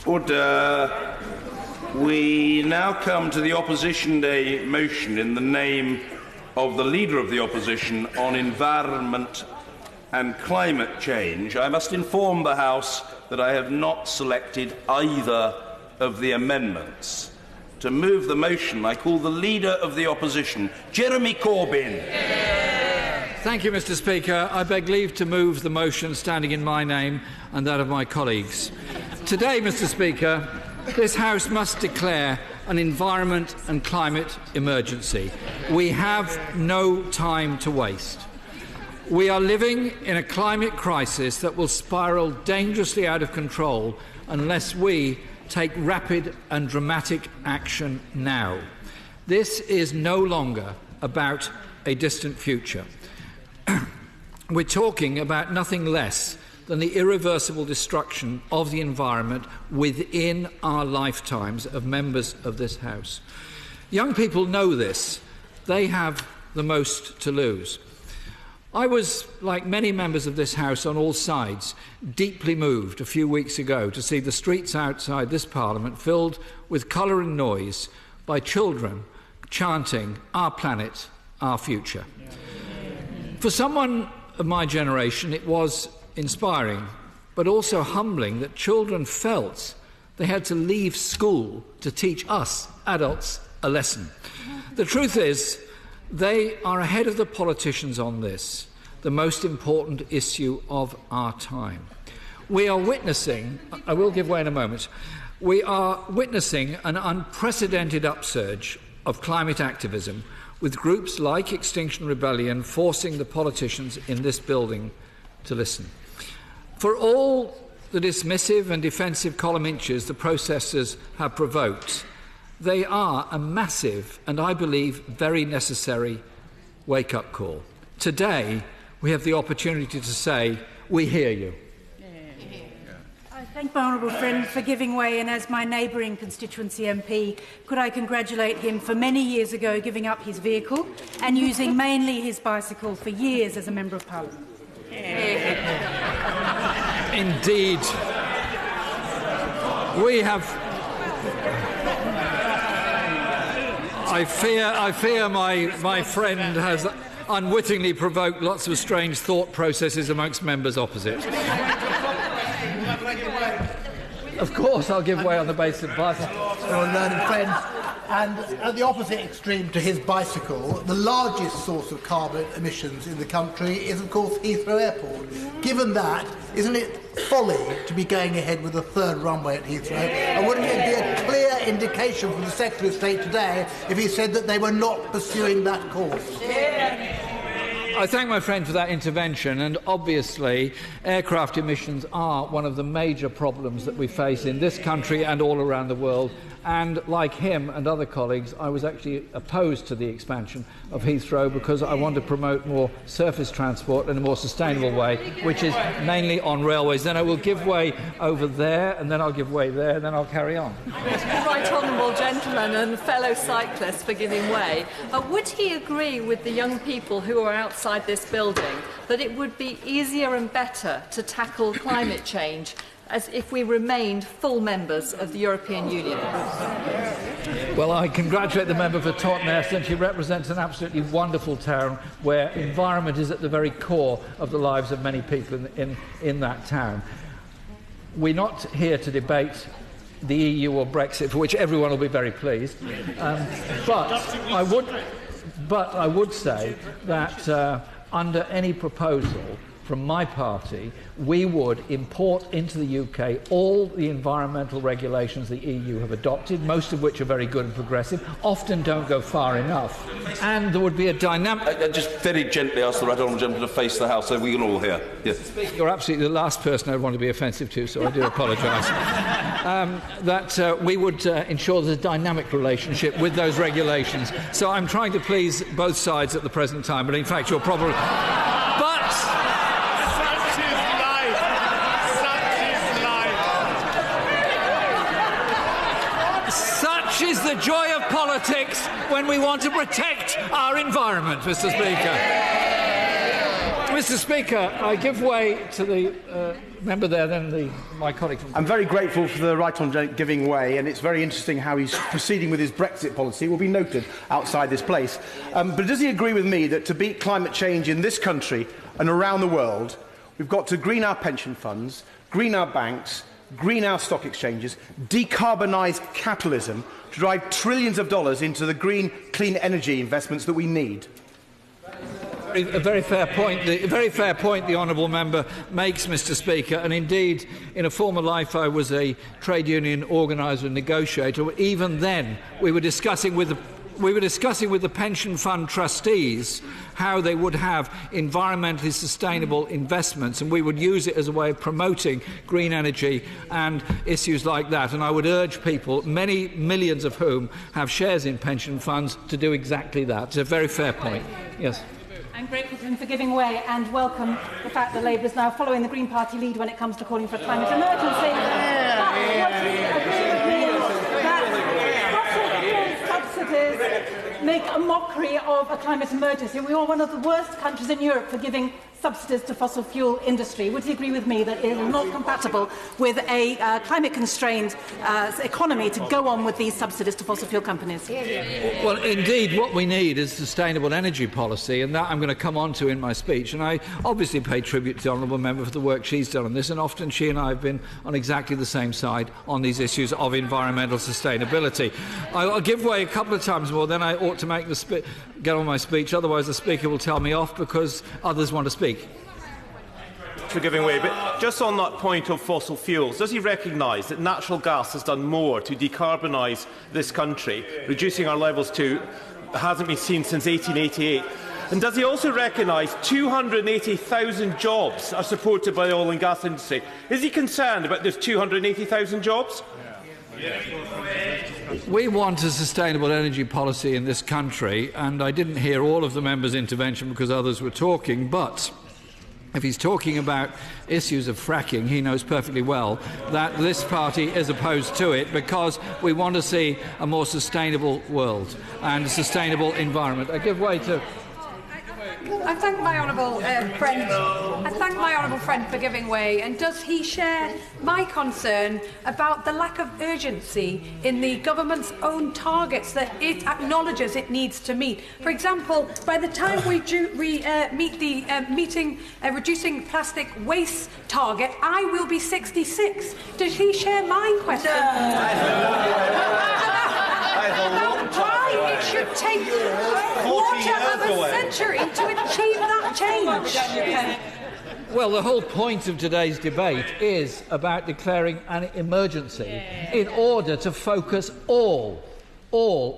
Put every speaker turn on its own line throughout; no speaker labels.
Order. We now come to the Opposition Day motion in the name of the Leader of the Opposition on environment and climate change. I must inform the House that I have not selected either of the amendments. To move the motion, I call the Leader of the Opposition, Jeremy Corbyn.
Thank you, Mr. Speaker. I beg leave to move the motion standing in my name and that of my colleagues. Today, Mr. Speaker, this House must declare an environment and climate emergency. We have no time to waste. We are living in a climate crisis that will spiral dangerously out of control unless we take rapid and dramatic action now. This is no longer about a distant future. We're talking about nothing less than the irreversible destruction of the environment within our lifetimes of members of this House. Young people know this. They have the most to lose. I was, like many members of this House on all sides, deeply moved a few weeks ago to see the streets outside this Parliament filled with colour and noise by children chanting, "Our planet, our future." For someone of my generation, it was inspiring, but also humbling that children felt they had to leave school to teach us, adults, a lesson. The truth is, they are ahead of the politicians on this, the most important issue of our time. We are witnessing, I will give way in a moment, we are witnessing an unprecedented upsurge of climate activism, with groups like Extinction Rebellion forcing the politicians in this building to listen. For all the dismissive and defensive column inches the protesters have provoked, they are a massive and, I believe, very necessary wake-up call. Today, we have the opportunity to say, we hear you.
I thank my honourable friend for giving way, and as my neighbouring constituency MP, could I congratulate him for many years ago giving up his vehicle and using mainly his bicycle for years as a Member of Parliament.
Indeed. We have... I fear my friend has unwittingly provoked lots of strange thought processes amongst members opposite. Of course I'll give way on the basis of bicycle.
Learned friends. And at the opposite extreme to his bicycle, the largest source of carbon emissions in the country is, of course, Heathrow Airport. Given that, isn't it folly to be going ahead with a third runway at Heathrow? And wouldn't it be a clear indication from the Secretary of State today if he said that they were not pursuing that course?
I thank my friend for that intervention, and obviously aircraft emissions are one of the major problems that we face in this country and all around the world. And like him and other colleagues, I was actually opposed to the expansion of Heathrow because I want to promote more surface transport in a more sustainable way, which is mainly on railways. Then I will give way over there, and then I'll give way there, and then I'll carry on.
Right honourable gentleman and fellow cyclists for giving way. Would he agree with the young people who are outside this building that it would be easier and better to tackle climate change as if we remained full members of the European Union?
Well, I congratulate the member for Totnes, and she represents an absolutely wonderful town where environment is at the very core of the lives of many people in that town. We're not here to debate the EU or Brexit, for which everyone will be very pleased. But I would say that under any proposal from my party, we would import into the UK all the environmental regulations the EU have adopted, most of which are very good and progressive, often don't go far enough. And there would be a dynamic...
just very gently ask the right honourable gentleman to face the House so we can all hear. Yes.
You're absolutely the last person I'd want to be offensive to, so I do apologise. We would ensure there's a dynamic relationship with those regulations. So I'm trying to please both sides at the present time, but in fact you're probably... Such is the joy of politics when we want to protect our environment, Mr. Speaker. Mr. Speaker, I give way to the member there, then my colleague.
I'm very grateful for the right on giving way, and it's very interesting how he's proceeding with his Brexit policy. It will be noted outside this place. But does he agree with me that to beat climate change in this country and around the world, we've got to green our pension funds, green our banks, green our stock exchanges, decarbonise capitalism to drive trillions of dollars into the green, clean energy investments that we need?
A very fair point. The honourable member makes, Mr. Speaker, and indeed, in a former life, I was a trade union organiser and negotiator. Even then, we were discussing with the pension fund trustees how they would have environmentally sustainable investments, and we would use it as a way of promoting green energy and issues like that. And I would urge people, many millions of whom have shares in pension funds, to do exactly that. It's a very fair point. Yes.
I'm grateful to him for giving way and welcome the fact that Labour is now following the Green Party lead when it comes to calling for a climate emergency. But what he agrees with me is that fossil fuel subsidies make a mockery of a climate emergency. We are one of the worst countries in Europe for giving subsidies to fossil fuel industry. Would he agree with me that it is not compatible with a climate-constrained economy to go on with these subsidies to fossil fuel companies?
Well, indeed, what we need is sustainable energy policy, and that I'm going to come on to in my speech. And I obviously pay tribute to the honourable member for the work she's done on this, and often she and I have been on exactly the same side on these issues of environmental sustainability. I'll give way a couple of times more, then I ought to make get on my speech, otherwise the Speaker will tell me off because others want to speak.
For giving way, but just on that point of fossil fuels, does he recognise that natural gas has done more to decarbonise this country, reducing our levels to hasn't been seen since 1888? And does he also recognise 280,000 jobs are supported by the oil and gas industry? Is he concerned about those 280,000 jobs?
We want a sustainable energy policy in this country, and I didn't hear all of the members' intervention because others were talking, but if he's talking about issues of fracking, he knows perfectly well that this party is opposed to it because we want to see a more sustainable world and a sustainable environment. I give way to...
I thank my honourable friend for giving way. And does he share my concern about the lack of urgency in the government's own targets that it acknowledges it needs to meet? For example, by the time we meet the reducing plastic waste target, I will be 66. Does he share my question? Why it should take a quarter of a century to achieve that change?
Well, the whole point of today's debate is about declaring an emergency in order to focus all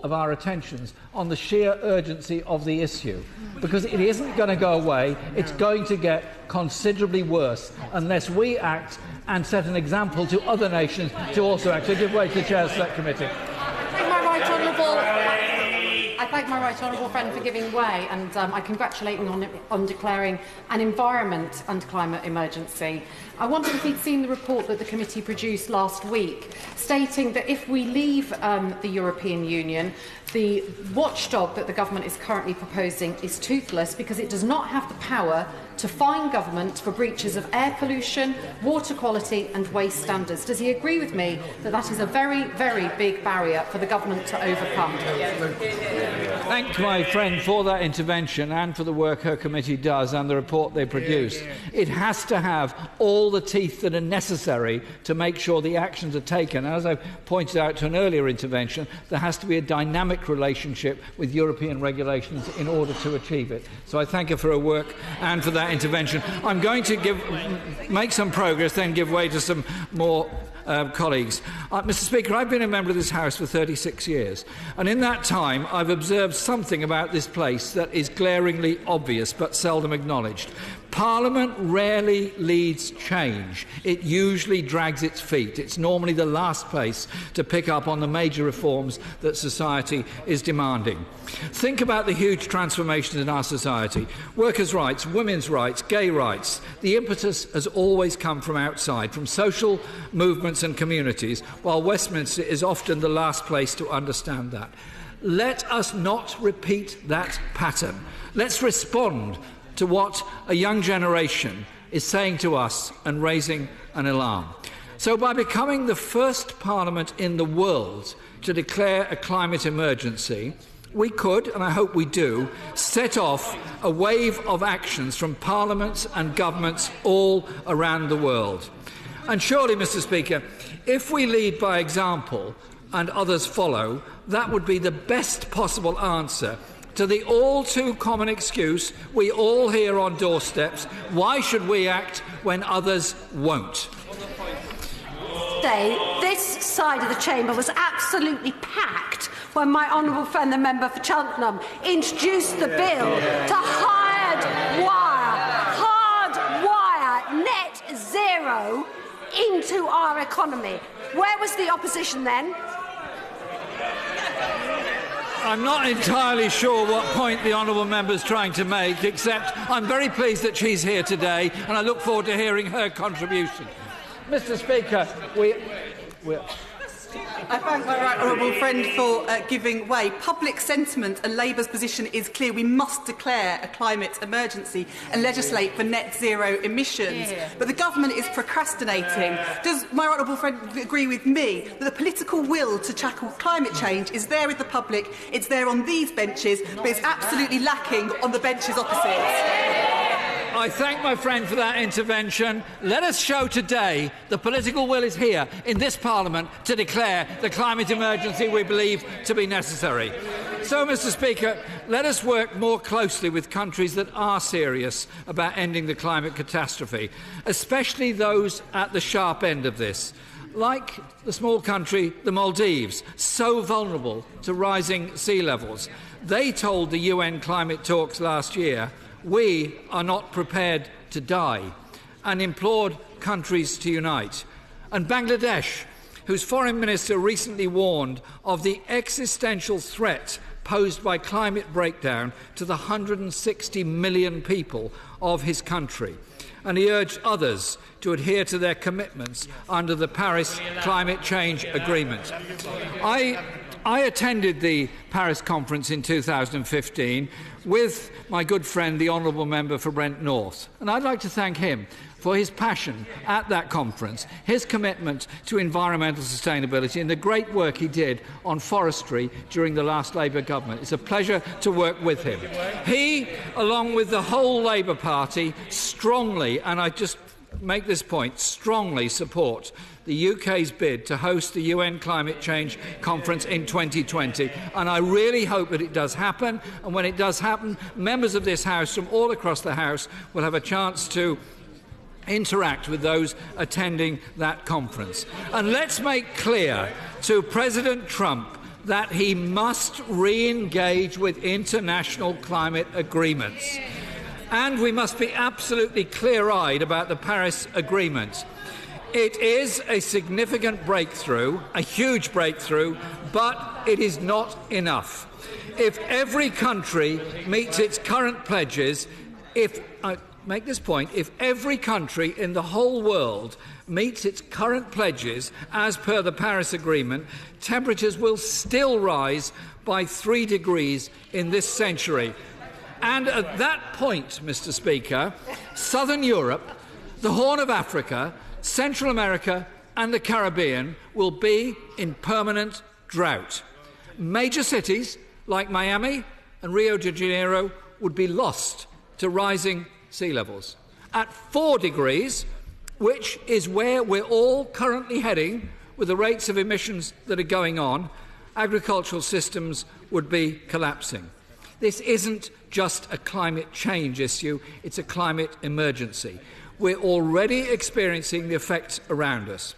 of our attentions on the sheer urgency of the issue, because it isn't going to go away. It's going to get considerably worse unless we act and set an example to other nations to also act. So give way to the Chair of the Select Committee.
I thank my right honourable friend for giving way, and I congratulate him on declaring an environment and climate emergency. I wondered if he'd seen the report that the committee produced last week, stating that if we leave the European Union, the watchdog that the government is currently proposing is toothless because it does not have the power to fine government for breaches of air pollution, water quality and waste standards. Does he agree with me that that is a very, very big barrier for the government to overcome?
Thank my friend for that intervention and for the work her committee does and the report they produce. It has to have all the teeth that are necessary to make sure the actions are taken. As I pointed out to an earlier intervention, there has to be a dynamic relationship with European regulations in order to achieve it. So I thank her for her work and for that intervention. I'm going to make some progress, then give way to some more colleagues. Mr. Speaker, I've been a member of this House for 36 years, and in that time I've observed something about this place that is glaringly obvious but seldom acknowledged. Parliament rarely leads change. It usually drags its feet. It's normally the last place to pick up on the major reforms that society is demanding. Think about the huge transformations in our society. Workers' rights, women's rights, gay rights. The impetus has always come from outside, from social movements and communities, while Westminster is often the last place to understand that. Let us not repeat that pattern. Let's respond to what a young generation is saying to us and raising an alarm. So by becoming the first parliament in the world to declare a climate emergency, we could, and I hope we do, set off a wave of actions from parliaments and governments all around the world. And surely, Mr. Speaker, if we lead by example and others follow, that would be the best possible answer to the all too common excuse we all hear on doorsteps: why should we act when others won't?
This side of the chamber was absolutely packed when my honourable friend, the member for Cheltenham, introduced the bill to hardwire net zero into our economy. Where was the opposition then?
I'm not entirely sure what point the honourable member is trying to make, except I'm very pleased that she's here today, and I look forward to hearing her contribution. Mr. Speaker,
I thank my right honourable friend for giving way. Public sentiment and Labour's position is clear. We must declare a climate emergency and legislate for net zero emissions. But the government is procrastinating. Does my right honourable friend agree with me that the political will to tackle climate change is there with the public, it's there on these benches, but it's absolutely lacking on the benches opposite?
I thank my friend for that intervention. Let us show today the political will is here in this Parliament to declare the climate emergency we believe to be necessary. So, Mr. Speaker, let us work more closely with countries that are serious about ending the climate catastrophe, especially those at the sharp end of this, like the small country, the Maldives, so vulnerable to rising sea levels. They told the UN climate talks last year, "We are not prepared to die," and implored countries to unite. And Bangladesh, whose foreign minister recently warned of the existential threat posed by climate breakdown to the 160 million people of his country. And he urged others to adhere to their commitments under the Paris Climate Change Agreement. I attended the Paris conference in 2015 with my good friend, the honourable member for Brent North. And I'd like to thank him for his passion at that conference, his commitment to environmental sustainability and the great work he did on forestry during the last Labour government. It's a pleasure to work with him. He, along with the whole Labour Party, strongly, and I just make this point, strongly support the UK's bid to host the UN Climate Change Conference in 2020. And I really hope that it does happen. And when it does happen, members of this House from all across the House will have a chance to interact with those attending that conference. And let's make clear to President Trump that he must re-engage with international climate agreements. And we must be absolutely clear-eyed about the Paris Agreement. It is a significant breakthrough, a huge breakthrough, but it is not enough. If every country meets its current pledges, if every country in the whole world meets its current pledges as per the Paris Agreement, temperatures will still rise by 3 degrees in this century. And at that point, Mr. Speaker, Southern Europe, the Horn of Africa, Central America and the Caribbean will be in permanent drought. Major cities like Miami and Rio de Janeiro would be lost to rising sea levels. At 4 degrees, which is where we're all currently heading with the rates of emissions that are going on, agricultural systems would be collapsing. This isn't just a climate change issue, it's a climate emergency. We're already experiencing the effects around us.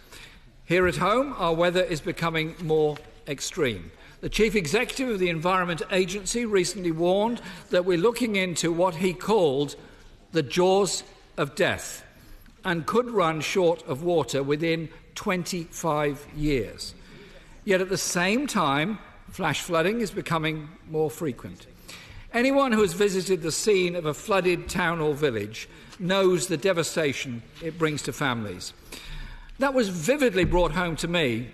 Here at home, our weather is becoming more extreme. The Chief Executive of the Environment Agency recently warned that we're looking into what he called the jaws of death and could run short of water within 25 years. Yet at the same time, flash flooding is becoming more frequent. Anyone who has visited the scene of a flooded town or village knows the devastation it brings to families. That was vividly brought home to me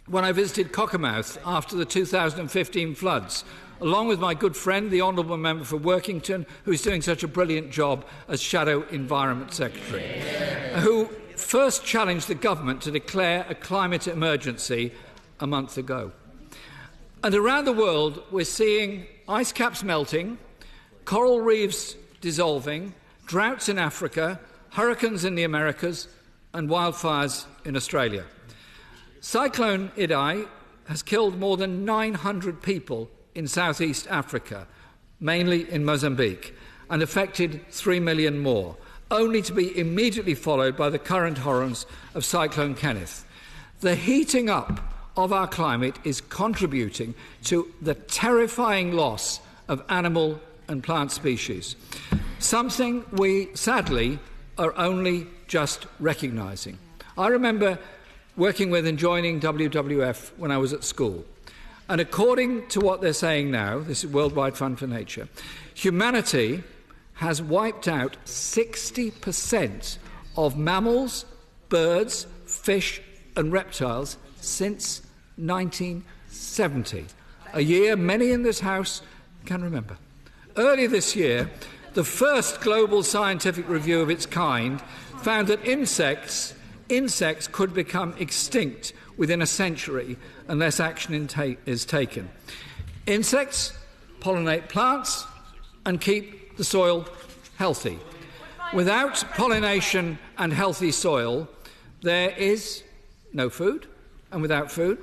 when I visited Cockermouth after the 2015 floods, along with my good friend, the Honourable Member for Workington, who is doing such a brilliant job as Shadow Environment Secretary, who first challenged the government to declare a climate emergency a month ago. And around the world, we're seeing ice caps melting, coral reefs dissolving, droughts in Africa, hurricanes in the Americas, and wildfires in Australia. Cyclone Idai has killed more than 900 people in southeast Africa, mainly in Mozambique, and affected 3 million more, only to be immediately followed by the current horrors of Cyclone Kenneth. The heating up of our climate is contributing to the terrifying loss of animal and plant species, something we, sadly, are only just recognising. I remember working with and joining WWF when I was at school, and according to what they're saying now, this is Worldwide Fund for Nature, humanity has wiped out 60% of mammals, birds, fish and reptiles since 1970, a year many in this House can remember. Earlier this year, the first global scientific review of its kind found that insects could become extinct within a century unless action is taken. Insects pollinate plants and keep the soil healthy. Without pollination and healthy soil, there is no food, and without food,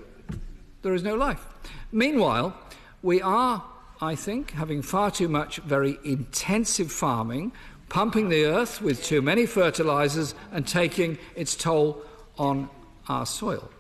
there is no life. Meanwhile, we are, I think, having far too much very intensive farming, pumping the earth with too many fertilisers and taking its toll on our soil.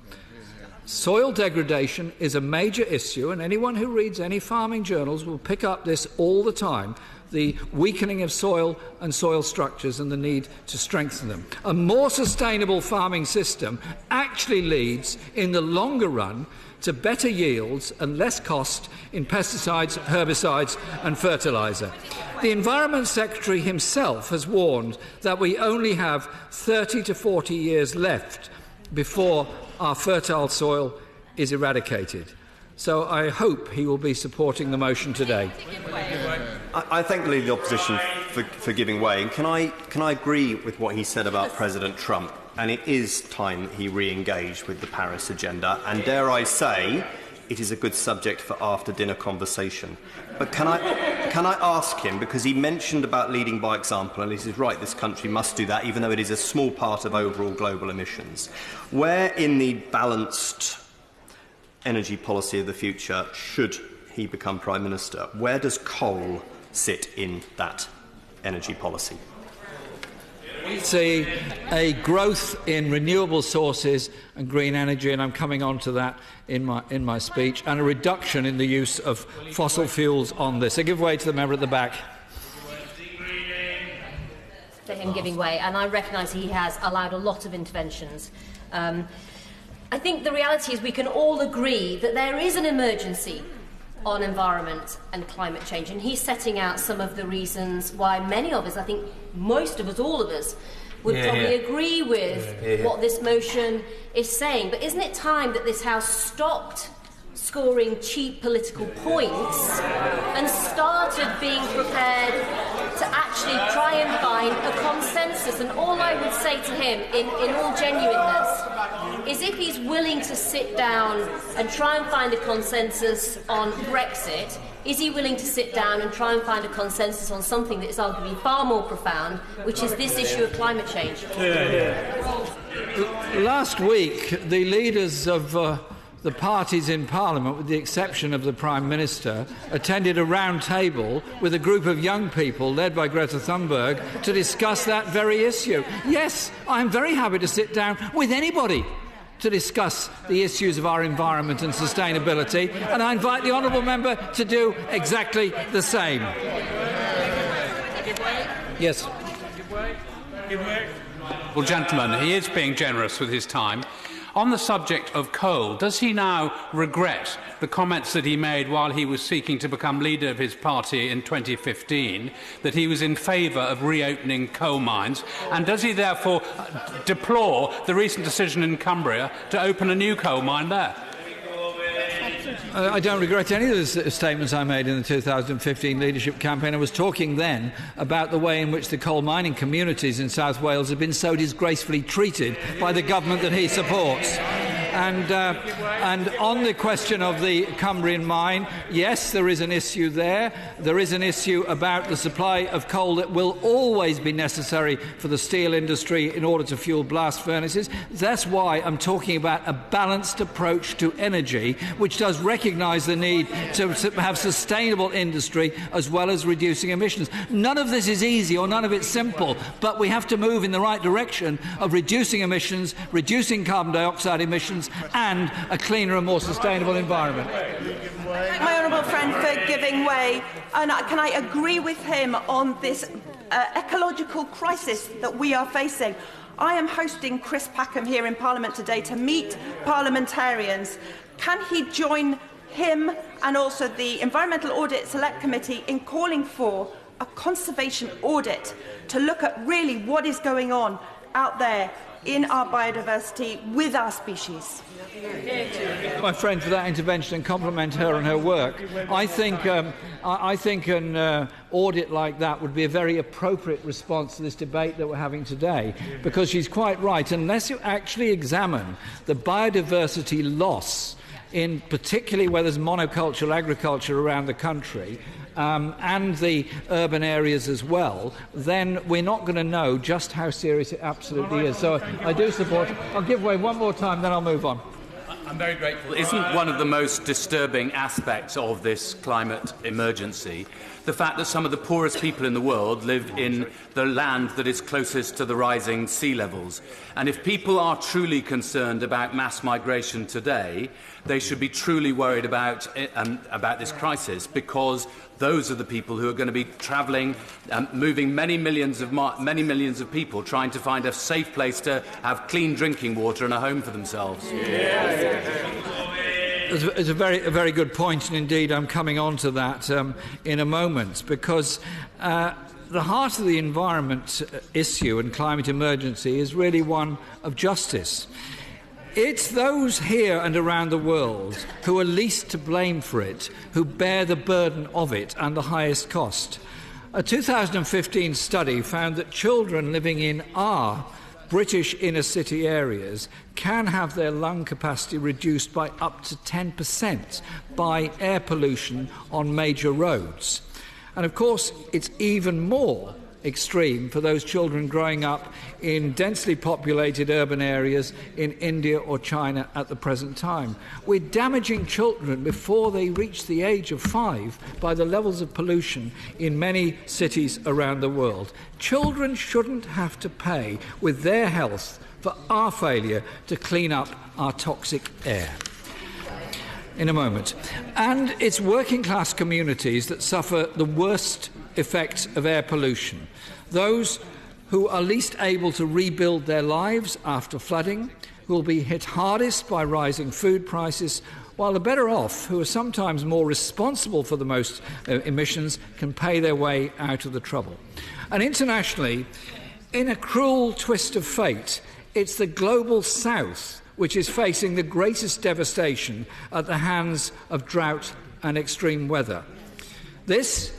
Soil degradation is a major issue, and anyone who reads any farming journals will pick up this all the time, the weakening of soil and soil structures and the need to strengthen them. A more sustainable farming system actually leads, in the longer run, to better yields and less cost in pesticides, herbicides and fertiliser. The Environment Secretary himself has warned that we only have 30 to 40 years left before our fertile soil is eradicated. So I hope he will be supporting the motion today.
I thank the Leader of the Opposition for giving way. And can I agree with what he said about President Trump? And it is time that he re-engaged with the Paris agenda. And dare I say, it is a good subject for after-dinner conversation. But can I ask him, because he mentioned about leading by example, and he says, right, this country must do that, even though it is a small part of overall global emissions. Where in the balanced energy policy of the future, should he become Prime Minister, where does coal sit in that energy policy?
We see a growth in renewable sources and green energy, and I'm coming on to that in my speech, and a reduction in the use of fossil fuels on this. I give way to the member at the back.
For him giving way, and I recognise he has allowed a lot of interventions. I think the reality is we can all agree that there is an emergency on environment and climate change, and he's setting out some of the reasons why many of us, I think most of us, all of us, would probably agree with what this motion is saying. But isn't it time that this House stopped scoring cheap political points and started being prepared to actually try and find a consensus? And all I would say to him, in all genuineness, is if he's willing to sit down and try and find a consensus on Brexit, is he willing to sit down and try and find a consensus on something that is arguably far more profound, which is this issue of climate change?
Last week, the leaders of the parties in Parliament, with the exception of the Prime Minister, attended a round table with a group of young people led by Greta Thunberg to discuss that very issue. Yes, I'm very happy to sit down with anybody to discuss the issues of our environment and sustainability, and I invite the honourable member to do exactly the same. Yes.
Well, gentlemen, he is being generous with his time. On the subject of coal, does he now regret the comments that he made while he was seeking to become leader of his party in 2015, that he was in favour of reopening coal mines? And does he therefore deplore the recent decision in Cumbria to open a new coal mine there?
I don't regret any of the statements I made in the 2015 leadership campaign. I was talking then about the way in which the coal mining communities in South Wales have been so disgracefully treated by the government that he supports. And on the question of the Cumbrian mine, yes, there is an issue there. There is an issue about the supply of coal that will always be necessary for the steel industry in order to fuel blast furnaces. That's why I'm talking about a balanced approach to energy, which does recognise the need to have sustainable industry as well as reducing emissions. None of this is easy or none of it's simple, but we have to move in the right direction of reducing emissions, reducing carbon dioxide emissions, and a cleaner and more sustainable environment.
Thank my honourable friend for giving way, and can I agree with him on this ecological crisis that we are facing. I am hosting Chris Packham here in Parliament today to meet parliamentarians. Can he join him and also the Environmental Audit Select Committee in calling for a conservation audit to look at really what is going on out there in our biodiversity with our species?
My friend for that intervention and compliment her on her work. I think an audit like that would be a very appropriate response to this debate that we're having today, because she's quite right. Unless you actually examine the biodiversity loss, in particularly where there's monocultural agriculture around the country, and the urban areas as well, then we're not going to know just how serious it absolutely is. So I do support. I'll give way one more time, then I'll move on.
I'm very grateful. Isn't one of the most disturbing aspects of this climate emergency the fact that some of the poorest people in the world live in the land that is closest to the rising sea levels? And if people are truly concerned about mass migration today, they should be truly worried about this crisis, because those are the people who are going to be travelling, moving many millions of people trying to find a safe place to have clean drinking water and a home for themselves.
It's a very good point, and indeed I'm coming on to that in a moment, because the heart of the environment issue and climate emergency is really one of justice. It's those here and around the world who are least to blame for it, who bear the burden of it and the highest cost. A 2015 study found that children living in our British inner city areas can have their lung capacity reduced by up to 10% by air pollution on major roads. And of course, it's even more extreme for those children growing up in densely populated urban areas in India or China at the present time. We're damaging children before they reach the age of 5 by the levels of pollution in many cities around the world. Children shouldn't have to pay with their health for our failure to clean up our toxic air. In a moment. And it's working class communities that suffer the worst effects of air pollution. Those who are least able to rebuild their lives after flooding will be hit hardest by rising food prices, while the better off, who are sometimes more responsible for the most emissions, can pay their way out of the trouble. And internationally, in a cruel twist of fate, it's the global south which is facing the greatest devastation at the hands of drought and extreme weather. This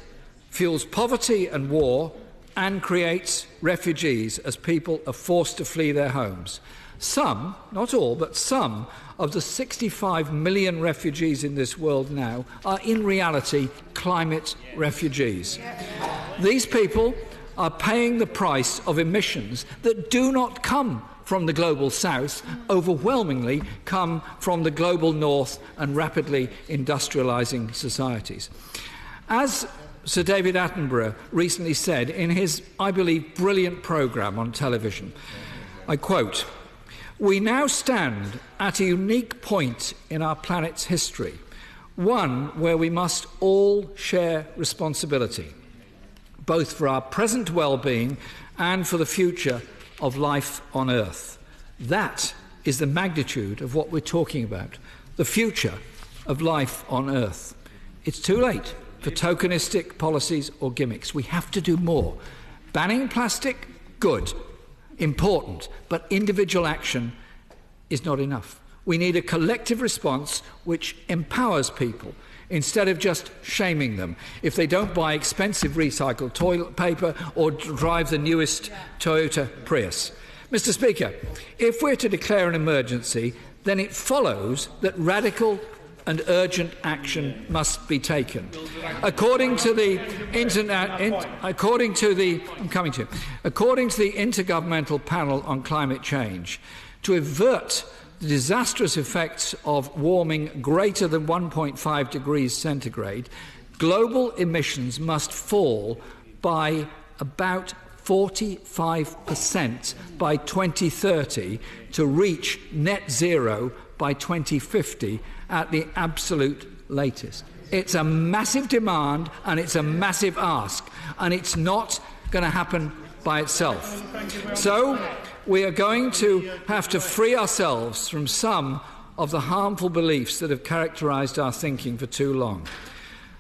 fuels poverty and war and creates refugees as people are forced to flee their homes. Some, not all, but some of the 65 million refugees in this world now are in reality climate refugees. These people are paying the price of emissions that do not come from the global south, overwhelmingly come from the global north and rapidly industrialising societies. As Sir David Attenborough recently said in his, I believe, brilliant programme on television, I quote, "We now stand at a unique point in our planet's history, one where we must all share responsibility, both for our present well-being and for the future of life on Earth." That is the magnitude of what we're talking about, the future of life on Earth. It's too late for tokenistic policies or gimmicks. We have to do more. Banning plastic, good, important, but individual action is not enough. We need a collective response which empowers people instead of just shaming them if they don't buy expensive recycled toilet paper or drive the newest Toyota Prius. Mr. Speaker, if we're to declare an emergency, then it follows that radical and urgent action must be taken. According to the Intergovernmental Panel on Climate Change, to avert the disastrous effects of warming greater than 1.5 degrees centigrade, global emissions must fall by about 45% by 2030 to reach net zero by 2050 at the absolute latest. It's a massive demand and it's a massive ask, and it's not going to happen by itself. So we are going to have to free ourselves from some of the harmful beliefs that have characterised our thinking for too long.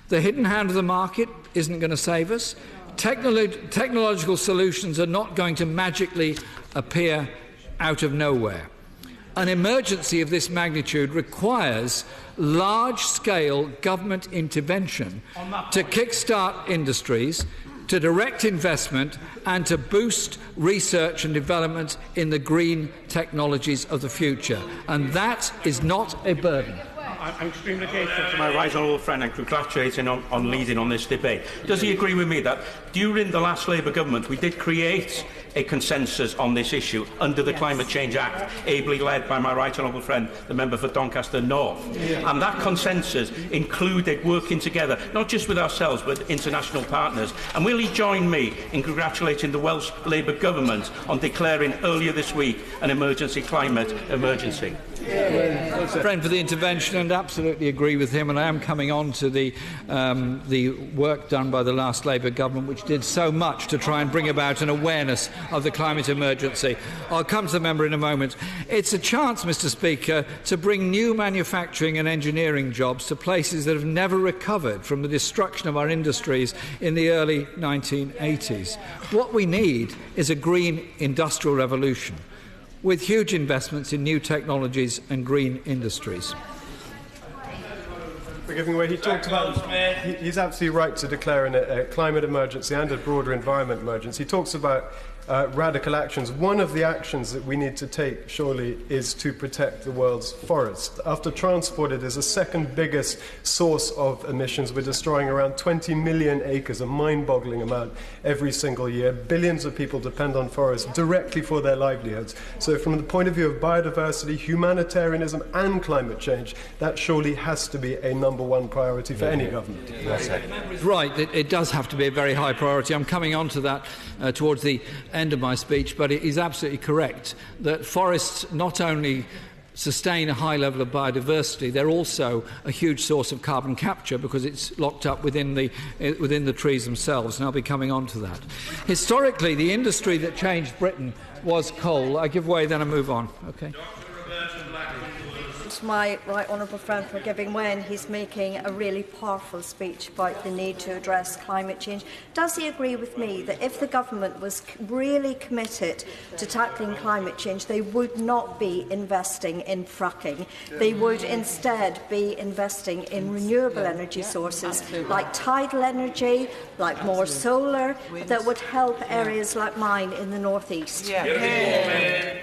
The hidden hand of the market isn't going to save us. Technological solutions are not going to magically appear out of nowhere. An emergency of this magnitude requires large-scale government intervention to kickstart industries, to direct investment and to boost research and development in the green technologies of the future. And that is not a burden.
I'm extremely grateful to my right honourable friend and congratulate him on leading on this debate. Does he agree with me that during the last Labour government we did create a consensus on this issue under the Climate Change Act, ably led by my right honourable friend, the member for Doncaster North? And that consensus included working together, not just with ourselves, but international partners. And will he join me in congratulating the Welsh Labour government on declaring earlier this week an emergency climate emergency?
Friend for the intervention, and absolutely agree with him. And I am coming on to the work done by the last Labour government, which did so much to try and bring about an awareness of the climate emergency. I'll come to the member in a moment. It's a chance, Mr. Speaker, to bring new manufacturing and engineering jobs to places that have never recovered from the destruction of our industries in the early 1980s. What we need is a green industrial revolution, with huge investments in new technologies and green industries.
For giving way, he talked about he's absolutely right to declare a climate emergency and a broader environment emergency. He talks about radical actions. One of the actions that we need to take, surely, is to protect the world's forests. After transport, it is the second biggest source of emissions. We're destroying around 20 million acres, a mind-boggling amount every single year. Billions of people depend on forests directly for their livelihoods. So from the point of view of biodiversity, humanitarianism and climate change, that surely has to be a #1 priority for any government.
Right, it does have to be a very high priority. I'm coming on to that towards the end of my speech, but it is absolutely correct that forests not only sustain a high level of biodiversity, they're also a huge source of carbon capture because it's locked up within the trees themselves, and I'll be coming on to that. Historically, the industry that changed Britain was coal. I give way, then I move on. Okay.
My right honourable friend for giving way, and he's making a really powerful speech about the need to address climate change. Does he agree with me that if the government was really committed to tackling climate change, they would not be investing in fracking? They would instead be investing in renewable energy sources like tidal energy, like more solar, that would help areas like mine in the northeast.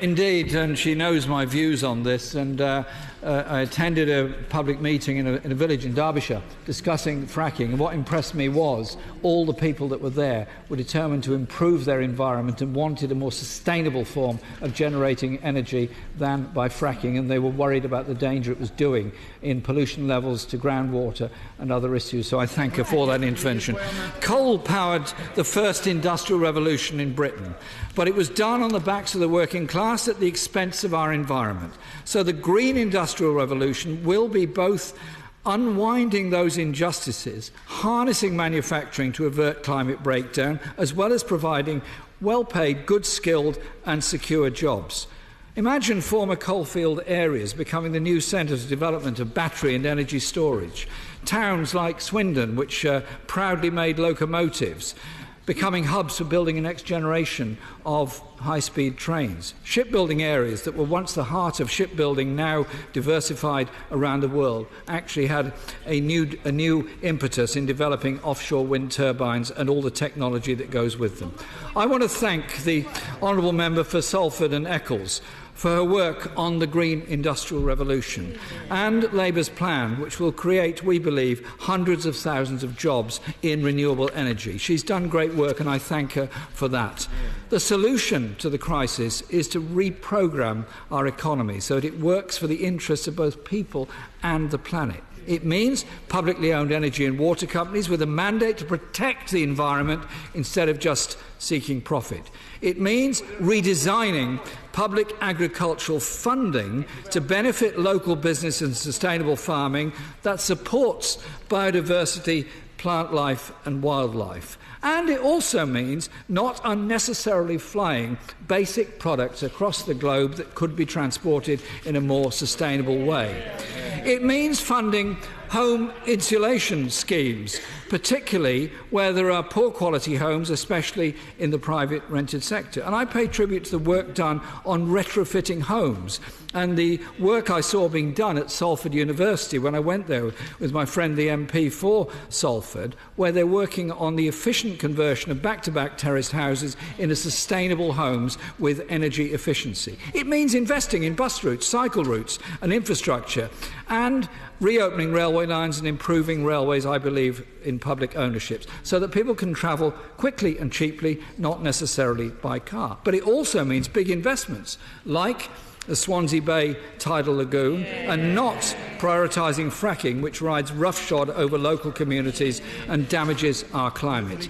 Indeed, and she knows my views on this, and I attended a public meeting in a village in Derbyshire discussing fracking, and what impressed me was all the people that were there were determined to improve their environment and wanted a more sustainable form of generating energy than by fracking, and they were worried about the danger it was doing in pollution levels to groundwater and other issues. So I thank her for that intervention. Coal powered the first industrial revolution in Britain, but it was done on the backs of the working class at the expense of our environment. So the green industrial revolution will be both unwinding those injustices, harnessing manufacturing to avert climate breakdown, as well as providing well-paid, good-skilled and secure jobs. Imagine former coalfield areas becoming the new centres of development of battery and energy storage. Towns like Swindon, which proudly made locomotives, becoming hubs for building a next generation of high-speed trains. Shipbuilding areas that were once the heart of shipbuilding, now diversified around the world, actually had a new impetus in developing offshore wind turbines and all the technology that goes with them. I want to thank the honourable member for Salford and Eccles for her work on the Green Industrial Revolution and Labour's plan, which will create, we believe, hundreds of thousands of jobs in renewable energy. She's done great work and I thank her for that. The solution to the crisis is to reprogram our economy so that it works for the interests of both people and the planet. It means publicly owned energy and water companies with a mandate to protect the environment instead of just seeking profit. It means redesigning public agricultural funding to benefit local business and sustainable farming that supports biodiversity, plant life and wildlife. And it also means not unnecessarily flying basic products across the globe that could be transported in a more sustainable way. It means funding home insulation schemes, particularly where there are poor quality homes, especially in the private rented sector. And I pay tribute to the work done on retrofitting homes and the work I saw being done at Salford University when I went there with my friend the MP for Salford, where they're working on the efficient conversion of back-to-back terraced houses into sustainable homes with energy efficiency. It means investing in bus routes, cycle routes and infrastructure, and reopening railway lines and improving railways, I believe, in public ownerships, so that people can travel quickly and cheaply, not necessarily by car. But it also means big investments, like the Swansea Bay tidal lagoon, and not prioritising fracking, which rides roughshod over local communities and damages our climate.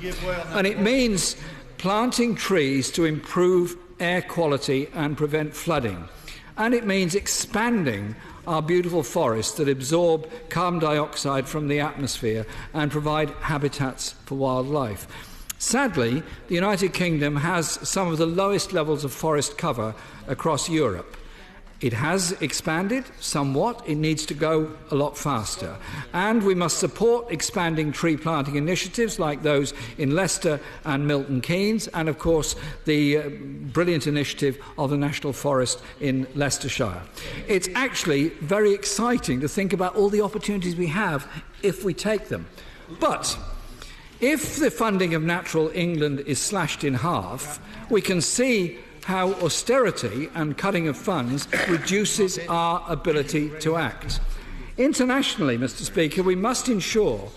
And it means planting trees to improve air quality and prevent flooding. And it means expanding our beautiful forests that absorb carbon dioxide from the atmosphere and provide habitats for wildlife. Sadly, the United Kingdom has some of the lowest levels of forest cover across Europe. It has expanded somewhat. It needs to go a lot faster. And we must support expanding tree planting initiatives like those in Leicester and Milton Keynes, and of course the brilliant initiative of the National Forest in Leicestershire. It's actually very exciting to think about all the opportunities we have if we take them. But if the funding of Natural England is slashed in half, we can see how austerity and cutting of funds reduces our ability to act. Internationally, Mr. Speaker, we must ensure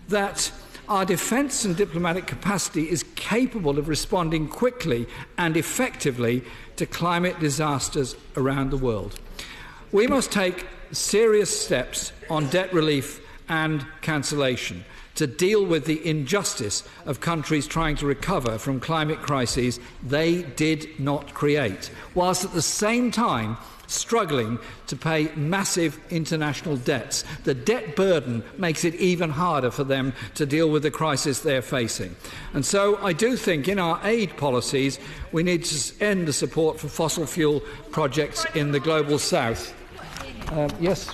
that our defence and diplomatic capacity is capable of responding quickly and effectively to climate disasters around the world. We must take serious steps on debt relief and cancellation to deal with the injustice of countries trying to recover from climate crises they did not create, whilst at the same time struggling to pay massive international debts. The debt burden makes it even harder for them to deal with the crisis they're facing. And so I do think in our aid policies we need to end the support for fossil fuel projects in the global south. Yes.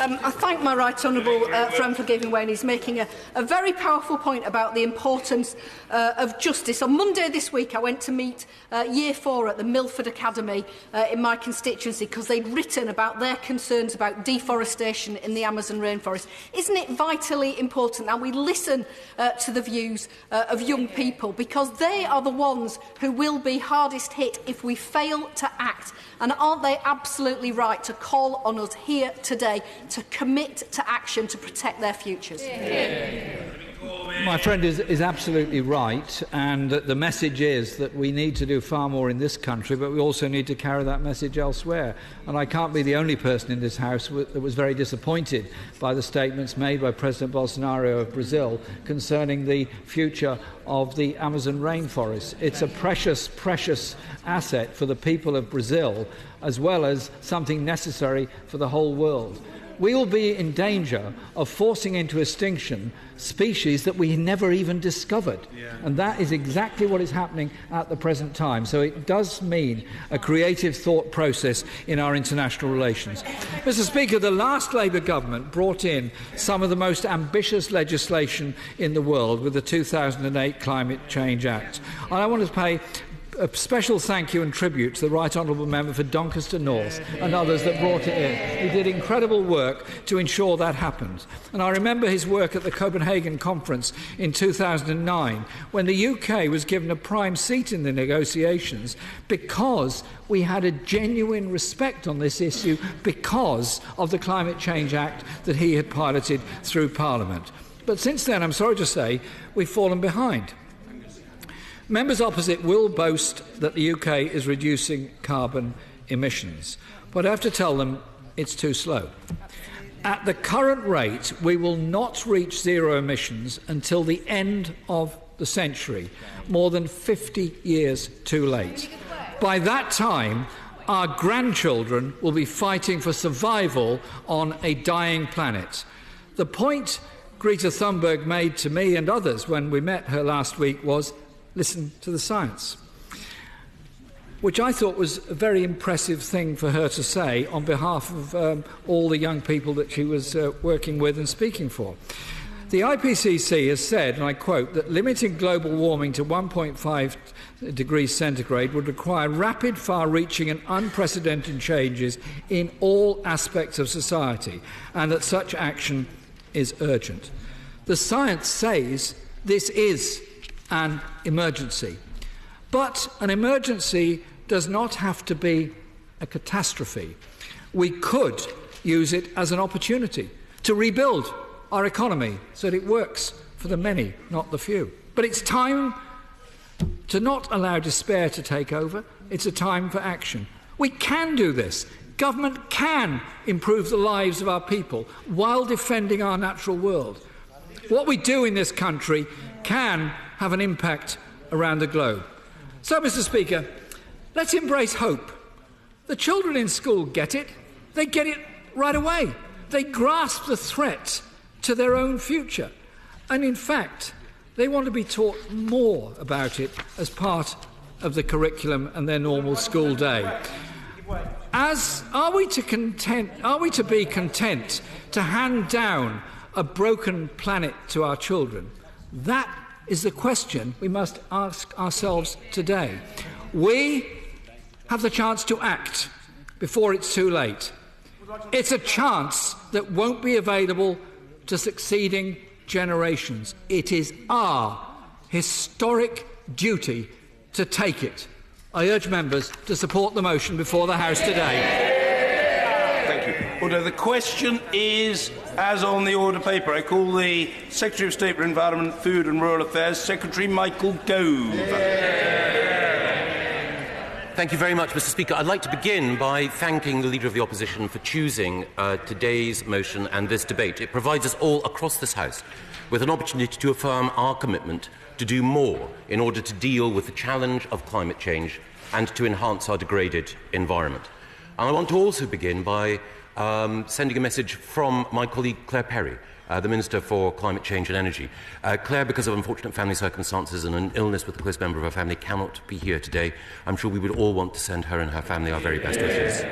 I thank my right honourable friend for giving way, and he's making a very powerful point about the importance of justice. On Monday this week I went to meet Year 4 at the Milford Academy in my constituency because they'd written about their concerns about deforestation in the Amazon rainforest. Isn't it vitally important that we listen to the views of young people, because they are the ones who will be hardest hit if we fail to act? And aren't they absolutely right to call on us here today to commit to action to protect their futures?
My friend is absolutely right, and the message is that we need to do far more in this country, but we also need to carry that message elsewhere. And I can't be the only person in this House that was very disappointed by the statements made by President Bolsonaro of Brazil concerning the future of the Amazon rainforest. It's a precious, precious asset for the people of Brazil, as well as something necessary for the whole world. we will be in danger of forcing into extinction species that we never even discovered. And that is exactly what is happening at the present time. So it does mean a creative thought process in our international relations. Mr. Speaker, the last Labour government brought in some of the most ambitious legislation in the world with the 2008 Climate Change Act. And I want to pay a special thank you and tribute to the Right Honourable Member for Doncaster North and others that brought it in. He did incredible work to ensure that happened. And I remember his work at the Copenhagen conference in 2009, when the UK was given a prime seat in the negotiations because we had a genuine respect on this issue because of the Climate Change Act that he had piloted through Parliament. But since then, I'm sorry to say, we've fallen behind. Members opposite will boast that the UK is reducing carbon emissions, but I have to tell them it's too slow. At the current rate, we will not reach zero emissions until the end of the century, more than 50 years too late. By that time, our grandchildren will be fighting for survival on a dying planet. The point Greta Thunberg made to me and others when we met her last week was, listen to the science, which I thought was a very impressive thing for her to say on behalf of all the young people that she was working with and speaking for. The IPCC has said, and I quote, that limiting global warming to 1.5 degrees centigrade would require rapid, far-reaching and unprecedented changes in all aspects of society, and that such action is urgent. The science says this is an emergency. But an emergency does not have to be a catastrophe. We could use it as an opportunity to rebuild our economy so that it works for the many, not the few. But it's time to not allow despair to take over. It's a time for action. We can do this. Government can improve the lives of our people while defending our natural world. What we do in this country can have an impact around the globe. So, Mr. Speaker, let's embrace hope. The children in school get it. They get it right away. They grasp the threat to their own future. And in fact, they want to be taught more about it as part of the curriculum and their normal school day. Are we to be content to hand down a broken planet to our children? That is the question we must ask ourselves today. We have the chance to act before it's too late. It's a chance that won't be available to succeeding generations. It is our historic duty to take it. I urge members to support the motion before the House today.
Thank you. Order. The question is, as on the order paper, I call the Secretary of State for Environment, Food and Rural Affairs, Secretary Michael Gove.
Thank you very much, Mr. Speaker. I'd like to begin by thanking the Leader of the Opposition for choosing today's motion and this debate. It provides us all across this House with an opportunity to affirm our commitment to do more in order to deal with the challenge of climate change and to enhance our degraded environment. And I want to also begin by sending a message from my colleague Claire Perry, the Minister for Climate Change and Energy. Claire, because of unfortunate family circumstances and an illness with a close member of her family, cannot be here today. I'm sure we would all want to send her and her family our very best wishes.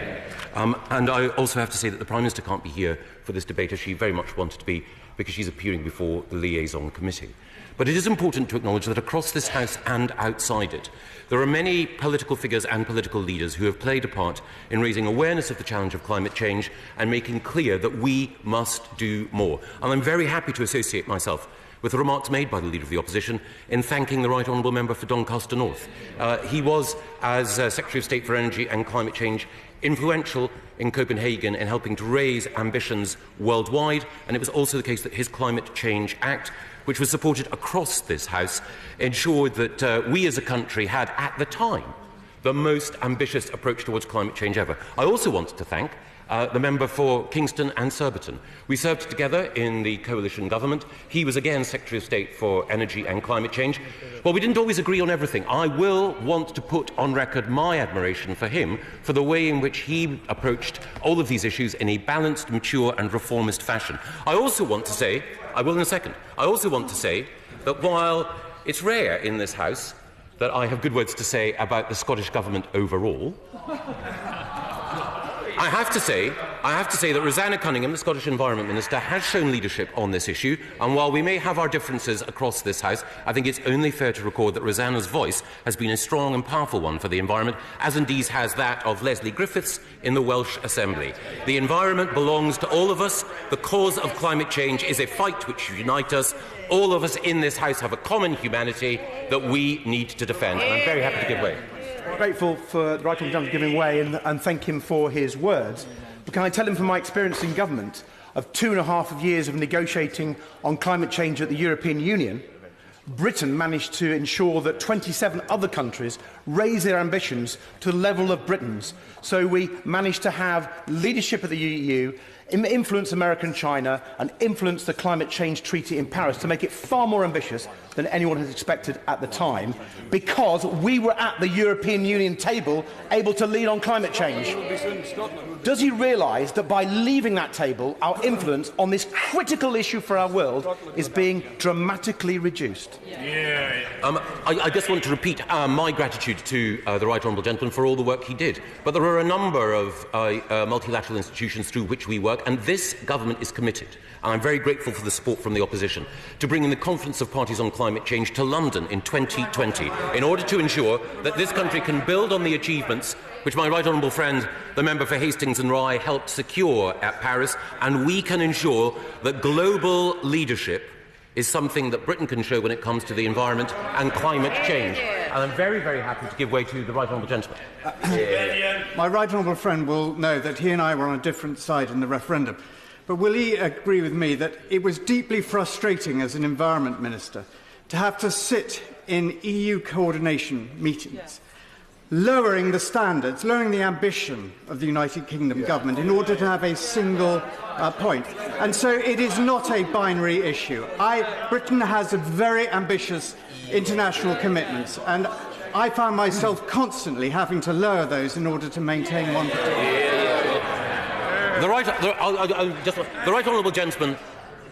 And I also have to say that the Prime Minister can't be here for this debate, as she very much wanted to be, because she's appearing before the Liaison Committee. But it is important to acknowledge that across this House and outside it, there are many political figures and political leaders who have played a part in raising awareness of the challenge of climate change and making clear that we must do more. And I'm very happy to associate myself with the remarks made by the Leader of the Opposition in thanking the Right Honourable Member for Doncaster North. He was, as Secretary of State for Energy and Climate Change, influential in Copenhagen in helping to raise ambitions worldwide, and it was also the case that his Climate Change Act, which was supported across this House, ensured that we as a country had, at the time, the most ambitious approach towards climate change ever. I also want to thank the member for Kingston and Surbiton. We served together in the coalition government. He was again Secretary of State for Energy and Climate Change. Well, we didn't always agree on everything. I will want to put on record my admiration for him for the way in which he approached all of these issues in a balanced, mature and reformist fashion. I also want to say, I will in a second, I also want to say that while it's rare in this House that I have good words to say about the Scottish Government overall, I have to say that Rosanna Cunningham, the Scottish Environment Minister, has shown leadership on this issue, and while we may have our differences across this House, I think it's only fair to record that Rosanna's voice has been a strong and powerful one for the environment, as indeed has that of Leslie Griffiths in the Welsh Assembly. The environment belongs to all of us. The cause of climate change is a fight which should unite us. All of us in this House have a common humanity that we need to defend, and I'm very happy to give way.
Grateful for the Right Honourable Gentleman giving way and thank him for his words. But can I tell him from my experience in government of 2.5 years of negotiating on climate change at the European Union, Britain managed to ensure that 27 other countries raise their ambitions to the level of Britain's. So we managed to have leadership at the EU, influence America and China, and influence the climate change treaty in Paris to make it far more ambitious than anyone had expected at the time, because we were at the European Union table able to lead on climate change. Does he realise that by leaving that table, our influence on this critical issue for our world is being dramatically reduced?
I just want to repeat my gratitude to the Right Honourable Gentleman for all the work he did. But there are a number of multilateral institutions through which we work, and this government is committed, and I'm very grateful for the support from the opposition, to bringing the Conference of Parties on Climate Change to London in 2020 in order to ensure that this country can build on the achievements which my right honourable friend, the member for Hastings and Rye, helped secure at Paris, and we can ensure that global leadership is something that Britain can show when it comes to the environment and climate change. And I'm very, very happy to give way to the Right Honourable Gentleman.
My Right Honourable friend will know that he and I were on a different side in the referendum. But will he agree with me that it was deeply frustrating as an Environment Minister to have to sit in EU coordination meetings, lowering the standards, lowering the ambition of the United Kingdom government in order to have a single point? And so it is not a binary issue. Britain has a very ambitious international commitments, and I found myself constantly having to lower those in order to maintain one particular.
The Right Honourable Gentleman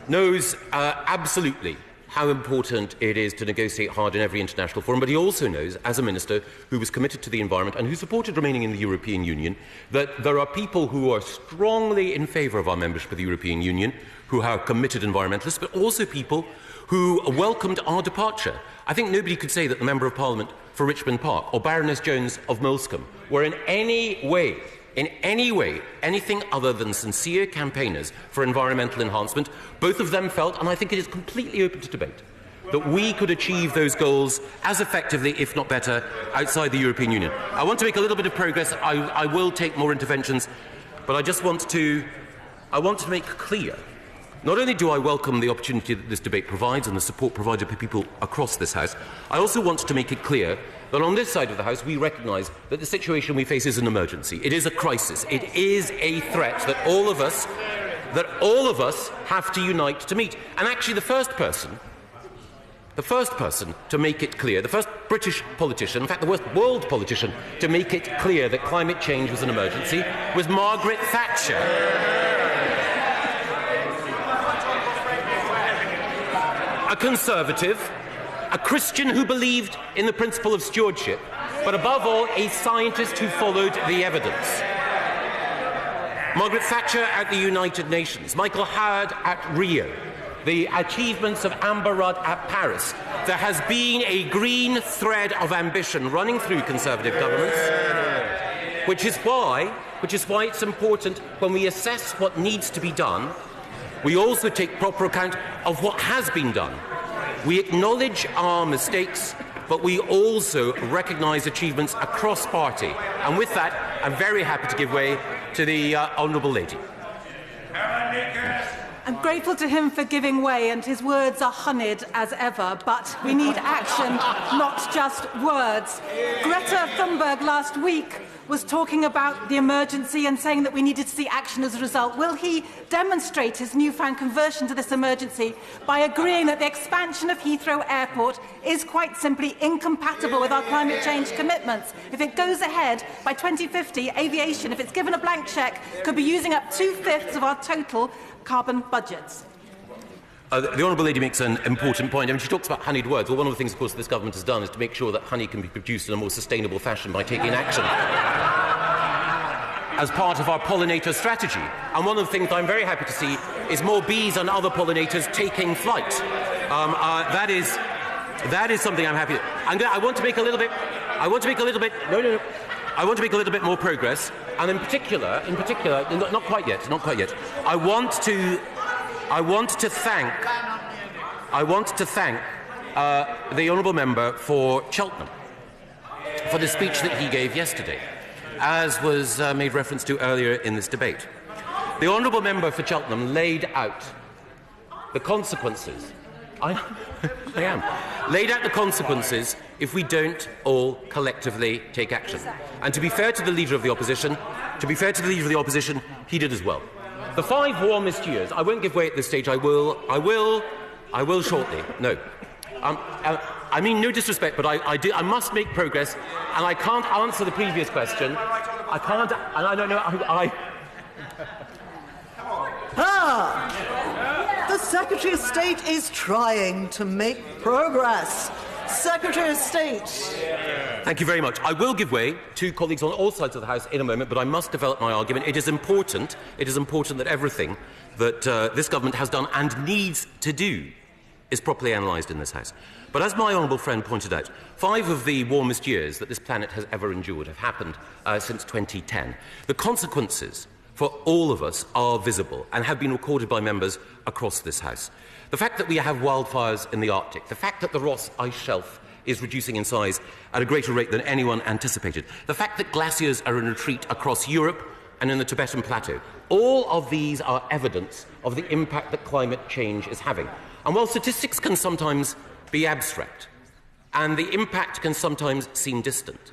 knows absolutely how important it is to negotiate hard in every international forum, but he also knows, as a minister who was committed to the environment and who supported remaining in the European Union, that there are people who are strongly in favour of our membership of the European Union, who are committed environmentalists, but also people who welcomed our departure. I think nobody could say that the Member of Parliament for Richmond Park or Baroness Jones of Milscombe were in any way, anything other than sincere campaigners for environmental enhancement. Both of them felt, and I think it is completely open to debate, that we could achieve those goals as effectively, if not better, outside the European Union. I want to make a little bit of progress. I will take more interventions, but I just want to make clear, not only do I welcome the opportunity that this debate provides and the support provided by people across this House, I also want to make it clear that on this side of the House we recognise that the situation we face is an emergency. It is a crisis. It is a threat that all of us have to unite to meet. And actually the first person to make it clear, the first British politician, in fact the worst world politician, to make it clear that climate change was an emergency was Margaret Thatcher. A Conservative, a Christian who believed in the principle of stewardship, but above all, a scientist who followed the evidence. Margaret Thatcher at the United Nations, Michael Howard at Rio, the achievements of Amber Rudd at Paris. There has been a green thread of ambition running through Conservative governments, which is why it's important when we assess what needs to be done, we also take proper account of what has been done. We acknowledge our mistakes, but we also recognise achievements across party. And with that, I'm very happy to give way to the Honourable Lady.
I'm grateful to him for giving way, and his words are honeyed as ever, but we need action, not just words. Greta Thunberg last week
was talking about the emergency and saying that we needed to see action as a result. Will he demonstrate his newfound conversion to this emergency by agreeing that the expansion of Heathrow Airport is quite simply incompatible with our climate change commitments? If it goes ahead, by 2050, aviation, if it's given a blank cheque, could be using up 2/5 of our total carbon budgets.
The Honourable Lady makes an important point. I mean, she talks about honeyed words. Well, one of the things, of course, this government has done is to make sure that honey can be produced in a more sustainable fashion by taking action as part of our pollinator strategy. And one of the things I'm very happy to see is more bees and other pollinators taking flight. That is something I'm happy. I want to make a little bit. I want to make a little bit. No. I want to make a little bit more progress, and in particular, not quite yet. I want to thank the honourable member for Cheltenham for the speech that he gave yesterday, as was made reference to earlier in this debate. The honourable member for Cheltenham laid out the consequences. Laid out the consequences if we don't all collectively take action. And to be fair to the leader of the opposition, he did as well. The 5 warmest years. I won't give way at this stage. I will shortly. No. I mean no disrespect, but I must make progress, and I can't answer the previous question. I can't, and I don't know.
The Secretary of State is trying to make progress. Secretary of State.
Thank you very much. I will give way to colleagues on all sides of the House in a moment, but I must develop my argument. It is important that everything that this government has done and needs to do is properly analysed in this House. But as my honourable friend pointed out, 5 of the warmest years that this planet has ever endured have happened since 2010. The consequences for all of us are visible and have been recorded by members across this House. The fact that we have wildfires in the Arctic, the fact that the Ross Ice Shelf is reducing in size at a greater rate than anyone anticipated, the fact that glaciers are in retreat across Europe and in the Tibetan Plateau, all of these are evidence of the impact that climate change is having. And while statistics can sometimes be abstract and the impact can sometimes seem distant,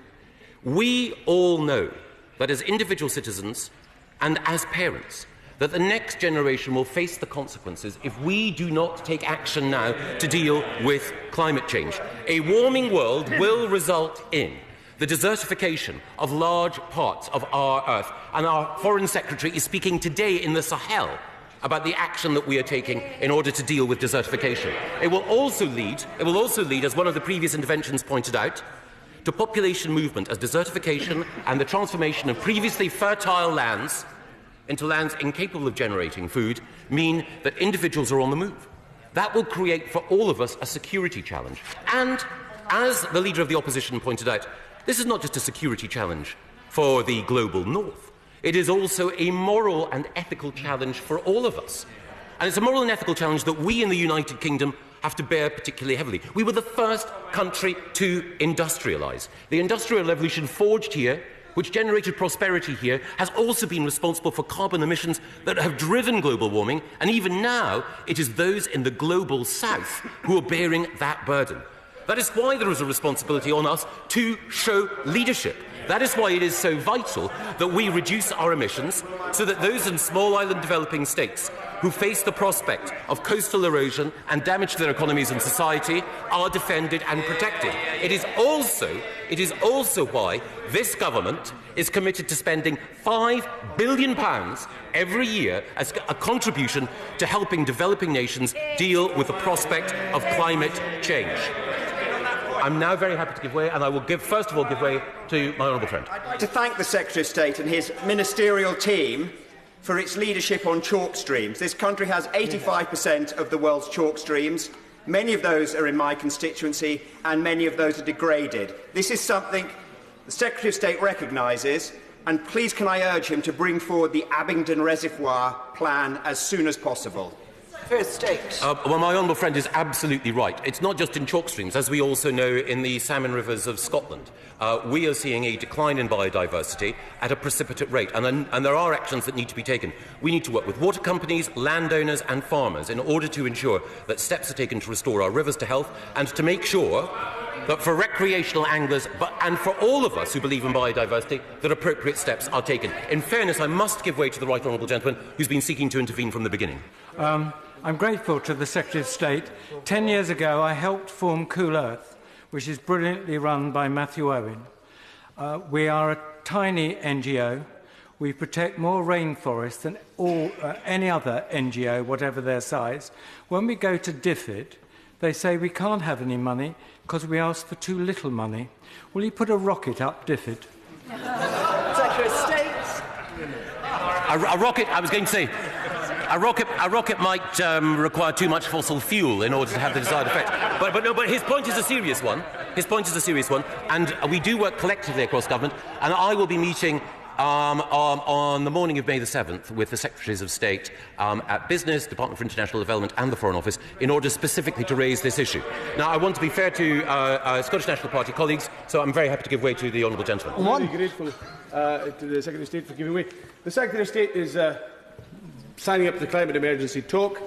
we all know that as individual citizens and as parents, that the next generation will face the consequences if we do not take action now to deal with climate change. A warming world will result in the desertification of large parts of our Earth, and our Foreign Secretary is speaking today in the Sahel about the action that we are taking in order to deal with desertification. It will also lead, as one of the previous interventions pointed out, to population movement as desertification and the transformation of previously fertile lands into lands incapable of generating food mean that individuals are on the move. That will create for all of us a security challenge. And, as the Leader of the Opposition pointed out, this is not just a security challenge for the global north. It is also a moral and ethical challenge for all of us. And it's a moral and ethical challenge that we in the United Kingdom have to bear particularly heavily. We were the first country to industrialise. The Industrial Revolution forged here, which generated prosperity here, has also been responsible for carbon emissions that have driven global warming, and even now it is those in the global south who are bearing that burden. That is why there is a responsibility on us to show leadership. That is why it is so vital that we reduce our emissions so that those in small island developing states who face the prospect of coastal erosion and damage to their economies and society are defended and protected. It is also why this government is committed to spending £5 billion every year as a contribution to helping developing nations deal with the prospect of climate change. I'm now very happy to give way, and I will first of all give way to my honourable friend.
I'd like to thank the Secretary of State and his ministerial team for its leadership on chalk streams. This country has 85% of the world's chalk streams. Many of those are in my constituency, and many of those are degraded. This is something the Secretary of State recognises, and please can I urge him to bring forward the Abingdon Reservoir plan as soon as possible.
Well, my honourable friend is absolutely right. It's not just in chalk streams, as we also know in the salmon rivers of Scotland. We are seeing a decline in biodiversity at a precipitate rate, and there are actions that need to be taken. We need to work with water companies, landowners and farmers in order to ensure that steps are taken to restore our rivers to health and to make sure that for recreational anglers and for all of us who believe in biodiversity, that appropriate steps are taken. In fairness, I must give way to the right honourable gentleman who's been seeking to intervene from the beginning.
I'm grateful to the Secretary of State. 10 years ago, I helped form Cool Earth, which is brilliantly run by Matthew Owen. We are a tiny NGO. We protect more rainforests than any other NGO, whatever their size. When we go to DFID, they say we can't have any money because we ask for too little money. Will you put a rocket up DFID?
Secretary of State.
A rocket, I was going to say, a rocket might require too much fossil fuel in order to have the desired effect. But his point is a serious one. His point is a serious one, and we do work collectively across government, and I will be meeting on the morning of May the 7th with the Secretaries of State at Business, Department for International Development and the Foreign Office in order specifically to raise this issue. Now, I want to be fair to Scottish National Party colleagues, so I'm very happy to give way to the Honourable Gentleman.
I'm very grateful to the Secretary of State for giving way. The Secretary of State is signing up to the climate emergency talk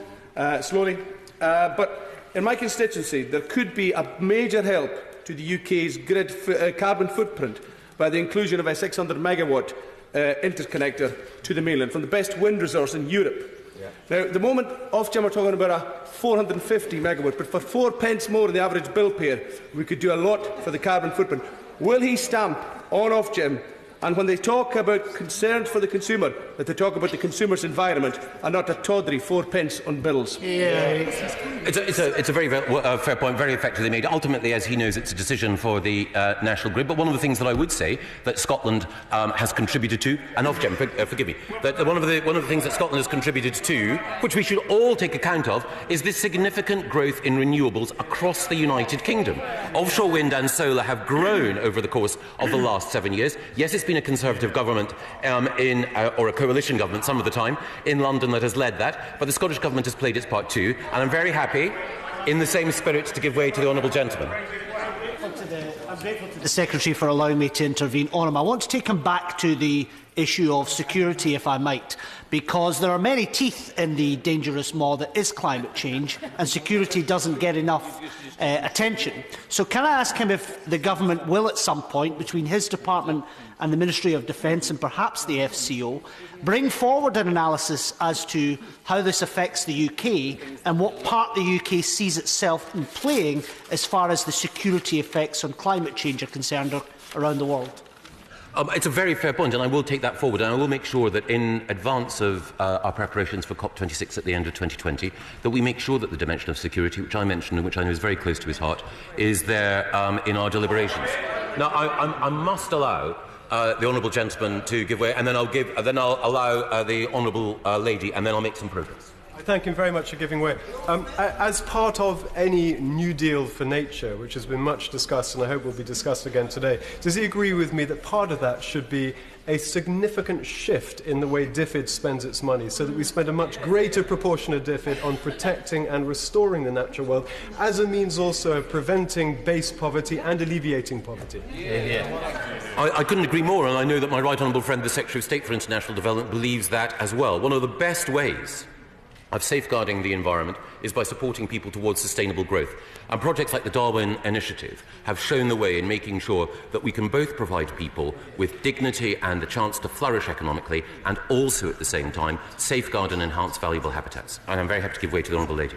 slowly, but in my constituency there could be a major help to the UK's grid carbon footprint by the inclusion of a 600 megawatt interconnector to the mainland from the best wind resource in Europe. Yeah. Now, at the moment, Ofgem are talking about a 450 megawatt, but for 4 pence more than the average bill payer, we could do a lot for the carbon footprint. Will he stamp on Ofgem, and when they talk about concerns for the consumer, that they talk about the consumer's environment and not a tawdry 4 pence on bills?
Yeah. It's a very fair point, very effectively made. Ultimately, as he knows, it's a decision for the national grid. But one of the things that I would say that Scotland has contributed to, and Ofgem, forgive me, that one of the things that Scotland has contributed to, which we should all take account of, is this significant growth in renewables across the United Kingdom. Offshore wind and solar have grown over the course of the last 7 years. Yes, it's been a Conservative government or a coalition government some of the time in London that has led that, but the Scottish Government has played its part too, and I'm very happy in the same spirit to give way to the Honourable Gentleman.
I'm grateful to the Secretary for allowing me to intervene on him. I want to take him back to the issue of security, if I might, because there are many teeth in the dangerous maw that is climate change, and security doesn't get enough attention. So can I ask him if the government will at some point, between his department and the Ministry of Defence and perhaps the FCO, bring forward an analysis as to how this affects the UK and what part the UK sees itself in playing as far as the security effects on climate change are concerned around the world?
It's a very fair point, and I will take that forward, and I will make sure that in advance of our preparations for COP26 at the end of 2020, that we make sure that the dimension of security, which I mentioned and which I know is very close to his heart, is there in our deliberations. Now, I must allow the Honourable Gentleman to give way, and then I'll allow the Honourable Lady, and then I'll make some progress.
I thank him very much for giving way. As part of any New Deal for nature, which has been much discussed and I hope will be discussed again today, does he agree with me that part of that should be a significant shift in the way DFID spends its money, so that we spend a much greater proportion of DFID on protecting and restoring the natural world, as a means also of preventing base poverty and alleviating poverty?
I couldn't agree more, and I know that my right honourable friend, the Secretary of State for International Development, believes that as well. One of the best ways of safeguarding the environment is by supporting people towards sustainable growth. And projects like the Darwin Initiative have shown the way in making sure that we can both provide people with dignity and a chance to flourish economically, and also at the same time safeguard and enhance valuable habitats. And I'm very happy to give way to the Honourable Lady.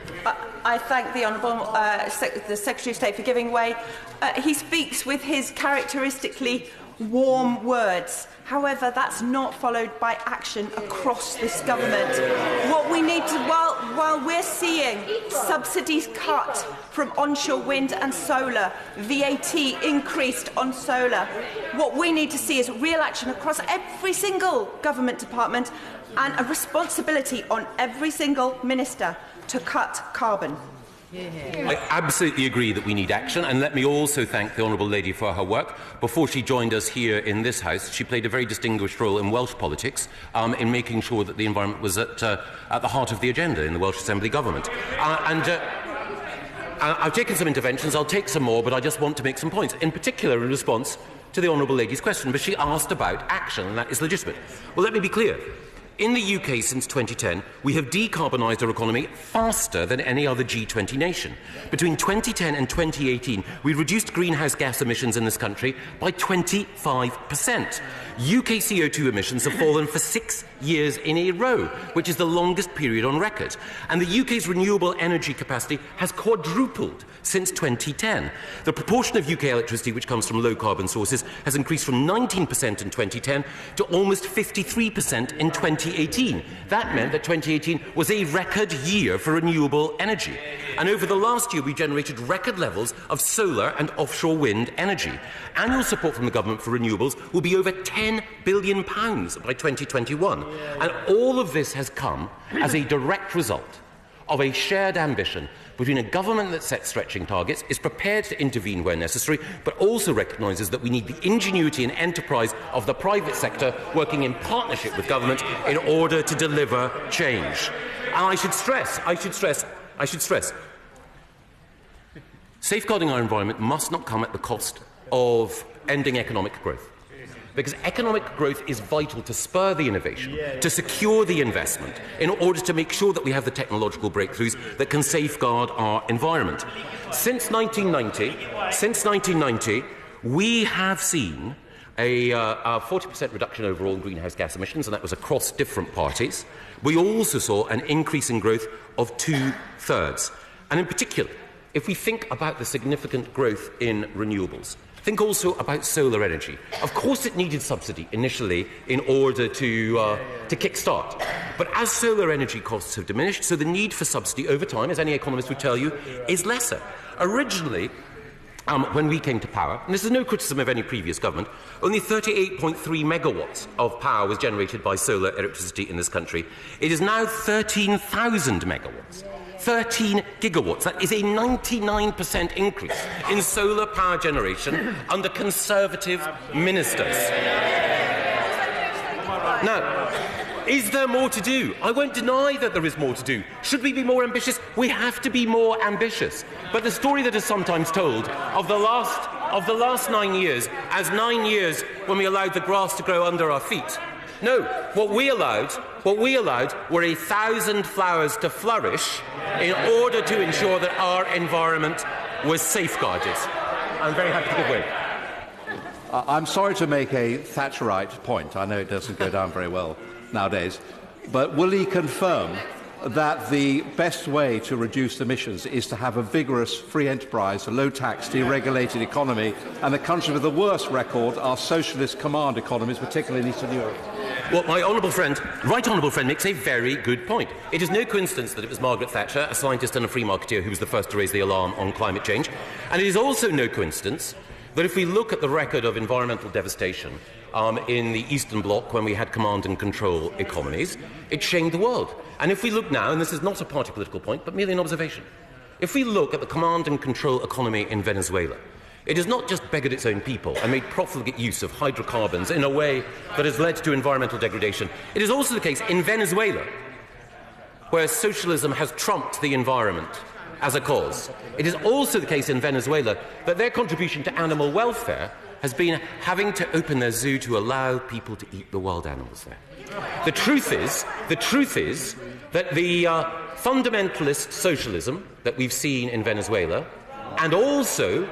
I thank the Honourable the Secretary of State for giving way. He speaks with his characteristically warm words. However, that's not followed by action across this government. What we need to, while we're seeing subsidies cut from onshore wind and solar, VAT increased on solar, what we need to see is real action across every single government department and a responsibility on every single minister to cut carbon.
I absolutely agree that we need action, and let me also thank the Honourable Lady for her work. Before she joined us here in this House, she played a very distinguished role in Welsh politics in making sure that the environment was at the heart of the agenda in the Welsh Assembly Government. I've taken some interventions, I'll take some more, but I just want to make some points, in particular in response to the Honourable Lady's question, but she asked about action, and that is legitimate. Well, let me be clear. In the UK since 2010, we have decarbonised our economy faster than any other G20 nation. Between 2010 and 2018, we reduced greenhouse gas emissions in this country by 25%. UK CO2 emissions have fallen for 6 years in a row, which is the longest period on record. And the UK's renewable energy capacity has quadrupled since 2010. The proportion of UK electricity which comes from low-carbon sources has increased from 19% in 2010 to almost 53% in 2018. That meant that 2018 was a record year for renewable energy. And over the last year, we generated record levels of solar and offshore wind energy. Annual support from the government for renewables will be over £10 billion by 2021. And all of this has come as a direct result of a shared ambition between a government that sets stretching targets, is prepared to intervene where necessary, but also recognises that we need the ingenuity and enterprise of the private sector working in partnership with government in order to deliver change. And I should stress, safeguarding our environment must not come at the cost of ending economic growth. Because economic growth is vital to spur the innovation, to secure the investment, in order to make sure that we have the technological breakthroughs that can safeguard our environment. Since 1990, we have seen a 40% reduction in overall greenhouse gas emissions, and that was across different parties. We also saw an increase in growth of 2/3. And in particular, if we think about the significant growth in renewables, think also about solar energy. Of course, it needed subsidy initially in order to kick-start. But as solar energy costs have diminished, so the need for subsidy over time, as any economist would tell you, is lesser. Originally, when we came to power, and this is no criticism of any previous government, only 38.3 megawatts of power was generated by solar electricity in this country. It is now 13,000 megawatts. 13 gigawatts. That is a 99% increase in solar power generation under Conservative ministers. Now, is there more to do? I won't deny that there is more to do. Should we be more ambitious? We have to be more ambitious. But the story that is sometimes told of the last 9 years as 9 years when we allowed the grass to grow under our feet. No, what we allowed were 1,000 flowers to flourish in order to ensure that our environment was safeguarded. I'm very happy to give way.
I'm sorry to make a Thatcherite point. I know it doesn't go down very well nowadays. But will he confirm that the best way to reduce emissions is to have a vigorous free enterprise, a low-tax, deregulated economy, and the country with the worst record are socialist command economies, particularly in Eastern Europe?
Well, my right honourable friend makes a very good point. It is no coincidence that it was Margaret Thatcher, a scientist and a free marketeer, who was the first to raise the alarm on climate change. And it is also no coincidence that if we look at the record of environmental devastation in the Eastern Bloc when we had command and control economies, it shamed the world. And if we look now, and this is not a party political point, but merely an observation, if we look at the command and control economy in Venezuela, it has not just beggared its own people and made profligate use of hydrocarbons in a way that has led to environmental degradation. It is also the case in Venezuela, where socialism has trumped the environment as a cause. It is also the case in Venezuela that their contribution to animal welfare has been having to open their zoo to allow people to eat the wild animals there. The truth is that the fundamentalist socialism that we've seen in Venezuela, and also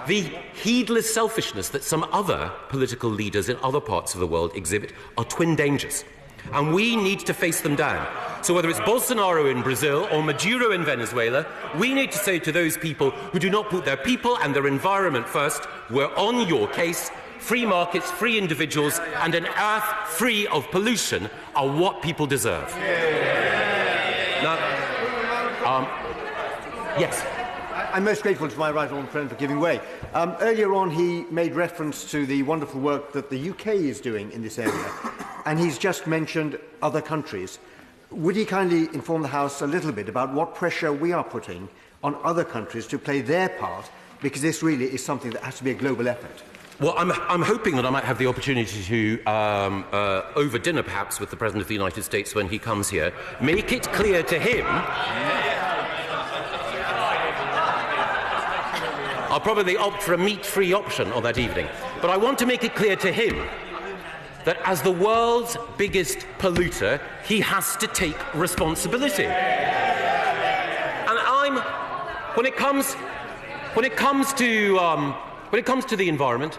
the heedless selfishness that some other political leaders in other parts of the world exhibit, are twin dangers. And we need to face them down. So whether it's Bolsonaro in Brazil or Maduro in Venezuela, we need to say to those people who do not put their people and their environment first, we're on your case. Free markets, free individuals, and an earth free of pollution are what people deserve. Now, yes.
I'm most grateful to my right honourable friend for giving way. Earlier on, he made reference to the wonderful work that the UK is doing in this area, and he's just mentioned other countries. Would he kindly inform the House a little bit about what pressure we are putting on other countries to play their part, because this really is something that has to be a global effort?
Well, I'm hoping that I might have the opportunity to, over dinner perhaps with the President of the United States when he comes here, make it clear to him... I'll probably opt for a meat-free option on that evening. But I want to make it clear to him that as the world's biggest polluter, he has to take responsibility. And when it comes to the environment,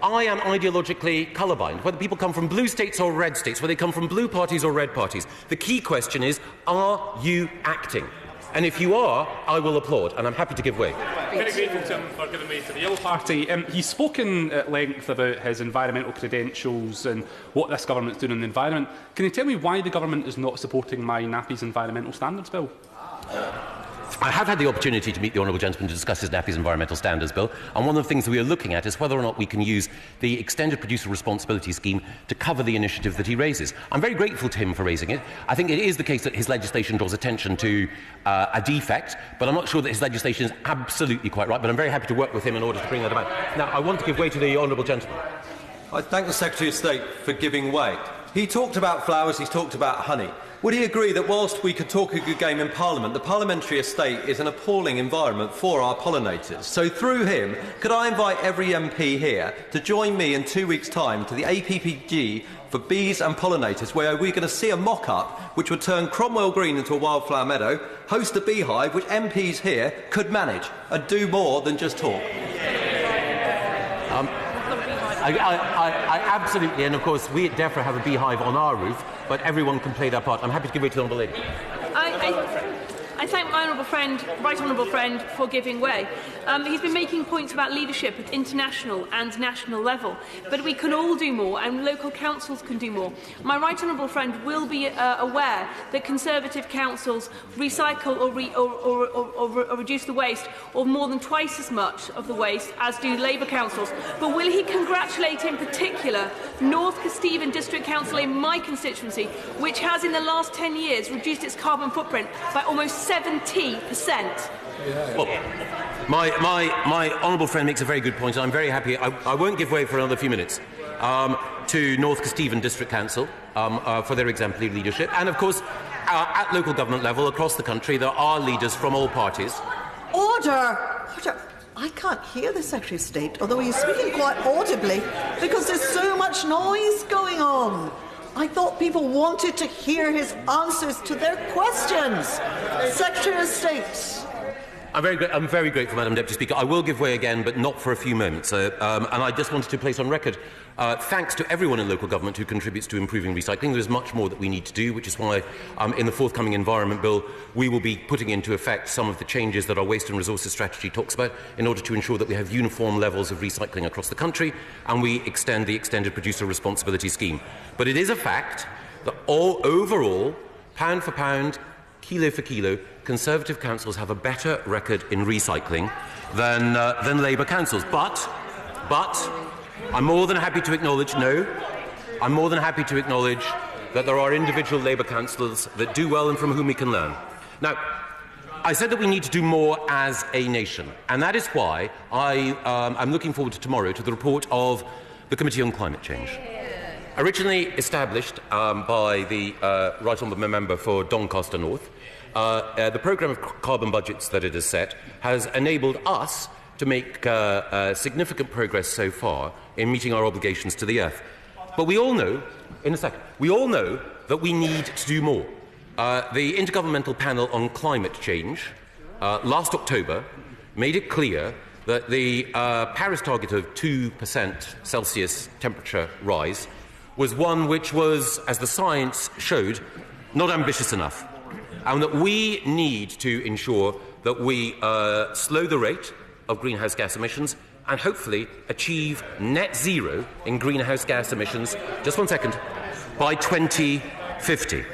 I am ideologically colourblind. Whether people come from blue states or red states, whether they come from blue parties or red parties, the key question is, are you acting? And if you are, I will applaud, and I'm happy to give way.
Very grateful to him for giving way to the Yellow Party. He's spoken at length about his environmental credentials and what this government is doing on the environment. Can you tell me why the government is not supporting my Nappy's Environmental Standards Bill?
I have had the opportunity to meet the Honourable Gentleman to discuss his Nappy's Environmental Standards Bill, and one of the things that we are looking at is whether or not we can use the Extended Producer Responsibility Scheme to cover the initiative that he raises. I'm very grateful to him for raising it. I think it is the case that his legislation draws attention to a defect, but I'm not sure that his legislation is absolutely quite right, but I'm very happy to work with him in order to bring that about. Now, I want to give way to the Honourable Gentleman.
I thank the Secretary of State for giving way. He talked about flowers, he's talked about honey. Would he agree that whilst we could talk a good game in Parliament, the parliamentary estate is an appalling environment for our pollinators? So through him, could I invite every MP here to join me in 2 weeks' time to the APPG for bees and pollinators, where we're going to see a mock-up which would turn Cromwell Green into a wildflower meadow, host a beehive which MPs here could manage, and do more than just talk?
I absolutely, and of course we at DEFRA have a beehive on our roof, but everyone can play their part. I'm happy to give way to the Honourable Lady.
I thank my right honourable friend for giving way. He's been making points about leadership at international and national level, but we can all do more and local councils can do more. My right honourable friend will be aware that Conservative councils recycle or reduce the waste of more than twice as much of the waste as do Labour councils. But will he congratulate in particular North Kesteven District Council in my constituency, which has in the last 10 years reduced its carbon footprint by almost 70%.
Well, my honourable friend makes a very good point, and I'm very happy. I won't give way for another few minutes to North Kesteven District Council for their exemplary leadership. And, of course, at local government level across the country, there are leaders from all parties.
Order! Order! I can't hear the Secretary of State, although he's speaking quite audibly, because there's so much noise going on. I thought people wanted to hear his answers to their questions. Secretary of State.
I'm very grateful, Madam Deputy Speaker. I will give way again, but not for a few moments. And I just wanted to place on record thanks to everyone in local government who contributes to improving recycling. There is much more that we need to do, which is why in the forthcoming Environment Bill we will be putting into effect some of the changes that our Waste and Resources Strategy talks about in order to ensure that we have uniform levels of recycling across the country, and we extend the Extended Producer Responsibility Scheme. But it is a fact that overall, pound for pound, kilo for kilo, Conservative councils have a better record in recycling than Labour councils. But I'm more than happy to acknowledge, I'm more than happy to acknowledge that there are individual Labour councillors that do well and from whom we can learn. Now, I said that we need to do more as a nation, and that is why I'm looking forward to tomorrow to the report of the Committee on Climate Change. Originally established by the Right Honourable Member for Doncaster North, the programme of carbon budgets that it has set has enabled us to make significant progress so far in meeting our obligations to the Earth. But we all know, we all know that we need to do more. The Intergovernmental Panel on Climate Change last October made it clear that the Paris target of 2% Celsius temperature rise was one which was, as the science showed, not ambitious enough, and that we need to ensure that we slow the rate of greenhouse gas emissions and hopefully achieve net zero in greenhouse gas emissions, just 1 second, by 2050.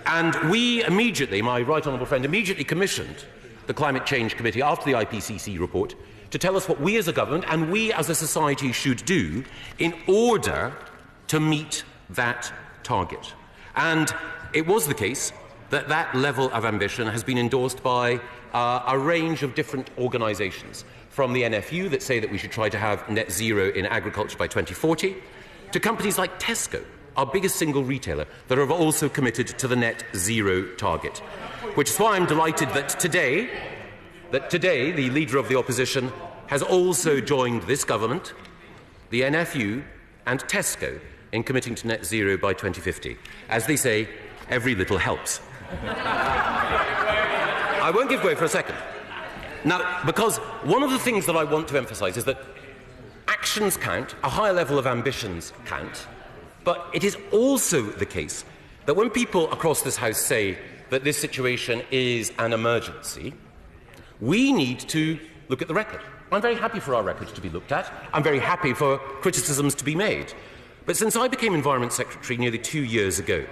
And we immediately, my right honourable friend, immediately commissioned the Climate Change Committee after the IPCC report to tell us what we as a government and we as a society should do in order to meet that target. And it was the case that that level of ambition has been endorsed by a range of different organisations, from the NFU that say that we should try to have net zero in agriculture by 2040, to companies like Tesco, our biggest single retailer, that have also committed to the net zero target. Which is why I'm delighted that today the Leader of the Opposition has also joined this government, the NFU and Tesco in committing to net zero by 2050. As they say, every little helps. I won't give way for a second. Now, because one of the things that I want to emphasise is that actions count, a higher level of ambitions count, but it is also the case that when people across this House say that this situation is an emergency, we need to look at the record. I'm very happy for our record to be looked at. I'm very happy for criticisms to be made. But since I became Environment Secretary nearly 2 years ago,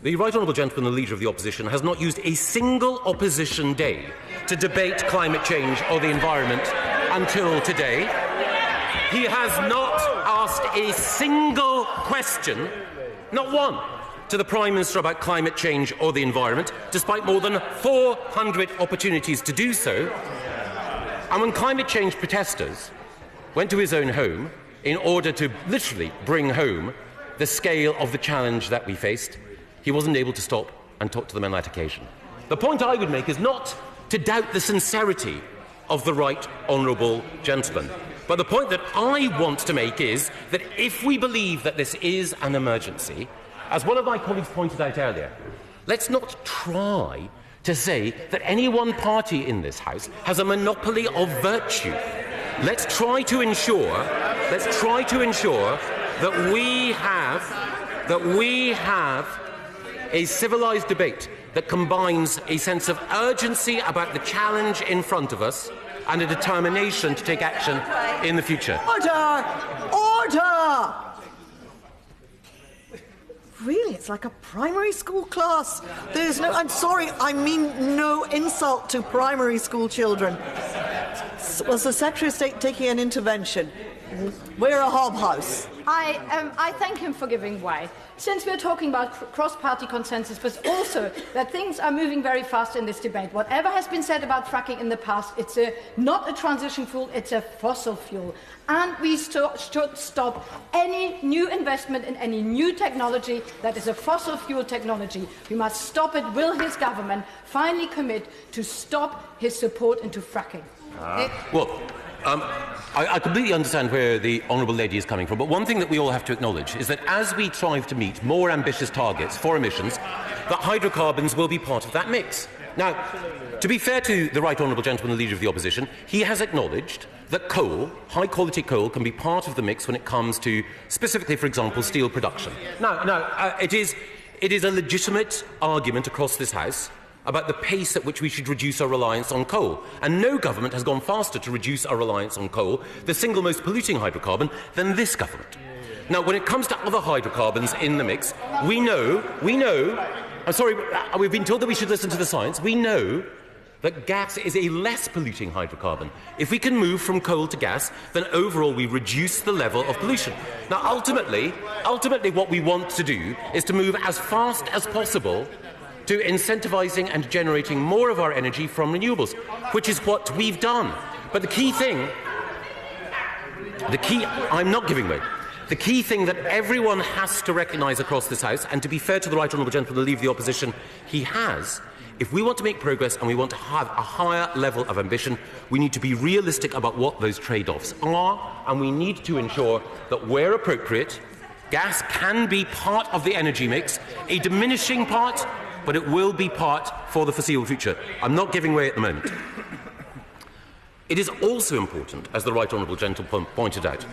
the Right Honourable Gentleman, the Leader of the Opposition, has not used a single opposition day to debate climate change or the environment until today. He has not asked a single question, not one, to the Prime Minister about climate change or the environment, despite more than 400 opportunities to do so. And when climate change protesters went to his own home in order to literally bring home the scale of the challenge that we faced, he wasn't able to stop and talk to them on that occasion. The point I would make is not to doubt the sincerity of the Right Honourable Gentleman, but the point that I want to make is that if we believe that this is an emergency, as one of my colleagues pointed out earlier, let's not try to say that any one party in this House has a monopoly of virtue. Let's try to ensure that we have a civilised debate that combines a sense of urgency about the challenge in front of us and a determination to take action in the future.
Order! Order! Really, it's like a primary school class. There's no... I'm sorry, I mean no insult to primary school children. Was the Secretary of State taking an intervention? We're a hob house.
I thank him for giving way. Since we're talking about cross-party consensus, but also that things are moving very fast in this debate. Whatever has been said about fracking in the past, it's not a transition fuel, it's a fossil fuel. And we should stop any new investment in any new technology that is a fossil fuel technology. We must stop it. Will his government finally commit to stop his support into fracking?
I completely understand where the Honourable Lady is coming from, but one thing that we all have to acknowledge is that as we strive to meet more ambitious targets for emissions, that hydrocarbons will be part of that mix. Now, to be fair to the Right Honourable Gentleman, the Leader of the Opposition, he has acknowledged that coal, high-quality coal, can be part of the mix when it comes to, specifically, for example, steel production. It is a legitimate argument across this House about the pace at which we should reduce our reliance on coal. And no government has gone faster to reduce our reliance on coal, the single most polluting hydrocarbon, than this government. Now, when it comes to other hydrocarbons in the mix, we know, I'm sorry, we've been told that we should listen to the science. We know that gas is a less polluting hydrocarbon. If we can move from coal to gas, then overall we reduce the level of pollution. Now, ultimately, what we want to do is to move as fast as possible to incentivising and generating more of our energy from renewables, which is what we've done. But I'm not giving way. The key thing that everyone has to recognise across this House, and to be fair to the Right Honourable Gentleman, the Leader of the Opposition, he has, if we want to make progress and we want to have a higher level of ambition, we need to be realistic about what those trade-offs are, and we need to ensure that where appropriate, gas can be part of the energy mix, a diminishing part, but it will be part for the foreseeable future. I'm not giving way at the moment. It is also important, as the Right Honourable Gentleman pointed out,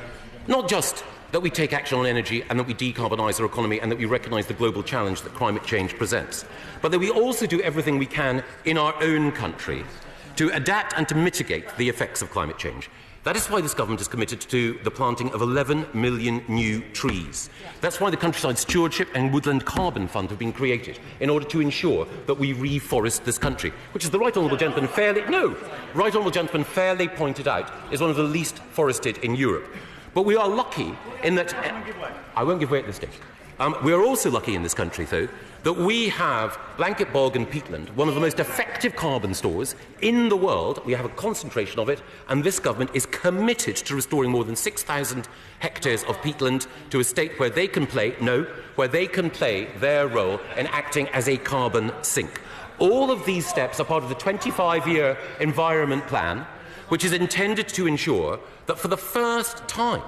not just that we take action on energy and that we decarbonise our economy and that we recognise the global challenge that climate change presents, but that we also do everything we can in our own country to adapt and to mitigate the effects of climate change. That is why this government is committed to the planting of 11 million new trees. That's why the Countryside Stewardship and Woodland Carbon Fund have been created, in order to ensure that we reforest this country, which is the Right Honourable Gentleman fairly pointed out, is one of the least forested in Europe. But we are lucky in that... I won't give way at this stage. We are also lucky in this country, though, that we have blanket bog and peatland, one of the most effective carbon stores in the world. We have a concentration of it, and this government is committed to restoring more than 6,000 hectares of peatland to a state where they can play their role in acting as a carbon sink. All of these steps are part of the 25-year environment plan, which is intended to ensure that for the first time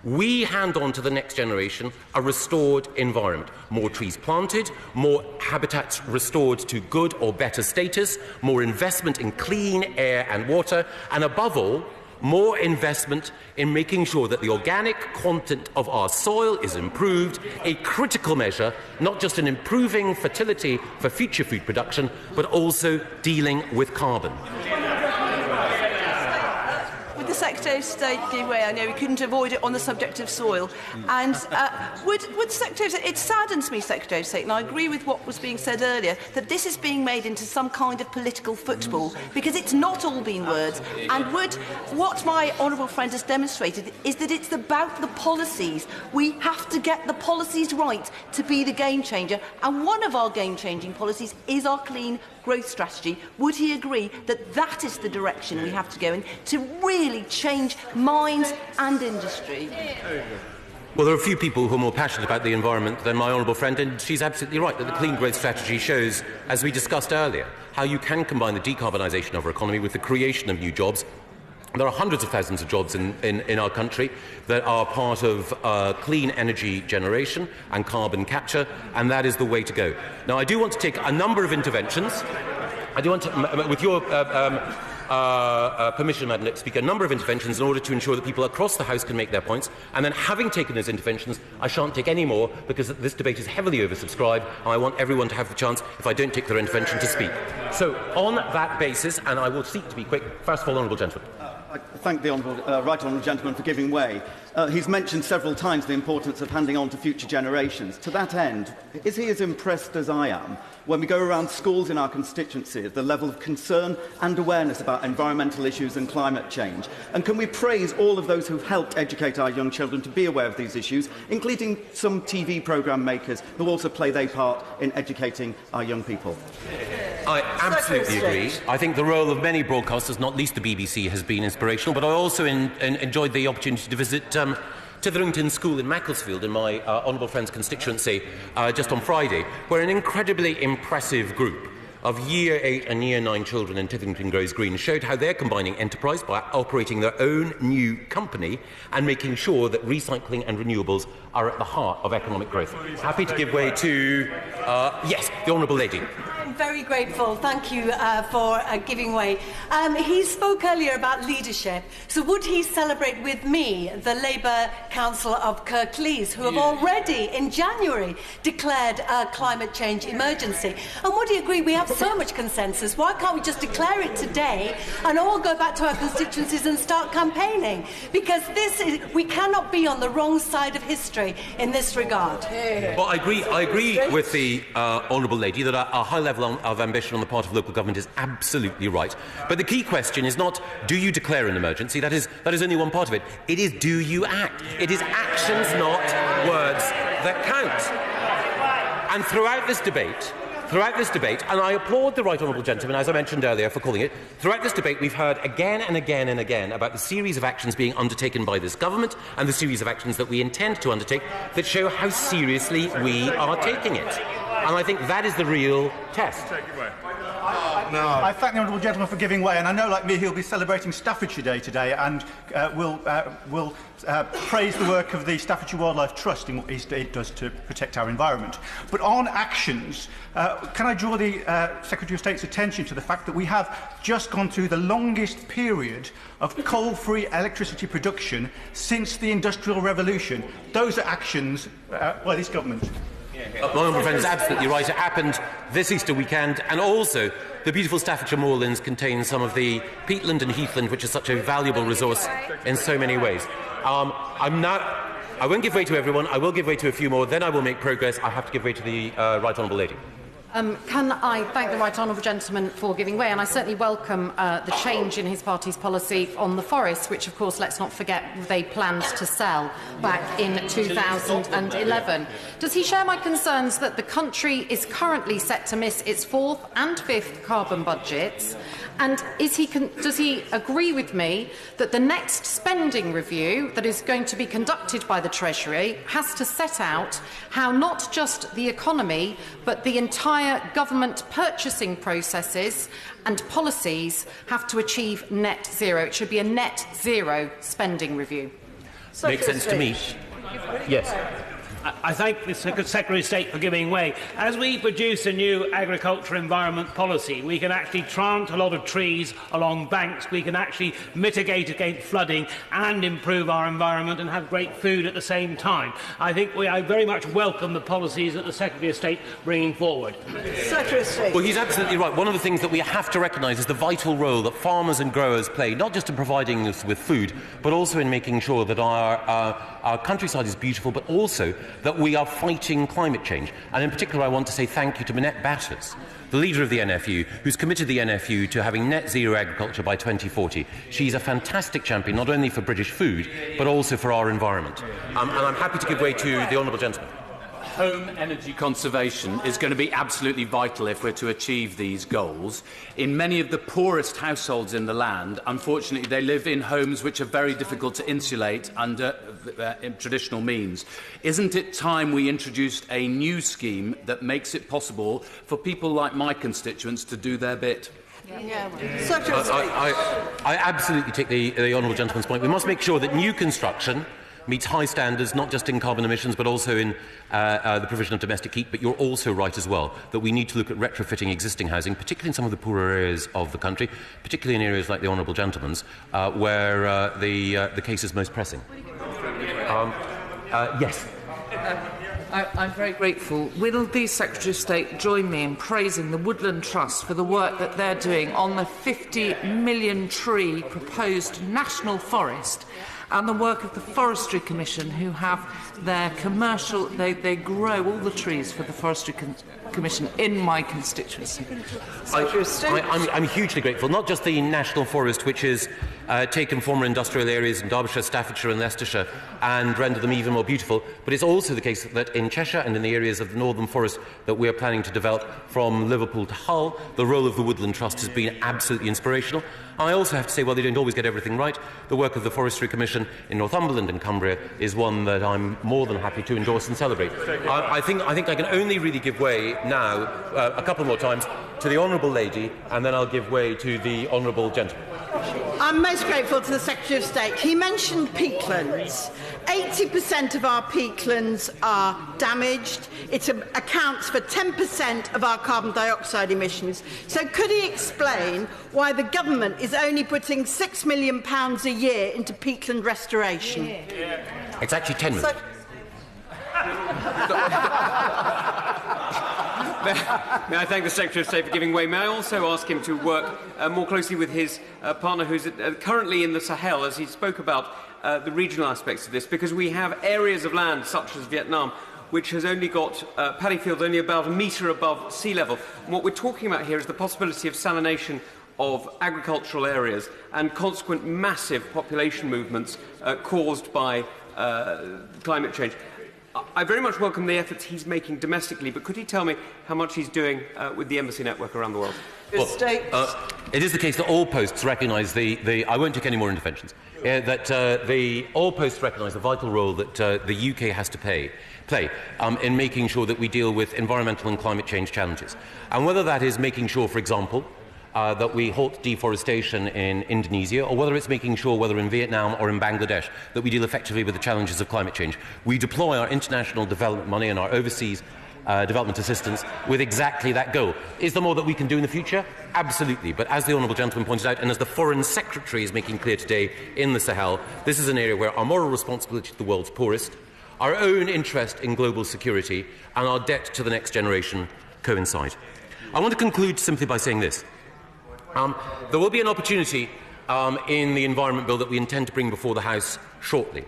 we hand on to the next generation a restored environment. More trees planted, more habitats restored to good or better status, more investment in clean air and water, and above all, more investment in making sure that the organic content of our soil is improved, a critical measure, not just in improving fertility for future food production, but also dealing with carbon.
The Secretary of State gave way. I know we couldn't avoid it on the subject of soil. And would Secretary of State, it saddens me, Secretary of State, and I agree with what was being said earlier, that this is being made into some kind of political football, because it's not all been words. And what my honourable friend has demonstrated is that it's about the policies. We have to get the policies right to be the game changer. And one of our game-changing policies is our clean growth strategy. Would he agree that that is the direction we have to go in to really change minds and industry?
Well, there are a few people who are more passionate about the environment than my honourable friend, and she's absolutely right that the clean growth strategy shows, as we discussed earlier, how you can combine the decarbonisation of our economy with the creation of new jobs. There are hundreds of thousands of jobs in our country that are part of clean energy generation and carbon capture, and that is the way to go. Now, I do want to take a number of interventions. I do want to, with your permission, Madam Speaker, a number of interventions in order to ensure that people across the House can make their points. And then, having taken those interventions, I shan't take any more because this debate is heavily oversubscribed, and I want everyone to have the chance, if I don't take their intervention, to speak. So, on that basis, and I will seek to be quick, first of all, honourable gentleman.
I thank the right honourable gentleman for giving way. He's mentioned several times the importance of handing on to future generations. To that end, is he as impressed as I am when we go around schools in our constituency at the level of concern and awareness about environmental issues and climate change? And can we praise all of those who've helped educate our young children to be aware of these issues, including some TV programme makers who also play their part in educating our young people?
I absolutely agree. I think the role of many broadcasters, not least the BBC, has been inspirational, but I also enjoyed the opportunity to visit Titherington School in Macclesfield, in my honourable friend's constituency, just on Friday, where an incredibly impressive group of Year 8 and Year 9 children in Titherington Grows Green showed how they're combining enterprise by operating their own new company and making sure that recycling and renewables are at the heart of economic growth. Happy to give way to, yes, the Honourable Lady.
I'm very grateful. Thank you for giving way. He spoke earlier about leadership. So would he celebrate with me the Labour Council of Kirklees, who have already, in January, declared a climate change emergency? And would he agree we have so much consensus? Why can't we just declare it today and all go back to our constituencies and start campaigning? Because we cannot be on the wrong side of history in this regard.
Well, I agree with the honourable lady that a high level of ambition on the part of local government is absolutely right. But the key question is not, do you declare an emergency? That is only one part of it. It is, do you act? It is actions, not words, that count. And throughout this debate, and I applaud the right honourable gentleman, as I mentioned earlier, for calling it, throughout this debate we've heard again and again and again about the series of actions being undertaken by this government and the series of actions that we intend to undertake that show how seriously we are taking it. And I think that is the real test.
I thank the honourable gentleman for giving way, and I know, like me, he'll be celebrating Staffordshire Day today, and will praise the work of the Staffordshire Wildlife Trust in what it does to protect our environment. But on actions, can I draw the Secretary of State's attention to the fact that we have just gone through the longest period of coal-free electricity production since the Industrial Revolution? Those are actions by this government.
My honourable friend is absolutely right. It happened this Easter weekend, and also the beautiful Staffordshire moorlands contain some of the peatland and heathland, which is such a valuable resource in so many ways. I won't give way to everyone. I will give way to a few more. Then I will make progress. I have to give way to the right honourable lady.
Can I thank the right honourable gentleman for giving way, and I certainly welcome the change in his party's policy on the forests, which, of course, let's not forget, they planned to sell back in 2011. Does he share my concerns that the country is currently set to miss its 4th and 5th carbon budgets? And does he agree with me that the next spending review that is going to be conducted by the Treasury has to set out how not just the economy but the entire government purchasing processes and policies have to achieve net zero? It should be a net zero spending review.
makes sense to me. Yes.
I thank the Secretary of State for giving way. As we produce a new agriculture environment policy, we can actually plant a lot of trees along banks, we can actually mitigate against flooding and improve our environment and have great food at the same time. I think I very much welcome the policies that the Secretary of State bringing forward.
Secretary of State.
Well, he's absolutely right. One of the things that we have to recognise is the vital role that farmers and growers play, not just in providing us with food, but also in making sure that our countryside is beautiful, but also that we are fighting climate change. And in particular, I want to say thank you to Minette Batters, the leader of the NFU, who's committed the NFU to having net zero agriculture by 2040. She's a fantastic champion, not only for British food, but also for our environment. And I'm happy to give way to the honourable gentleman.
Home energy conservation is going to be absolutely vital if we're to achieve these goals. In many of the poorest households in the land, unfortunately, they live in homes which are very difficult to insulate under traditional means. Isn't it time we introduced a new scheme that makes it possible for people like my constituents to do their bit?
I absolutely take the honourable gentleman's point. We must make sure that new construction meets high standards, not just in carbon emissions, but also in the provision of domestic heat. But you're also right as well that we need to look at retrofitting existing housing, particularly in some of the poorer areas of the country, particularly in areas like the honourable gentleman's, where the case is most pressing. Yes.
I'm very grateful. Will the Secretary of State join me in praising the Woodland Trust for the work that they're doing on the 50 million tree proposed national forest, and the work of the Forestry Commission, who have their commercial... They grow all the trees for the Forestry Commission in my constituency.
I'm hugely grateful. Not just the National Forest, which is taken former industrial areas in Derbyshire, Staffordshire and Leicestershire and render them even more beautiful, but it's also the case that in Cheshire and in the areas of the Northern Forest that we are planning to develop from Liverpool to Hull, the role of the Woodland Trust has been absolutely inspirational. I also have to say, while they don't always get everything right, the work of the Forestry Commission in Northumberland and Cumbria is one that I'm more than happy to endorse and celebrate. I think I can only really give way now, a couple more times, to the honourable lady, and then I'll give way to the honourable gentleman.
I'm most grateful to the Secretary of State. He mentioned peatlands. 80% of our peatlands are damaged. It accounts for 10% of our carbon dioxide emissions. So could he explain why the government is only putting £6 million a year into peatland restoration?
It's actually 10 million.
May I thank the Secretary of State for giving way. May I also ask him to work more closely with his partner who's currently in the Sahel, as he spoke about the regional aspects of this, because we have areas of land, such as Vietnam, which has only got paddy fields only about a metre above sea level. And what we're talking about here is the possibility of salination of agricultural areas and consequent massive population movements caused by climate change. I very much welcome the efforts he's making domestically, but could he tell me how much he's doing with the embassy network around the world?
Well, it is the case that all posts recognise I won't take any more interventions. All posts recognise the vital role that the UK has to play in making sure that we deal with environmental and climate change challenges. And whether that is making sure, for example, that we halt deforestation in Indonesia, or whether it's making sure, whether in Vietnam or in Bangladesh, that we deal effectively with the challenges of climate change. We deploy our international development money and our overseas development assistance with exactly that goal. Is there more that we can do in the future? Absolutely. But as the honourable gentleman pointed out, and as the Foreign Secretary is making clear today in the Sahel, this is an area where our moral responsibility to the world's poorest, our own interest in global security and our debt to the next generation coincide. I want to conclude simply by saying this. There will be an opportunity in the Environment Bill that we intend to bring before the House shortly.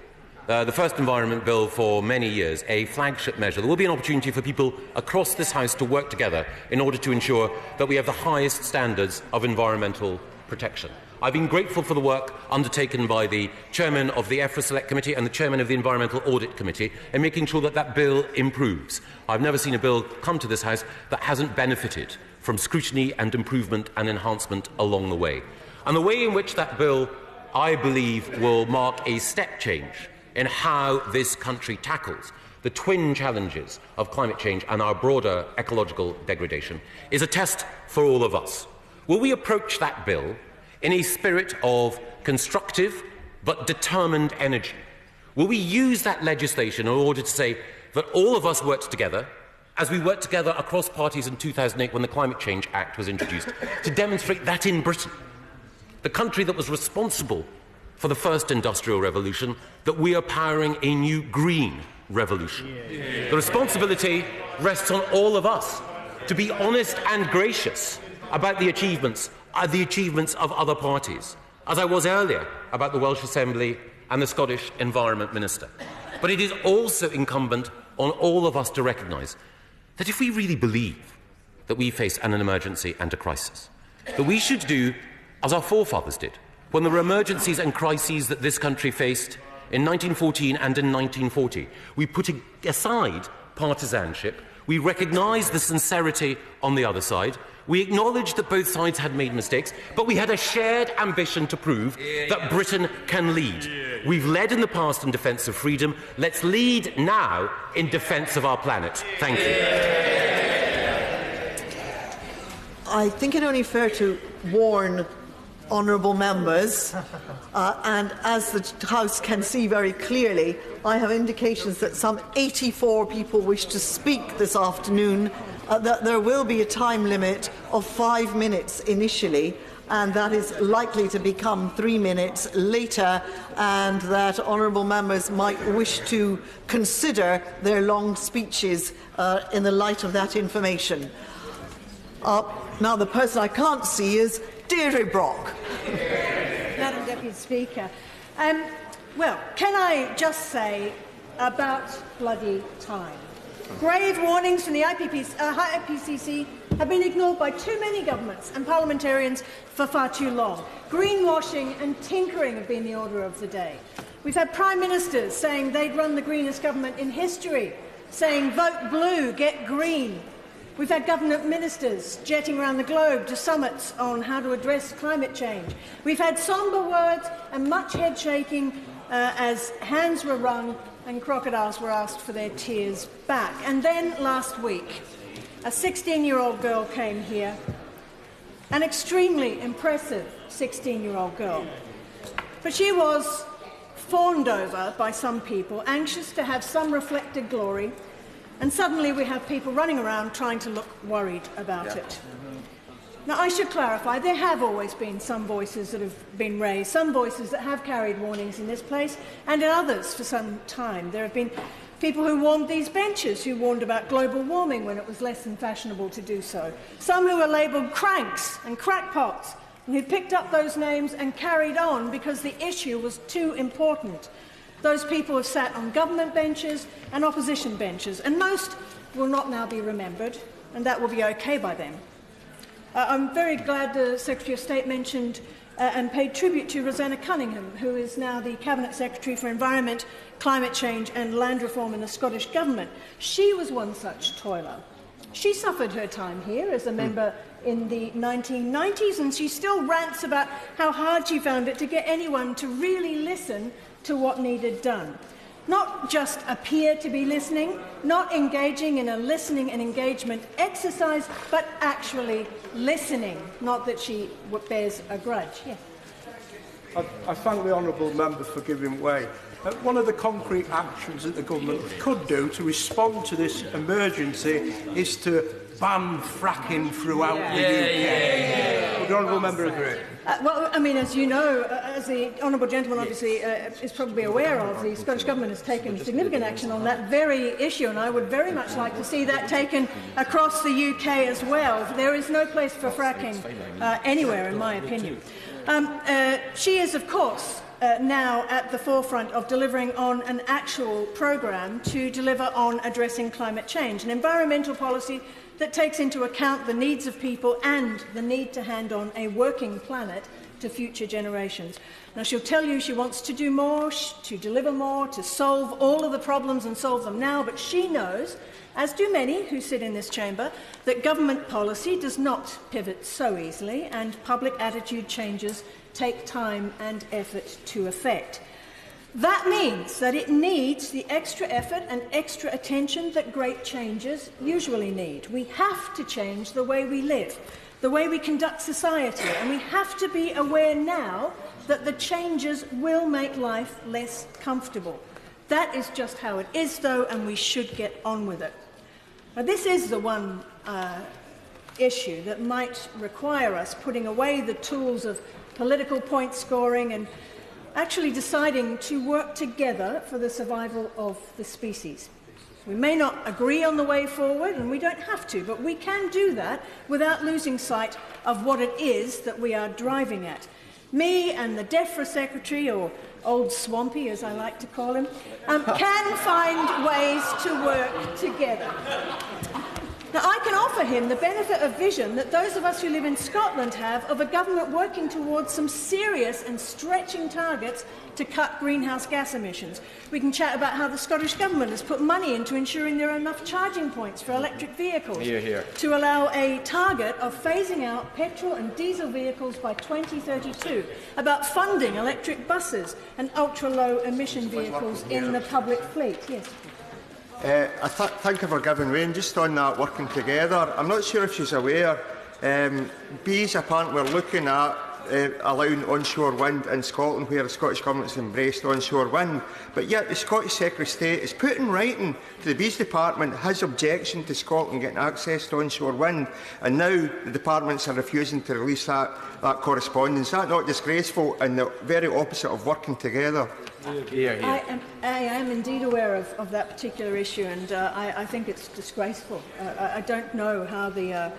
The first Environment Bill for many years, a flagship measure. There will be an opportunity for people across this House to work together in order to ensure that we have the highest standards of environmental protection. I've been grateful for the work undertaken by the Chairman of the EFRA Select Committee and the Chairman of the Environmental Audit Committee in making sure that that bill improves. I've never seen a bill come to this House that hasn't benefited from scrutiny and improvement and enhancement along the way. And the way in which that bill, I believe, will mark a step change in how this country tackles the twin challenges of climate change and our broader ecological degradation is a test for all of us. Will we approach that bill in a spirit of constructive but determined energy? Will we use that legislation in order to say that all of us worked together, as we worked together across parties in 2008 when the Climate Change Act was introduced, to demonstrate that in Britain, the country that was responsible for the first industrial revolution, that we are powering a new green revolution? The responsibility rests on all of us to be honest and gracious about the achievements of other parties, as I was earlier about the Welsh Assembly and the Scottish Environment Minister. But it is also incumbent on all of us to recognise that if we really believe that we face an emergency and a crisis, that we should do as our forefathers did when there were emergencies and crises that this country faced in 1914 and in 1940. We put aside partisanship, we recognised the sincerity on the other side, we acknowledged that both sides had made mistakes, but we had a shared ambition to prove that Britain can lead. We've led in the past in defence of freedom. Let's lead now in defence of our planet. Thank you.
I think it only fair to warn honourable members, and as the House can see very clearly, I have indications that some 84 people wish to speak this afternoon, that there will be a time limit of 5 minutes initially, and that is likely to become 3 minutes later, and that honourable members might wish to consider their long speeches in the light of that information. Now, the person I can't see is Deirdre Brock.
Madam Deputy Speaker, well, can I just say about bloody time? Grave warnings from the IPCC have been ignored by too many governments and parliamentarians for far too long. Greenwashing and tinkering have been the order of the day. We've had Prime Ministers saying they'd run the greenest government in history, saying vote blue, get green. We've had government ministers jetting around the globe to summits on how to address climate change. We've had sombre words and much head-shaking as hands were wrung and crocodiles were asked for their tears back. And then last week, a 16-year-old girl came here, an extremely impressive 16-year-old girl. But she was fawned over by some people, anxious to have some reflected glory, and suddenly we have people running around trying to look worried about it. Now, I should clarify, there have always been some voices that have been raised, some voices that have carried warnings in this place, and in others for some time. There have been people who warned these benches, who warned about global warming when it was less than fashionable to do so. Some who were labelled cranks and crackpots, and who picked up those names and carried on because the issue was too important. Those people have sat on government benches and opposition benches, and most will not now be remembered, and that will be okay by them. I'm very glad the Secretary of State mentioned and paid tribute to Rosanna Cunningham, who is now the Cabinet Secretary for Environment, Climate Change and Land Reform in the Scottish Government. She was one such toiler. She suffered her time here as a member in the 1990s, and she still rants about how hard she found it to get anyone to really listen to what needed done. Not just appear to be listening, not engaging in a listening and engagement exercise, but actually listening. Not that she bears a grudge. Yes.
I thank the honourable member for giving way. One of the concrete actions that the government could do to respond to this emergency is to ban fracking throughout the UK. Would the honourable member agree?
Well, I mean, as you know, as the honourable gentleman obviously is probably aware of, the Scottish Government has taken significant action on that very issue, and I would very much like to see that taken across the UK as well. There is no place for fracking anywhere, in my opinion. She is, of course, now at the forefront of delivering on an actual programme to deliver on addressing climate change, an environmental policy that takes into account the needs of people and the need to hand on a working planet to future generations. Now, she'll tell you she wants to do more, to deliver more, to solve all of the problems and solve them now, but she knows, as do many who sit in this chamber, that government policy does not pivot so easily, and public attitude changes take time and effort to effect. That means that it needs the extra effort and extra attention that great changes usually need. We have to change the way we live, the way we conduct society, and we have to be aware now that the changes will make life less comfortable. That is just how it is, though, and we should get on with it. Now, this is the one issue that might require us putting away the tools of political point scoring and actually deciding to work together for the survival of the species. We may not agree on the way forward, and we don't have to, but we can do that without losing sight of what it is that we are driving at. Me and the DEFRA Secretary, or Old Swampy as I like to call him, can find ways to work together. Now, I can offer him the benefit of vision that those of us who live in Scotland have of a government working towards some serious and stretching targets to cut greenhouse gas emissions. We can chat about how the Scottish Government has put money into ensuring there are enough charging points for electric vehicles to allow a target of phasing out petrol and diesel vehicles by 2032, about funding electric buses and ultra-low emission vehicles in the public fleet. Yes.
Thank you for giving way. And just on that working together, I'm not sure if she's aware, bees apparently we're looking at allowing onshore wind in Scotland, where the Scottish Government has embraced onshore wind, but yet the Scottish Secretary of State has put in writing to the Bees Department his objection to Scotland getting access to onshore wind, and now the departments are refusing to release that correspondence. Is that not disgraceful and the very opposite of working together?
I am indeed aware of that particular issue, and I think it's disgraceful. I don't know how the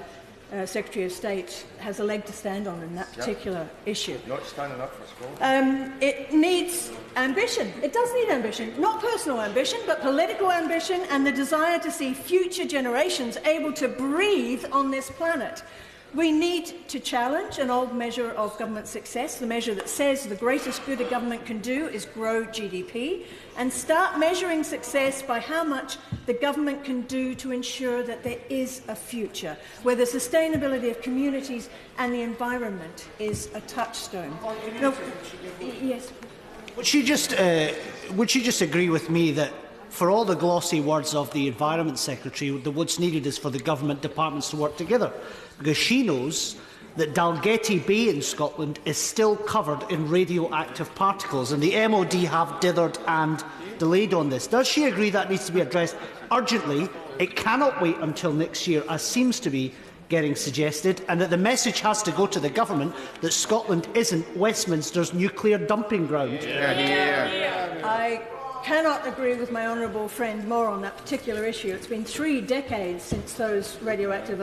Secretary of State has a leg to stand on in that particular issue.
Not standing up for Scotland.
It needs ambition. It does need ambition, not personal ambition, but political ambition and the desire to see future generations able to breathe on this planet. We need to challenge an old measure of government success, the measure that says the greatest good a government can do is grow GDP, and start measuring success by how much the government can do to ensure that there is a future, where the sustainability of communities and the environment is a touchstone. Now, yes.
Would she just agree with me that for all the glossy words of the Environment Secretary, what's needed is for the government departments to work together? Because she knows that Dalgety Bay in Scotland is still covered in radioactive particles, and the MOD have dithered and delayed on this. Does she agree that needs to be addressed urgently? It cannot wait until next year, as seems to be getting suggested, and that the message has to go to the government that Scotland isn't Westminster's nuclear dumping ground?
I cannot agree with my honourable friend more on that particular issue. It's been 3 decades since those radioactive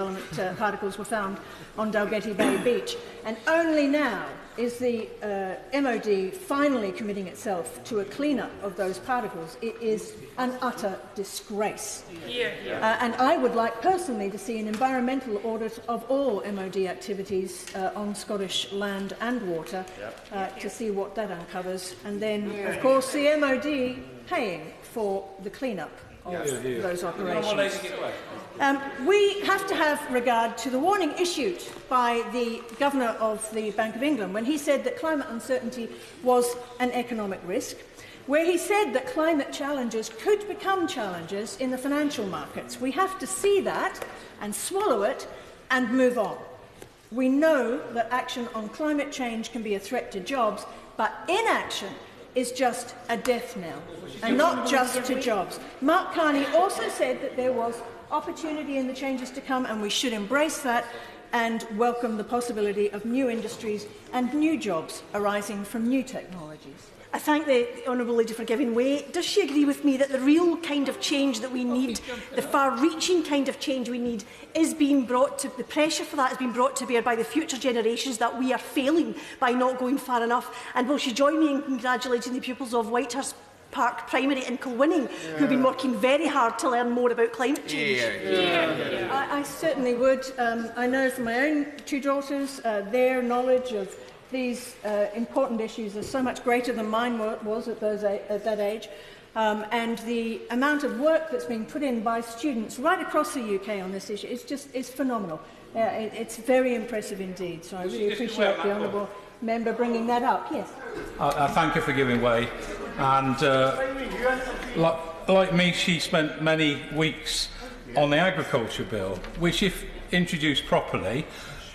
particles were found on Dalgety Bay Beach, and only now is the MOD finally committing itself to a clean-up of those particles. It is an utter disgrace. And I would like personally to see an environmental audit of all MOD activities on Scottish land and water to see what that uncovers, and then, of course, the MOD paying for the clean-up of those operations. We have to have regard to the warning issued by the Governor of the Bank of England when he said that climate uncertainty was an economic risk, where he said that climate challenges could become challenges in the financial markets. We have to see that and swallow it and move on. We know that action on climate change can be a threat to jobs, but inaction is just a death knell, and not just to jobs. Mark Carney also said that there was opportunity in the changes to come, and we should embrace that and welcome the possibility of new industries and new jobs arising from new technologies.
I thank the Honourable Lady for giving way. Does she agree with me that the real kind of change that we need, the far-reaching kind of change we need, is being brought to, the pressure for that is being brought to bear by the future generations, that we are failing by not going far enough? And will she join me in congratulating the pupils of Whitehurst Park Primary in Kilwinning, who have been working very hard to learn more about climate change?
I certainly would. I know from my own 2 daughters, their knowledge of these important issues is so much greater than mine was at that age. And the amount of work that's being put in by students right across the UK on this issue is phenomenal. It's very impressive indeed. So I really appreciate the honourable member bringing that up. Yes.
I thank her for giving way. And like me, she spent many weeks on the agriculture bill, which, if introduced properly,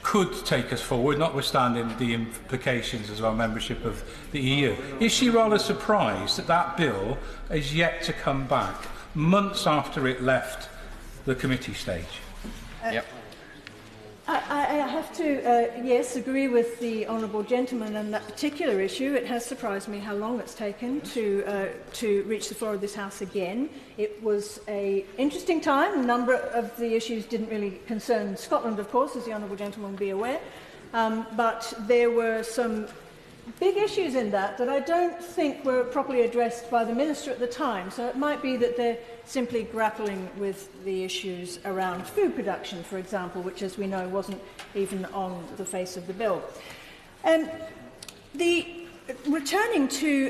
could take us forward, notwithstanding the implications as our membership of the EU. Is she rather surprised that that bill is yet to come back months after it left the committee stage?
I have to, yes, agree with the honourable gentleman on that particular issue. It has surprised me how long it's taken to reach the floor of this House again. It was an interesting time. A number of the issues didn't really concern Scotland, of course, as the honourable gentleman will be aware. But there were some big issues in that I don't think were properly addressed by the Minister at the time. So it might be that they're simply grappling with the issues around food production, for example, which, as we know, wasn't even on the face of the bill. Returning to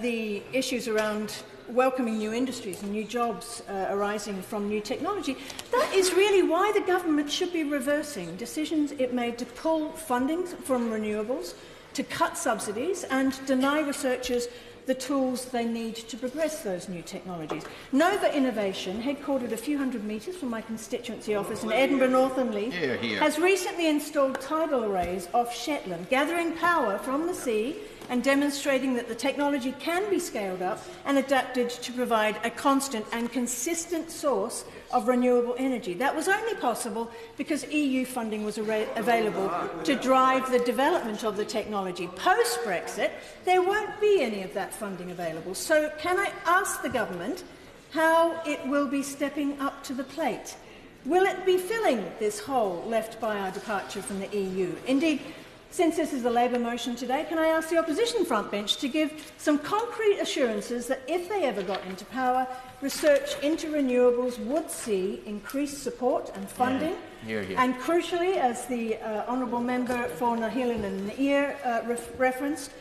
the issues around welcoming new industries and new jobs arising from new technology, that is really why the government should be reversing decisions it made to pull funding from renewables, to cut subsidies and deny researchers the tools they need to progress those new technologies. Nova Innovation, headquartered a few hundred metres from my constituency office in Edinburgh North and Leith, has recently installed tidal arrays off Shetland, gathering power from the sea and demonstrating that the technology can be scaled up and adapted to provide a constant and consistent source of renewable energy. That was only possible because EU funding was available to drive the development of the technology. Post-Brexit, there won't be any of that funding available. So can I ask the government how it will be stepping up to the plate? Will it be filling this hole left by our departure from the EU? Indeed, since this is a Labour motion today, can I ask the opposition frontbench to give some concrete assurances that if they ever got into power, research into renewables would see increased support and funding? And crucially, as the honourable member for Nahilan and Nair referenced,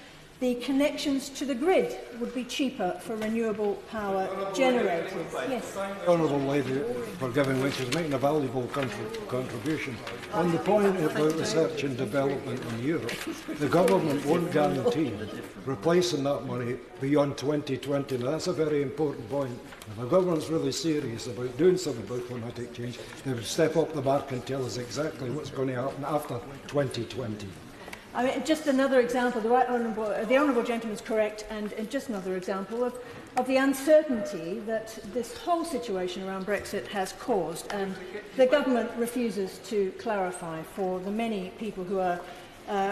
the connections to the grid would be cheaper for renewable power generators. Yes.
Honourable Lady for giving way. She's making a valuable contribution. On the point about research and development in Europe, the government won't guarantee replacing that money beyond 2020. Now, that's a very important point. If the government's really serious about doing something about climatic change, they would step up the mark and tell us exactly what's going to happen after 2020.
I mean, just another example, the honourable gentleman is correct, and just another example of the uncertainty that this whole situation around Brexit has caused, and the government refuses to clarify for the many people who are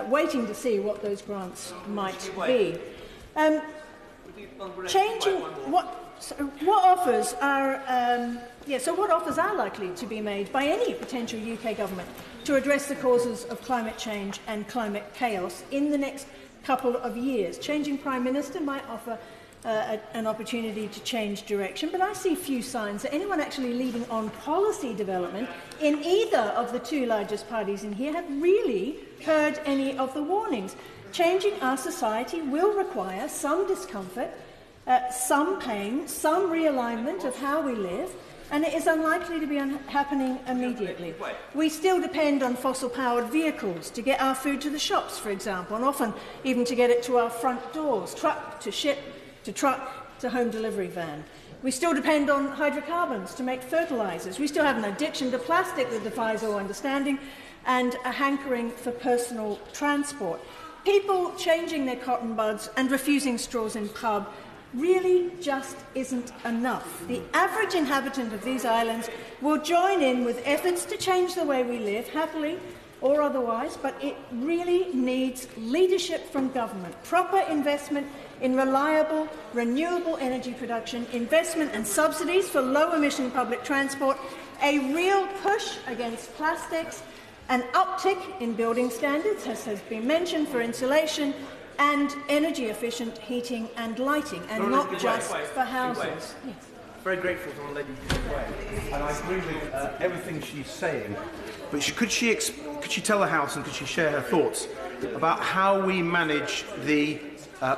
waiting to see what those grants might be. Changing what offers are likely to be made by any potential UK government to address the causes of climate change and climate chaos in the next couple of years? Changing Prime Minister might offer an opportunity to change direction, but I see few signs that anyone actually leading on policy development in either of the two largest parties in here have really heard any of the warnings. Changing our society will require some discomfort, some pain, some realignment of how we live, and it is unlikely to be happening immediately. We still depend on fossil-powered vehicles to get our food to the shops, for example, and often even to get it to our front doors, truck to ship, to truck to home delivery van. We still depend on hydrocarbons to make fertilisers. We still have an addiction to plastic that defies all understanding, and a hankering for personal transport. People changing their cotton buds and refusing straws in pub really just isn't enough. The average inhabitant of these islands will join in with efforts to change the way we live, happily or otherwise, but it really needs leadership from government, proper investment in reliable, renewable energy production, investment and subsidies for low-emission public transport, a real push against plastics, an uptick in building standards, as has been mentioned, for insulation, and energy-efficient heating and lighting, and not just for houses. Yes.
Very grateful to the lady and I agree with everything she's saying. But could she tell the House and could she share her thoughts about how we manage the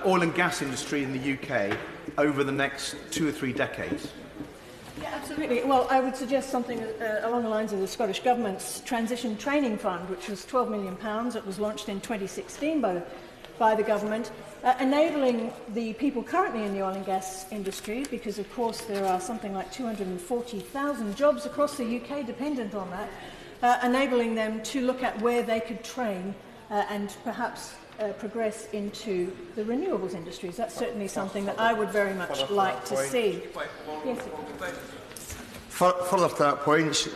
oil and gas industry in the UK over the next 2 or 3 decades?
Yeah, absolutely. Well, I would suggest something along the lines of the Scottish Government's Transition Training Fund, which was £12 million. It was launched in 2016 by the government, enabling the people currently in the oil and gas industry, because of course there are something like 240,000 jobs across the UK dependent on that, enabling them to look at where they could train and perhaps progress into the renewables industries. That's certainly something that I would very much like to see. Yes.
Further to that point,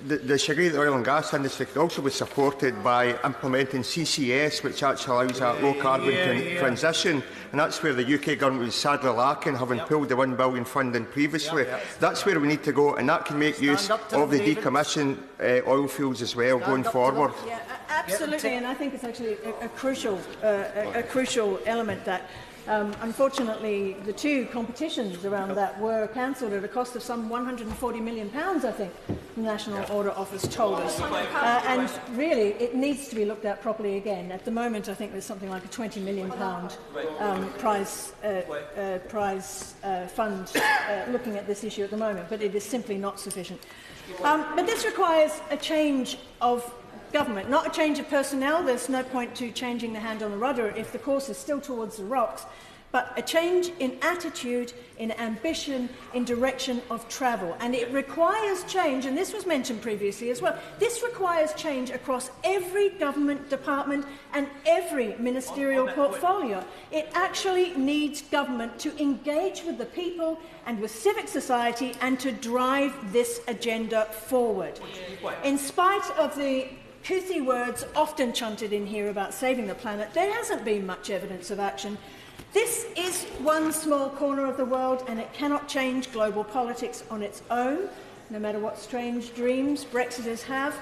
the agree that the oil and gas industry could also be supported by implementing CCS, which actually allows that low-carbon transition, and that's where the UK government was sadly lacking, having pulled the £1 billion funding previously. That's where we need to go, and that can make use of the decommissioned oil fields as well going forward.
Yeah, absolutely, and I think it's actually a crucial element that. Unfortunately, the two competitions around that were cancelled at a cost of some £140 million, I think, the National Order Office told us. And really, it needs to be looked at properly again. At the moment, I think there's something like a £20 million prize fund looking at this issue at the moment, but it is simply not sufficient. But this requires a change of government, not a change of personnel. There's no point to changing the hand on the rudder if the course is still towards the rocks, but a change in attitude, in ambition, in direction of travel. And it requires change, and this was mentioned previously as well, this requires change across every government department and every ministerial portfolio. It actually needs government to engage with the people and with civic society and to drive this agenda forward. In spite of the pithy words often chanted in here about saving the planet, there hasn't been much evidence of action. This is one small corner of the world, and it cannot change global politics on its own, no matter what strange dreams Brexiters have.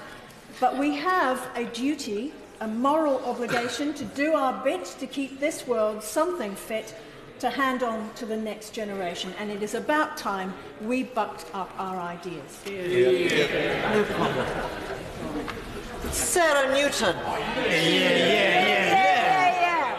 But we have a duty, a moral obligation to do our bit to keep this world something fit to hand on to the next generation. And it is about time we bucked up our ideas.
No problem. Sarah Newton.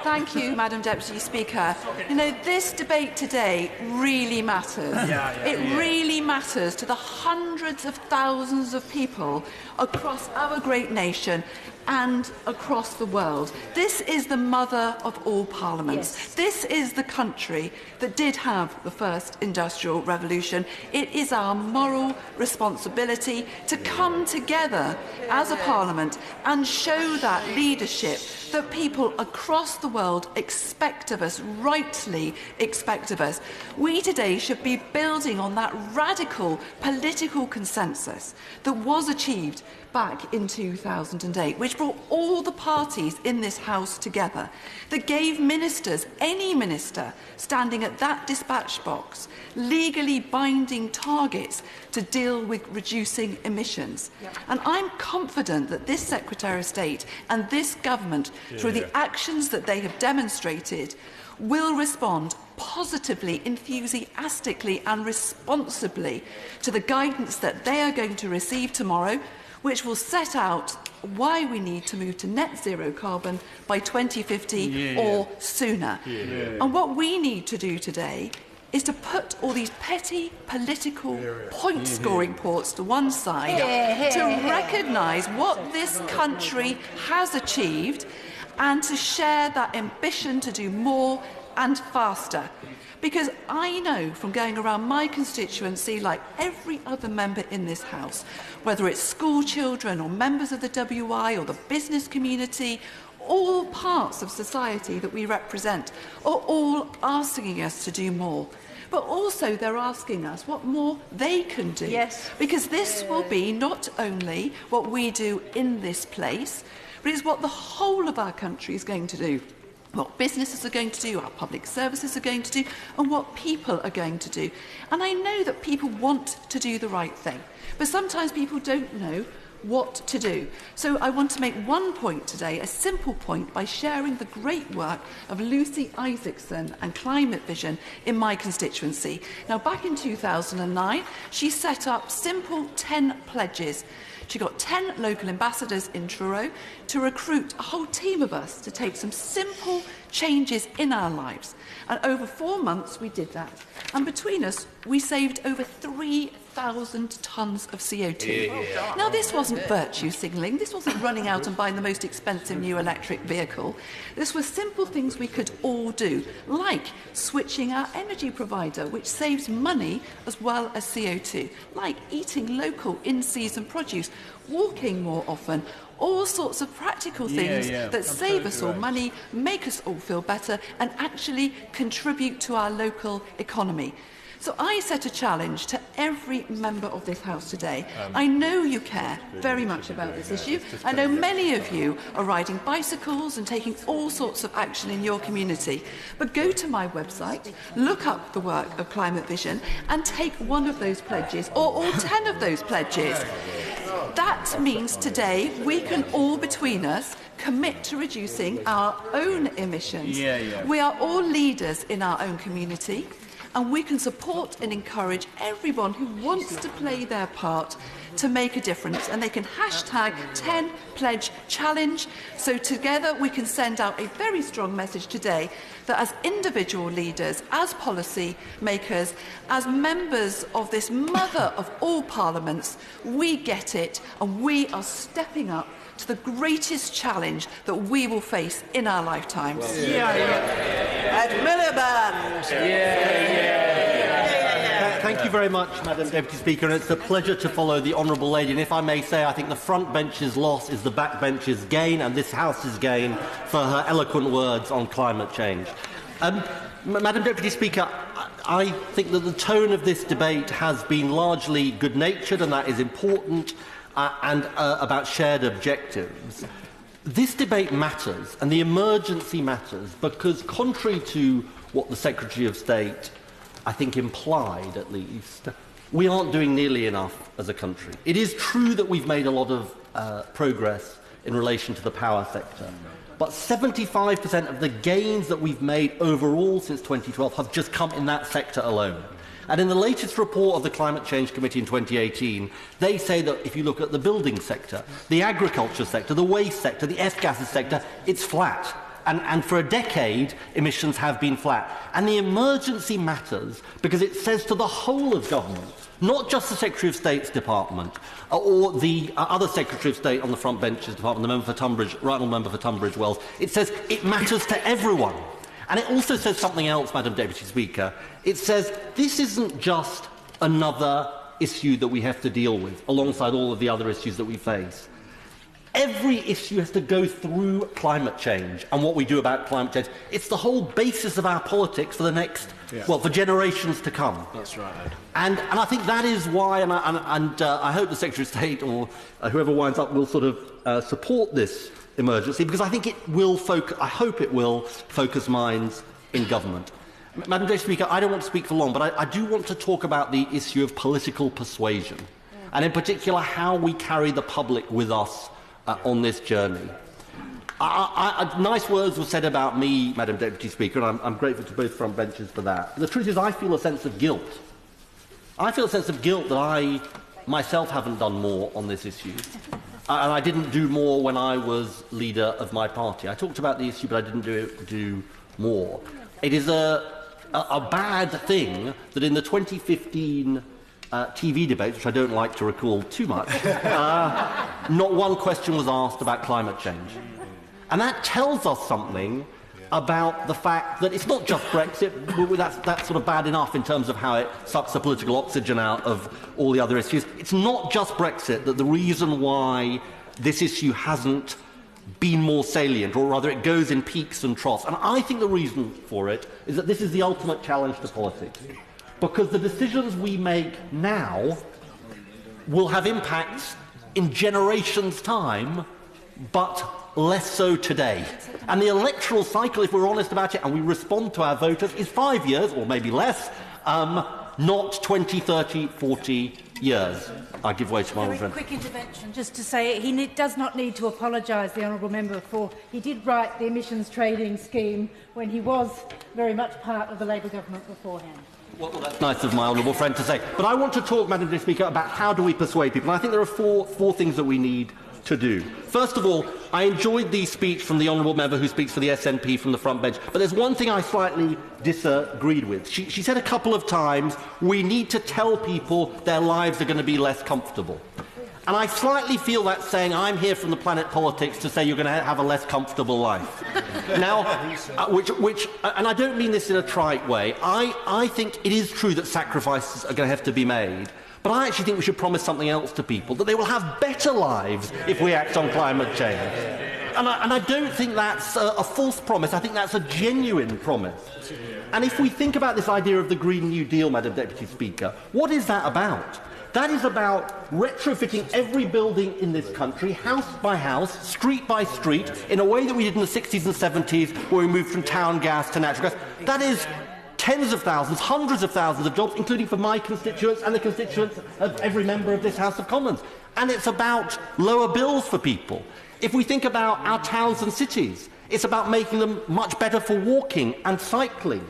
Thank you, Madam Deputy Speaker. You know, this debate today really matters. It really matters to the hundreds of thousands of people across our great nation and across the world. This is the mother of all parliaments. Yes. This is the country that did have the first industrial revolution. It is our moral responsibility to come together as a parliament and show that leadership that people across the world expect of us, rightly expect of us. We today should be building on that radical political consensus that was achieved back in 2008, which brought all the parties in this House together, that gave ministers, any minister standing at that dispatch box, legally binding targets to deal with reducing emissions. And I'm confident that this Secretary of State and this government, through the actions that they have demonstrated, will respond positively, enthusiastically and responsibly to the guidance that they are going to receive tomorrow, which will set out why we need to move to net zero carbon by 2050 or sooner. And what we need to do today is to put all these petty political point-scoring ports to one side to recognise what this country has achieved and to share that ambition to do more and faster. Because I know from going around my constituency, like every other member in this House, whether it's school children or members of the WI or the business community, all parts of society that we represent are all asking us to do more. But also they're asking us what more they can do. Yes. Because this will be not only what we do in this place, but it's what the whole of our country is going to do. What businesses are going to do, our public services are going to do, and what people are going to do. And I know that people want to do the right thing, but sometimes people don't know what to do. So I want to make one point today, a simple point, by sharing the great work of Lucy Isaacson and Climate Vision in my constituency. Now, back in 2009, she set up simple 10 pledges. She got 10 local ambassadors in Truro to recruit a whole team of us to take some simple changes in our lives. And over 4 months, we did that. And between us, we saved over 3,000
100,000 tonnes of CO2. Now, this wasn't virtue signalling. This wasn't running out and buying the most expensive new electric vehicle. This were simple things we could all do, like switching our energy provider, which saves money as well as CO2, like eating local in-season produce, walking more often, all sorts of practical things that save us all money, make us all feel better, and actually contribute to our local economy. So I set a challenge to every member of this House today. I know you care very much about this issue. I know many of you are riding bicycles and taking all sorts of action in your community. But go to my website, look up the work of Climate Vision, and take one of those pledges, or all 10 of those pledges. That means today we can all, between us, commit to reducing our own emissions. We are all leaders in our own community, and we can support and encourage everyone who wants to play their part to make a difference. And they can hashtag 10pledgechallenge. So together we can send out a very strong message today that as individual leaders, as policy makers, as members of this mother of all parliaments, we get it and we are stepping up to the greatest challenge that we will face in our lifetimes.
Ed Miliband.
Thank you very much, Madam Deputy Speaker, and it's a pleasure to follow the Honourable Lady. And if I may say, I think the front bench's loss is the back bench's gain, and this House's gain for her eloquent words on climate change. Madam Deputy Speaker, I think that the tone of this debate has been largely good-natured, and that is important, and about shared objectives. This debate matters, and the emergency matters, because contrary to what the Secretary of State, I think, implied at least, we aren't doing nearly enough as a country. It is true that we've made a lot of progress in relation to the power sector, but 75% of the gains that we've made overall since 2012 have just come in that sector alone. And in the latest report of the Climate Change Committee in 2018, they say that if you look at the building sector, the agriculture sector, the waste sector, the F-gases sector, it's flat. And for a decade, emissions have been flat. And the emergency matters because it says to the whole of government, not just the Secretary of State's department or the other Secretary of State on the front bench's department, the member for Tunbridge, right honourable member for Tunbridge Wells, it says it matters to everyone. And it also says something else, Madam Deputy Speaker. It says this isn't just another issue that we have to deal with, alongside all of the other issues that we face. Every issue has to go through climate change and what we do about climate change. It's the whole basis of our politics for the next, well, for generations to come.
That's right.
And I think that is why, and I hope the Secretary of State or whoever winds up will sort of support this emergency, because I think it will focus, I hope it will focus minds in government. Madam Deputy Speaker, I don't want to speak for long, but I do want to talk about the issue of political persuasion, and in particular how we carry the public with us on this journey. Nice words were said about me, Madam Deputy Speaker, and I'm grateful to both front benches for that. The truth is I feel a sense of guilt. I feel a sense of guilt that I myself haven't done more on this issue. And I didn't do more when I was leader of my party. I talked about the issue, but I didn't do more. It is a bad thing that in the 2015 TV debates, which I don't like to recall too much, not one question was asked about climate change. And that tells us something about the fact that it's not just Brexit. That's sort of bad enough in terms of how it sucks the political oxygen out of all the other issues. It's not just Brexit that the reason why this issue hasn't been more salient, or rather it goes in peaks and troughs. And I think the reason for it is that this is the ultimate challenge to politics. Because the decisions we make now will have impacts in generations' time, but less so today. And the electoral cycle, if we're honest about it, and we respond to our voters, is 5 years, or maybe less, not 20, 30, 40 years. I give way to my own friend.
Quick intervention, just to say he does not need to apologise, the honourable member, for he did write the emissions trading scheme when he was very much part of the Labour government beforehand.
Well, that's nice of my honourable friend to say. But I want to talk, Madam Speaker, about how do we persuade people. And I think there are four things that we need to do. First of all, I enjoyed the speech from the honourable member who speaks for the SNP from the front bench, but there's one thing I slightly disagreed with. She said a couple of times, we need to tell people their lives are going to be less comfortable. And I slightly feel that saying, I'm here from the Planet Politics to say you're going to have a less comfortable life. Now, and I don't mean this in a trite way, I think it is true that sacrifices are going to have to be made. But I actually think we should promise something else to people, that they will have better lives if we act on climate change. And I don't think that's a false promise. I think that's a genuine promise. And if we think about this idea of the Green New Deal, Madam Deputy Speaker, what is that about? That is about retrofitting every building in this country, house by house, street by street, in a way that we did in the 60s and 70s, where we moved from town gas to natural gas. That is tens of thousands, hundreds of thousands of jobs, including for my constituents and the constituents of every member of this House of Commons. And it's about lower bills for people. If we think about our towns and cities, it's about making them much better for walking and cycling,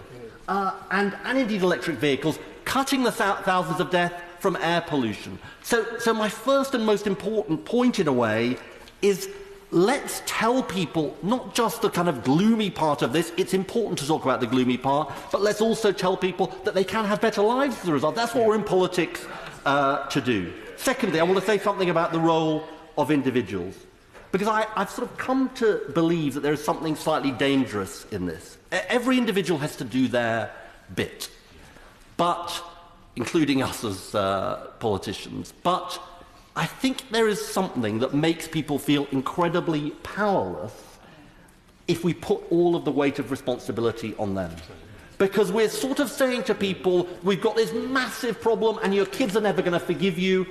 and indeed electric vehicles, cutting the thousands of deaths from air pollution. So my first and most important point, in a way, is let's tell people not just the kind of gloomy part of this. It's important to talk about the gloomy part, but let's also tell people that they can have better lives as a result. That's what we're in politics to do. Secondly, I want to say something about the role of individuals, because I've sort of come to believe that there is something slightly dangerous in this. Every individual has to do their bit, but including us as politicians. But I think there is something that makes people feel incredibly powerless if we put all of the weight of responsibility on them. Because we're sort of saying to people, we've got this massive problem and your kids are never going to forgive you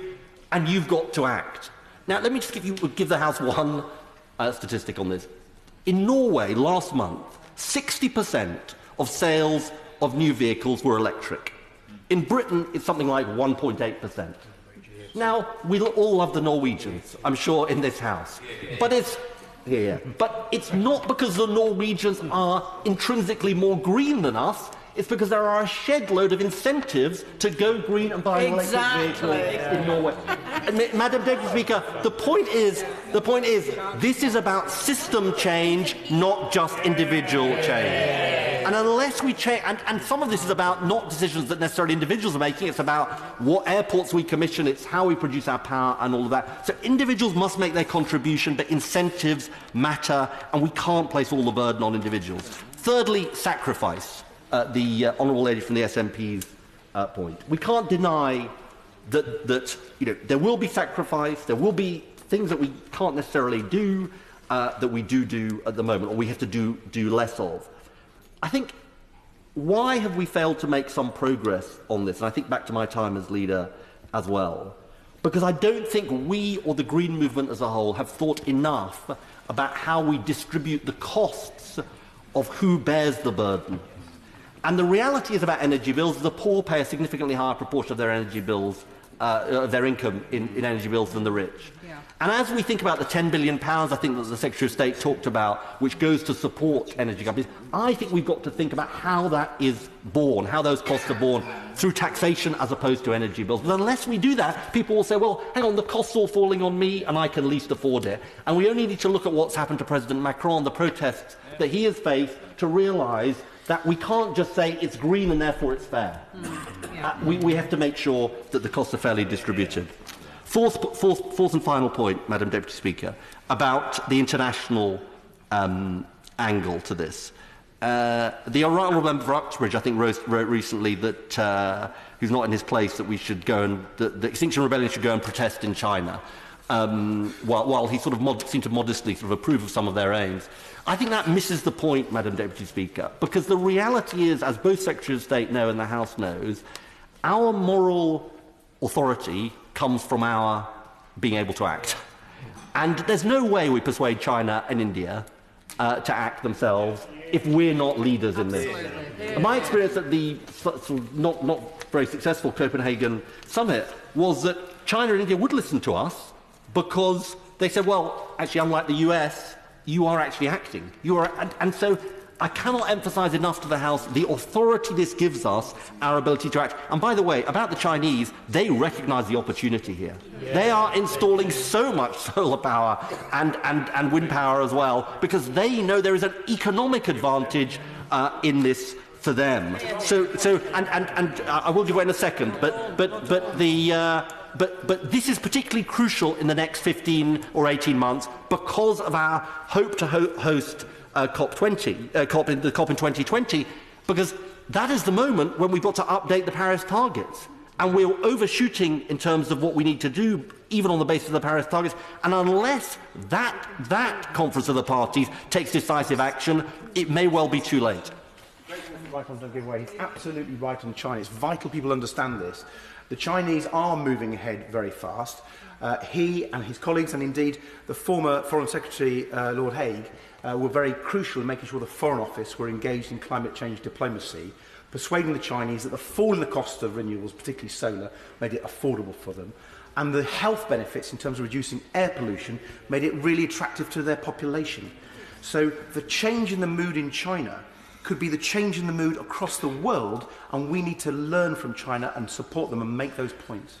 and you've got to act. Now, let me just give the House one statistic on this. In Norway, last month, 60% of sales of new vehicles were electric. In Britain, it's something like 1.8%. Now, we all love the Norwegians, I'm sure, in this House. But it's not because the Norwegians are intrinsically more green than us. It's because there are a shed load of incentives to go green and buy an electric vehicle in Norway. Madam Deputy Speaker, the point is, this is about system change, not just individual change. And unless we change, and some of this is about not decisions that necessarily individuals are making, it's about what airports we commission, it's how we produce our power and all of that. So individuals must make their contribution, but incentives matter, and we can't place all the burden on individuals. Thirdly, sacrifice. The honourable lady from the SNP's point. We can't deny that there will be sacrifice, there will be things that we can't necessarily do, that we do at the moment, or we have to do less of. I think, why have we failed to make some progress on this? And I think back to my time as leader as well. Because I don't think we or the Green movement as a whole have thought enough about how we distribute the costs of who bears the burden. And the reality is about energy bills, the poor pay a significantly higher proportion of their energy bills, their income in energy bills than the rich. Yeah. And as we think about the £10 billion, I think that the Secretary of State talked about, which goes to support energy companies, I think we've got to think about how that is borne, how those costs are borne through taxation as opposed to energy bills. But unless we do that, people will say, well, hang on, the costs are all falling on me and I can least afford it. And we only need to look at what's happened to President Macron, the protests that he has faced, to realise that we can't just say it's green and therefore it's fair. We have to make sure that the costs are fairly distributed. Fourth and final point, Madam Deputy Speaker, about the international angle to this. The Honourable Member for Uxbridge, I think, wrote recently that, who's not in his place, that we should go and the Extinction Rebellion should go and protest in China, while he sort of seemed to modestly sort of approve of some of their aims. I think that misses the point, Madam Deputy Speaker, because the reality is, as both Secretaries of State know and the House knows, our moral authority comes from our being able to act. And there's no way we persuade China and India to act themselves if we're not leaders in this. And my experience at the not very successful Copenhagen summit was that China and India would listen to us because they said, well, actually, unlike the US, you are actually acting. And so I cannot emphasise enough to the House the authority this gives us, our ability to act. And by the way, about the Chinese, they recognise the opportunity here. Yeah. They are installing so much solar power and wind power as well, because they know there is an economic advantage in this for them. So I will give way in a second, but this is particularly crucial in the next 15 or 18 months because of our hope to host COP in 2020, because that is the moment when we've got to update the Paris targets. And we're overshooting in terms of what we need to do, even on the basis of the Paris targets. And unless that conference of the parties takes decisive action, it may well be too late.
Right on, don't give way. He's absolutely right on China. It's vital people understand this. The Chinese are moving ahead very fast. He and his colleagues, and indeed the former Foreign Secretary, Lord Hague, were very crucial in making sure the Foreign Office were engaged in climate change diplomacy, persuading the Chinese that the fall in the cost of renewables, particularly solar, made it affordable for them. And the health benefits in terms of reducing air pollution made it really attractive to their population. So the change in the mood in China could be the change in the mood across the world, and we need to learn from China and support them and make those points.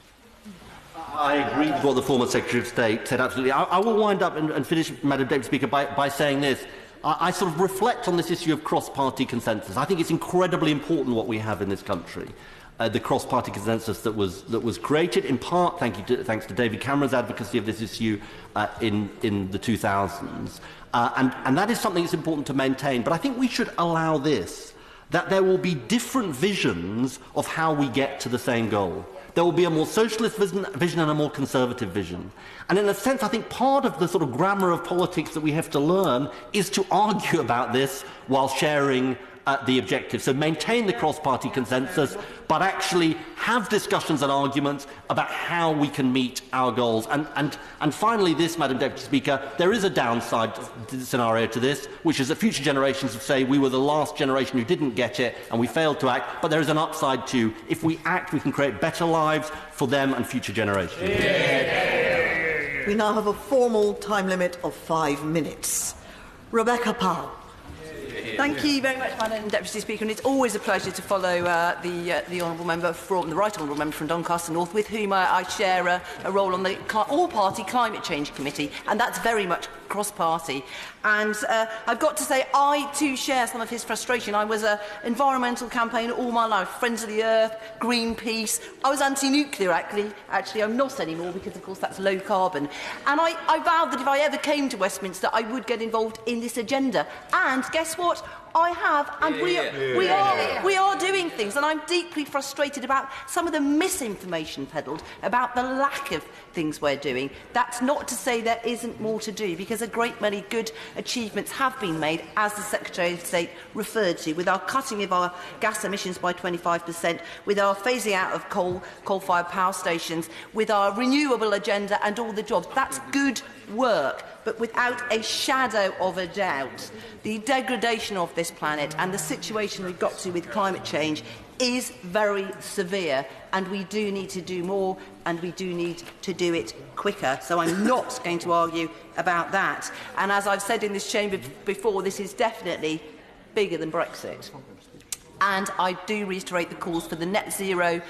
I agree with what the former Secretary of State said, absolutely. I will wind up and finish, Madam Deputy Speaker, by saying this. I sort of reflect on this issue of cross-party consensus. I think it's incredibly important what we have in this country, the cross-party consensus that was created, in part thanks to David Cameron's advocacy of this issue in the 2000s. And that is something that's important to maintain. But I think we should allow this, that there will be different visions of how we get to the same goal. There will be a more socialist vision and a more conservative vision. And in a sense, I think part of the sort of grammar of politics that we have to learn is to argue about this while sharing the objective. So maintain the cross-party consensus, but actually have discussions and arguments about how we can meet our goals. And finally this, Madam Deputy Speaker, there is a downside scenario to this, which is that future generations will say we were the last generation who didn't get it and we failed to act, but there is an upside too. If we act, we can create better lives for them and future generations.
We now have a formal time limit of 5 minutes. Rebecca Powell.
Thank you very much, Madam Deputy Speaker, and it's always a pleasure to follow the honourable member from the right honourable member from Doncaster North, with whom I share a role on the all-party climate change committee, and that's very much cross-party. And I've got to say, I too share some of his frustration. I was an environmental campaigner all my life, Friends of the Earth, Greenpeace. I was anti-nuclear, actually. I'm not anymore because, of course, that's low carbon. And I vowed that if I ever came to Westminster, I would get involved in this agenda. And guess what? I have, and we are doing things, and I'm deeply frustrated about some of the misinformation peddled about the lack of things we're doing. That's not to say there isn't more to do, because a great many good achievements have been made, as the Secretary of State referred to, with our cutting of our gas emissions by 25%, with our phasing out of coal-fired power stations, with our renewable agenda and all the jobs. That's good work. But without a shadow of a doubt, the degradation of this planet and the situation we've got to with climate change is very severe, and we do need to do more, and we do need to do it quicker. So I'm not going to argue about that. And as I've said in this chamber before, this is definitely bigger than Brexit. And I do reiterate the calls for the net zero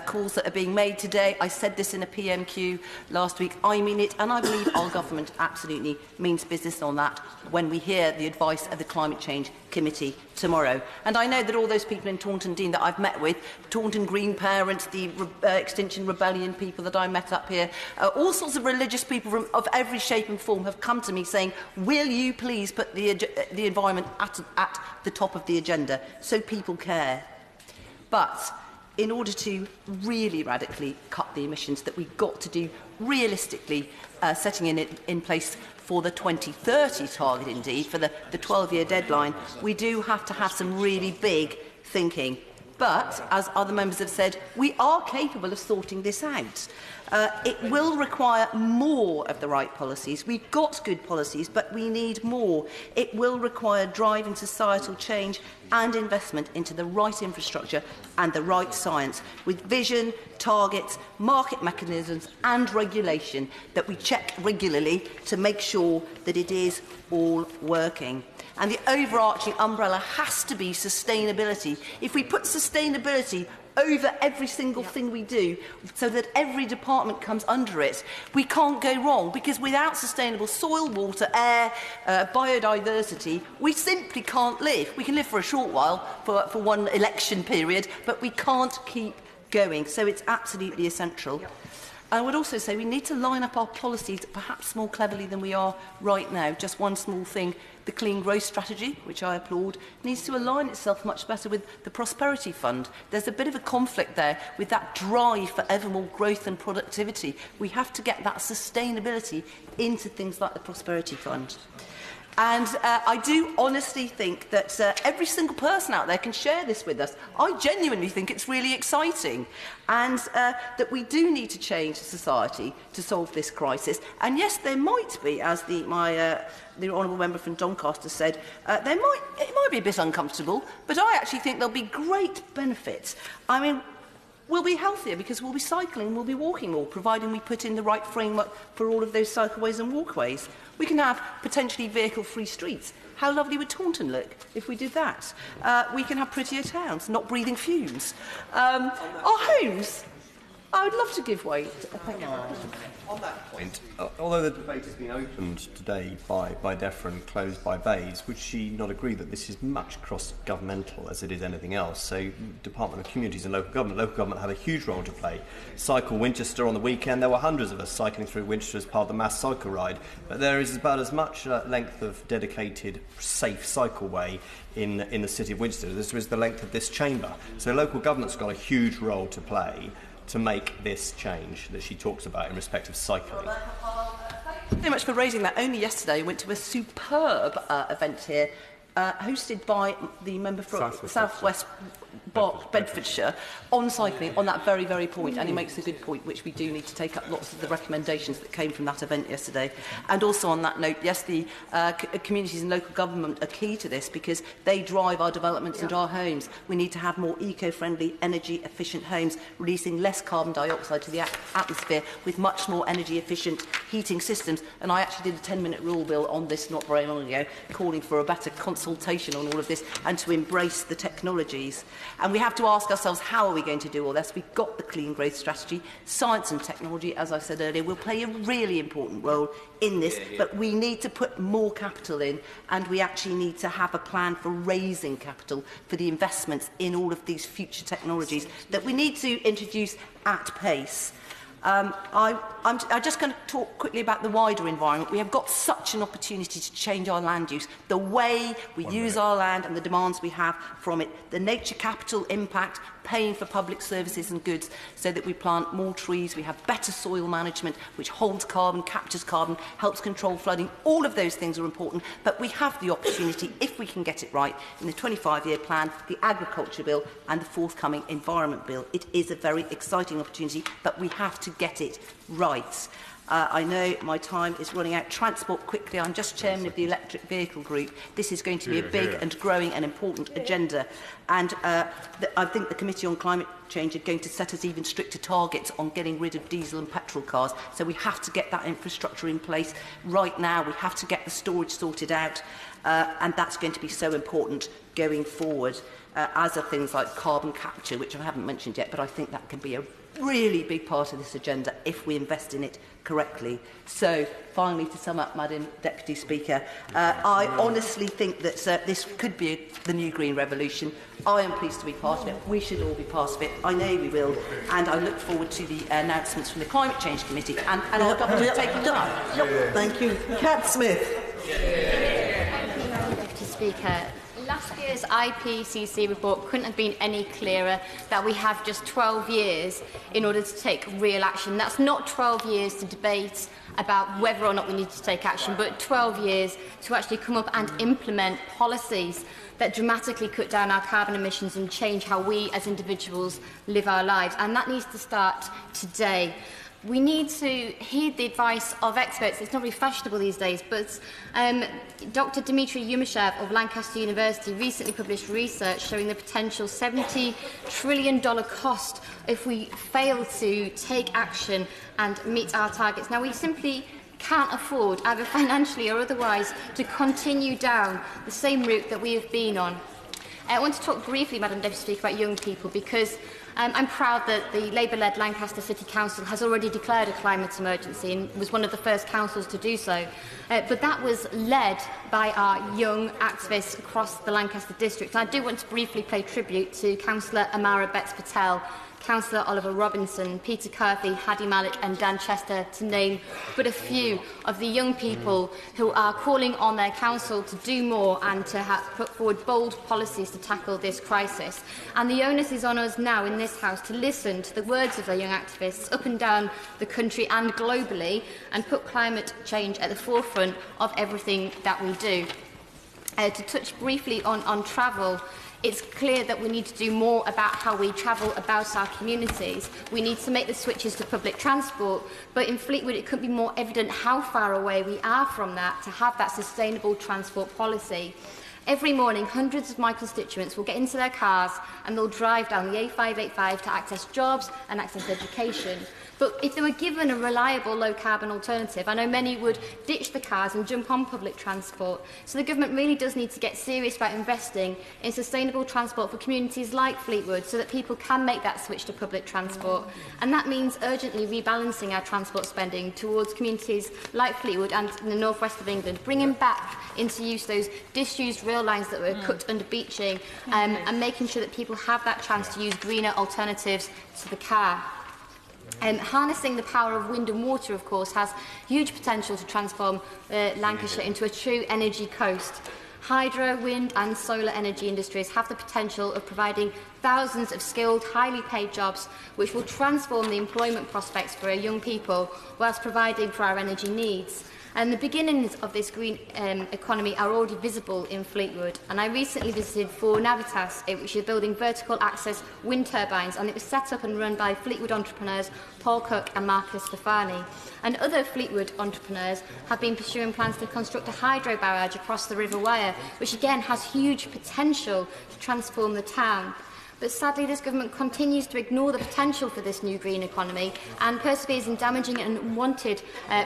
calls that are being made today. I said this in a PMQ last week. I mean it, and I believe our government absolutely means business on that when we hear the advice of the Climate Change Committee tomorrow. And I know that all those people in Taunton Deane that I've met with, Taunton Green parents, the Extinction Rebellion people that I met up here, all sorts of religious people of every shape and form have come to me saying, will you please put the environment at the top of the agenda so people care. But in order to really radically cut the emissions that we've got to do realistically, setting in place for the 2030 target, indeed, for the 12-year deadline, we do have to have some really big thinking. But, as other members have said, we are capable of sorting this out.
It will require more of the right policies. We've got good policies, but we need more. It will require driving societal change and investment into the right infrastructure and the right science, with vision, targets, market mechanisms and regulation that we check regularly to make sure that it is all working. And the overarching umbrella has to be sustainability. If we put sustainability over every single thing we do, so that every department comes under it, we can't go wrong, because without sustainable soil, water, air, biodiversity, we simply can't live. We can live for a short while, for one election period, but we can't keep going. So it's absolutely essential. I would also say we need to line up our policies perhaps more cleverly than we are right now. Just one small thing, the clean growth strategy, which I applaud, needs to align itself much better with the Prosperity Fund. There's a bit of a conflict there with that drive for ever more growth and productivity. We have to get that sustainability into things like the Prosperity Fund. And I do honestly think that every single person out there can share this with us. I genuinely think it's really exciting, and that we do need to change society to solve this crisis. And yes, there might be, as the honourable member from Doncaster said, it might be a bit uncomfortable, but I actually think there'll be great benefits. I mean, we'll be healthier because we'll be cycling, we'll be walking more, providing we put in the right framework for all of those cycleways and walkways. We can have potentially vehicle-free streets. How lovely would Taunton look if we did that? We can have prettier towns, not breathing fumes. Our homes, I would love to give way.
On that point, although the debate has been opened today by DEFRA and closed by Bayes, would she not agree that this is much cross-governmental as it is anything else? So, Department of Communities and Local Government have a huge role to play. Cycle Winchester on the weekend, there were hundreds of us cycling through Winchester as part of the mass cycle ride, but there is about as much length of dedicated, safe cycleway in the city of Winchester as there is the length of this chamber. So, local government's got a huge role to play to make this change that she talks about in respect of cycling.
Thank you so much for raising that. Only yesterday I went to a superb event here, hosted by the member from South West Bedfordshire, on cycling, on that very, very point, and he makes a good point, which we do need to take up lots of the recommendations that came from that event yesterday. And also on that note, yes, the communities and local government are key to this because they drive our developments and our homes. We need to have more eco-friendly, energy-efficient homes, releasing less carbon dioxide to the atmosphere with much more energy-efficient heating systems. And I actually did a 10-minute rule bill on this not very long ago, calling for a better consultation on all of this and to embrace the technologies. And we have to ask ourselves, how are we going to do all this? We've got the clean growth strategy. Science and technology, as I said earlier, will play a really important role in this, but we need to put more capital in, and we actually need to have a plan for raising capital for the investments in all of these future technologies that we need to introduce at pace. I'm just going to talk quickly about the wider environment. We have got such an opportunity to change our land use, the way we use our land and the demands we have from it, the nature capital impact, paying for public services and goods so that we plant more trees, we have better soil management which holds carbon, captures carbon, helps control flooding. All of those things are important, but we have the opportunity, if we can get it right, in the 25-year plan, the Agriculture Bill and the forthcoming Environment Bill. It is a very exciting opportunity, but we have to get it right. I know my time is running out. Transport quickly. I'm just chairman of the electric vehicle group. This is going to be a big and growing and important agenda. And I think the Committee on Climate Change are going to set us even stricter targets on getting rid of diesel and petrol cars. So we have to get that infrastructure in place right now. We have to get the storage sorted out. And that's going to be so important going forward, as are things like carbon capture, which I haven't mentioned yet, but I think that can be a really big part of this agenda if we invest in it correctly. So, finally, to sum up, Madam Deputy Speaker, I honestly think that this could be the new green revolution. I am pleased to be part of it. We should all be part of it. I know we will. And I look forward to the announcements from the Climate Change Committee and our government taking them up.
Thank you. Cat Smith.
Deputy Speaker, last year's IPCC report couldn't have been any clearer that we have just 12 years in order to take real action. That's not 12 years to debate about whether or not we need to take action, but 12 years to actually come up and implement policies that dramatically cut down our carbon emissions and change how we as individuals live our lives. And that needs to start today. We need to heed the advice of experts. It's not really fashionable these days, but Dr. Dmitry Yumashev of Lancaster University recently published research showing the potential $70 trillion cost if we fail to take action and meet our targets. Now, we simply can't afford, either financially or otherwise, to continue down the same route that we have been on. I want to talk briefly, Madam Deputy Speaker, about young people, because I'm proud that the Labour-led Lancaster City Council has already declared a climate emergency and was one of the first councils to do so. But that was led by our young activists across the Lancaster district. And I do want to briefly pay tribute to Councillor Amara Betts-Patel, Councillor Oliver Robinson, Peter Curfey, Hadi Malik and Dan Chester, to name but a few of the young people who are calling on their council to do more and to put forward bold policies to tackle this crisis. And the onus is on us now in this House to listen to the words of the young activists up and down the country and globally and put climate change at the forefront of everything that we do. To touch briefly on travel, it's clear that we need to do more about how we travel about our communities. We need to make the switches to public transport, but in Fleetwood it could be more evident how far away we are from that to have that sustainable transport policy. Every morning, hundreds of my constituents will get into their cars and they'll drive down the A585 to access jobs and access education. But if they were given a reliable low-carbon alternative, I know many would ditch the cars and jump on public transport. So the government really does need to get serious about investing in sustainable transport for communities like Fleetwood so that people can make that switch to public transport. And that means urgently rebalancing our transport spending towards communities like Fleetwood and in the northwest of England, bringing back into use those disused rail lines that were cut under beaching, and making sure that people have that chance to use greener alternatives to the car. Harnessing the power of wind and water, of course, has huge potential to transform Lancashire into a true energy coast. Hydro, wind and solar energy industries have the potential of providing thousands of skilled, highly paid jobs which will transform the employment prospects for our young people whilst providing for our energy needs. And the beginnings of this green economy are already visible in Fleetwood. And I recently visited for Navitas, which is building vertical access wind turbines, and it was set up and run by Fleetwood entrepreneurs Paul Cook and Marcus Stefani. And other Fleetwood entrepreneurs have been pursuing plans to construct a hydro barrage across the River Wyre, which again has huge potential to transform the town. But sadly, this government continues to ignore the potential for this new green economy and perseveres in damaging and unwanted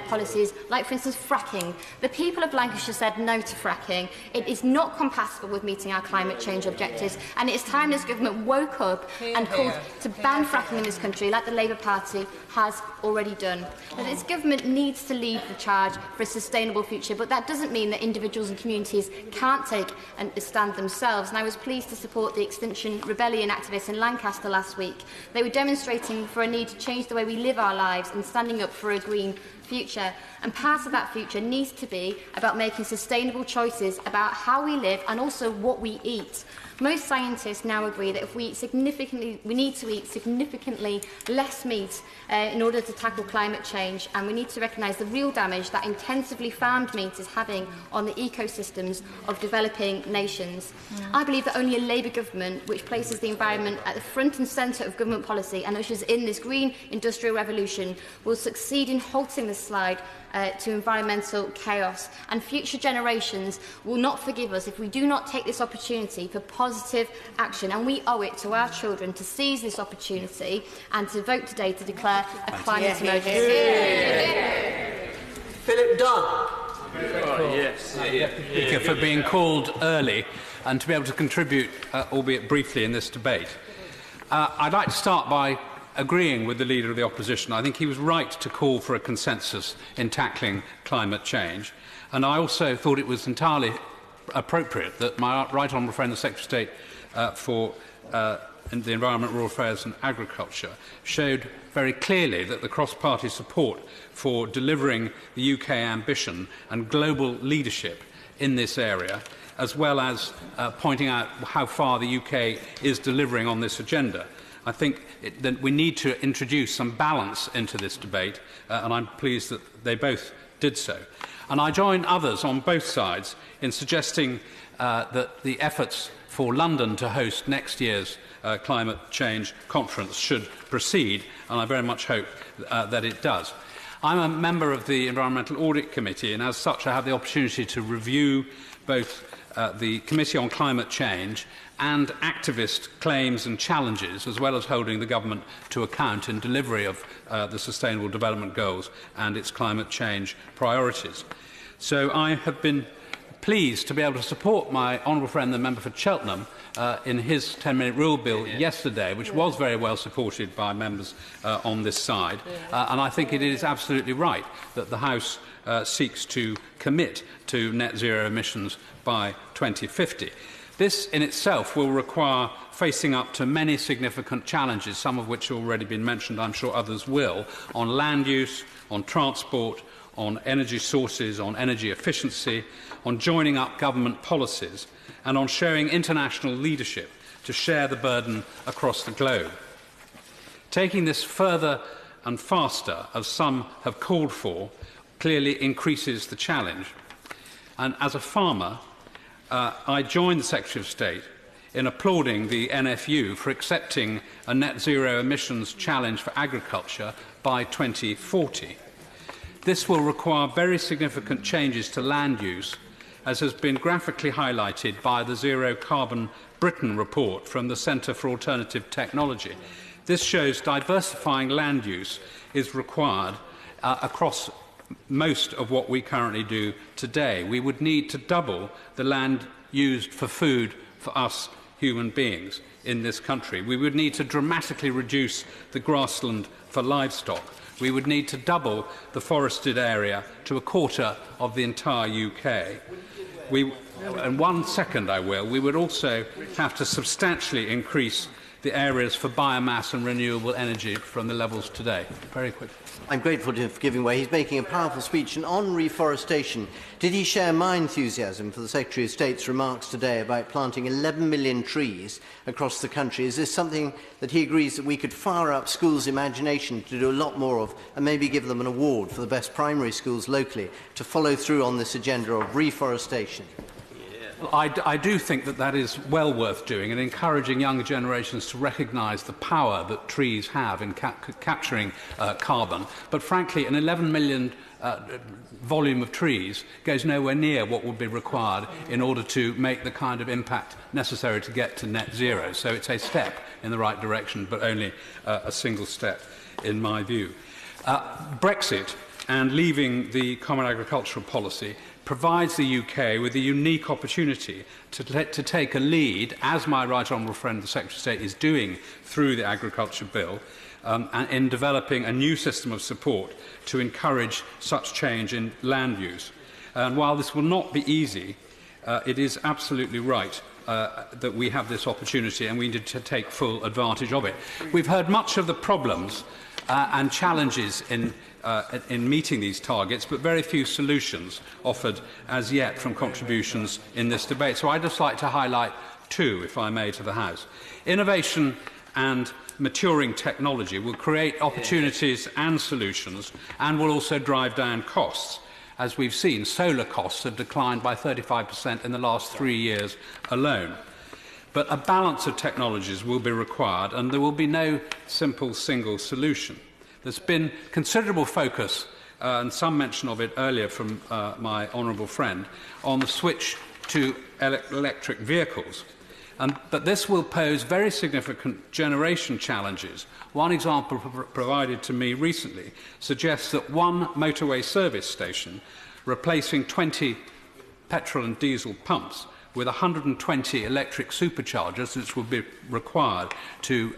policies, like, for instance, fracking. The people of Lancashire said no to fracking. It is not compatible with meeting our climate change objectives, and it is time this government woke up and called to ban fracking in this country, like the Labour Party has already done. Now, this government needs to lead the charge for a sustainable future, but that doesn't mean that individuals and communities can't take a stand themselves. And I was pleased to support the Extinction Rebellion activists in Lancaster last week. They were demonstrating for a need to change the way we live our lives and standing up for a green future. And part of that future needs to be about making sustainable choices about how we live and also what we eat. Most scientists now agree that if we need to eat significantly less meat in order to tackle climate change, and we need to recognise the real damage that intensively farmed meat is having on the ecosystems of developing nations. I believe that only a Labour government which places the environment at the front and centre of government policy and ushers in this green industrial revolution will succeed in halting the slide to environmental chaos, and future generations will not forgive us if we do not take this opportunity for positive action, and we owe it to our children to seize this opportunity and to vote today to declare a climate emergency.
Philip Dunn.
Speaker, for being called early and to be able to contribute, albeit briefly, in this debate. I'd like to start by agreeing with the Leader of the Opposition. I think he was right to call for a consensus in tackling climate change, and I also thought it was entirely appropriate that my right honourable friend, the Secretary of State for the Environment, Rural Affairs and Agriculture, showed very clearly that the cross-party support for delivering the UK ambition and global leadership in this area, as well as pointing out how far the UK is delivering on this agenda. I think that we need to introduce some balance into this debate, and I'm pleased that they both did so. And I join others on both sides in suggesting that the efforts for London to host next year's climate change conference should proceed, and I very much hope that it does. I'm a member of the Environmental Audit Committee, and as such I have the opportunity to review both the Committee on Climate Change and activist claims and challenges, as well as holding the government to account in delivery of the Sustainable Development Goals and its climate change priorities. So I have been pleased to be able to support my honourable friend, the member for Cheltenham, in his 10-minute rule bill yesterday, which was very well supported by members on this side. And I think it is absolutely right that the House seeks to commit to net zero emissions by 2050. This in itself will require facing up to many significant challenges, some of which have already been mentioned, I'm sure others will, on land use, on transport, on energy sources, on energy efficiency, on joining up government policies, and on showing international leadership to share the burden across the globe. Taking this further and faster, as some have called for, clearly increases the challenge. And as a farmer, I join the Secretary of State in applauding the NFU for accepting a net zero emissions challenge for agriculture by 2040. This will require very significant changes to land use, as has been graphically highlighted by the Zero Carbon Britain report from the Centre for Alternative Technology. This shows diversifying land use is required across most of what we currently do today. We would need to double the land used for food for us human beings in this country. We would need to dramatically reduce the grassland for livestock. We would need to double the forested area to a quarter of the entire UK. In 1 second I will, we would also have to substantially increase the areas for biomass and renewable energy from the levels today. Very quickly.
I'm grateful to him for giving way. He's making a powerful speech. And on reforestation, did he share my enthusiasm for the Secretary of State's remarks today about planting 11 million trees across the country? Is this something that he agrees that we could fire up schools' imagination to do a lot more of, and maybe give them an award for the best primary schools locally to follow through on this agenda of reforestation?
I do think that that is well worth doing, and encouraging younger generations to recognise the power that trees have in capturing carbon. But frankly, an 11 million volume of trees goes nowhere near what would be required in order to make the kind of impact necessary to get to net zero. So it's a step in the right direction, but only a single step, in my view. Brexit and leaving the Common Agricultural Policy provides the UK with a unique opportunity to take a lead, as my right honourable friend, the Secretary of State, is doing through the Agriculture Bill, and in developing a new system of support to encourage such change in land use. And while this will not be easy, it is absolutely right that we have this opportunity, and we need to take full advantage of it. We've heard much of the problems and challenges in meeting these targets, but very few solutions offered as yet from contributions in this debate. So I'd just like to highlight two, if I may, to the House. Innovation and maturing technology will create opportunities and solutions, and will also drive down costs. As we've seen, solar costs have declined by 35% in the last 3 years alone. But a balance of technologies will be required, and there will be no simple single solution. There's been considerable focus, and some mention of it earlier from my honourable friend, on the switch to electric vehicles. But this will pose very significant generation challenges. One example provided to me recently suggests that one motorway service station replacing 20 petrol and diesel pumps with 120 electric superchargers, which will be required to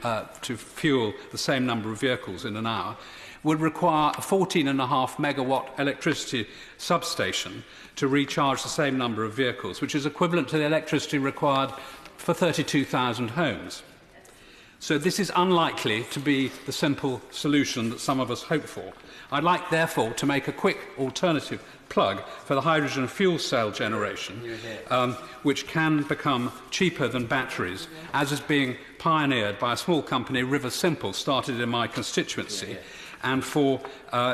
fuel the same number of vehicles in an hour, would require a 14.5 megawatt electricity substation to recharge the same number of vehicles, which is equivalent to the electricity required for 32,000 homes. So this is unlikely to be the simple solution that some of us hope for. I'd like, therefore, to make a quick alternative plug for the hydrogen fuel cell generation, which can become cheaper than batteries, as is being pioneered by a small company, River Simple, started in my constituency, and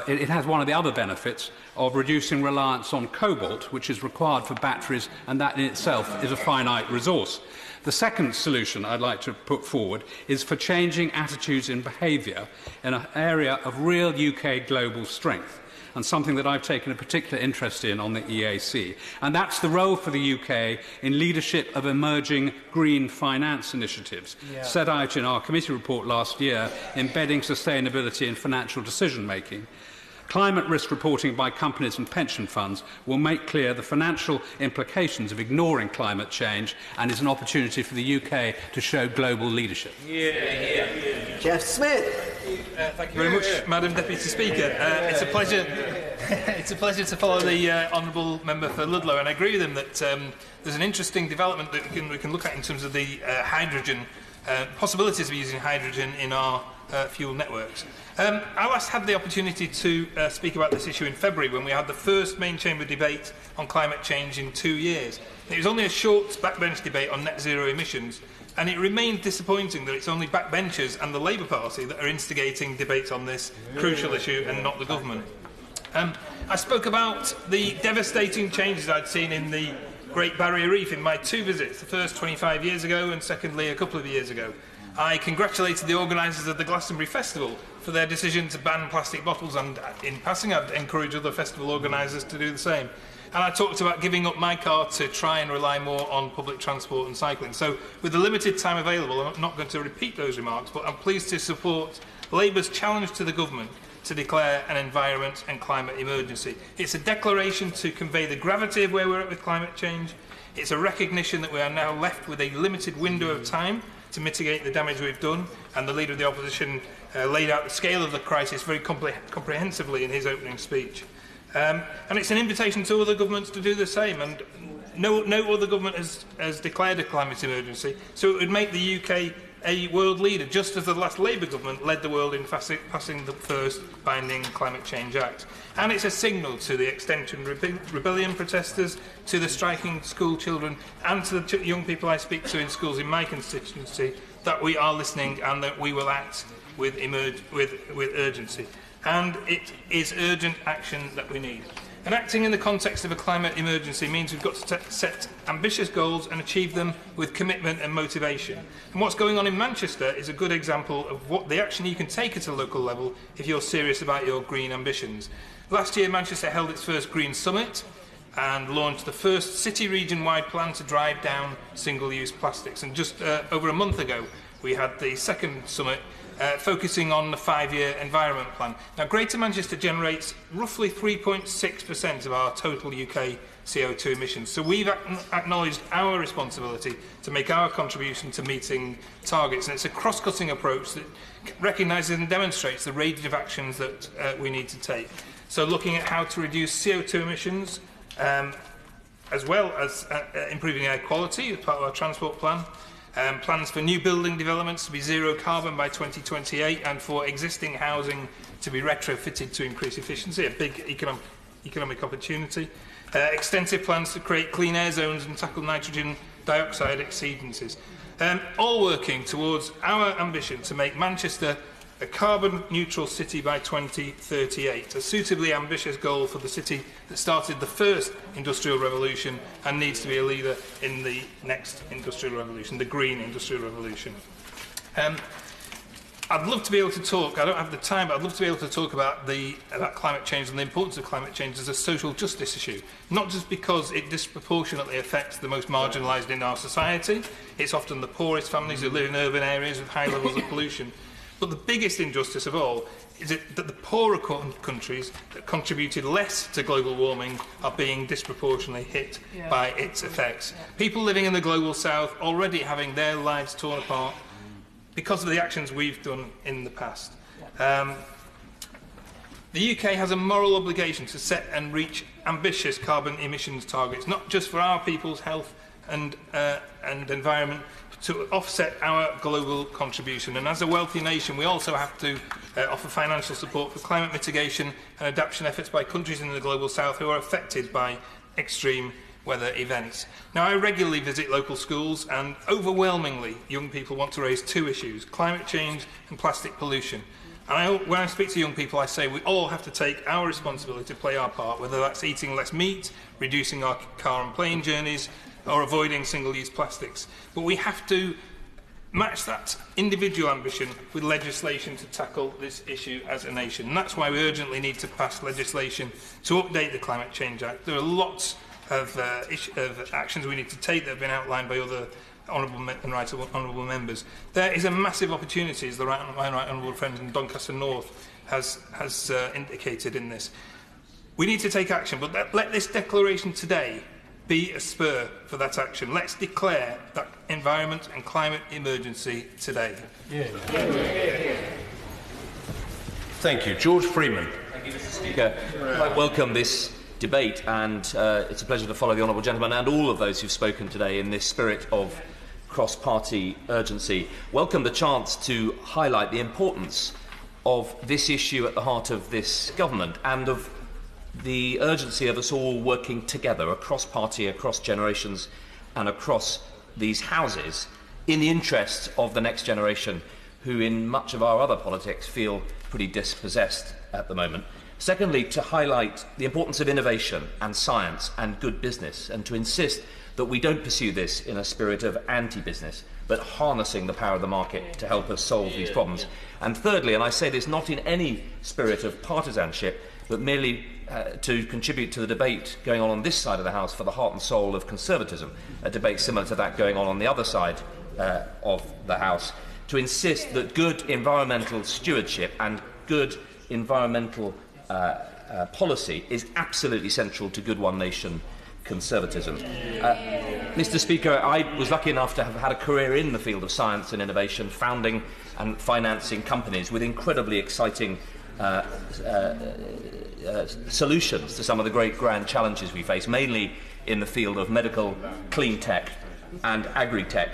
it has one of the other benefits of reducing reliance on cobalt, which is required for batteries, and that in itself is a finite resource. The second solution I'd like to put forward is for changing attitudes and behaviour in an area of real UK global strength, and something that I've taken a particular interest in on the EAC, and that's the role for the UK in leadership of emerging green finance initiatives set out in our committee report last year, embedding sustainability in financial decision-making. Climate risk reporting by companies and pension funds will make clear the financial implications of ignoring climate change and is an opportunity for the UK to show global leadership.
Jeff Smith.
Thank you very much, Madam Deputy Speaker. It's a pleasure. It's a pleasure to follow the honourable member for Ludlow, and I agree with him that there's an interesting development that we can look at in terms of the hydrogen possibilities of using hydrogen in our fuel networks. I last had the opportunity to speak about this issue in February when we had the first main chamber debate on climate change in 2 years. It was only a short backbench debate on net zero emissions, and it remains disappointing that it's only backbenchers and the Labour Party that are instigating debates on this crucial issue and not the government. I spoke about the devastating changes I'd seen in the Great Barrier Reef in my 2 visits, the first 25 years ago and secondly a couple of years ago. I congratulated the organisers of the Glastonbury Festival for their decision to ban plastic bottles, and in passing I'd encourage other festival organisers to do the same. And I talked about giving up my car to try and rely more on public transport and cycling. So with the limited time available, I'm not going to repeat those remarks, but I'm pleased to support Labour's challenge to the government to declare an environment and climate emergency. It's a declaration to convey the gravity of where we're at with climate change. It's a recognition that we are now left with a limited window of time to mitigate the damage we've done, and the Leader of the Opposition laid out the scale of the crisis very comprehensively in his opening speech. And it's an invitation to other governments to do the same, and no other government has declared a climate emergency, so it would make the UK a world leader, just as the last Labour government led the world in passing the first binding Climate Change Act. And it's a signal to the Extension Rebellion protesters, to the striking school children, and to the young people I speak to in schools in my constituency that we are listening and that we will act with urgency. And it is urgent action that we need. And acting in the context of a climate emergency means we've got to set ambitious goals and achieve them with commitment and motivation. And what's going on in Manchester is a good example of what the action you can take at a local level if you're serious about your green ambitions. Last year, Manchester held its first Green Summit and launched the first city region-wide plan to drive down single-use plastics. And just over a month ago, we had the second summit focusing on the 5-year environment plan. Now, Greater Manchester generates roughly 3.6% of our total UK CO2 emissions. So we've acknowledged our responsibility to make our contribution to meeting targets. And it's a cross-cutting approach that recognises and demonstrates the range of actions that we need to take. So looking at how to reduce CO2 emissions, as well as improving air quality as part of our transport plan, plans for new building developments to be zero carbon by 2028 and for existing housing to be retrofitted to increase efficiency, a big economic opportunity. Extensive plans to create clean air zones and tackle nitrogen dioxide exceedances. All working towards our ambition to make Manchester a carbon-neutral city by 2038, a suitably ambitious goal for the city that started the first industrial revolution and needs to be a leader in the next industrial revolution, the green industrial revolution. I'd love to be able to talk, I don't have the time, but I'd love to be able to talk about climate change and the importance of climate change as a social justice issue, not just because it disproportionately affects the most marginalised in our society. It's often the poorest families who live in urban areas with high levels of pollution. But the biggest injustice of all is that the poorer countries that contributed less to global warming are being disproportionately hit by its effects. People living in the global south already having their lives torn apart because of the actions we've done in the past. The UK has a moral obligation to set and reach ambitious carbon emissions targets, not just for our people's health and environment, to offset our global contribution. And as a wealthy nation, we also have to offer financial support for climate mitigation and adaptation efforts by countries in the global south who are affected by extreme weather events. Now, I regularly visit local schools, and overwhelmingly young people want to raise 2 issues, climate change and plastic pollution. And when I speak to young people, I say we all have to take our responsibility to play our part, whether that's eating less meat, reducing our car and plane journeys, or avoiding single-use plastics. But we have to match that individual ambition with legislation to tackle this issue as a nation. And that's why we urgently need to pass legislation to update the Climate Change Act. There are lots of actions we need to take that have been outlined by other honourable members. There is a massive opportunity, as my right honourable friend in Doncaster North has indicated in this. We need to take action, but let this declaration today be a spur for that action. Let's declare that environment and climate emergency today.
Thank you. George Freeman.
Thank you, Mr. Speaker. I welcome this debate, and it's a pleasure to follow the honourable gentleman and all of those who've spoken today in this spirit of cross-party urgency. Welcome the chance to highlight the importance of this issue at the heart of this government and of the urgency of us all working together across party, across generations and across these houses in the interests of the next generation who in much of our other politics feel pretty dispossessed at the moment. Secondly, to highlight the importance of innovation and science and good business, and to insist that we don't pursue this in a spirit of anti-business, but harnessing the power of the market to help us solve these problems. And thirdly, and I say this not in any spirit of partisanship, but merely to contribute to the debate going on this side of the House for the heart and soul of conservatism, a debate similar to that going on the other side of the House, to insist that good environmental stewardship and good environmental policy is absolutely central to good one nation conservatism. Mr. Speaker, I was lucky enough to have had a career in the field of science and innovation, founding and financing companies with incredibly exciting solutions to some of the great grand challenges we face, mainly in the field of medical, clean tech and agri-tech,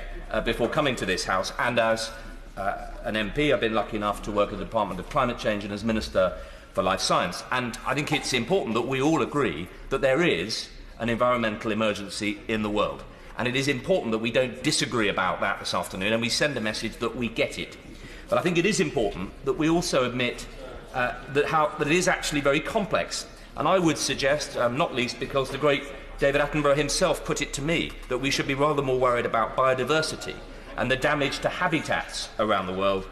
before coming to this House. And as an MP, I've been lucky enough to work at the Department of Climate Change and as Minister for Life Science. And I think it's important that we all agree that there is an environmental emergency in the world. And it is important that we don't disagree about that this afternoon and we send a message that we get it. But I think it is important that we also admit that it is actually very complex. And I would suggest, not least because the great David Attenborough himself put it to me, that we should be rather more worried about biodiversity and the damage to habitats around the world,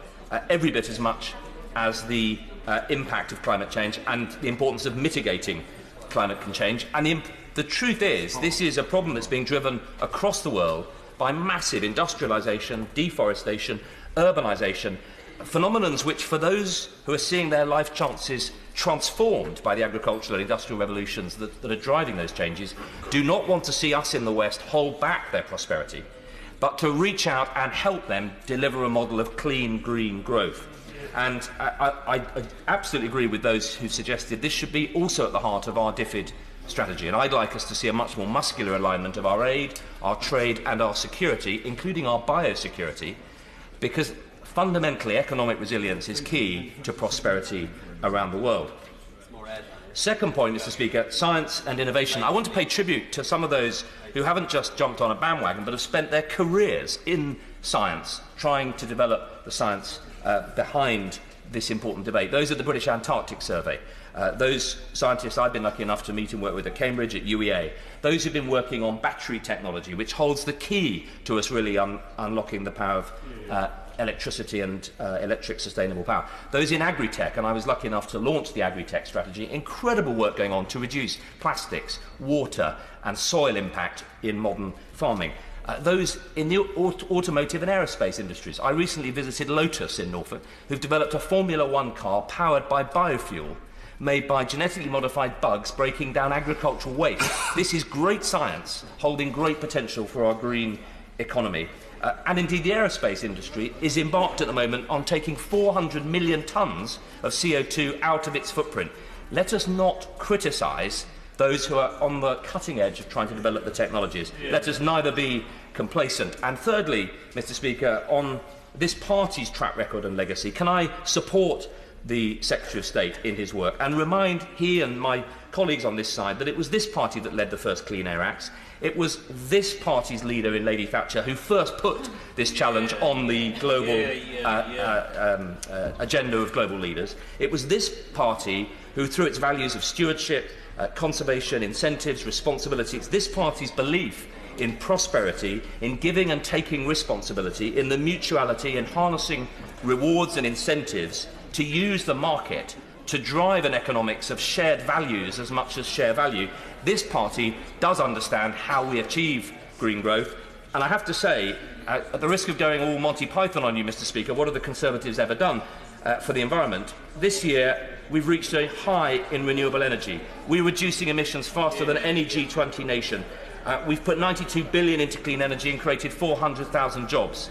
every bit as much as the impact of climate change and the importance of mitigating climate change. And the truth is, this is a problem that's being driven across the world by massive industrialisation, deforestation, urbanisation, phenomenons which, for those who are seeing their life chances transformed by the agricultural and industrial revolutions that are driving those changes, do not want to see us in the West hold back their prosperity, but to reach out and help them deliver a model of clean, green growth. And I absolutely agree with those who suggested this should be also at the heart of our DFID strategy. And I'd like us to see a much more muscular alignment of our aid, our trade and our security, including our biosecurity, because fundamentally economic resilience is key to prosperity around the world. Second point, Mr. Speaker, science and innovation. I want to pay tribute to some of those who haven't just jumped on a bandwagon but have spent their careers in science trying to develop the science behind this important debate. Those are the British Antarctic Survey. Those scientists I've been lucky enough to meet and work with at Cambridge, at UEA. Those who've been working on battery technology, which holds the key to us really unlocking the power of electricity and electric sustainable power. Those in agri-tech, and I was lucky enough to launch the agri-tech strategy, incredible work going on to reduce plastics, water and soil impact in modern farming. Those in the automotive and aerospace industries. I recently visited Lotus in Norfolk, who've developed a Formula One car powered by biofuel, made by genetically modified bugs breaking down agricultural waste. This is great science, holding great potential for our green economy. And indeed the aerospace industry is embarked at the moment on taking 400 million tonnes of CO2 out of its footprint. Let us not criticise those who are on the cutting edge of trying to develop the technologies. Let us neither be complacent. And thirdly, Mr. Speaker, on this party's track record and legacy, can I support the Secretary of State in his work and remind he and my colleagues on this side that it was this party that led the first Clean Air Acts. It was this party's leader in Lady Thatcher who first put this challenge on the global agenda of global leaders. It was this party who, through its values of stewardship, conservation, incentives, responsibility, it's this party's belief in prosperity, in giving and taking responsibility, in the mutuality, in harnessing rewards and incentives to use the market to drive an economics of shared values as much as share value. This party does understand how we achieve green growth. And I have to say, at the risk of going all Monty Python on you, Mr. Speaker, what have the Conservatives ever done for the environment? This year, we've reached a high in renewable energy. We're reducing emissions faster than any G20 nation. We've put 92 billion into clean energy and created 400,000 jobs.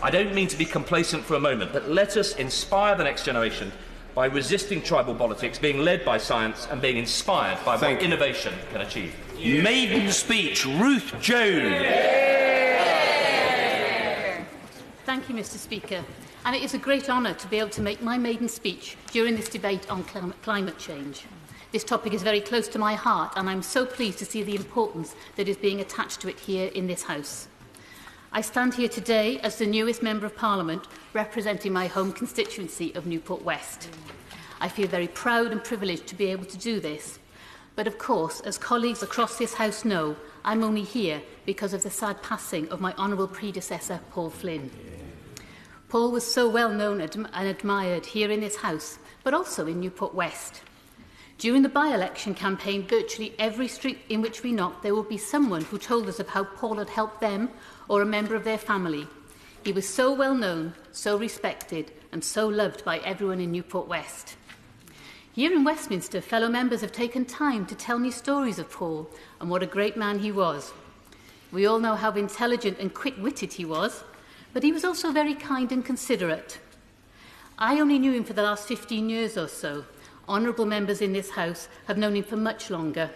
I don't mean to be complacent for a moment, but let us inspire the next generation by resisting tribal politics, being led by science and being inspired by what innovation can achieve.
Maiden speech, Ruth Jones.
Thank you, Mr. Speaker. And it is a great honour to be able to make my maiden speech during this debate on climate change. This topic is very close to my heart, and I'm so pleased to see the importance that is being attached to it here in this House. I stand here today as the newest Member of Parliament representing my home constituency of Newport West. I feel very proud and privileged to be able to do this. But of course, as colleagues across this House know, I'm only here because of the sad passing of my honourable predecessor, Paul Flynn. Paul was so well known and admired here in this House, but also in Newport West. During the by-election campaign, virtually every street in which we knocked, there would be someone who told us of how Paul had helped them or a member of their family. He was so well known, so respected, and so loved by everyone in Newport West. Here in Westminster, fellow members have taken time to tell me stories of Paul and what a great man he was. We all know how intelligent and quick-witted he was, but he was also very kind and considerate. I only knew him for the last 15 years or so. Honourable members in this House have known him for much longer,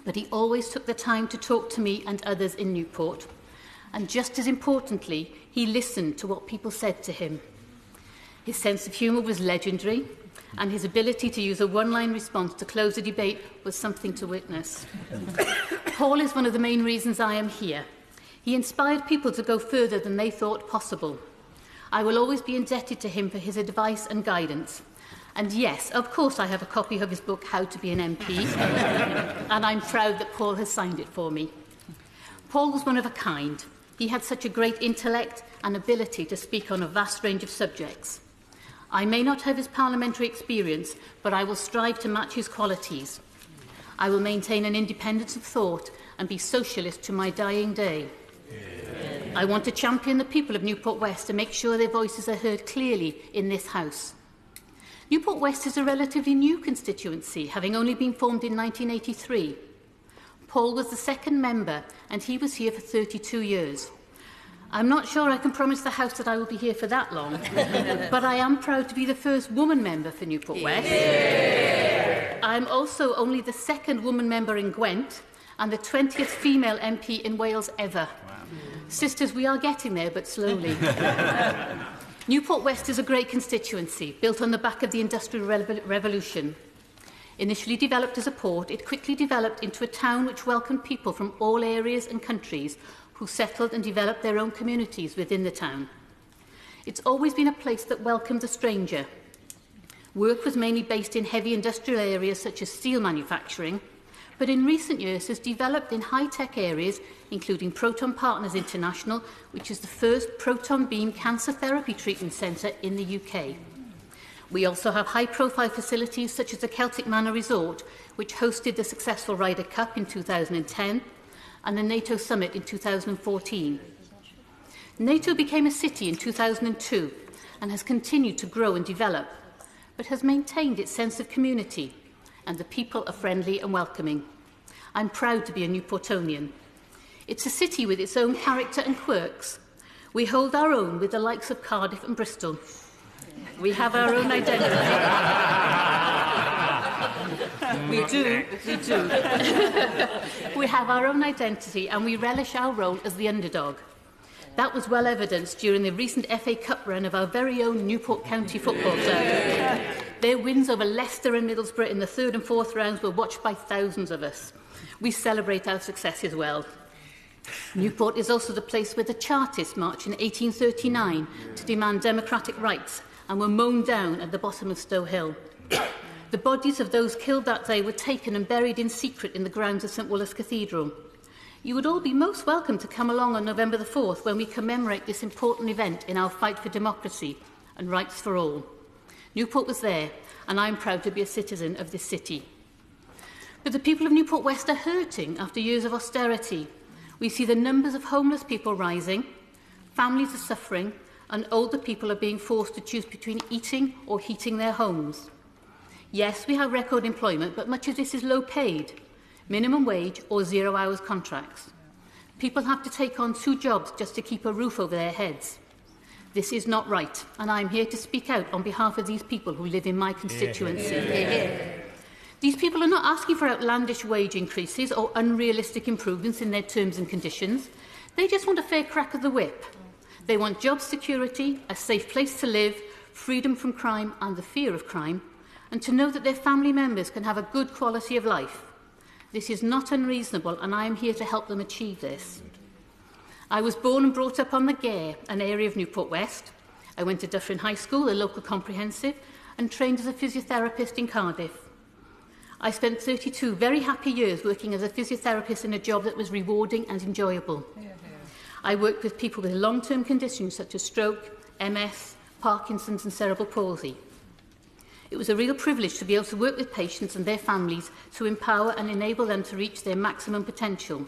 but he always took the time to talk to me and others in Newport. And just as importantly, he listened to what people said to him. His sense of humour was legendary, and his ability to use a one-line response to close a debate was something to witness. Paul is one of the main reasons I am here. He inspired people to go further than they thought possible. I will always be indebted to him for his advice and guidance. And yes, of course I have a copy of his book, How to be an MP, and I'm proud that Paul has signed it for me. Paul was one of a kind. He had such a great intellect and ability to speak on a vast range of subjects. I may not have his parliamentary experience, but I will strive to match his qualities. I will maintain an independence of thought and be socialist to my dying day. I want to champion the people of Newport West and make sure their voices are heard clearly in this House. Newport West is a relatively new constituency, having only been formed in 1983. Paul was the second member, and he was here for 32 years. I'm not sure I can promise the House that I will be here for that long, but I am proud to be the first woman member for Newport West. I'm also only the second woman member in Gwent, and the 20th female MP in Wales ever. Wow. Sisters, we are getting there, but slowly. Newport West is a great constituency, built on the back of the Industrial Revolution. Initially developed as a port, it quickly developed into a town which welcomed people from all areas and countries who settled and developed their own communities within the town. It's always been a place that welcomed the stranger. Work was mainly based in heavy industrial areas such as steel manufacturing, but in recent years has developed in high-tech areas, including Proton Partners International, which is the first proton beam cancer therapy treatment centre in the UK. We also have high-profile facilities such as the Celtic Manor Resort, which hosted the successful Ryder Cup in 2010 and the NATO Summit in 2014. NATO became a city in 2002 and has continued to grow and develop, but has maintained its sense of community, and the people are friendly and welcoming. I'm proud to be a Newportonian. It's a city with its own character and quirks. We hold our own with the likes of Cardiff and Bristol. We have our own identity. We do. We have our own identity and we relish our role as the underdog. That was well evidenced during the recent FA Cup run of our very own Newport County Football Club. Their wins over Leicester and Middlesbrough in the third and fourth rounds were watched by thousands of us. We celebrate our success as well. Newport is also the place where the Chartists marched in 1839 to demand democratic rights and were mown down at the bottom of Stow Hill. The bodies of those killed that day were taken and buried in secret in the grounds of St Woolas Cathedral. You would all be most welcome to come along on November the 4th when we commemorate this important event in our fight for democracy and rights for all. Newport was there, and I'm proud to be a citizen of this city. But the people of Newport West are hurting after years of austerity. We see the numbers of homeless people rising, families are suffering, and older people are being forced to choose between eating or heating their homes. Yes, we have record employment, but much of this is low paid, minimum wage or 0 hours contracts. People have to take on 2 jobs just to keep a roof over their heads. This is not right, and I am here to speak out on behalf of these people who live in my constituency. These people are not asking for outlandish wage increases or unrealistic improvements in their terms and conditions. They just want a fair crack of the whip. They want job security, a safe place to live, freedom from crime and the fear of crime, and to know that their family members can have a good quality of life. This is not unreasonable, and I am here to help them achieve this. I was born and brought up on the Gare, an area of Newport West. I went to Dufferin High School, a local comprehensive, and trained as a physiotherapist in Cardiff. I spent 32 very happy years working as a physiotherapist in a job that was rewarding and enjoyable. I worked with people with long-term conditions such as stroke, MS, Parkinson's and cerebral palsy. It was a real privilege to be able to work with patients and their families to empower and enable them to reach their maximum potential.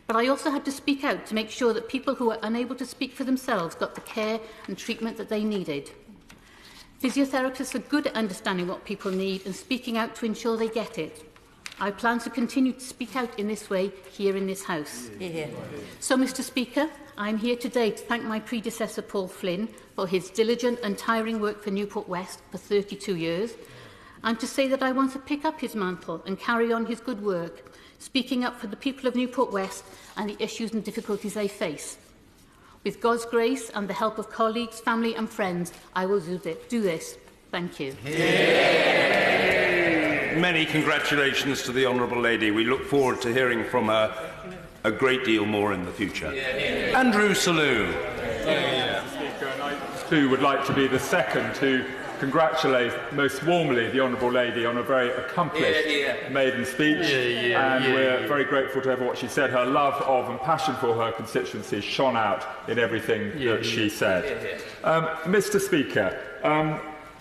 But I also had to speak out to make sure that people who were unable to speak for themselves got the care and treatment that they needed. Physiotherapists are good at understanding what people need and speaking out to ensure they get it. I plan to continue to speak out in this way here in this House. So, Mr Speaker, I am here today to thank my predecessor Paul Flynn for his diligent and tiring work for Newport West for 32 years, and to say that I want to pick up his mantle and carry on his good work, speaking up for the people of Newport West and the issues and difficulties they face. With God's grace and the help of colleagues, family and friends, I will do this. Thank you.
Many congratulations to the Honourable Lady. We look forward to hearing from her a great deal more in the future. Andrew Selous.
Speaker, and I too would like to be the second to congratulate most warmly the Honourable Lady on a very accomplished maiden speech, and we're very grateful to have what she said. Her love of and passion for her constituency shone out in everything that she said. Mr Speaker,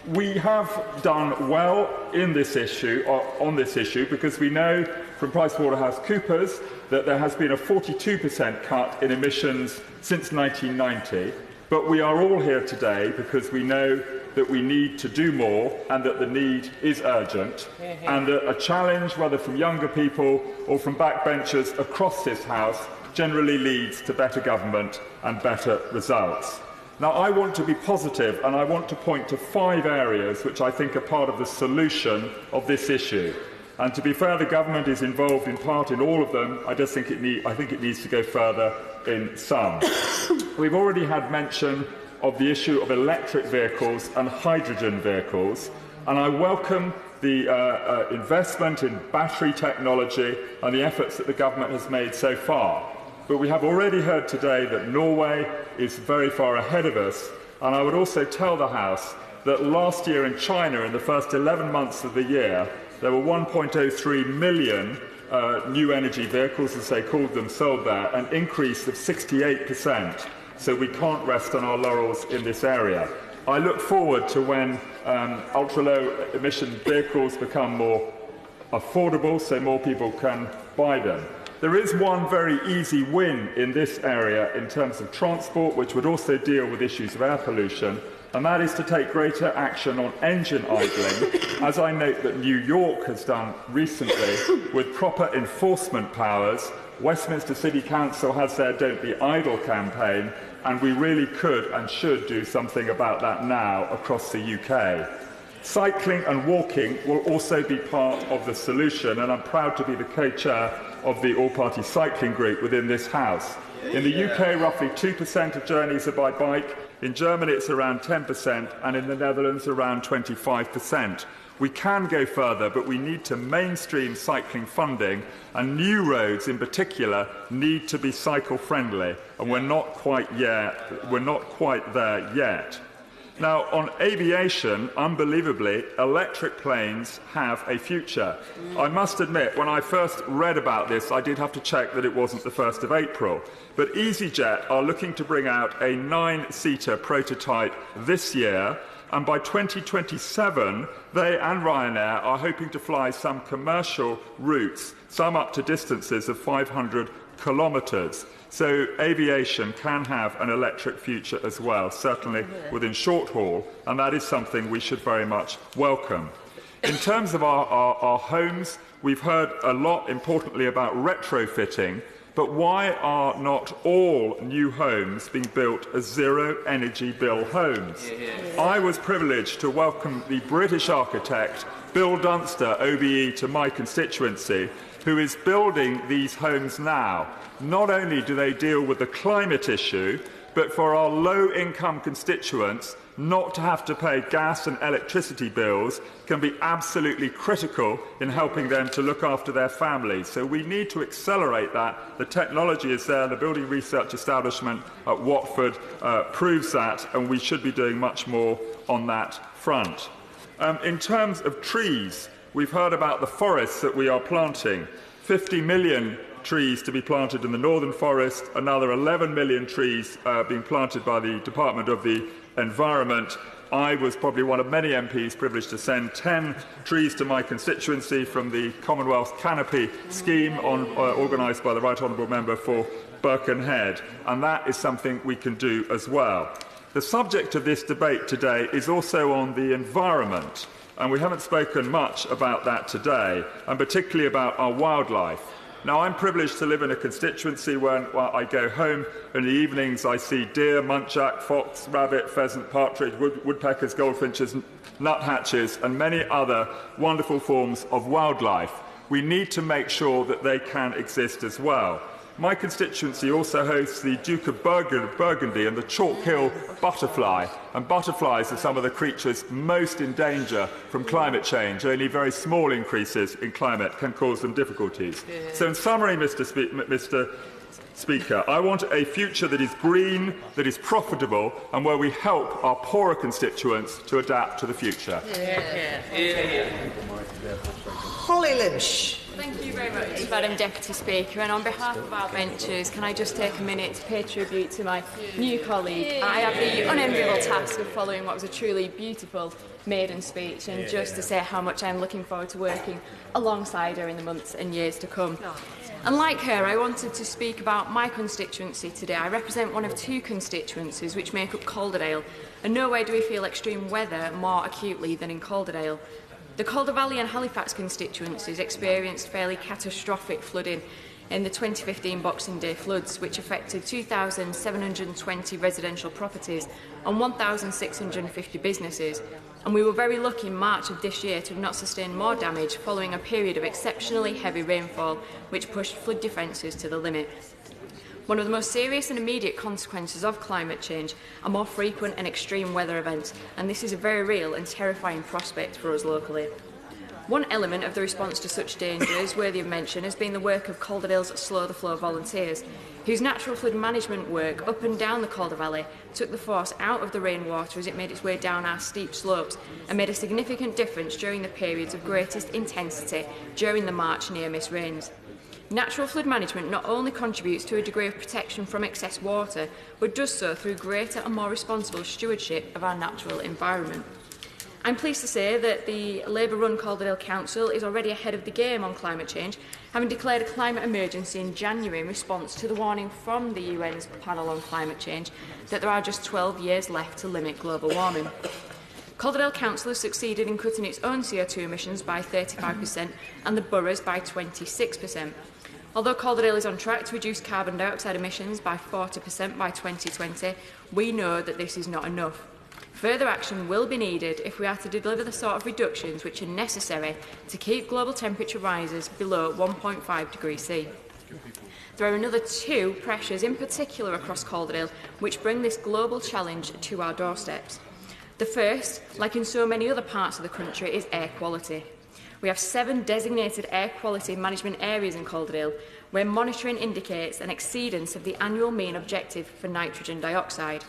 we have done well in this issue, on this issue, because we know from PricewaterhouseCoopers that there has been a 42% cut in emissions since 1990, but we are all here today because we know that we need to do more and that the need is urgent, and that a challenge, whether from younger people or from backbenchers across this House, generally leads to better government and better results. Now, I want to be positive, and I want to point to 5 areas which I think are part of the solution of this issue. And to be fair, the government is involved in part in all of them. I think it needs to go further in some. We've already had mention of the issue of electric vehicles and hydrogen vehicles, and I welcome the investment in battery technology and the efforts that the government has made so far. But we have already heard today that Norway is very far ahead of us, and I would also tell the House that last year in China, in the first 11 months of the year, there were 1.03 million new energy vehicles, as they called them, sold there, an increase of 68%. So we can't rest on our laurels in this area. I look forward to when ultra-low emission vehicles become more affordable so more people can buy them. There is one very easy win in this area in terms of transport, which would also deal with issues of air pollution, and that is to take greater action on engine idling, as I note that New York has done recently with proper enforcement powers. Westminster City Council has their Don't Be Idle campaign, and we really could and should do something about that now across the UK. Cycling and walking will also be part of the solution, and I'm proud to be the co-chair of the all-party cycling group within this House. In the UK, roughly 2% of journeys are by bike. In Germany, it's around 10%, and in the Netherlands, around 25%. We can go further, but we need to mainstream cycling funding, and new roads in particular need to be cycle-friendly, and we're not quite there yet. Now, on aviation, unbelievably, electric planes have a future. I must admit, when I first read about this, I did have to check that it wasn't the 1st of April. But EasyJet are looking to bring out a 9-seater prototype this year, and by 2027, they and Ryanair are hoping to fly some commercial routes, some up to distances of 500 kilometres. So aviation can have an electric future as well, certainly within short haul, and that is something we should very much welcome. In terms of our homes, we've heard a lot, importantly, about retrofitting, but why are not all new homes being built as zero-energy bill homes? I was privileged to welcome the British architect Bill Dunster, OBE, to my constituency, who is building these homes now. Not only do they deal with the climate issue, but for our low-income constituents, not to have to pay gas and electricity bills can be absolutely critical in helping them to look after their families. So we need to accelerate that. The technology is there. The Building Research Establishment at Watford proves that, and we should be doing much more on that front. In terms of trees, we've heard about the forests that we are planting. 50 million trees to be planted in the Northern Forest, another 11 million trees being planted by the Department of the Environment. I was probably one of many MPs privileged to send 10 trees to my constituency from the Commonwealth Canopy scheme organised by the Right Honourable Member for Birkenhead, and that is something we can do as well. The subject of this debate today is also on the environment, and we haven't spoken much about that today, and particularly about our wildlife. Now, I'm privileged to live in a constituency where I go home in the evenings, I see deer, muntjac, fox, rabbit, pheasant, partridge, woodpeckers, goldfinches, nuthatches, and many other wonderful forms of wildlife. We need to make sure that they can exist as well. My constituency also hosts the Duke of Burgundy and the Chalk Hill butterfly, and butterflies are some of the creatures most in danger from climate change. Only very small increases in climate can cause them difficulties. So in summary, Mr. Speaker, I want a future that is green, that is profitable, and where we help our poorer constituents to adapt to the future.
Holly Lynch.
Thank you very much, Madam Deputy Speaker. And on behalf of our benchers, can I just take a minute to pay tribute to my new colleague? I have the unenviable task of following what was a truly beautiful maiden speech, and just to say how much I'm looking forward to working alongside her in the months and years to come. And like her, I wanted to speak about my constituency today. I represent one of two constituencies which make up Calderdale, and nowhere do we feel extreme weather more acutely than in Calderdale. The Calder Valley and Halifax constituencies experienced fairly catastrophic flooding in the 2015 Boxing Day floods, which affected 2,720 residential properties and 1,650 businesses. And we were very lucky in March of this year to have not sustained more damage following a period of exceptionally heavy rainfall, which pushed flood defences to the limit. One of the most serious and immediate consequences of climate change are more frequent and extreme weather events, and this is a very real and terrifying prospect for us locally. One element of the response to such dangers worthy of mention has been the work of Calderdale's Slow the Flow volunteers, whose natural flood management work up and down the Calder Valley took the force out of the rainwater as it made its way down our steep slopes and made a significant difference during the periods of greatest intensity during the March near-miss rains. Natural flood management not only contributes to a degree of protection from excess water, but does so through greater and more responsible stewardship of our natural environment. I'm pleased to say that the Labour-run Calderdale Council is already ahead of the game on climate change, having declared a climate emergency in January in response to the warning from the UN's panel on climate change that there are just 12 years left to limit global warming. Calderdale Council has succeeded in cutting its own CO2 emissions by 35% and the boroughs by 26%. Although Calderdale is on track to reduce carbon dioxide emissions by 40% by 2020, we know that this is not enough. Further action will be needed if we are to deliver the sort of reductions which are necessary to keep global temperature rises below 1.5 degrees C. There are another 2 pressures in particular across Calderdale which bring this global challenge to our doorsteps. The first, like in so many other parts of the country, is air quality. We have 7 designated air quality management areas in Calderdale where monitoring indicates an exceedance of the annual mean objective for nitrogen dioxide.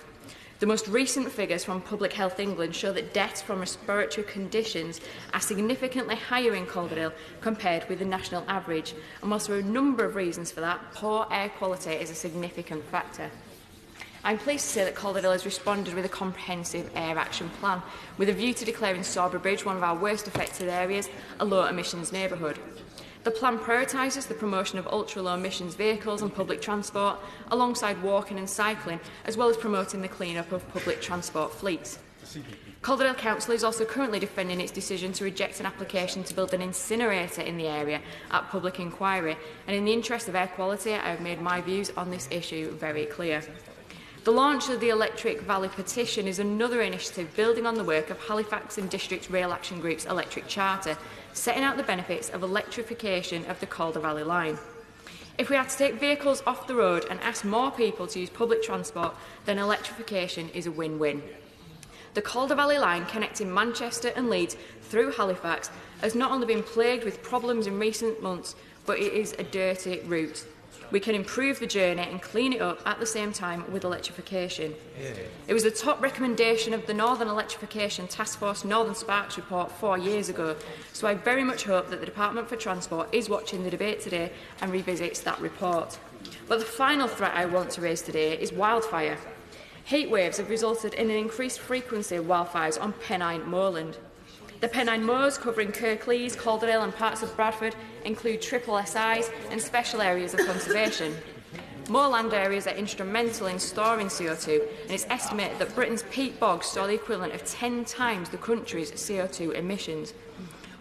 The most recent figures from Public Health England show that deaths from respiratory conditions are significantly higher in Calderdale compared with the national average. And whilst there are a number of reasons for that, poor air quality is a significant factor. I'm pleased to say that Calderdale has responded with a comprehensive air action plan, with a view to declaring Sawbury Bridge one of our worst affected areas a low emissions neighbourhood. The plan prioritises the promotion of ultra-low emissions vehicles and public transport, alongside walking and cycling, as well as promoting the clean-up of public transport fleets. Calderdale Council is also currently defending its decision to reject an application to build an incinerator in the area at public inquiry, and in the interest of air quality, I have made my views on this issue very clear. The launch of the Electric Valley Petition is another initiative building on the work of Halifax and District Rail Action Group's Electric Charter, setting out the benefits of electrification of the Calder Valley line. If we are to take vehicles off the road and ask more people to use public transport, then electrification is a win-win. The Calder Valley line connecting Manchester and Leeds through Halifax has not only been plagued with problems in recent months, but it is a dirty route. We can improve the journey and clean it up at the same time with electrification. It was the top recommendation of the Northern Electrification Task Force Northern Sparks report 4 years ago, so I very much hope that the Department for Transport is watching the debate today and revisits that report. But the final threat I want to raise today is wildfire. Heat waves have resulted in an increased frequency of wildfires on Pennine Moorland. The Pennine Moors, covering Kirklees, Calderdale and parts of Bradford, include triple SIs and special areas of conservation. Moorland areas are instrumental in storing CO2, and it's estimated that Britain's peat bogs store the equivalent of 10 times the country's CO2 emissions.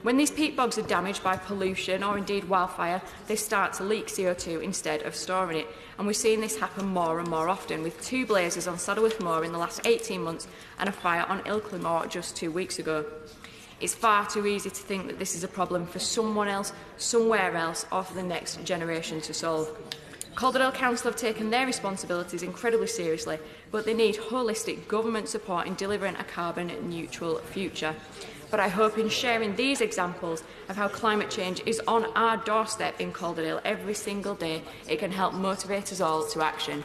When these peat bogs are damaged by pollution or indeed wildfire, they start to leak CO2 instead of storing it. And we're seeing this happen more and more often, with 2 blazes on Saddleworth Moor in the last 18 months and a fire on Ilkley Moor just 2 weeks ago. It's far too easy to think that this is a problem for someone else, somewhere else, or for the next generation to solve. Calderdale Council have taken their responsibilities incredibly seriously, but they need holistic government support in delivering a carbon-neutral future. But I hope in sharing these examples of how climate change is on our doorstep in Calderdale every single day, it can help motivate us all to action.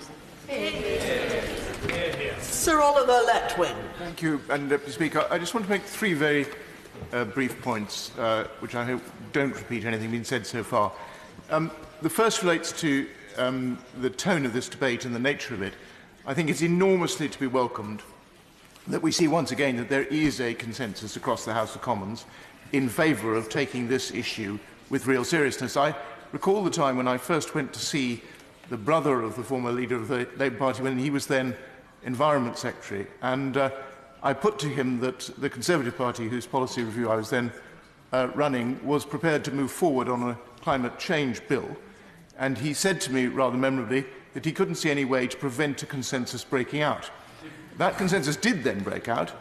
Sir Oliver Letwin.
Thank you, and Deputy Speaker. I just want to make 3 very brief points, which I hope don't repeat anything been said so far. The first relates to the tone of this debate and the nature of it. I think it's enormously to be welcomed that we see once again that there is a consensus across the House of Commons in favour of taking this issue with real seriousness. I recall the time when I first went to see the brother of the former leader of the Labour Party when he was then Environment Secretary, and I put to him that the Conservative Party, whose policy review I was then running, was prepared to move forward on a climate change bill. And he said to me, rather memorably, that he couldn't see any way to prevent a consensus breaking out. That consensus did then break out,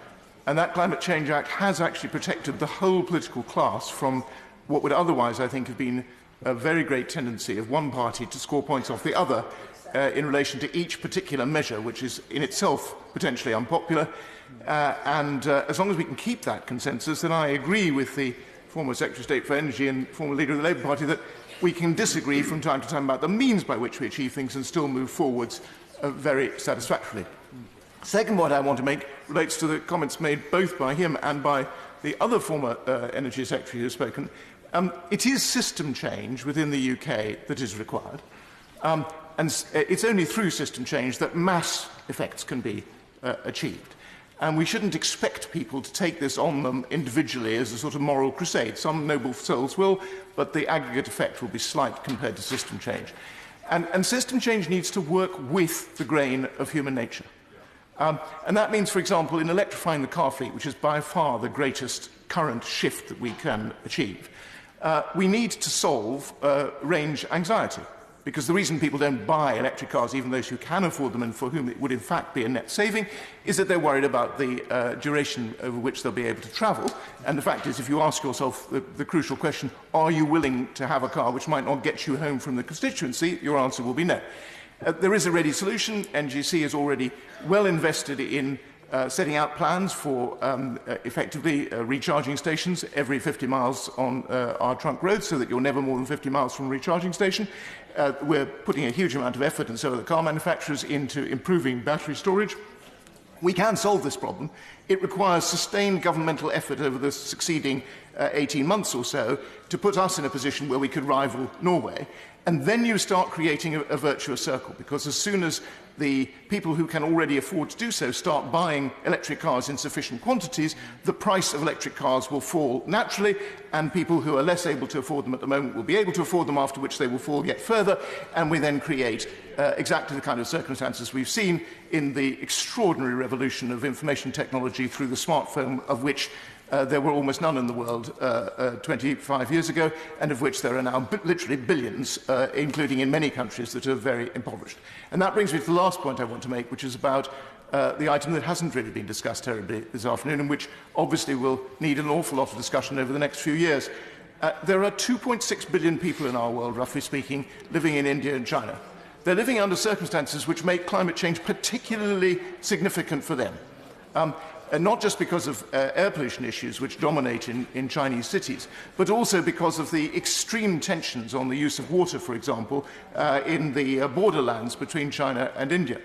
and that Climate Change Act has actually protected the whole political class from what would otherwise, I think, have been a very great tendency of one party to score points off the other in relation to each particular measure, which is in itself potentially unpopular. As long as we can keep that consensus, then I agree with the former Secretary of State for Energy and former leader of the Labour Party that we can disagree from time to time about the means by which we achieve things and still move forwards very satisfactorily. The second point I want to make relates to the comments made both by him and by the other former Energy Secretary who has spoken. It is system change within the UK that is required, and it's only through system change that mass effects can be achieved. And we shouldn't expect people to take this on them individually as a sort of moral crusade. Some noble souls will, but the aggregate effect will be slight compared to system change. And system change needs to work with the grain of human nature. And that means, for example, in electrifying the car fleet, which is by far the greatest current shift that we can achieve, we need to solve range anxiety. Because the reason people don't buy electric cars, even those who can afford them and for whom it would in fact be a net saving, is that they're worried about the duration over which they'll be able to travel. And the fact is, if you ask yourself the crucial question, are you willing to have a car which might not get you home from the constituency, your answer will be no. There is a ready solution. NGC is already well invested in setting out plans for effectively recharging stations every 50 miles on our trunk roads, so that you're never more than 50 miles from a recharging station. We're putting a huge amount of effort, and so are the car manufacturers, into improving battery storage. We can solve this problem. It requires sustained governmental effort over the succeeding 18 months or so to put us in a position where we could rival Norway. And then you start creating a virtuous circle, because as soon as the people who can already afford to do so start buying electric cars in sufficient quantities, the price of electric cars will fall naturally, and people who are less able to afford them at the moment will be able to afford them, after which they will fall yet further, and we then create exactly the kind of circumstances we've seen in the extraordinary revolution of information technology through the smartphone, of which there were almost none in the world 25 years ago, and of which there are now literally billions, including in many countries that are very impoverished. And that brings me to the last point I want to make, which is about the item that hasn't really been discussed terribly this afternoon, and which obviously will need an awful lot of discussion over the next few years. There are 2.6 billion people in our world, roughly speaking, living in India and China. They're living under circumstances which make climate change particularly significant for them. And not just because of air pollution issues which dominate in Chinese cities, but also because of the extreme tensions on the use of water, for example, in the borderlands between China and India.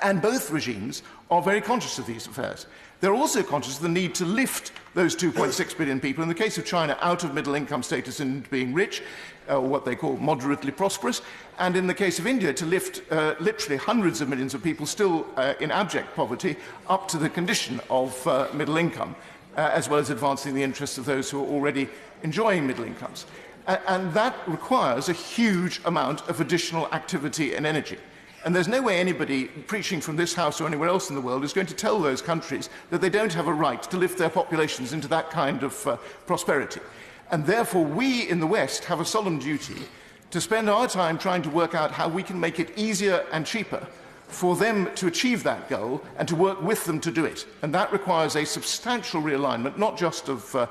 And both regimes are very conscious of these affairs. They're also conscious of the need to lift those 2.6 billion people, in the case of China, out of middle-income status and into being rich, or what they call moderately prosperous, and in the case of India, to lift literally hundreds of millions of people still in abject poverty up to the condition of middle income, as well as advancing the interests of those who are already enjoying middle incomes. And that requires a huge amount of additional activity and energy. And there's no way anybody preaching from this House or anywhere else in the world is going to tell those countries that they don't have a right to lift their populations into that kind of prosperity. And therefore, we in the West have a solemn duty to spend our time trying to work out how we can make it easier and cheaper for them to achieve that goal and to work with them to do it. And that requires a substantial realignment, not just of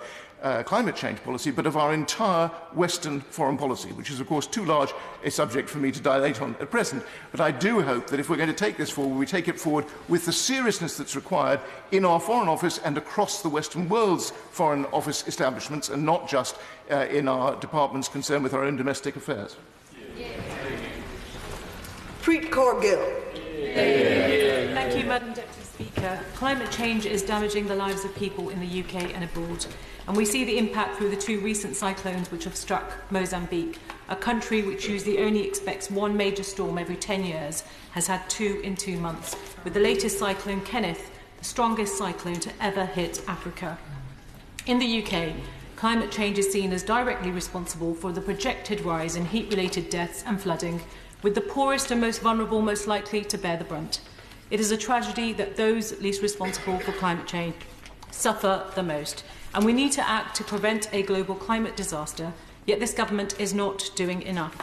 climate change policy, but of our entire Western foreign policy, which is, of course, too large a subject for me to dilate on at present. But I do hope that if we're going to take this forward, we take it forward with the seriousness that's required in our Foreign Office and across the Western world's Foreign Office establishments, and not just in our departments concerned with our own domestic affairs.
Preet Kaur-Gill.
Thank you, Madam Deputy Speaker. Climate change is damaging the lives of people in the UK and abroad. And we see the impact through the two recent cyclones which have struck Mozambique. A country which usually only expects one major storm every 10 years has had two in 2 months, with the latest cyclone Kenneth, the strongest cyclone to ever hit Africa. In the UK, climate change is seen as directly responsible for the projected rise in heat-related deaths and flooding, with the poorest and most vulnerable most likely to bear the brunt. It is a tragedy that those least responsible for climate change suffer the most, and we need to act to prevent a global climate disaster, yet this government is not doing enough.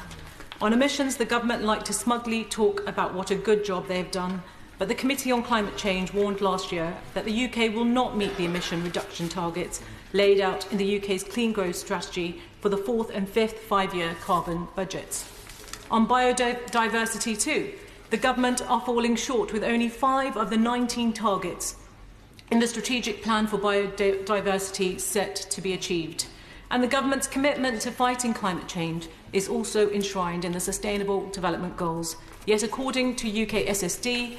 On emissions, the government like to smugly talk about what a good job they have done, but the Committee on Climate Change warned last year that the UK will not meet the emission reduction targets laid out in the UK's Clean Growth Strategy for the 4th and 5th 5-year carbon budgets. On biodiversity too, the government are falling short with only 5 of the 19 targets in the strategic plan for biodiversity set to be achieved. And the government's commitment to fighting climate change is also enshrined in the Sustainable Development Goals. Yet according to UK SSD,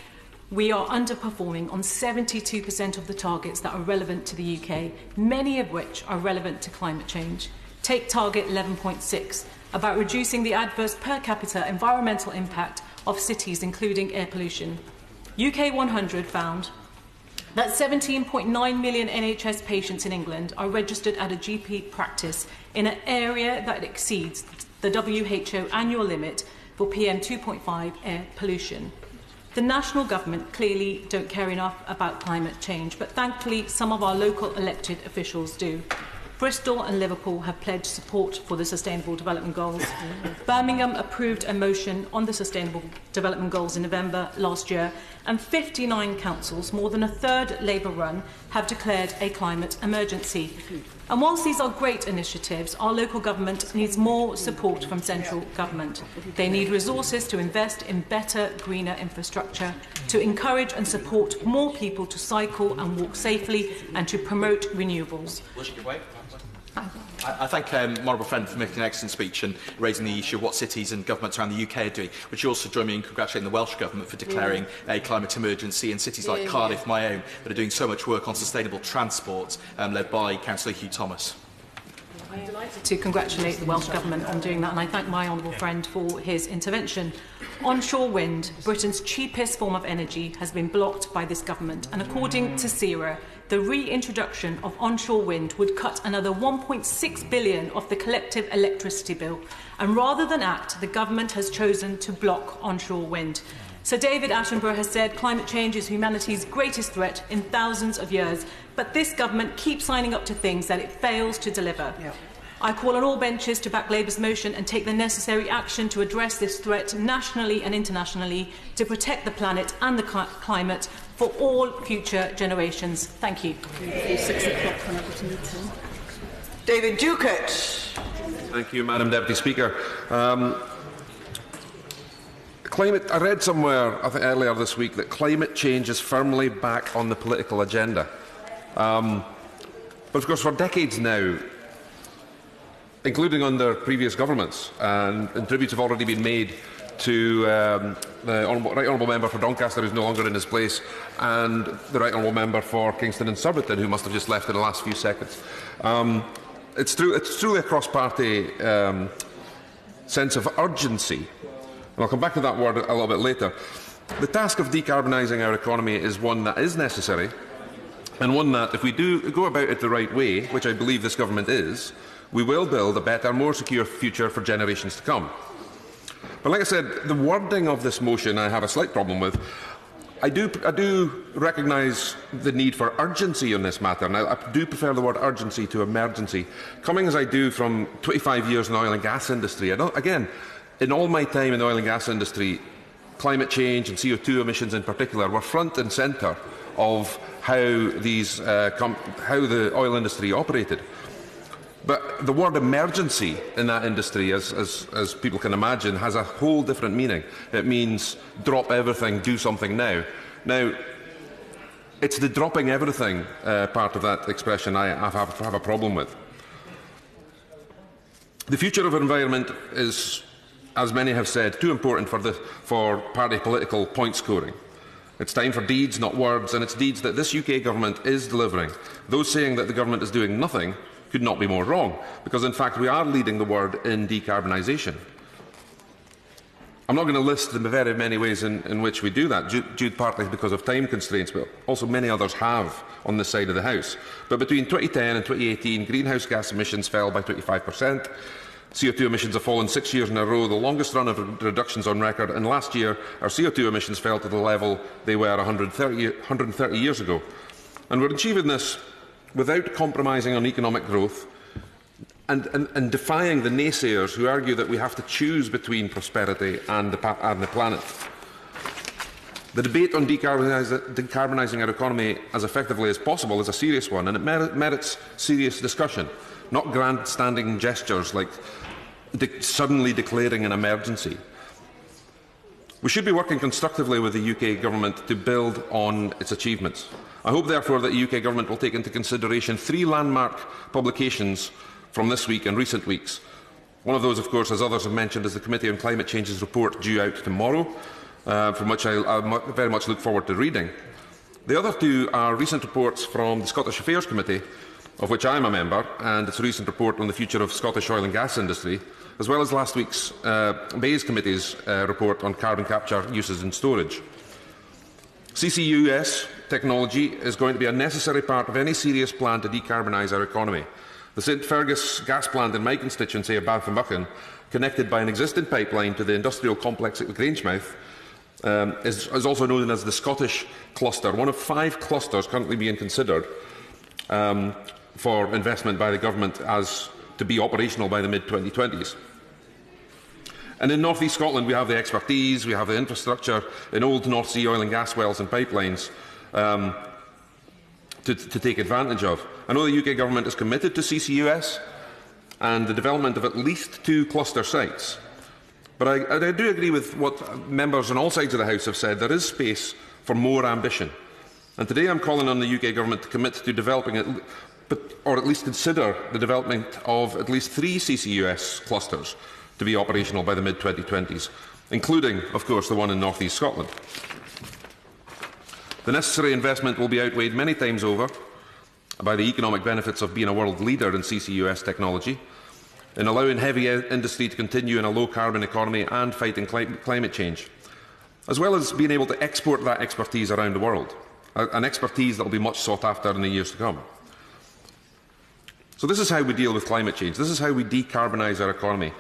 we are underperforming on 72% of the targets that are relevant to the UK, many of which are relevant to climate change. Take target 11.6, about reducing the adverse per capita environmental impact of cities, including air pollution. UK 100 found that 17.9 million NHS patients in England are registered at a GP practice in an area that exceeds the WHO annual limit for PM 2.5 air pollution. The national government clearly don't care enough about climate change, but thankfully some of our local elected officials do. Bristol and Liverpool have pledged support for the Sustainable Development Goals. Birmingham approved a motion on the Sustainable Development Goals in November last year, and 59 councils, more than a third Labour-run, have declared a climate emergency. And whilst these are great initiatives, our local government needs more support from central government. They need resources to invest in better, greener infrastructure, to encourage and support more people to cycle and walk safely, and to promote renewables.
I thank my honourable friend for making an excellent speech and raising the issue of what cities and governments around the UK are doing, but you also join me in congratulating the Welsh Government for declaring a climate emergency, and cities like Cardiff, my own, that are doing so much work on sustainable transport, led by Councillor Hugh Thomas.
I'm delighted to congratulate the Welsh Government on doing that, and I thank my honourable friend for his intervention. Onshore wind, Britain's cheapest form of energy, has been blocked by this government, and according to CERA, the reintroduction of onshore wind would cut another £1.6 billion off the collective electricity bill. And rather than act, the government has chosen to block onshore wind. Sir David Attenborough has said climate change is humanity's greatest threat in thousands of years, but this government keeps signing up to things that it fails to deliver. I call on all benches to back Labour's motion and take the necessary action to address this threat nationally and internationally, to protect the planet and the climate for all future generations. Thank you.
David Ducat.
Thank you, Madam Deputy Speaker. I read somewhere, I think earlier this week, that climate change is firmly back on the political agenda. But of course, for decades now, including under previous governments, and tributes have already been made to the Right Honourable Member for Doncaster, who is no longer in his place, and the Right Honourable Member for Kingston and Surbiton, who must have just left in the last few seconds. It's truly a cross-party sense of urgency, and I'll come back to that word a little bit later. The task of decarbonising our economy is one that is necessary, and one that, if we do go about it the right way, which I believe this government is, we will build a better, more secure future for generations to come. But like I said, the wording of this motion I have a slight problem with. I do recognise the need for urgency on this matter, and I do prefer the word urgency to emergency. Coming as I do from 25 years in the oil and gas industry, again, in all my time in the oil and gas industry, climate change and CO2 emissions in particular were front and centre of how the oil industry operated. But the word emergency in that industry, as people can imagine, has a whole different meaning. It means drop everything, do something now. Now, it's the dropping everything part of that expression I have a problem with. The future of our environment is, as many have said, too important for party political point scoring. It's time for deeds, not words, and it's deeds that this UK government is delivering. Those saying that the government is doing nothing could not be more wrong, because in fact we are leading the world in decarbonisation. I'm not going to list the very many ways in which we do that, due partly because of time constraints, but also many others have on this side of the House. But between 2010 and 2018, greenhouse gas emissions fell by 25%. CO2 emissions have fallen 6 years in a row, the longest run of reductions on record, and last year our CO2 emissions fell to the level they were 130 years ago. And we're achieving this without compromising on economic growth and defying the naysayers who argue that we have to choose between prosperity and the planet. The debate on decarbonising our economy as effectively as possible is a serious one, and it merits serious discussion, not grandstanding gestures like suddenly declaring an emergency. We should be working constructively with the UK government to build on its achievements. I hope, therefore, that the UK government will take into consideration 3 landmark publications from this week and recent weeks. One of those, of course, as others have mentioned, is the Committee on Climate Change's report due out tomorrow, from which I very much look forward to reading. The other 2 are recent reports from the Scottish Affairs Committee, of which I am a member, and its recent report on the future of Scottish oil and gas industry, as well as last week's Bayes Committee's report on carbon capture, uses and storage. CCUS technology is going to be a necessary part of any serious plan to decarbonise our economy. The St Fergus gas plant in my constituency of Banffymuchan, connected by an existing pipeline to the industrial complex at Grangemouth, is also known as the Scottish cluster, one of 5 clusters currently being considered for investment by the government as to be operational by the mid-2020s. And in North East Scotland, we have the expertise, we have the infrastructure in old North Sea oil and gas wells and pipelines to take advantage of. I know the UK Government is committed to CCUS and the development of at least 2 cluster sites. But I do agree with what members on all sides of the House have said. There is space for more ambition. And today I'm calling on the UK Government to commit to developing it, or at least consider the development of at least 3 CCUS clusters to be operational by the mid-2020s, including, of course, the one in North East Scotland. The necessary investment will be outweighed many times over by the economic benefits of being a world leader in CCUS technology, in allowing heavy industry to continue in a low-carbon economy and fighting climate change, as well as being able to export that expertise around the world, an expertise that will be much sought after in the years to come. So this is how we deal with climate change. This is how we decarbonise our economy,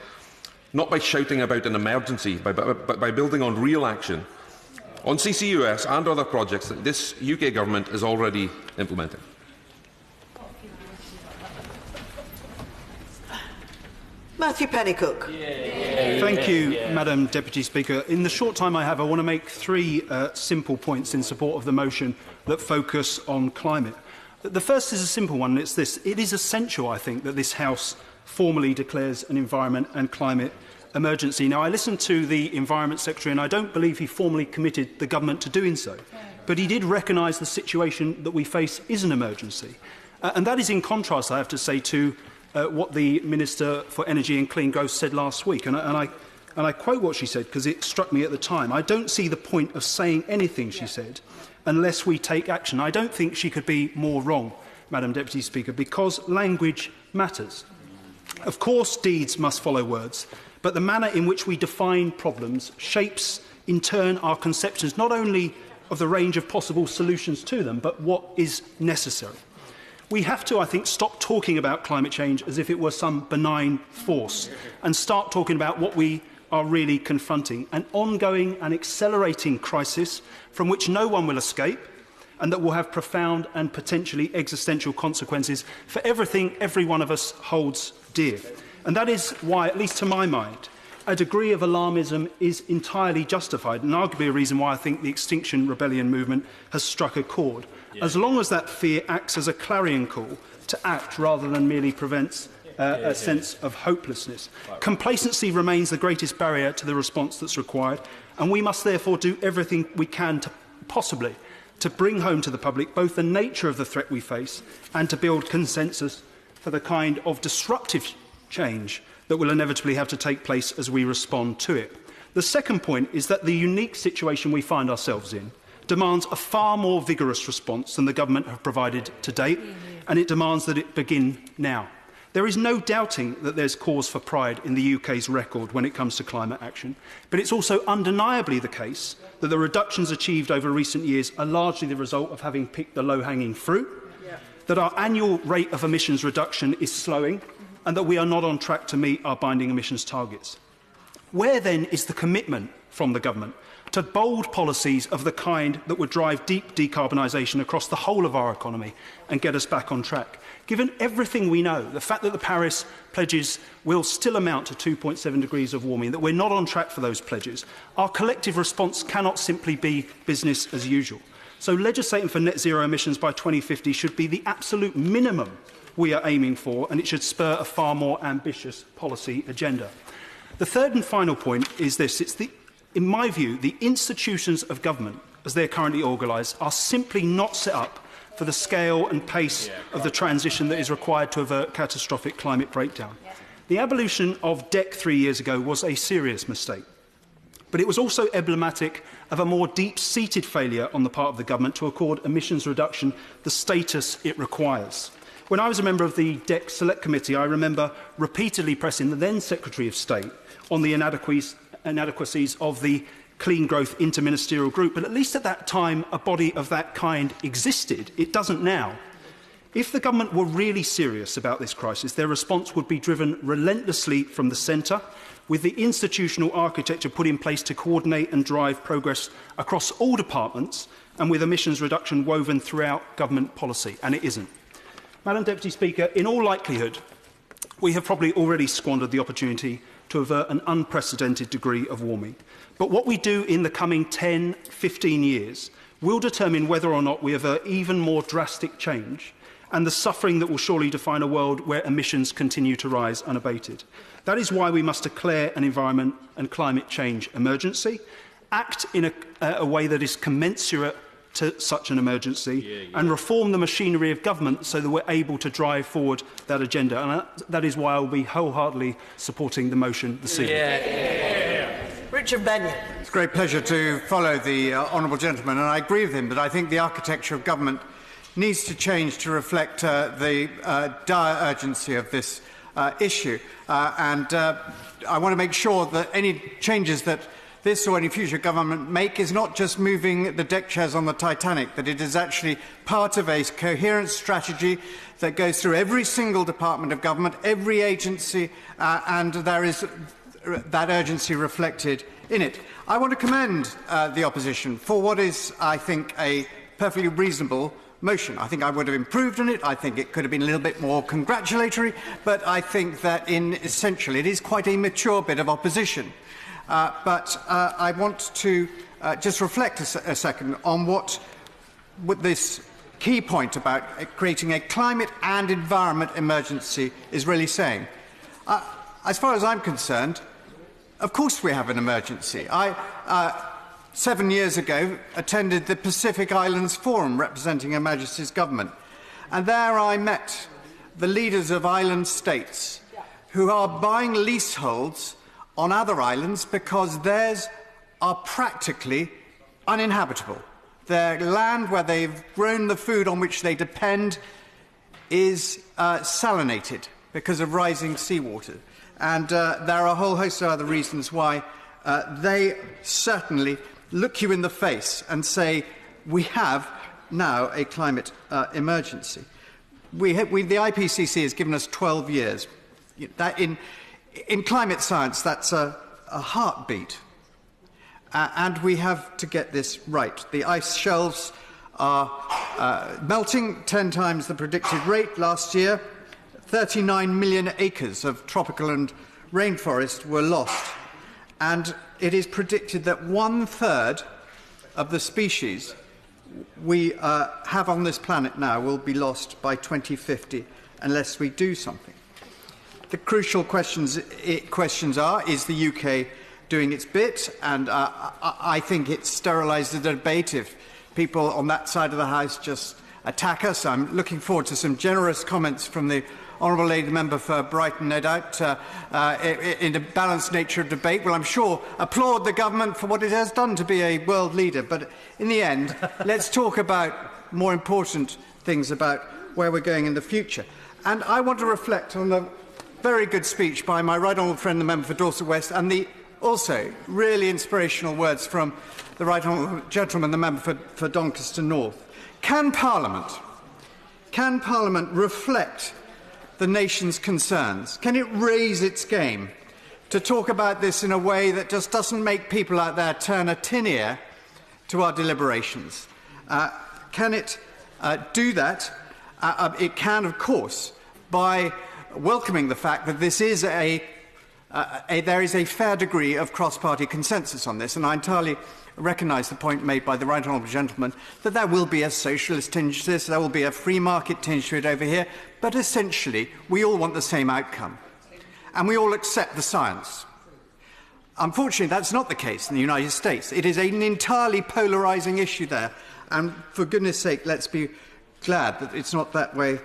not by shouting about an emergency, but by building on real action on CCUS and other projects that this UK Government is already implementing.
Matthew Pennycook.
Thank you, Madam Deputy Speaker. In the short time I have, I want to make 3 simple points in support of the motion that focus on climate. The first is a simple one, and it's this. It is essential, I think, that this House formally declares an environment and climate emergency. Now, I listened to the Environment Secretary, and I don't believe he formally committed the government to doing so. But he did recognise the situation that we face is an emergency. And that is in contrast, I have to say, to what the Minister for Energy and Clean Growth said last week. And I quote what she said, because it struck me at the time. I don't see the point of saying anything, she said, unless we take action. I don't think she could be more wrong, Madam Deputy Speaker, because language matters. Of course, deeds must follow words, but the manner in which we define problems shapes, in turn, our conceptions not only of the range of possible solutions to them, but what is necessary. We have to, I think, stop talking about climate change as if it were some benign force and start talking about what we are really confronting, an ongoing and accelerating crisis from which no one will escape and that will have profound and potentially existential consequences for everything every one of us holds dear. And that is why, at least to my mind, a degree of alarmism is entirely justified, and arguably a reason why I think the Extinction Rebellion movement has struck a chord. As long as that fear acts as a clarion call to act rather than merely prevents a sense of hopelessness. Complacency remains the greatest barrier to the response that's required, and we must therefore do everything we can possibly to bring home to the public both the nature of the threat we face and to build consensus for the kind of disruptive change that will inevitably have to take place as we respond to it. The second point is that the unique situation we find ourselves in demands a far more vigorous response than the government have provided to date, and it demands that it begin now. There is no doubting that there's cause for pride in the UK's record when it comes to climate action, but it's also undeniably the case that the reductions achieved over recent years are largely the result of having picked the low-hanging fruit, that our annual rate of emissions reduction is slowing, and that we are not on track to meet our binding emissions targets. Where then is the commitment from the government to bold policies of the kind that would drive deep decarbonisation across the whole of our economy and get us back on track? Given everything we know, the fact that the Paris pledges will still amount to 2.7 degrees of warming, that we're not on track for those pledges, our collective response cannot simply be business as usual. So legislating for net zero emissions by 2050 should be the absolute minimum we are aiming for, and it should spur a far more ambitious policy agenda. The third and final point is this. In my view, the institutions of government, as they are currently organised, are simply not set up for the scale and pace of the transition that is required to avert catastrophic climate breakdown. The abolition of DEC 3 years ago was a serious mistake, but it was also emblematic of a more deep-seated failure on the part of the government to accord emissions reduction the status it requires. When I was a member of the DEC Select Committee, I remember repeatedly pressing the then Secretary of State on the inadequacies of the Clean Growth Interministerial Group, but at least at that time a body of that kind existed. It doesn't now. If the government were really serious about this crisis, their response would be driven relentlessly from the centre, with the institutional architecture put in place to coordinate and drive progress across all departments, and with emissions reduction woven throughout government policy, and it isn't. Madam Deputy Speaker, in all likelihood, we have probably already squandered the opportunity to avert an unprecedented degree of warming. But what we do in the coming 10, 15 years will determine whether or not we avert even more drastic change and the suffering that will surely define a world where emissions continue to rise unabated. That is why we must declare an environment and climate change emergency, act in a way that is commensurate to such an emergency, and reform the machinery of government so that we're able to drive forward that agenda. And that is why I will be wholeheartedly supporting the motion this evening.
Richard Benyon.
It's a great pleasure to follow the honourable gentleman, and I agree with him that I think the architecture of government needs to change to reflect the dire urgency of this issue. I want to make sure that any changes that this or any future government make is not just moving the deck chairs on the Titanic, that it is actually part of a coherent strategy that goes through every single department of government, every agency, and there is that urgency reflected in it. I want to commend the opposition for what is, I think, a perfectly reasonable motion. I think I would have improved on it. I think it could have been a little bit more congratulatory, but I think that in essential it is quite a mature bit of opposition. But I want to just reflect a second on what this key point about creating a climate and environment emergency is really saying. As far as I'm concerned, of course we have an emergency. I 7 years ago attended the Pacific Islands Forum representing Her Majesty's government, and there I met the leaders of island states who are buying leaseholds on other islands because theirs are practically uninhabitable. Their land where they've grown the food on which they depend is salinated because of rising seawater. And there are a whole host of other reasons why they certainly look you in the face and say, we have now a climate emergency. The IPCC has given us 12 years. That in climate science, that's a heartbeat. And we have to get this right. The ice shelves are melting 10 times the predicted rate last year. 39 million acres of tropical and rainforest were lost. And it is predicted that 1/3 of the species we have on this planet now will be lost by 2050 unless we do something. The crucial questions are, is the UK doing its bit? And I think it's sterilised the debate if people on that side of the House just attack us. I'm looking forward to some generous comments from the Honourable Lady Member for Brighton, no doubt, in the balanced nature of debate. Well, I'm sure applaud the government for what it has done to be a world leader. But in the end, let's talk about more important things about where we're going in the future. And I want to reflect on the very good speech by my right honourable friend, the member for Dorset West, and the also really inspirational words from the right honourable gentleman, the member for Doncaster North. Can Parliament reflect the nation's concerns? Can it raise its game to talk about this in a way that just doesn't make people out there turn a tin ear to our deliberations? Can it do that? It can, of course, by welcoming the fact that this is there is a fair degree of cross-party consensus on this, and I entirely recognise the point made by the right honourable gentleman that there will be a socialist tinge to this, there will be a free market tinge to it over here, but essentially we all want the same outcome, and we all accept the science. Unfortunately, that's not the case in the United States. It is an entirely polarising issue there, and for goodness sake, let's be glad that it's not that way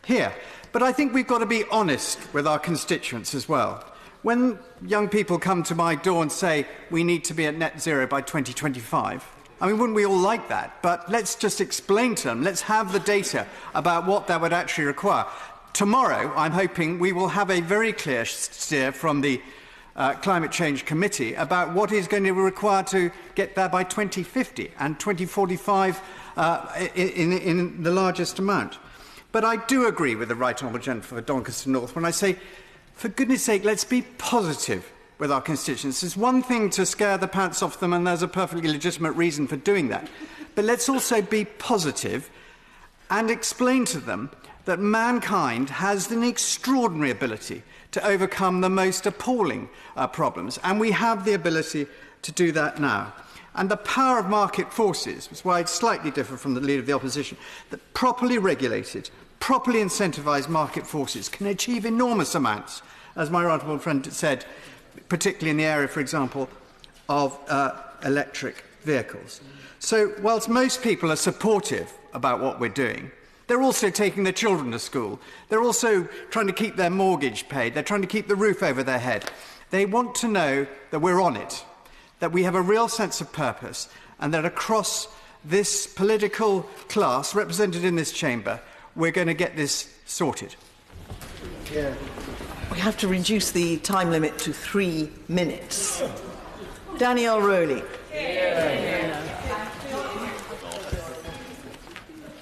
here. But I think we've got to be honest with our constituents as well. When young people come to my door and say we need to be at net zero by 2025, I mean, wouldn't we all like that? But let's just explain to them, let's have the data about what that would actually require. Tomorrow, I'm hoping we will have a very clear steer from the Climate Change Committee about what is going to be required to get there by 2050 and 2045 in the largest amount. But I do agree with the right honourable gentleman for Doncaster North when I say, for goodness sake, let's be positive with our constituents. It's one thing to scare the pants off them, and there's a perfectly legitimate reason for doing that. But let's also be positive and explain to them that mankind has an extraordinary ability to overcome the most appalling problems, and we have the ability to do that now. And the power of market forces, which is why it's slightly different from the Leader of the Opposition, that properly regulated, properly incentivised market forces can achieve enormous amounts, as my honourable friend said, particularly in the area, for example, of electric vehicles. So, whilst most people are supportive about what we're doing, they're also taking their children to school. They're also trying to keep their mortgage paid. They're trying to keep the roof over their head. They want to know that we're on it, that we have a real sense of purpose, and that across this political class represented in this chamber, we're going to get this sorted.
Yeah. We have to reduce the time limit to 3 minutes. Danielle Rowley.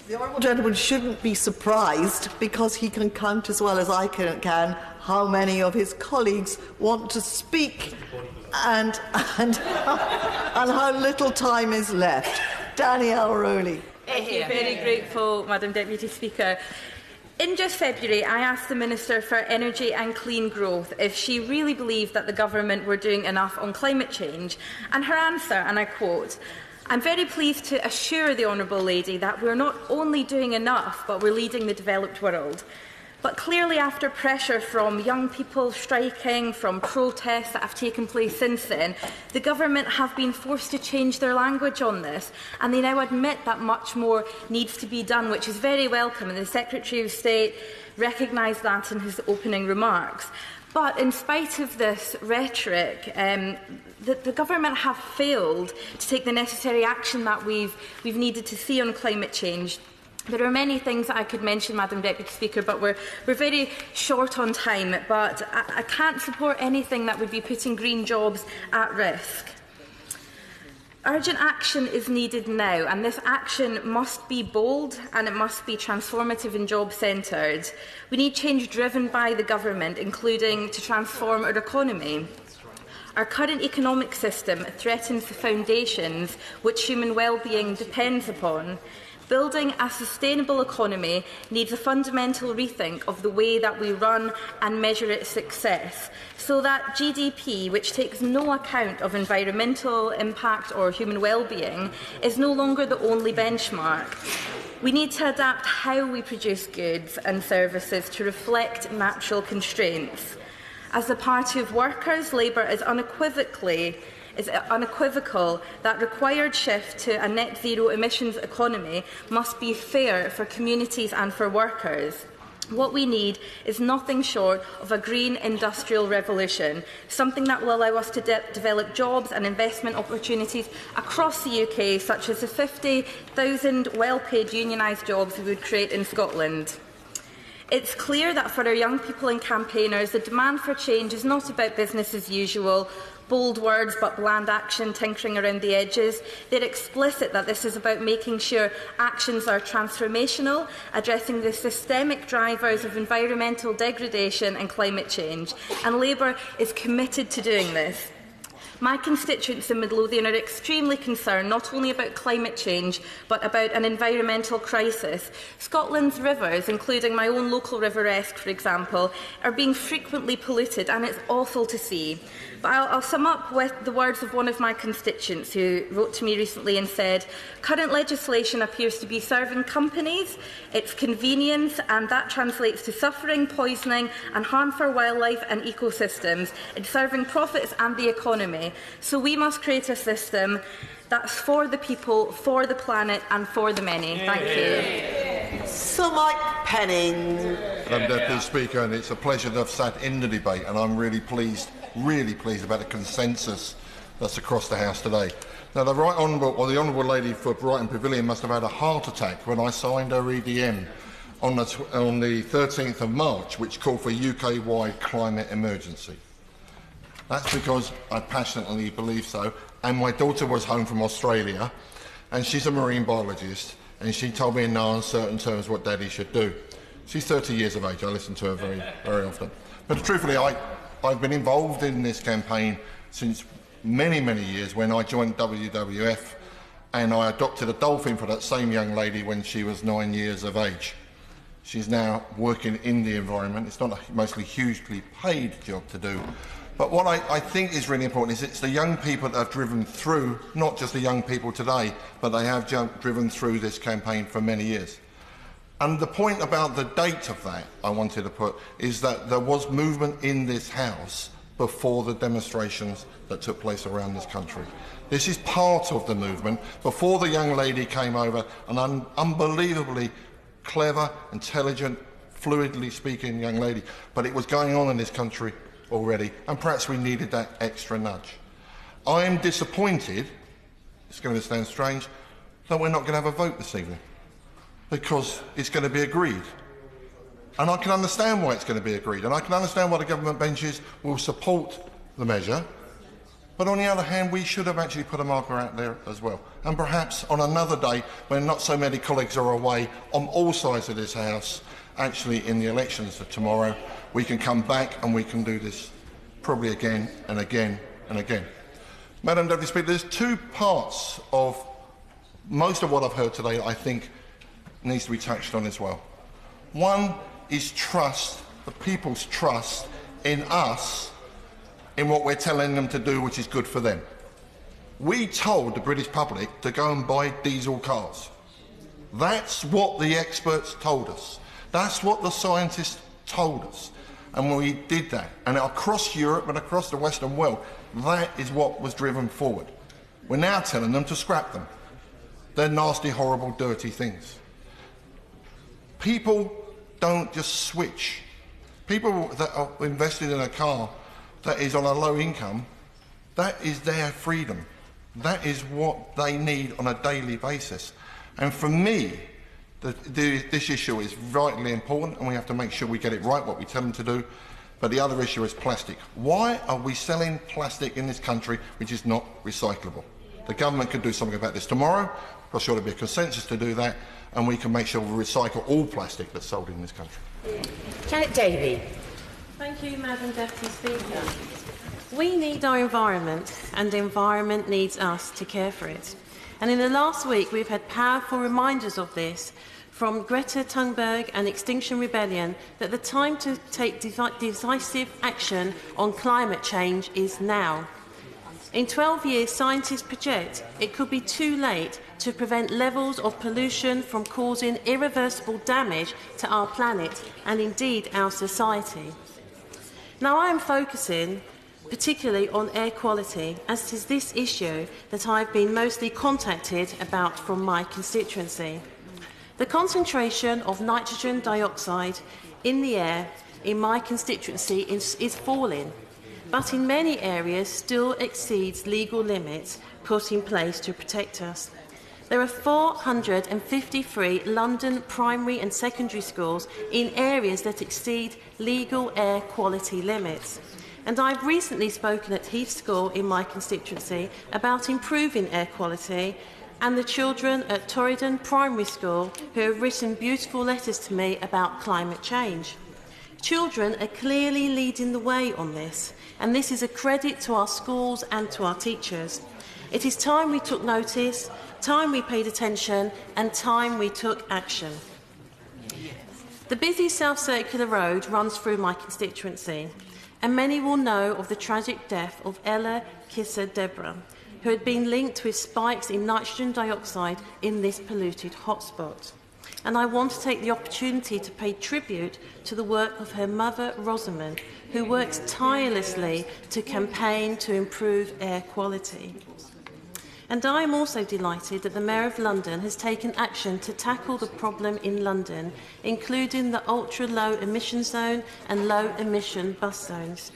The honourable gentleman shouldn't be surprised, because he can count as well as I can how many of his colleagues want to speak and how little time is left. Danielle Rowley.
Thank you. Very grateful, Madam Deputy Speaker. In just February, I asked the Minister for Energy and Clean Growth if she really believed that the government were doing enough on climate change, and her answer, and I quote, "I'm very pleased to assure the Honourable Lady that we're not only doing enough, but we're leading the developed world." But clearly, after pressure from young people striking, from protests that have taken place since then, the government have been forced to change their language on this, and they now admit that much more needs to be done, which is very welcome, and the Secretary of State recognised that in his opening remarks. But in spite of this rhetoric, the government have failed to take the necessary action that we've needed to see on climate change. There are many things that I could mention, Madam Deputy Speaker, but we're very short on time. But I can't support anything that would be putting green jobs at risk. Urgent action is needed now, and this action must be bold and it must be transformative and job-centred. We need change driven by the government, including to transform our economy. Our current economic system threatens the foundations which human well-being depends upon. Building a sustainable economy needs a fundamental rethink of the way that we run and measure its success, so that GDP, which takes no account of environmental impact or human well-being, is no longer the only benchmark. We need to adapt how we produce goods and services to reflect natural constraints. As the party of workers, Labour is unequivocal that required shift to a net zero emissions economy must be fair for communities and for workers. What we need is nothing short of a green industrial revolution, something that will allow us to develop jobs and investment opportunities across the UK, such as the 50,000 well-paid unionised jobs we would create in Scotland. It's clear that for our young people and campaigners, the demand for change is not about business as usual, bold words but bland action, tinkering around the edges. They're explicit that this is about making sure actions are transformational, addressing the systemic drivers of environmental degradation and climate change, and Labour is committed to doing this. My constituents in Midlothian are extremely concerned not only about climate change but about an environmental crisis. Scotland's rivers, including my own local River Esk, for example, are being frequently polluted, and it's awful to see. But I'll sum up with the words of one of my constituents who wrote to me recently and said, "Current legislation appears to be serving companies, its convenience, and that translates to suffering, poisoning and harm for wildlife and ecosystems. It's serving profits and the economy. So we must create a system that's for the people, for the planet and for the many." Thank you.
Sir Mike Penning.
Madam Deputy Speaker, and it's a pleasure to have sat in the debate, and I'm really pleased about the consensus that's across the House today. Now, the Honourable Lady for Brighton Pavilion must have had a heart attack when I signed her EDM on the 13th of March, which called for a UK-wide climate emergency. That's because I passionately believe so, and my daughter was home from Australia, and she's a marine biologist, and she told me in no uncertain terms what Daddy should do. She's 30 years of age. I listen to her very, very often. But truthfully, I've been involved in this campaign since many, many years when I joined WWF, and I adopted a dolphin for that same young lady when she was 9 years of age. She's now working in the environment. It's not a mostly hugely paid job to do. But what I think is really important is it's the young people that have driven through, not just the young people today, but they have driven through this campaign for many years. And the point about the date of that I wanted to put is that there was movement in this House before the demonstrations that took place around this country. This is part of the movement. Before the young lady came over, an unbelievably clever, intelligent, fluidly speaking young lady, but it was going on in this country already, and perhaps we needed that extra nudge. I am disappointed, it's going to sound strange, that we're not going to have a vote this evening, because it's going to be agreed. And I can understand why it's going to be agreed, and I can understand why the government benches will support the measure, but on the other hand, we should have actually put a marker out there as well. And perhaps on another day, when not so many colleagues are away on all sides of this House, actually in the elections of tomorrow, we can come back and we can do this probably again and again and again. Madam Deputy Speaker, there's two parts of most of what I've heard today that I think needs to be touched on as well. One is trust, the people's trust in us, in what we're telling them to do, which is good for them. We told the British public to go and buy diesel cars. That's what the experts told us. That's what the scientists told us. And we did that. And across Europe and across the Western world, that is what was driven forward. We're now telling them to scrap them. They're nasty, horrible, dirty things. People don't just switch. People that are invested in a car that is on a low income, that is their freedom. That is what they need on a daily basis. And for me, this issue is vitally important, and we have to make sure we get it right, what we tell them to do. But the other issue is plastic. Why are we selling plastic in this country which is not recyclable? The government could do something about this tomorrow. I'm sure there'll be a consensus to do that, and we can make sure we recycle all plastic that's sold in this country.
Janet Davey.
Thank you, Madam Deputy Speaker. We need our environment, and the environment needs us to care for it. And in the last week, we've had powerful reminders of this from Greta Thunberg and Extinction Rebellion that the time to take decisive action on climate change is now. In 12 years, scientists project it could be too late to prevent levels of pollution from causing irreversible damage to our planet and indeed our society. Now I am focusing particularly on air quality, as it is this issue that I've been mostly contacted about from my constituency. The concentration of nitrogen dioxide in the air in my constituency is falling, but in many areas still exceeds legal limits put in place to protect us. There are 453 London primary and secondary schools in areas that exceed legal air quality limits. And I've recently spoken at Heath School in my constituency about improving air quality, and the children at Torridon Primary School who have written beautiful letters to me about climate change. Children are clearly leading the way on this, and this is a credit to our schools and to our teachers. It is time we took notice, time we paid attention, and time we took action. The busy South Circular Road runs through my constituency, and many will know of the tragic death of Ella Kissa Deborah, who had been linked with spikes in nitrogen dioxide in this polluted hotspot. And I want to take the opportunity to pay tribute to the work of her mother, Rosamond, who works tirelessly to campaign to improve air quality. And I am also delighted that the Mayor of London has taken action to tackle the problem in London, including the ultra-low emission zone and low-emission bus zones.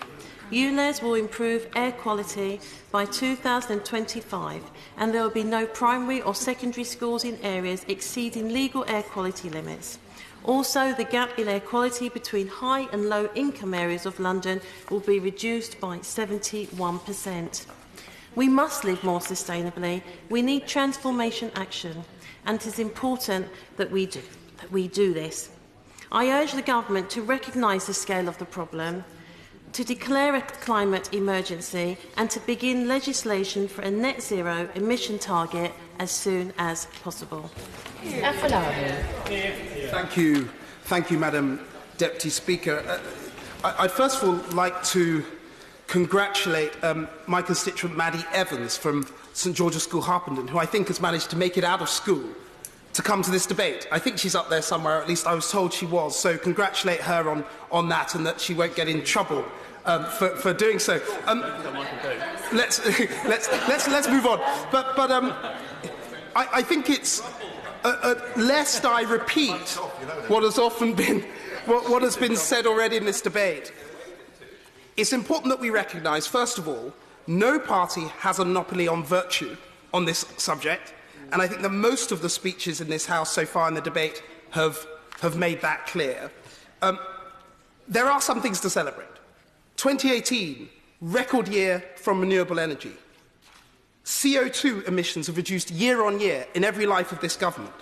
ULEZ will improve air quality by 2025, and there will be no primary or secondary schools in areas exceeding legal air quality limits. Also, the gap in air quality between high and low income areas of London will be reduced by 71%. We must live more sustainably. We need transformation action, and it is important that we do this. I urge the government to recognise the scale of the problem, to declare a climate emergency, and to begin legislation for a net zero emission target as soon as possible.
Thank
you,
Thank you, Madam Deputy Speaker. I'd first of all like to congratulate my constituent Maddie Evans from St George's School, Harpenden, who I think has managed to make it out of school to come to this debate. I think she's up there somewhere, at least I was told she was, so congratulate her on that, and that she won't get in trouble for doing so. Let's move on. But I think it's lest I repeat what has often been what has been said already in this debate. It's important that we recognise, first of all, no party has a monopoly on virtue on this subject, and I think that most of the speeches in this House so far in the debate have made that clear. There are some things to celebrate. 2018, record year from renewable energy. CO2 emissions have reduced year on year in every life of this government.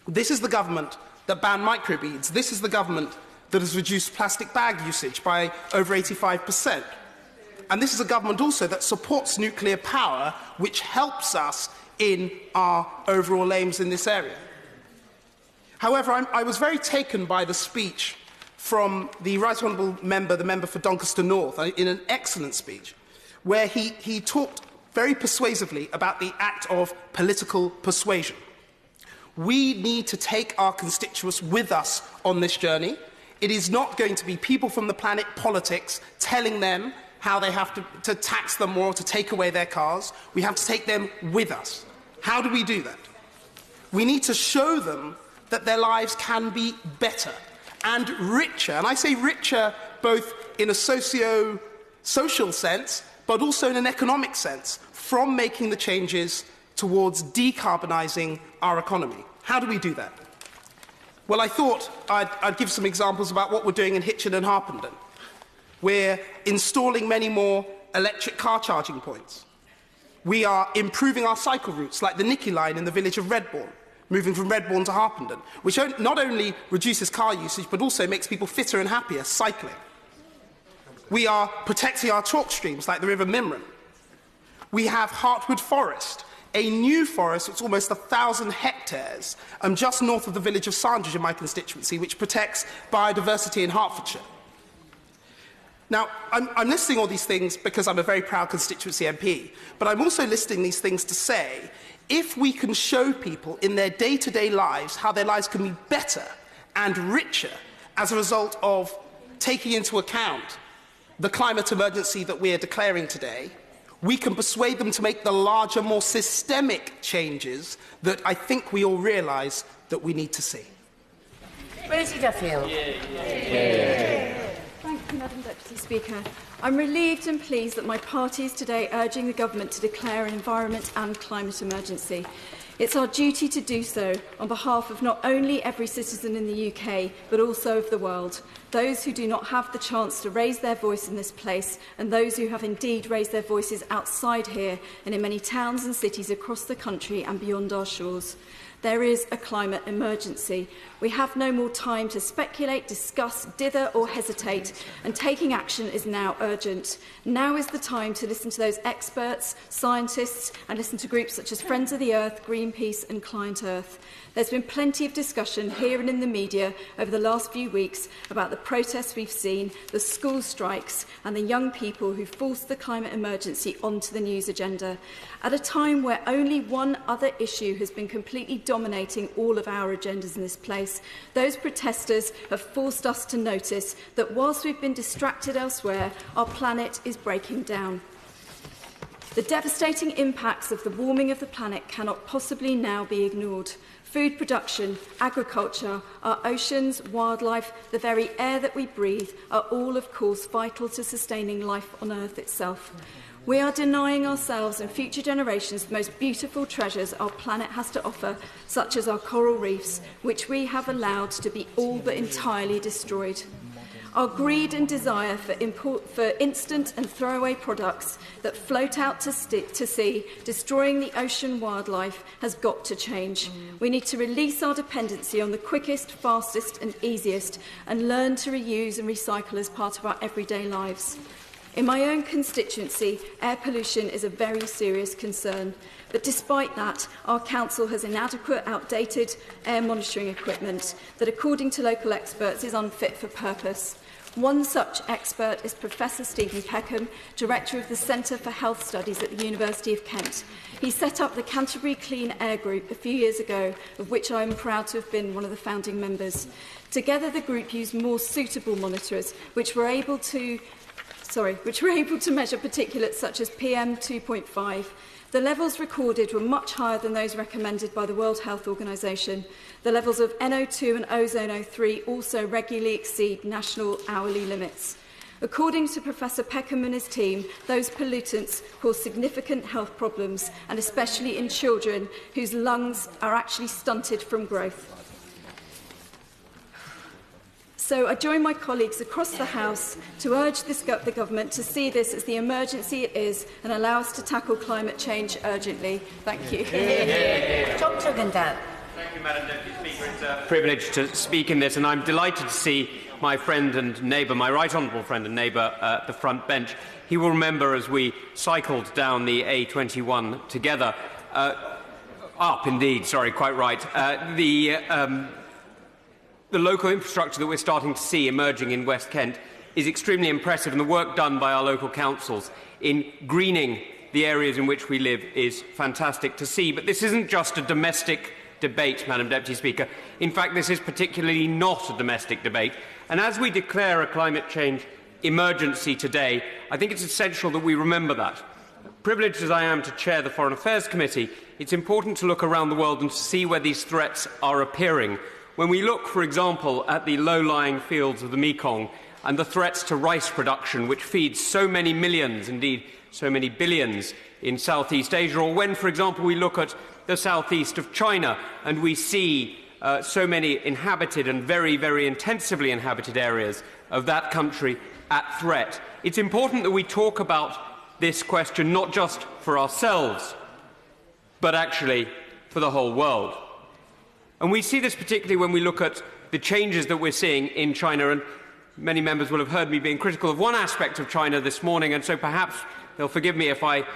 This is the government that banned microbeads. This is the government that has reduced plastic bag usage by over 85%. And this is a government also that supports nuclear power, which helps us in our overall aims in this area. However, I was very taken by the speech from the Right Honourable Member, the member for Doncaster North, in an excellent speech, where he talked very persuasively about the act of political persuasion. We need to take our constituents with us on this journey. It is not going to be people from the planet politics telling them how they have to tax them more, to take away their cars. We have to take them with us. How do we do that? We need to show them that their lives can be better and richer. And I say richer both in a social sense, but also in an economic sense, from making the changes towards decarbonising our economy. How do we do that? Well, I thought I'd give some examples about what we're doing in Hitchin and Harpenden. We're installing many more electric car charging points. We are improving our cycle routes, like the Nicky line in the village of Redbourne, moving from Redbourne to Harpenden, which not only reduces car usage, but also makes people fitter and happier cycling. We are protecting our chalk streams, like the River Mimran. We have Hartwood Forest, a new forest that's almost 1,000 hectares, just north of the village of Sandridge in my constituency, which protects biodiversity in Hertfordshire. Now, I'm listing all these things because I'm a very proud constituency MP, but I'm also listing these things to say, if we can show people in their day-to-day lives how their lives can be better and richer as a result of taking into account the climate emergency that we are declaring today, we can persuade them to make the larger, more systemic changes that I think we all realise that we need to see.
Rosie Duffield.
Thank you, Madam Deputy Speaker. I'm relieved and pleased that my party is today urging the Government to declare an environment and climate emergency. It's our duty to do so on behalf of not only every citizen in the UK, but also of the world, those who do not have the chance to raise their voice in this place, and those who have indeed raised their voices outside here and in many towns and cities across the country and beyond our shores. There is a climate emergency. We have no more time to speculate, discuss, dither or hesitate, and taking action is now urgent. Now is the time to listen to those experts, scientists, and listen to groups such as Friends of the Earth, Greenpeace and Client Earth. There's been plenty of discussion here and in the media over the last few weeks about the protests we've seen, the school strikes and the young people who forced the climate emergency onto the news agenda. At a time where only one other issue has been completely dominating all of our agendas in this place, those protesters have forced us to notice that whilst we've been distracted elsewhere, our planet is breaking down. The devastating impacts of the warming of the planet cannot possibly now be ignored. Food production, agriculture, our oceans, wildlife, the very air that we breathe are all, of course, vital to sustaining life on Earth itself. We are denying ourselves and future generations the most beautiful treasures our planet has to offer, such as our coral reefs, which we have allowed to be all but entirely destroyed. Our greed and desire for instant and throwaway products that float out to sea, destroying the ocean wildlife, has got to change. We need to release our dependency on the quickest, fastest and easiest, and learn to reuse and recycle as part of our everyday lives.
In my own constituency, air pollution is a very serious concern. But despite that, our council has inadequate, outdated air monitoring equipment that, according to local experts, is unfit for purpose. One such expert is Professor Stephen Peckham, Director of the Centre for Health Studies at the University of Kent. He set up the Canterbury Clean Air Group a few years ago, of which I am proud to have been one of the founding members. Together, the group used more suitable monitors, which were able to measure particulates such as PM 2.5. The levels recorded were much higher than those recommended by the World Health Organization. The levels of NO2 and ozone O3 also regularly exceed national hourly limits. According to Professor Peckham and his team, those pollutants cause significant health problems, and especially in children whose lungs are actually stunted from growth. So I join my colleagues across the House to urge the Government to see this as the emergency it is and allow us to tackle climate change urgently. Thank you.
John Tuggendale.
Thank you, Madam Deputy Speaker. It's a privilege to speak in this, and I'm delighted to see my friend and neighbour, my right honourable friend and neighbour, at the front bench. He will remember as we cycled down the A21 together, up indeed, sorry, quite right, the local infrastructure that we're starting to see emerging in West Kent is extremely impressive, and the work done by our local councils in greening the areas in which we live is fantastic to see. But this isn't just a domestic debate, Madam Deputy Speaker. In fact, this is particularly not a domestic debate. And as we declare a climate change emergency today, I think it's essential that we remember that. Privileged as I am to chair the Foreign Affairs Committee, it's important to look around the world and to see where these threats are appearing. When we look, for example, at the low-lying fields of the Mekong and the threats to rice production, which feeds so many millions, indeed so many billions, in Southeast Asia, or when, for example, we look at the southeast of China and we see so many inhabited and very, very intensively inhabited areas of that country at threat, it's important that we talk about this question not just for ourselves, but actually for the whole world. And we see this particularly when we look at the changes that we're seeing in China, and many members will have heard me being critical of one aspect of China this morning, and so perhaps they'll forgive me if I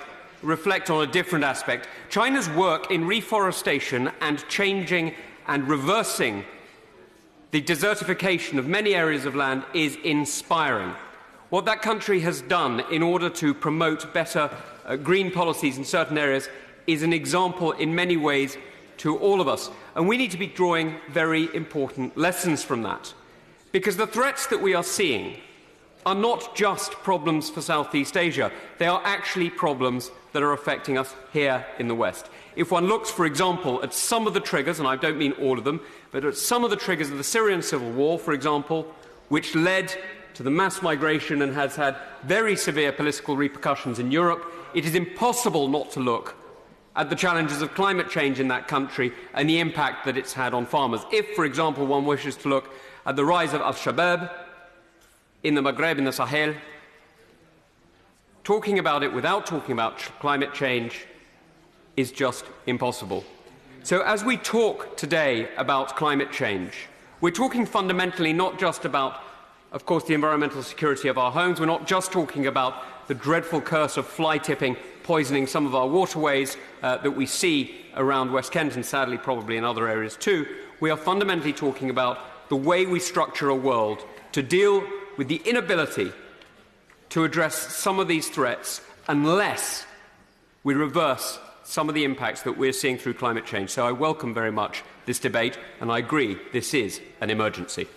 reflect on a different aspect. China's work in reforestation and changing and reversing the desertification of many areas of land is inspiring. What that country has done in order to promote better green policies in certain areas is an example in many ways to all of us. And we need to be drawing very important lessons from that. Because the threats that we are seeing are not just problems for Southeast Asia. They are actually problems that are affecting us here in the West. If one looks, for example, at some of the triggers, and I don't mean all of them, but at some of the triggers of the Syrian civil war, for example, which led to the mass migration and has had very severe political repercussions in Europe, it is impossible not to look at the challenges of climate change in that country and the impact that it's had on farmers. If, for example, one wishes to look at the rise of al-Shabaab in the Maghreb, in the Sahel, talking about it without talking about climate change is just impossible. So as we talk today about climate change, we're talking fundamentally not just about, of course, the environmental security of our homes. We're not just talking about the dreadful curse of fly tipping poisoning some of our waterways that we see around West Kent and sadly probably in other areas too. We are fundamentally talking about the way we structure a world to deal with the inability to address some of these threats unless we reverse some of the impacts that we're seeing through climate change. So I welcome very much this debate, and I agree this is an emergency.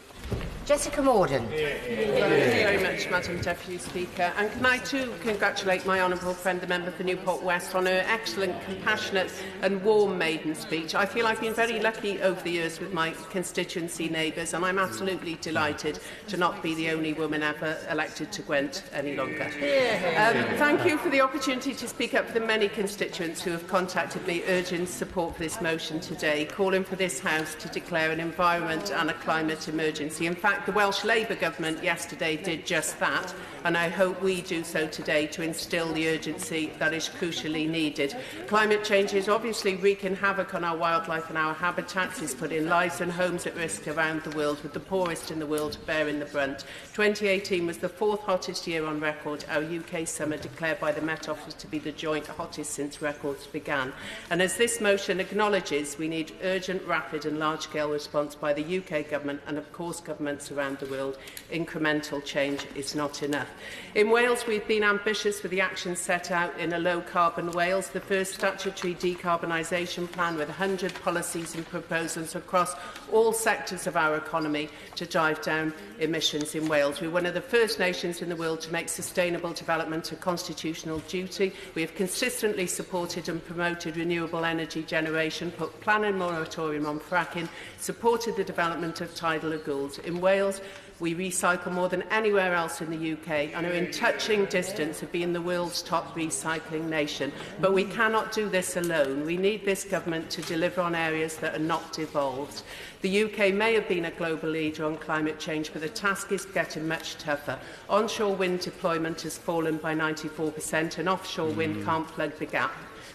Jessica Morden.
Thank you very much, Madam Deputy Speaker. And can I too congratulate my honourable friend, the member for Newport West, on her excellent, compassionate and warm maiden speech. I feel I've been very lucky over the years with my constituency neighbours, and I'm absolutely delighted to not be the only woman ever elected to Gwent any longer. Thank you for the opportunity to speak up for the many constituents who have contacted me urging support for this motion today, calling for this House to declare an environment and a climate emergency. In fact, fact, the Welsh Labour government yesterday did just that, and I hope we do so today to instil the urgency that is crucially needed. Climate change is obviously wreaking havoc on our wildlife and our habitats. It's putting lives and homes at risk around the world, with the poorest in the world bearing the brunt. 2018 was the 4th hottest year on record, our UK summer declared by the Met Office to be the joint hottest since records began. And as this motion acknowledges, we need urgent, rapid and large-scale response by the UK government and, of course, governments around the world. Incremental change is not enough. In Wales, we've been ambitious with the actions set out in a low-carbon Wales, the first statutory decarbonisation plan with 100 policies and proposals across all sectors of our economy to drive down emissions in Wales. We're one of the first nations in the world to make sustainable development a constitutional duty. We have consistently supported and promoted renewable energy generation, put planning moratorium on fracking, supported the development of tidal lagoons. In Wales, we recycle more than anywhere else in the UK and are in touching distance of being the world's top recycling nation. But we cannot do this alone. We need this government to deliver on areas that are not devolved. The UK may have been a global leader on climate change, but the task is getting much tougher. Onshore wind deployment has fallen by 94% and offshore wind can't plug the gap.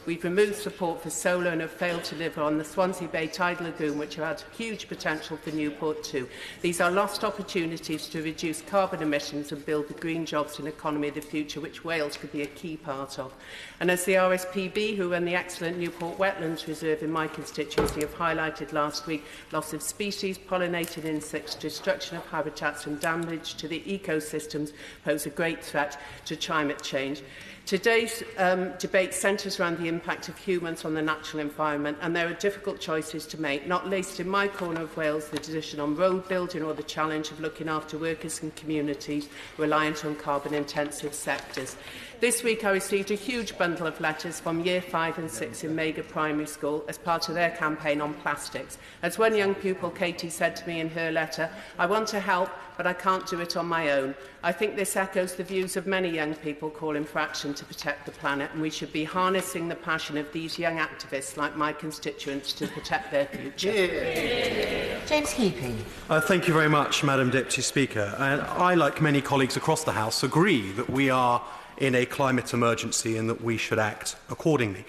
We've removed support for solar and have failed to deliver on the Swansea Bay Tidal Lagoon, which had huge potential for Newport too. These are lost opportunities to reduce carbon emissions and build the green jobs and economy of the future, which Wales could be a key part of. And as the RSPB, who run the excellent Newport Wetlands Reserve in my constituency, have highlighted last week, loss of species, pollinated insects, destruction of habitats and damage to the ecosystems pose a great threat to climate change. Today's debate centres around the impact of humans on the natural environment, and there are difficult choices to make, not least in my corner of Wales, the decision on road building or the challenge of looking after workers and communities reliant on carbon-intensive sectors. This week I received a huge bundle of letters from Year 5 and 6 in Mega Primary School as part of their campaign on plastics. As one young pupil, Katie, said to me in her letter, "I want to help, but I can't do it on my own." I think this echoes the views of many young people calling for action to protect the planet, and we should be harnessing the passion of these young activists like my constituents to protect their future.
James Heaping.
Thank you very much, Madam Deputy Speaker. And I, like many colleagues across the House, agree that we are in a climate emergency and that we should act accordingly.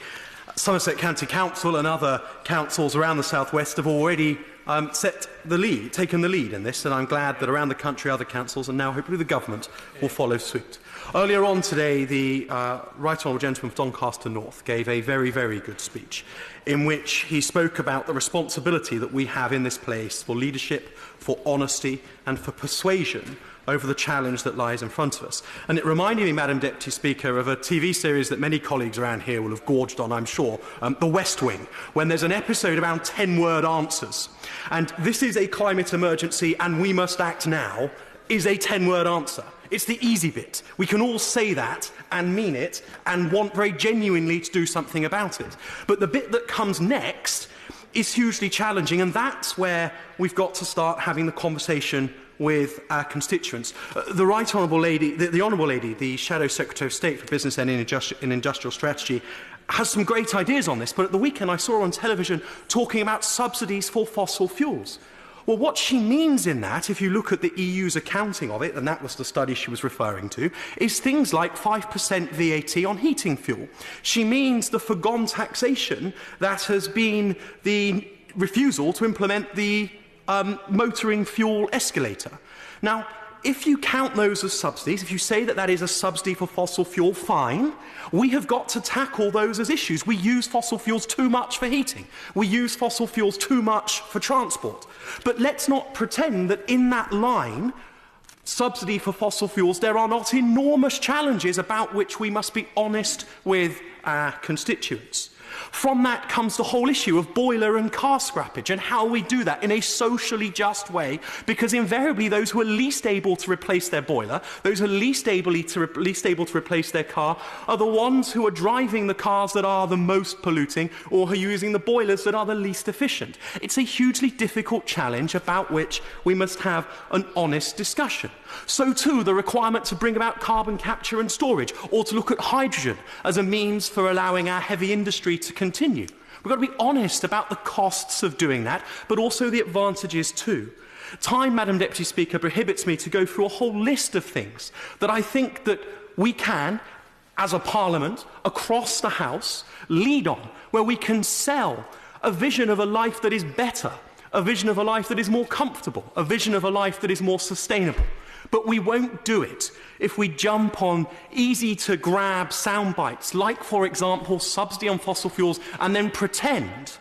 Somerset County Council and other councils around the South West have already taken the lead in this, and I'm glad that around the country other councils and now hopefully the government will follow suit. Earlier on today, the Right Honourable Gentleman from Doncaster North gave a very, very good speech in which he spoke about the responsibility that we have in this place for leadership, for honesty and for persuasion over the challenge that lies in front of us. And it reminded me, Madam Deputy Speaker, of a TV series that many colleagues around here will have gorged on, I'm sure, The West Wing, when there's an episode around 10-word answers. And this is a climate emergency and we must act now is a 10-word answer. It's the easy bit. We can all say that and mean it and want very genuinely to do something about it. But the bit that comes next is hugely challenging, and that's where we've got to start having the conversation with our constituents. The Right Honourable Lady, the Honourable Lady, the Shadow Secretary of State for Business and Industrial Strategy, has some great ideas on this, but at the weekend I saw her on television talking about subsidies for fossil fuels. Well, what she means in that, if you look at the EU's accounting of it, and that was the study she was referring to, is things like 5% VAT on heating fuel. She means the foregone taxation that has been the refusal to implement the motoring fuel escalator. Now, if you count those as subsidies, if you say that that is a subsidy for fossil fuel, fine. We have got to tackle those as issues. We use fossil fuels too much for heating. We use fossil fuels too much for transport. But let's not pretend that in that line, subsidy for fossil fuels, there are not enormous challenges about which we must be honest with our constituents. From that comes the whole issue of boiler and car scrappage and how we do that in a socially just way, because invariably those who are least able to replace their boiler, those who are least able to replace their car, are the ones who are driving the cars that are the most polluting or who are using the boilers that are the least efficient. It's a hugely difficult challenge about which we must have an honest discussion. So too the requirement to bring about carbon capture and storage, or to look at hydrogen as a means for allowing our heavy industry to continue.
We've got to be honest about the costs of doing that, but also the advantages too. Time, Madam Deputy Speaker, prohibits me to go through a whole list of things that I think that we can, as a Parliament, across the House, lead on, where we can sell a vision of a life that is better, a vision of a life that is more comfortable, a vision of a life that is more sustainable. But we won't do it if we jump on easy-to-grab sound bites, like, for example, subsidy on fossil fuels, and then pretend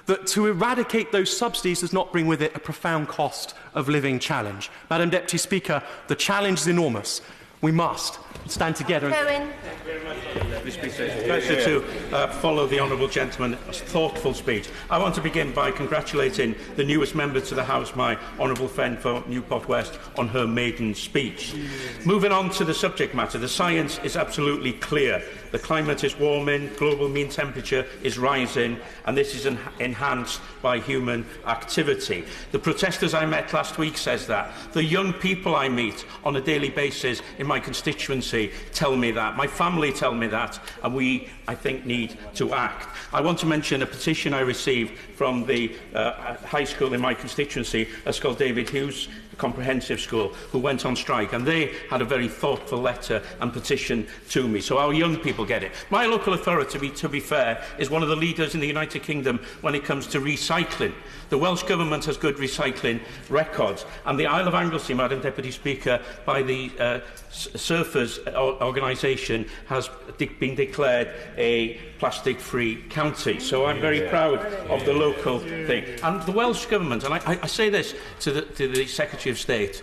that to eradicate those subsidies does not bring with it a profound cost of living challenge. Madam Deputy Speaker, the challenge is enormous. We must stand together.
Pleasure to follow the honourable gentleman's thoughtful speech. I want to begin by congratulating the newest member to the House, my honourable friend for Newport West, on her maiden speech. Moving on to the subject matter, the science is absolutely clear. The climate is warming, global mean temperature is rising, and this is enhanced by human activity. The protesters I met last week says that. The young people I meet on a daily basis in my constituency tell me that. My family tell me that, and we, I think, need to act. I want to mention a petition I received from the high school in my constituency, a school David Hughes Comprehensive School, who went on strike, and they had a very thoughtful letter and petition to me. So our young people get it. My local authority, to be fair, is one of the leaders in the United Kingdom when it comes to recycling. The Welsh Government has good recycling records, and the Isle of Anglesey, Madam Deputy Speaker, by the Surfers organisation, has been declared a plastic-free county. So I'm very proud of the local thing. And the Welsh Government, and I say this to the Secretary of State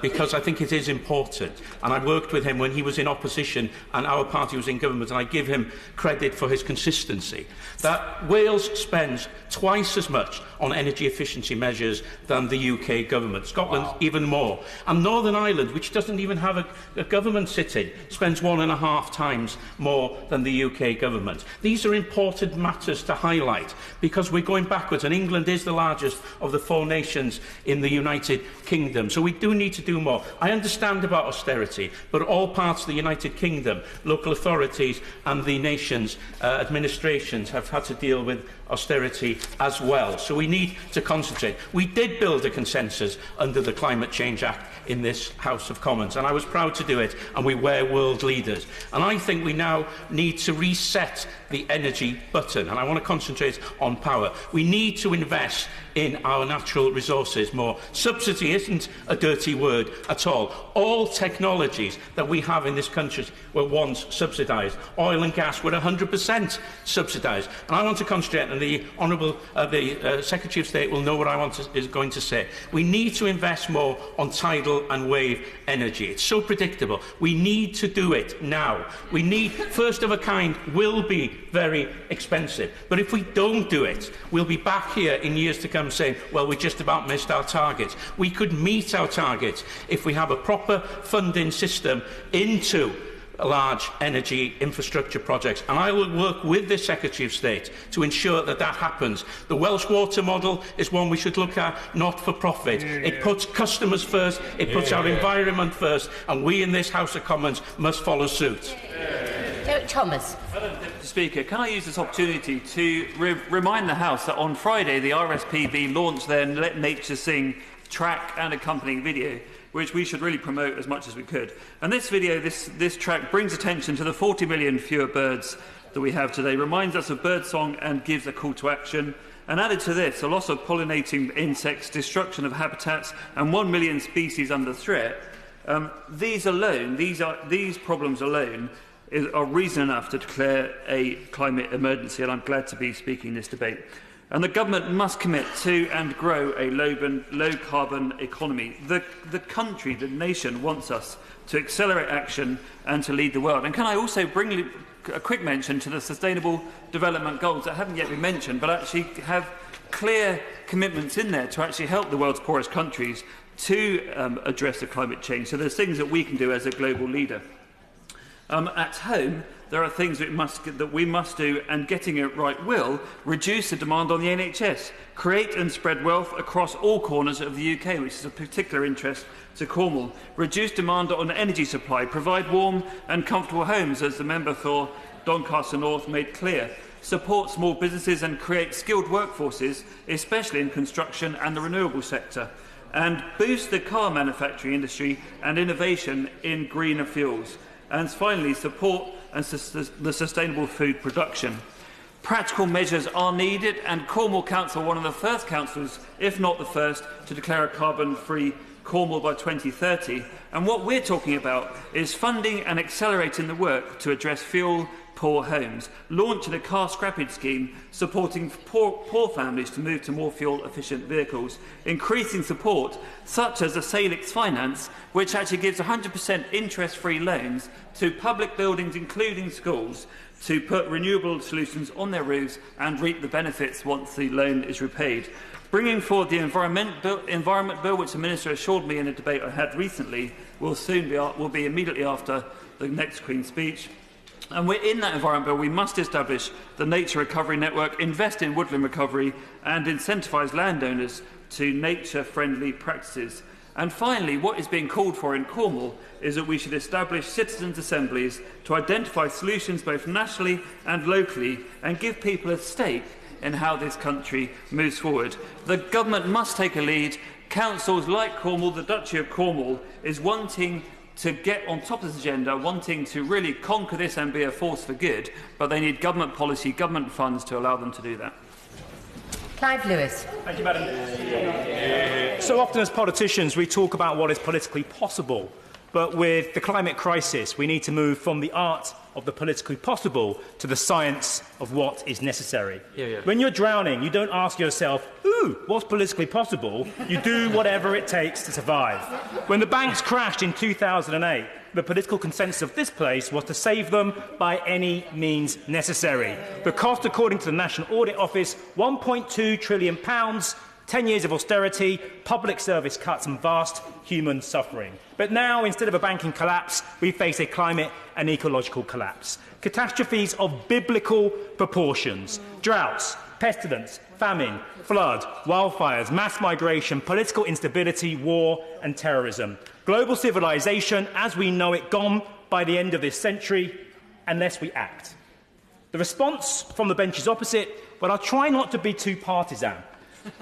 because I think it is important, and I worked with him when he was in opposition and our party was in government, and I give him credit for his consistency, that Wales spends twice as much on energy efficiency measures than the UK government. Scotland even more. And Northern Ireland, which doesn't even have a government sitting, spends 1.5 times more than the UK government. These are important matters to highlight because we're going backwards, and England is the largest of the 4 nations in the United Kingdom. So we do need to do more. I understand about austerity, but all parts of the United Kingdom, local authorities and the nation's administrations have had to deal with austerity as well. So we need to concentrate. We did build a consensus under the Climate Change Act in this House of Commons, and I was proud to do it, and we were world leaders. And I think we now need to reset the energy button, and I want to concentrate on power. We need to invest in our natural resources more. Subsidy isn't a dirty word at all. All technologies that we have in this country were once subsidised. Oil and gas were 100% subsidised. And I want to concentrate, and the Honourable Secretary of State will know what is going to say. We need to invest more on tidal and wave energy. It's so predictable. We need to do it now. We need, first of a kind will be very expensive. But if we don't do it, we'll be back here in years to come saying, well, we just about missed our targets. We could meet our targets if we have a proper funding system into large energy infrastructure projects, and I will work with the Secretary of State to ensure that that happens. The Welsh water model is one we should look at, not for profit. It puts customers first, it puts our environment first, and we in this House of Commons must follow suit.
Thomas.
Madam Deputy Speaker, can I use this opportunity to remind the House that on Friday the RSPB launched their Let Nature Sing track and accompanying video, which we should really promote as much as we could. And this video, this track, brings attention to the 40 million fewer birds that we have today, reminds us of birdsong and gives a call to action. And added to this, a loss of pollinating insects, destruction of habitats, and 1 million species under threat. These problems alone are reason enough to declare a climate emergency, and I'm glad to be speaking this debate. And the government must commit to and grow a low-carbon economy. The country, the nation, wants us to accelerate action and to lead the world. And can I also bring a quick mention to the Sustainable Development Goals that haven't yet been mentioned, but actually have clear commitments in there to actually help the world's poorest countries to address the climate change. So there's things that we can do as a global leader. At home, there are things that we must do, and getting it right will reduce the demand on the NHS, create and spread wealth across all corners of the UK, which is of particular interest to Cornwall, reduce demand on energy supply, provide warm and comfortable homes, as the member for Doncaster North made clear, support small businesses and create skilled workforces, especially in construction and the renewable sector, and boost the car manufacturing industry and innovation in greener fuels, and finally support the sustainable food production. Practical measures are needed, and Cornwall Council, one of the first councils, if not the first, to declare a carbon-free Cornwall by 2030. And what we're talking about is funding and accelerating the work to address fuel-poor homes, launching a car scrappage scheme supporting poor families to move to more fuel-efficient vehicles, increasing support such as the Salix Finance, which actually gives 100% interest-free loans to public buildings, including schools, to put renewable solutions on their roofs and reap the benefits once the loan is repaid. Bringing forward the Environment Bill, which the Minister assured me in a debate I had recently, will be immediately after the next Queen's speech. And in that Environment Bill, we must establish the Nature Recovery Network, invest in woodland recovery and incentivise landowners to nature-friendly practices. And finally, what is being called for in Cornwall is that we should establish citizens' assemblies to identify solutions both nationally and locally and give people a stake in how this country moves forward. The government must take a lead. Councils like Cornwall, the Duchy of Cornwall, is wanting to get on top of this agenda, wanting to really conquer this and be a force for good, but they need government policy, government funds to allow them to do that.
Clive Lewis.
Thank you, Madam. So often as politicians we talk about what is politically possible, but with the climate crisis we need to move from the art of the politically possible to the science of what is necessary. When you're drowning, you don't ask yourself, ooh, what's politically possible? You do whatever it takes to survive. When the banks crashed in 2008, the political consensus of this place was to save them by any means necessary. The cost, according to the National Audit Office, £1.2 trillion, 10 years of austerity, public service cuts and vast human suffering. But now, instead of a banking collapse, we face a climate and ecological collapse. Catastrophes of biblical proportions, droughts, pestilence, famine, flood, wildfires, mass migration, political instability, war and terrorism. Global civilization, as we know it, gone by the end of this century, unless we act. The response from the benches opposite, well, I'll try not to be too partisan,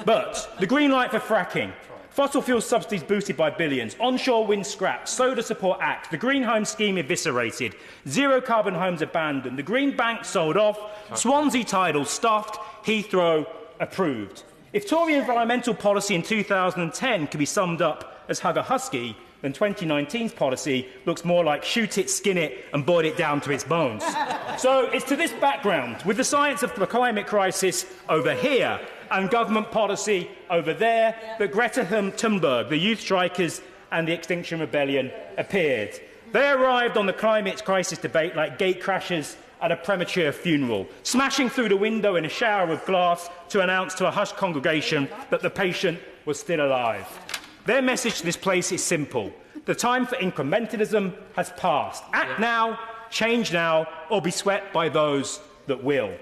but the green light for fracking, fossil fuel subsidies boosted by billions, onshore wind scrapped, Solar Support Act, the Green Home Scheme eviscerated, zero carbon homes abandoned, the Green Bank sold off, Swansea Tidal stuffed, Heathrow approved. If Tory environmental policy in 2010 could be summed up as hug a husky, then 2019's policy looks more like shoot it, skin it and boil it down to its bones. So it's to this background, with the science of the climate crisis over here and government policy over there, that Greta Thunberg, the youth strikers and the Extinction Rebellion appeared. They arrived on the climate crisis debate like gate crashers at a premature funeral, smashing through the window in a shower of glass to announce to a hushed congregation that the patient was still alive. Their message to this place is simple. The time for incrementalism has passed. Act now, change now, or be swept by those that will.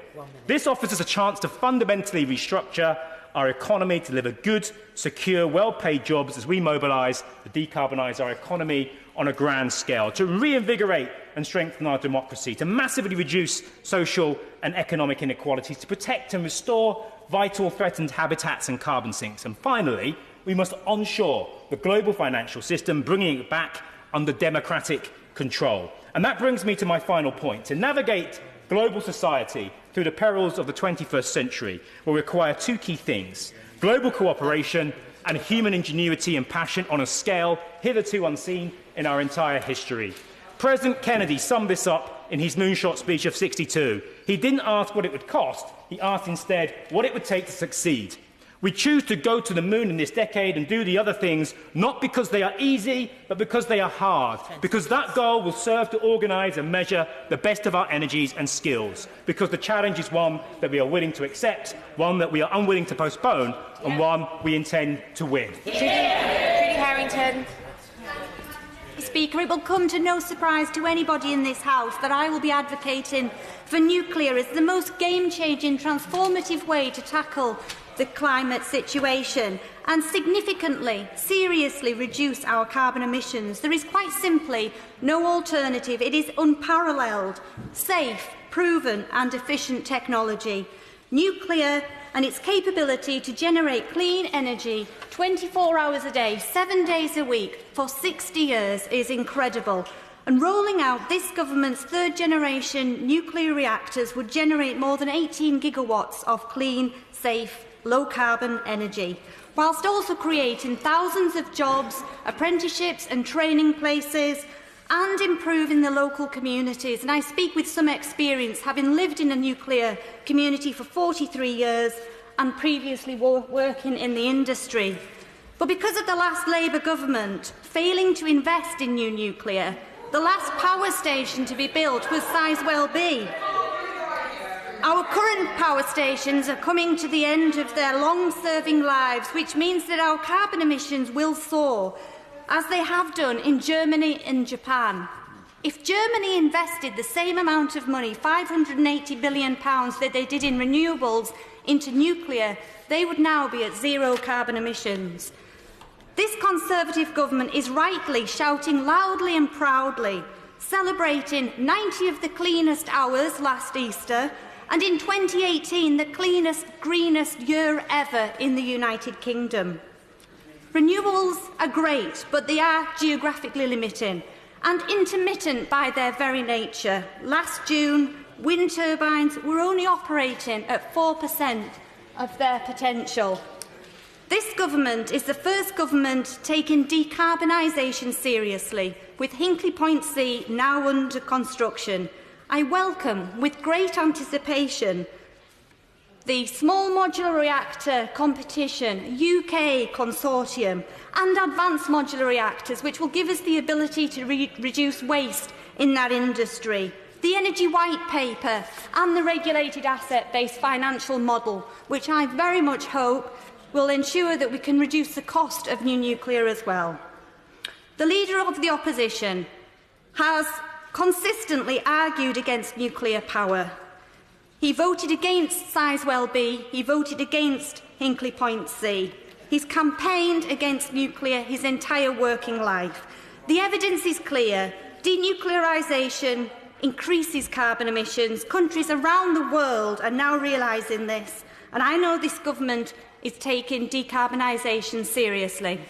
This offers us a chance to fundamentally restructure our economy to deliver good, secure, well-paid jobs as we mobilise to decarbonise our economy on a grand scale, to reinvigorate and strengthen our democracy, to massively reduce social and economic inequalities, to protect and restore vital threatened habitats and carbon sinks. And finally, we must onshore the global financial system, bringing it back under democratic control. And that brings me to my final point. To navigate global society through the perils of the 21st century will require two key things: global cooperation and human ingenuity and passion on a scale hitherto unseen in our entire history. President Kennedy summed this up in his moonshot speech of '62. He didn't ask what it would cost, he asked instead what it would take to succeed. We choose to go to the moon in this decade and do the other things, not because they are easy, but because they are hard. Because that goal will serve to organise and measure the best of our energies and skills. Because the challenge is one that we are willing to accept, one that we are unwilling to postpone, and one we intend to win.
Trudy Harrington. Speaker, it will come to no surprise to anybody in this House that I will be advocating for nuclear as the most game-changing, transformative way to tackle the climate situation and significantly, seriously reduce our carbon emissions. There is quite simply no alternative. It is unparalleled, safe, proven and efficient technology. Nuclear and its capability to generate clean energy 24 hours a day, 7 days a week for 60 years is incredible. And rolling out this government's third-generation nuclear reactors would generate more than 18 gigawatts of clean, safe, low-carbon energy, whilst also creating thousands of jobs, apprenticeships and training places, and improving the local communities. And I speak with some experience, having lived in a nuclear community for 43 years and previously working in the industry. But because of the last Labour government failing to invest in new nuclear, the last power station to be built was Sizewell B. Our current power stations are coming to the end of their long-serving lives, which means that our carbon emissions will soar, as they have done in Germany and Japan. If Germany invested the same amount of money, £580 billion, that they did in renewables, into nuclear, they would now be at zero carbon emissions. This Conservative government is rightly shouting loudly and proudly, celebrating 90 of the cleanest hours last Easter, and in 2018 the cleanest, greenest year ever in the United Kingdom. Renewables are great, but they are geographically limiting and intermittent by their very nature. Last June, wind turbines were only operating at 4% of their potential. This government is the first government taking decarbonisation seriously, with Hinkley Point C now under construction. I welcome, with great anticipation, the Small Modular Reactor Competition UK Consortium and Advanced Modular Reactors, which will give us the ability to reduce waste in that industry, the Energy White Paper and the Regulated Asset-Based Financial Model, which I very much hope will ensure that we can reduce the cost of new nuclear as well. The Leader of the Opposition has consistently argued against nuclear power. He voted against Sizewell B, he voted against Hinkley Point C. He's campaigned against nuclear his entire working life. The evidence is clear. Denuclearisation increases carbon emissions. Countries around the world are now realising this, and I know this government is taking decarbonisation seriously.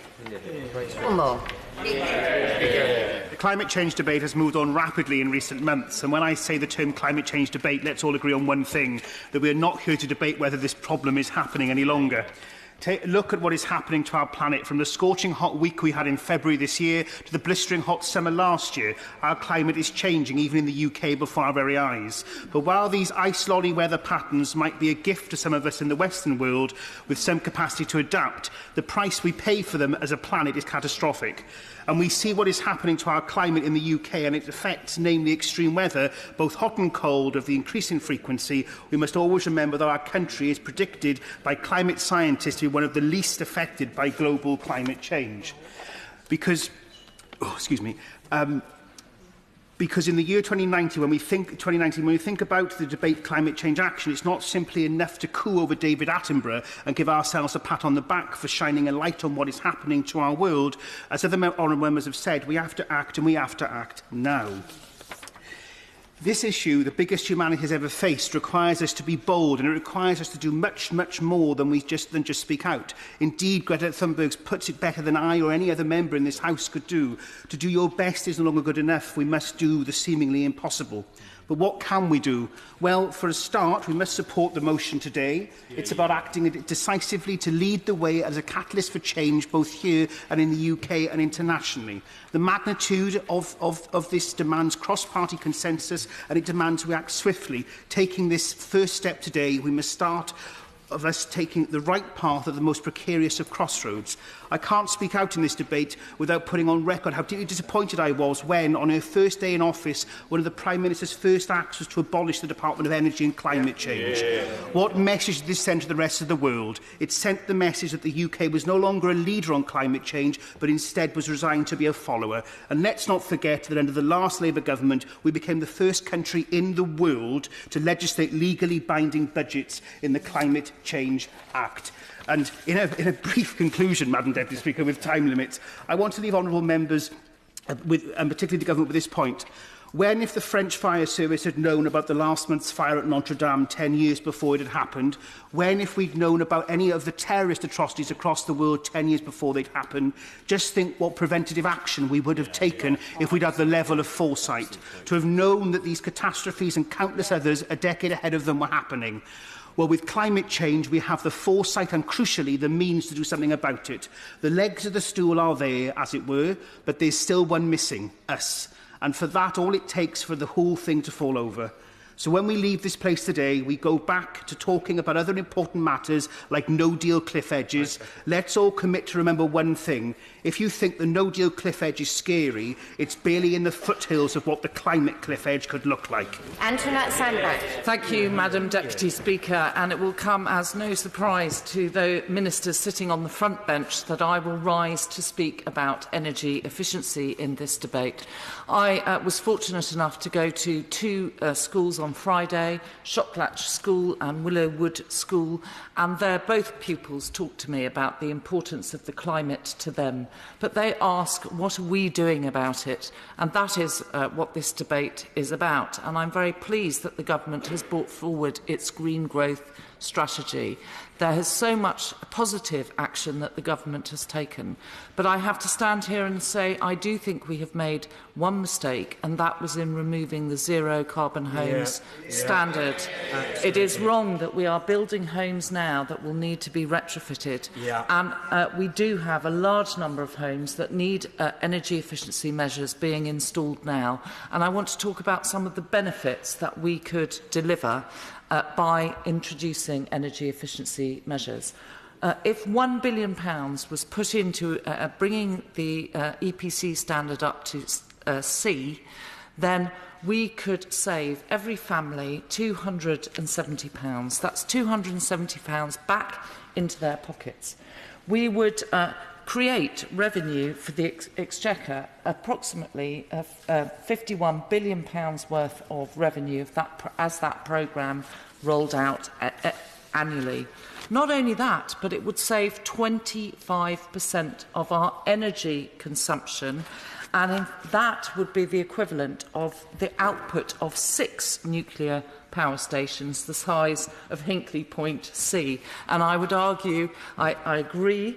One more.
The climate change debate has moved on rapidly in recent months, and when I say the term climate change debate, let's all agree on one thing, that we are not here to debate whether this problem is happening any longer. Take a look at what is happening to our planet. From the scorching hot week we had in February this year to the blistering hot summer last year, our climate is changing, even in the UK, before our very eyes. But while these ice-lolly weather patterns might be a gift to some of us in the Western world with some capacity to adapt, the price we pay for them as a planet is catastrophic. And we see what is happening to our climate in the UK and its effects, namely extreme weather, both hot and cold, of the increasing frequency. We must always remember that our country is predicted by climate scientists to be one of the least affected by global climate change. Because in the year 2019, when we think about the debate climate change action, it's not simply enough to coo over David Attenborough and give ourselves a pat on the back for shining a light on what is happening to our world. As other honourable members have said, we have to act, and we have to act now. This issue, the biggest humanity has ever faced, requires us to be bold, and it requires us to do much, much more than just speak out. Indeed, Greta Thunberg puts it better than I or any other member in this House could do. To do your best is no longer good enough. We must do the seemingly impossible. But what can we do? Well, for a start, we must support the motion today. It's about acting decisively to lead the way as a catalyst for change, both here and in the UK and internationally. The magnitude of this demands cross-party consensus, and it demands we act swiftly. Taking this first step today, we must start of us taking the right path at the most precarious of crossroads.
I can't speak out in this debate without putting on record how deeply disappointed I was when, on her first day in office, one of the Prime Minister's first acts was to abolish the Department of Energy and Climate Change. What message did this send to the rest of the world? It sent the message that the UK was no longer a leader on climate change, but instead was resigned to be a follower. And let's not forget that under the last Labour government, we became the first country in the world to legislate legally binding budgets in the Climate Change Act. And in a brief conclusion, Madam Deputy Speaker, with time limits, I want to leave honourable members, and particularly the government, with this point. When, if the French Fire Service had known about the last month's fire at Notre Dame 10 years before it had happened, when, if we'd known about any of the terrorist atrocities across the world 10 years before they'd happened, just think what preventative action we would have taken if we'd had the level of foresight, to have known that these catastrophes and countless others a decade ahead of them were happening. Well, with climate change, we have the foresight and, crucially, the means to do something about it. The legs of the stool are there, as it were, but there's still one missing, us. And for that, all it takes for the whole thing to fall over. So when we leave this place today, we go back to talking about other important matters like no-deal cliff edges. Let's all commit to remember one thing. If you think the no-deal cliff edge is scary, it's barely in the foothills of what the climate cliff edge could look like.
Antoinette Sandbach.
Thank you, Madam Deputy Speaker. And it will come as no surprise to the ministers sitting on the front bench that I will rise to speak about energy efficiency in this debate. I was fortunate enough to go to two schools on Friday, Shocklatch School and Willowwood School, and there both pupils talked to me about the importance of the climate to them. But they ask, what are we doing about it? And that is what this debate is about. And I'm very pleased that the government has brought forward its green growth strategy. There is so much positive action that the government has taken. But I have to stand here and say I do think we have made one mistake, and that was in removing the zero carbon homes standard. It is wrong that we are building homes now that will need to be retrofitted. And we do have a large number of homes that need energy efficiency measures being installed now. And I want to talk about some of the benefits that we could deliver by introducing energy efficiency measures. If £1 billion was put into bringing the EPC standard up to C, then we could save every family £270. That's £270 back into their pockets. We would create revenue for the Exchequer, approximately £51 billion worth of revenue as that programme rolled out annually. Not only that, but it would save 25% of our energy consumption, and that would be the equivalent of the output of 6 nuclear power stations the size of Hinkley Point C. And I would argue, I agree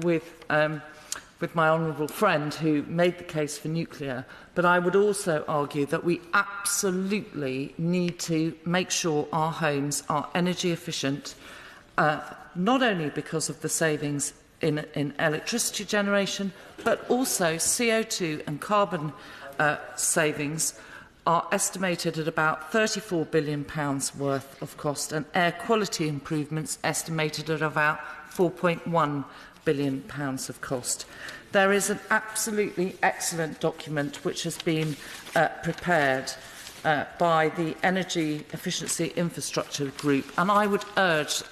with my honourable friend who made the case for nuclear, but I would also argue that we absolutely need to make sure our homes are energy efficient, not only because of the savings in electricity generation, but also CO2 and carbon savings are estimated at about £34 billion worth of cost, and air quality improvements estimated at about £4.1 billion of cost. There is an absolutely excellent document which has been prepared by the Energy Efficiency Infrastructure Group, and I would urge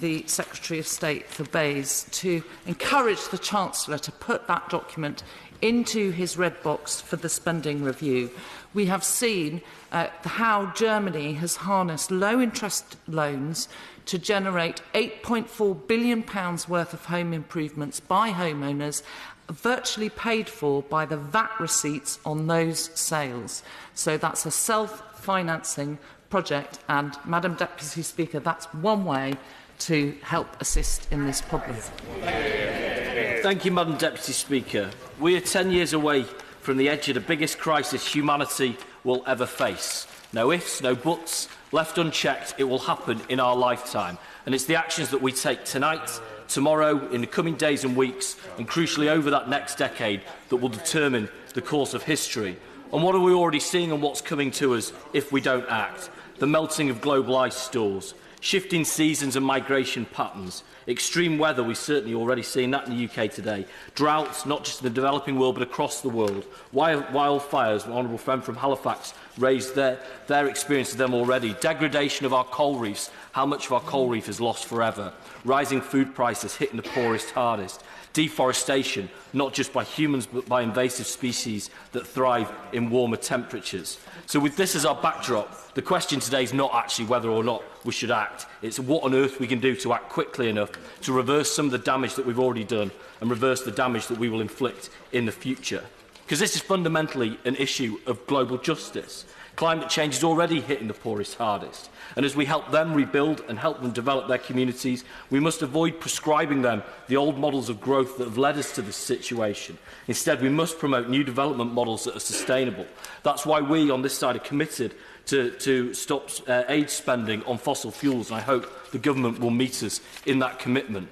the Secretary of State for BEIS to encourage the Chancellor to put that document into his red box for the spending review. We have seen how Germany has harnessed low-interest loans to generate £8.4 billion worth of home improvements by homeowners, virtually paid for by the VAT receipts on those sales. So that's a self-financing project, and, Madam Deputy Speaker, that's one way to help assist in this problem.
Thank you, Madam Deputy Speaker. We are 10 years away from the edge of the biggest crisis humanity will ever face. No ifs, no buts. Left unchecked, it will happen in our lifetime. And it's the actions that we take tonight, tomorrow, in the coming days and weeks, and crucially over that next decade, that will determine the course of history. And what are we already seeing and what's coming to us if we don't act? The melting of global ice stores, shifting seasons and migration patterns, Extreme weather, we're certainly already seeing that in the UK today. Droughts, not just in the developing world, but across the world. Wildfires, my honourable friend from Halifax raised their experience of them already. Degradation of our coral reefs, how much of our coral reef is lost forever. Rising food prices hitting the poorest hardest. Deforestation, not just by humans, but by invasive species that thrive in warmer temperatures. So with this as our backdrop, the question today is not actually whether or not we should act. It's what on earth we can do to act quickly enough to reverse some of the damage that we've already done and reverse the damage that we will inflict in the future. Because this is fundamentally an issue of global justice. Climate change is already hitting the poorest hardest. And as we help them rebuild and help them develop their communities, we must avoid prescribing them the old models of growth that have led us to this situation. Instead, we must promote new development models that are sustainable. That's why we on this side are committed to stop aid spending on fossil fuels, and I hope the government will meet us in that commitment.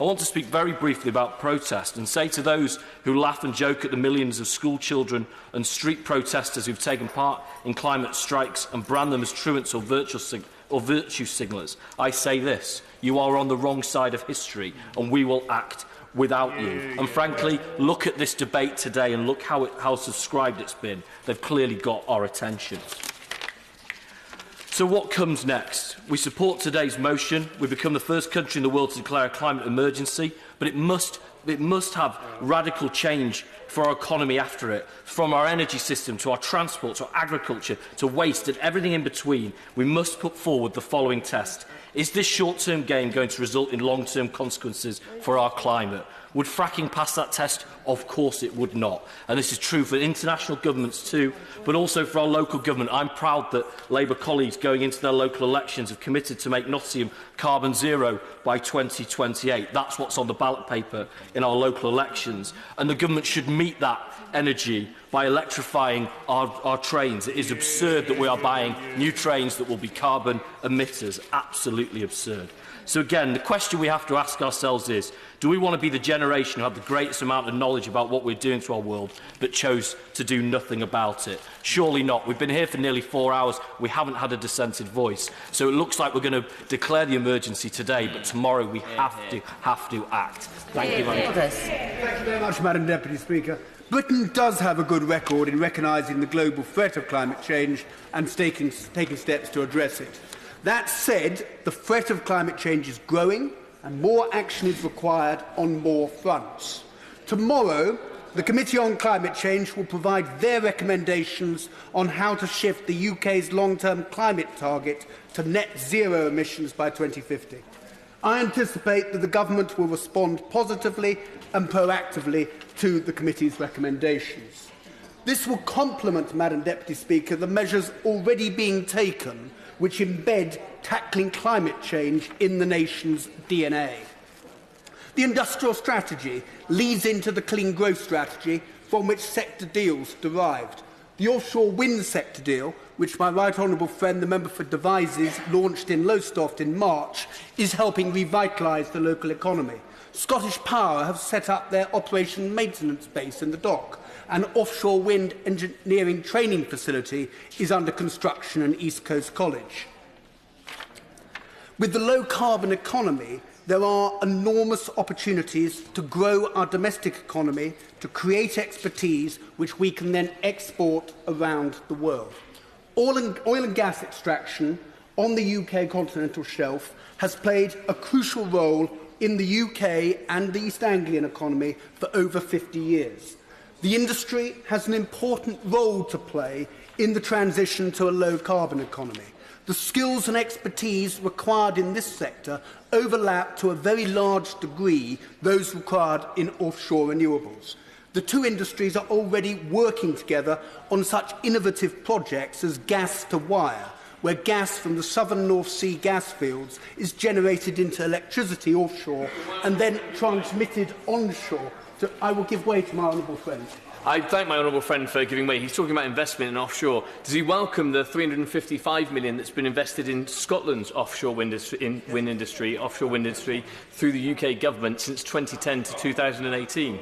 I want to speak very briefly about protest and say to those who laugh and joke at the millions of school children and street protesters who've taken part in climate strikes and brand them as truants or virtue signallers, I say this: you are on the wrong side of history and we will act without you. And frankly, look at this debate today and look how subscribed it's been. They've clearly got our attention. So what comes next? We support today's motion. We become the first country in the world to declare a climate emergency, but it must have radical change for our economy after it. From our energy system to our transport to our agriculture to waste and everything in between, we must put forward the following test. Is this short-term gain going to result in long-term consequences for our climate? Would fracking pass that test? Of course it would not. And this is true for international governments too, but also for our local government. I'm proud that Labour colleagues going into their local elections have committed to make Nottingham carbon zero by 2028. That's what's on the ballot paper in our local elections. And the government should meet that energy by electrifying our trains. It is absurd that we are buying new trains that will be carbon emitters. Absolutely absurd. So again, the question we have to ask ourselves is, do we want to be the generation who had the greatest amount of knowledge about what we're doing to our world, but chose to do nothing about it? Surely not. We've been here for nearly 4 hours. We haven't had a dissented voice. So it looks like we're going to declare the emergency today, but tomorrow we have to act. Thank you very much.
Thank you very much, Madam Deputy Speaker. Britain does have a good record in recognising the global threat of climate change and taking steps to address it. That said, the threat of climate change is growing and more action is required on more fronts. Tomorrow, the Committee on Climate Change will provide their recommendations on how to shift the UK's long-term climate target to net zero emissions by 2050. I anticipate that the Government will respond positively and proactively to the Committee's recommendations. This will complement, Madam Deputy Speaker, the measures already being taken which embed tackling climate change in the nation's DNA. The industrial strategy leads into the clean growth strategy from which sector deals derived. The offshore wind sector deal, which my right honourable friend, the member for Devizes, launched in Lowestoft in March, is helping revitalise the local economy. Scottish Power have set up their operation maintenance base in the dock. An offshore wind engineering training facility is under construction in East Coast College. With the low-carbon economy, there are enormous opportunities to grow our domestic economy, to create expertise which we can then export around the world. Oil and gas extraction on the UK continental shelf has played a crucial role in the UK and the East Anglian economy for over 50 years. The industry has an important role to play in the transition to a low-carbon economy. The skills and expertise required in this sector overlap to a very large degree those required in offshore renewables. The two industries are already working together on such innovative projects as gas to wire, where gas from the southern North Sea gas fields is generated into electricity offshore and then transmitted onshore. So I will give way to my honourable friend.
I thank my honourable friend for giving way. He's talking about investment in offshore. Does he welcome the £355 million that's been invested in Scotland's offshore wind industry through the UK government since 2010 to 2018?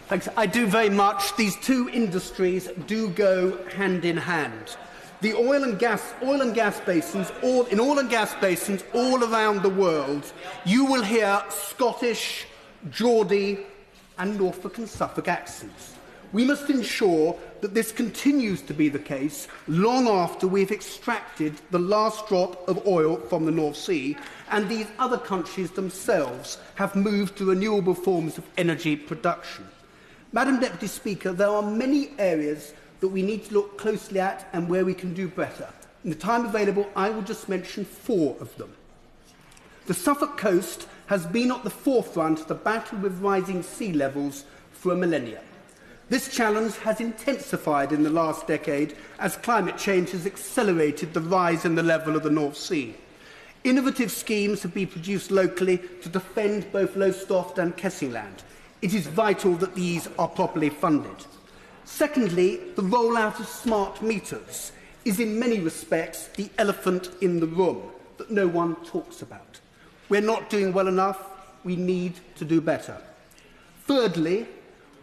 Thanks. I do very much. These two industries do go hand in hand. The oil and gas basins all around the world, you will hear Scottish, Geordie and Norfolk and Suffolk accents. We must ensure that this continues to be the case long after we've extracted the last drop of oil from the North Sea and these other countries themselves have moved to renewable forms of energy production. Madam Deputy Speaker, there are many areas that we need to look closely at and where we can do better. In the time available, I will just mention 4 of them. The Suffolk coast has been at the forefront of the battle with rising sea levels for a millennia. This challenge has intensified in the last decade as climate change has accelerated the rise in the level of the North Sea. Innovative schemes have been produced locally to defend both Lowestoft and Kessingland. It is vital that these are properly funded. Secondly, the rollout of smart meters is in many respects the elephant in the room that no one talks about. We're not doing well enough. We need to do better. Thirdly,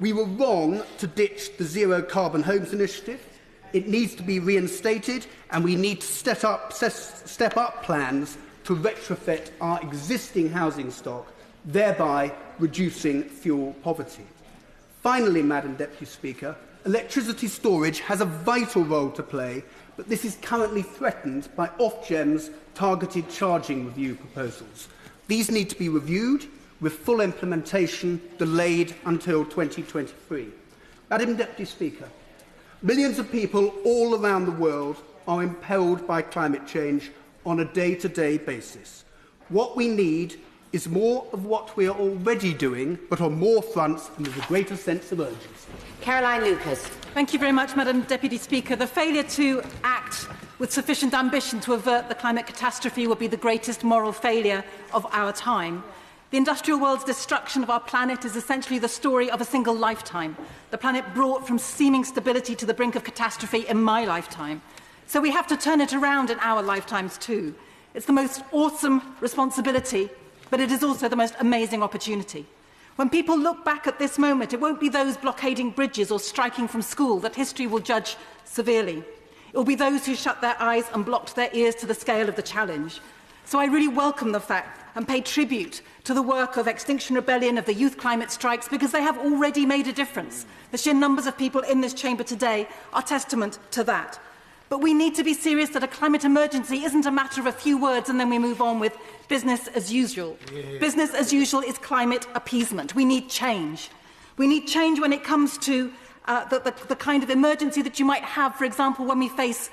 we were wrong to ditch the Zero Carbon Homes Initiative. It needs to be reinstated, and we need to step up plans to retrofit our existing housing stock, thereby reducing fuel poverty. Finally, Madam Deputy Speaker, electricity storage has a vital role to play, but this is currently threatened by Ofgem's targeted charging review proposals. These need to be reviewed, with full implementation delayed until 2023. Madam Deputy Speaker, millions of people all around the world are imperilled by climate change on a day-to-day basis. What we need is more of what we are already doing, but on more fronts and with a greater sense of urgency.
Caroline Lucas.
Thank you very much, Madam Deputy Speaker. The failure to act with sufficient ambition to avert the climate catastrophe will be the greatest moral failure of our time. The industrial world's destruction of our planet is essentially the story of a single lifetime. The planet brought from seeming stability to the brink of catastrophe in my lifetime. So we have to turn it around in our lifetimes too. It's the most awesome responsibility, but it is also the most amazing opportunity. When people look back at this moment, it won't be those blockading bridges or striking from school that history will judge severely. It will be those who shut their eyes and blocked their ears to the scale of the challenge. So I really welcome the fact and pay tribute to the work of Extinction Rebellion, of the youth climate strikes, because they have already made a difference. The sheer numbers of people in this chamber today are testament to that. But we need to be serious that a climate emergency isn't a matter of a few words and then we move on with business as usual. Yeah. Business as usual is climate appeasement. We need change. We need change when it comes to the kind of emergency that you might have, for example, when we face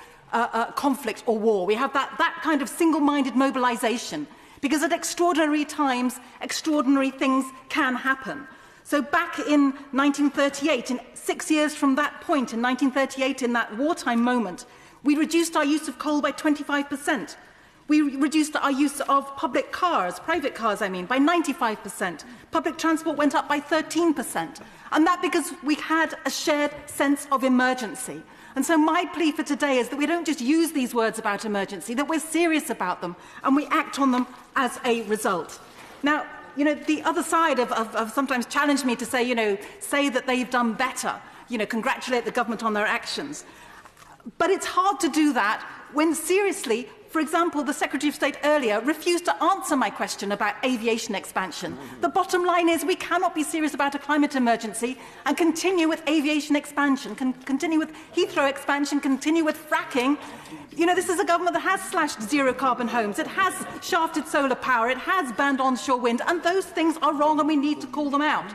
conflict or war. We have that kind of single-minded mobilisation, because at extraordinary times, extraordinary things can happen. So back in 1938, in 6 years from that point, in 1938, in that wartime moment, we reduced our use of coal by 25%. We reduced our use of public cars, private cars I mean, by 95%. Public transport went up by 13%. And that because we had a shared sense of emergency. And so my plea for today is that we don't just use these words about emergency, that we're serious about them and we act on them as a result. Now, you know, the other side have sometimes challenged me to say, you know, say that they've done better, you know, congratulate the government on their actions. But it's hard to do that when seriously, for example, the Secretary of State earlier refused to answer my question about aviation expansion. The bottom line is we cannot be serious about a climate emergency and continue with aviation expansion, continue with Heathrow expansion, continue with fracking. You know, this is a government that has slashed zero carbon homes, it has shafted solar power, it has banned onshore wind, and those things are wrong and we need to call them out.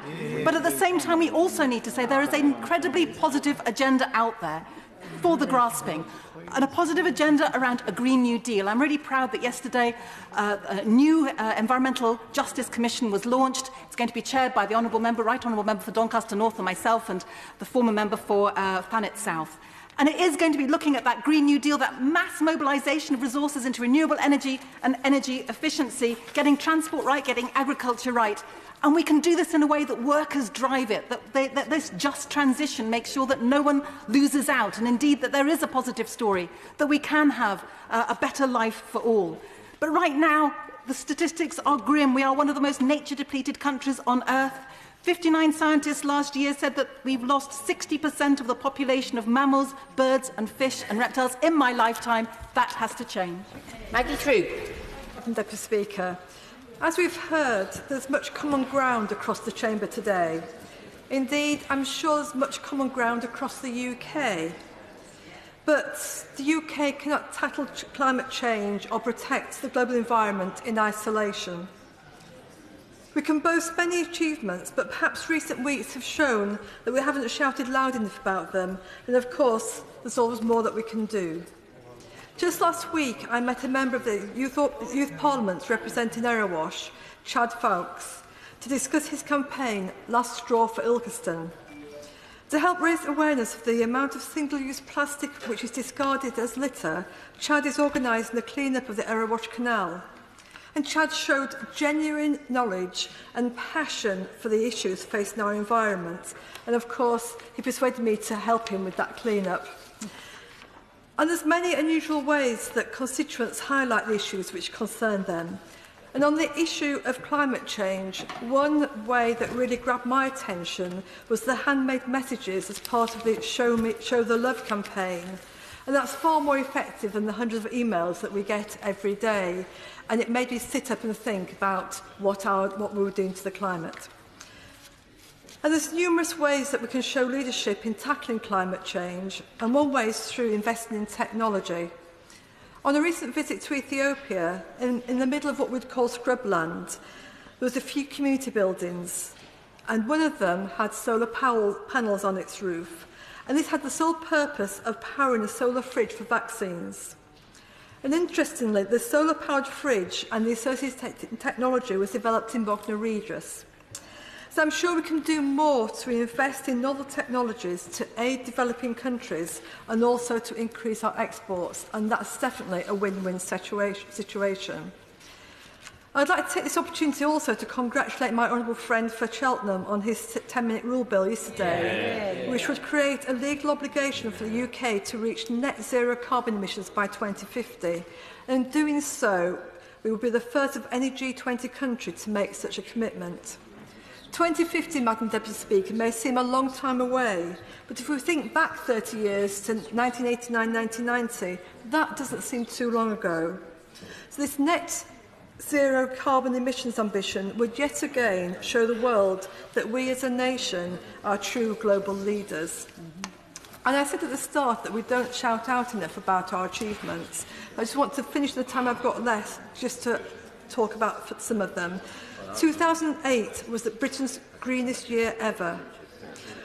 But at the same time, we also need to say there is an incredibly positive agenda out there for the grasping, and a positive agenda around a Green New Deal. I'm really proud that yesterday a new Environmental Justice Commission was launched. It's going to be chaired by the Honourable Member, Right Honourable Member for Doncaster North and myself, and the former member for Thanet South. And it is going to be looking at that Green New Deal, that mass mobilisation of resources into renewable energy and energy efficiency, getting transport right, getting agriculture right. And we can do this in a way that workers drive it, that this just transition makes sure that no one loses out, and indeed that there is a positive story, that we can have a better life for all. But right now, the statistics are grim. We are one of the most nature-depleted countries on earth. 59 scientists last year said that we've lost 60% of the population of mammals, birds and fish and reptiles in my lifetime. That has to change.
Maggie Troop.
Deputy Speaker, as we've heard, there's much common ground across the Chamber today. Indeed, I'm sure there's much common ground across the UK. But the UK cannot tackle climate change or protect the global environment in isolation. We can boast many achievements, but perhaps recent weeks have shown that we haven't shouted loud enough about them, and of course, there's always more that we can do. Just last week, I met a member of the Youth Parliament representing Erewash, Chad Fawkes, to discuss his campaign, Last Straw for Ilkeston. To help raise awareness of the amount of single-use plastic which is discarded as litter, Chad is organising the clean-up of the Erewash Canal. And Chad showed genuine knowledge and passion for the issues facing our environment. And of course, he persuaded me to help him with that clean-up. And there's many unusual ways that constituents highlight the issues which concern them. And on the issue of climate change, one way that really grabbed my attention was the handmade messages as part of the Show the Love campaign. And that's far more effective than the hundreds of emails that we get every day. And it made me sit up and think about what we were doing to the climate. And there's numerous ways that we can show leadership in tackling climate change, and one way is through investing in technology. On a recent visit to Ethiopia, in the middle of what we'd call scrubland, there was a few community buildings, and one of them had solar panels on its roof, and this had the sole purpose of powering a solar fridge for vaccines. And interestingly, the solar-powered fridge and the associated technology was developed in Bognor Regis. So I'm sure we can do more to invest in novel technologies to aid developing countries and also to increase our exports, and that's definitely a win-win situation. I'd like to take this opportunity also to congratulate my honourable friend for Cheltenham on his 10-minute rule bill yesterday, which would create a legal obligation for the UK to reach net zero carbon emissions by 2050. And in doing so, we will be the first of any G20 country to make such a commitment. 2050, Madam Deputy Speaker, may seem a long time away, but if we think back 30 years to 1989-1990, that doesn't seem too long ago. So this net zero carbon emissions ambition would yet again show the world that we as a nation are true global leaders. And I said at the start that we don't shout out enough about our achievements. I just want to finish the time I've got left just to talk about some of them. 2008 was Britain's greenest year ever.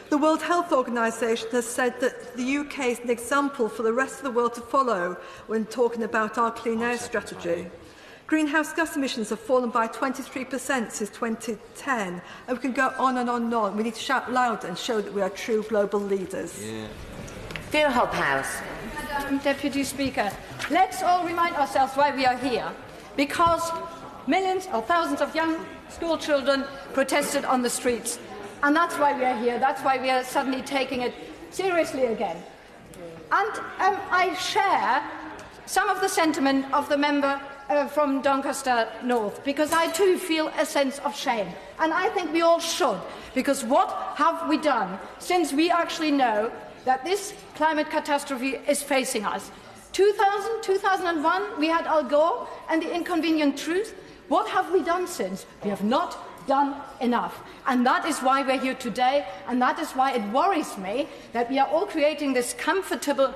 The World Health Organization has said that the UK is an example for the rest of the world to follow when talking about our clean air strategy. Greenhouse gas emissions have fallen by 23% since 2010, and we can go on and on and on. We need to shout louder and show that we are true global leaders.
Phil Hobhouse.
Madam Deputy Speaker, let's all remind ourselves why we are here. Because millions or thousands of young school children protested on the streets. And that's why we are here. That's why we are suddenly taking it seriously again. And I share some of the sentiment of the member from Doncaster North, because I too feel a sense of shame. And I think we all should, because what have we done since we actually know that this climate catastrophe is facing us? 2000, 2001, we had Al Gore and the inconvenient truth. What have we done since? We have not done enough. And that is why we're here today, and that is why it worries me that we are all creating this comfortable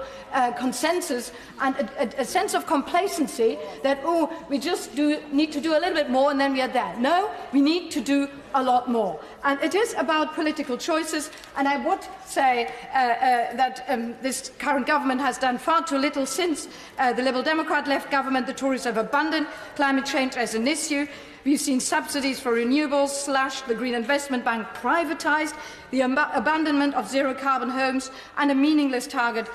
consensus and a sense of complacency that, oh, we just need to do a little bit more and then we are there. No, we need to do a lot more. And it is about political choices, and I would say that this current government has done far too little since the Liberal Democrat-led government. The Tories have abandoned climate change as an issue. We've seen subsidies for renewables slashed, the Green Investment Bank privatised, the abandonment of zero-carbon homes, and a meaningless target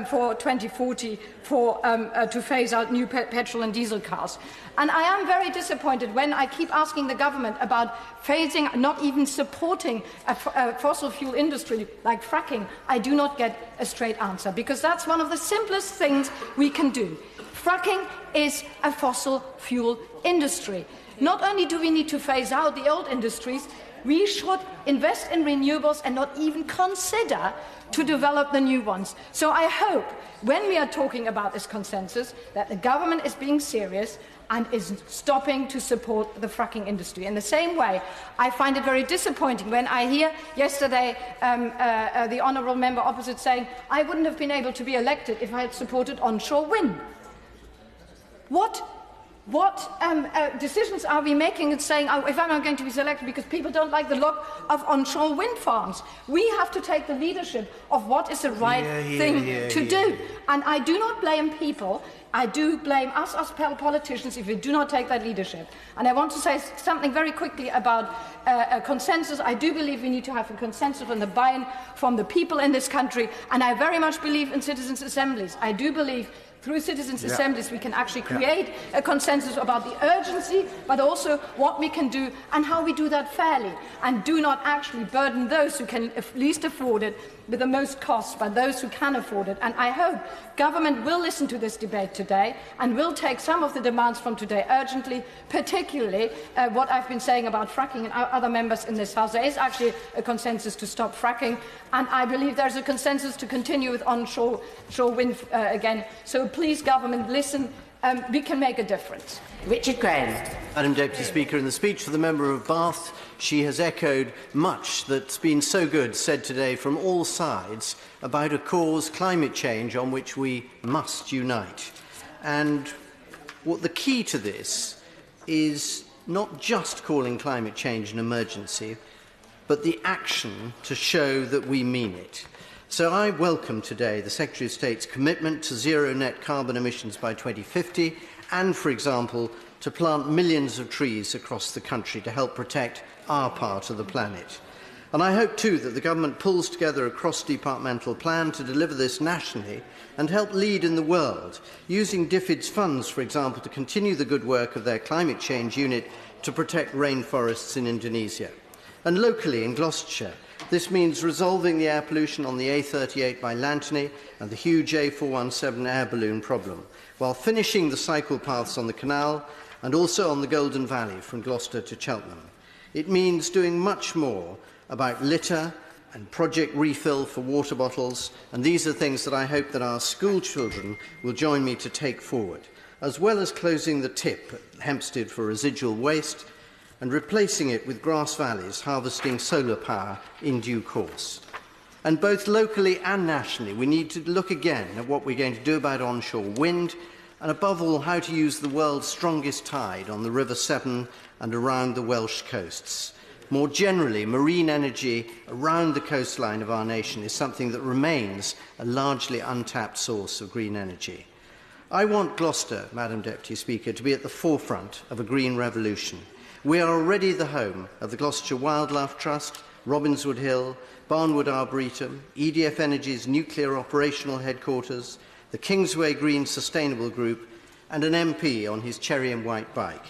for 2040 to phase out new petrol and diesel cars. And I am very disappointed when I keep asking the government about phasing, not even supporting a fossil fuel industry like fracking. I do not get a straight answer, because that's one of the simplest things we can do. Fracking is a fossil fuel industry. Not only do we need to phase out the old industries, we should invest in renewables and not even consider to develop the new ones. So I hope, when we are talking about this consensus, that the government is being serious and is stopping to support the fracking industry. In the same way, I find it very disappointing when I hear yesterday the honourable member opposite saying, I wouldn't have been able to be elected if I had supported onshore wind. What decisions are we making and saying, oh, if I'm not going to be selected because people don't like the look of onshore wind farms? We have to take the leadership of what is the right thing to do. And I do not blame people. I do blame us as politicians if we do not take that leadership. And I want to say something very quickly about a consensus. I do believe we need to have a consensus and the buy-in from the people in this country. And I very much believe in citizens' assemblies. I do believe through citizens' assemblies we can actually create a consensus about the urgency, but also what we can do and how we do that fairly, and do not actually burden those who can least afford it with the most costs, but those who can afford it. And I hope government will listen to this debate today and will take some of the demands from today urgently, particularly what I've been saying about fracking and other members in this House. There is actually a consensus to stop fracking, and I believe there's a consensus to continue with onshore wind again. So please, government, listen. We can make a difference.
Richard Graham.
Madam Deputy Speaker, in the speech for the member of Bath, she has echoed much that's been so good said today from all sides about a cause, climate change, on which we must unite. And what the key to this is not just calling climate change an emergency, but the action to show that we mean it. So I welcome today the Secretary of State's commitment to zero net carbon emissions by 2050 and, for example, to plant millions of trees across the country to help protect our part of the planet. And I hope too that the government pulls together a cross-departmental plan to deliver this nationally and help lead in the world, using DFID's funds, for example, to continue the good work of their climate change unit to protect rainforests in Indonesia. And locally in Gloucestershire, this means resolving the air pollution on the A38 by Lantony and the huge A417 air balloon problem, while finishing the cycle paths on the canal and also on the Golden Valley from Gloucester to Cheltenham. It means doing much more about litter and project refill for water bottles, and these are things that I hope that our school children will join me to take forward, as well as closing the tip at Hempstead for residual waste and replacing it with grass valleys harvesting solar power in due course. And both locally and nationally, we need to look again at what we're going to do about onshore wind, and above all, how to use the world's strongest tide on the River Severn and around the Welsh coasts. More generally, marine energy around the coastline of our nation is something that remains a largely untapped source of green energy. I want Gloucester, Madam Deputy Speaker, to be at the forefront of a green revolution. We are already the home of the Gloucestershire Wildlife Trust, Robinswood Hill, Barnwood Arboretum, EDF Energy's nuclear operational headquarters, the Kingsway Green Sustainable Group, and an MP on his cherry and white bike.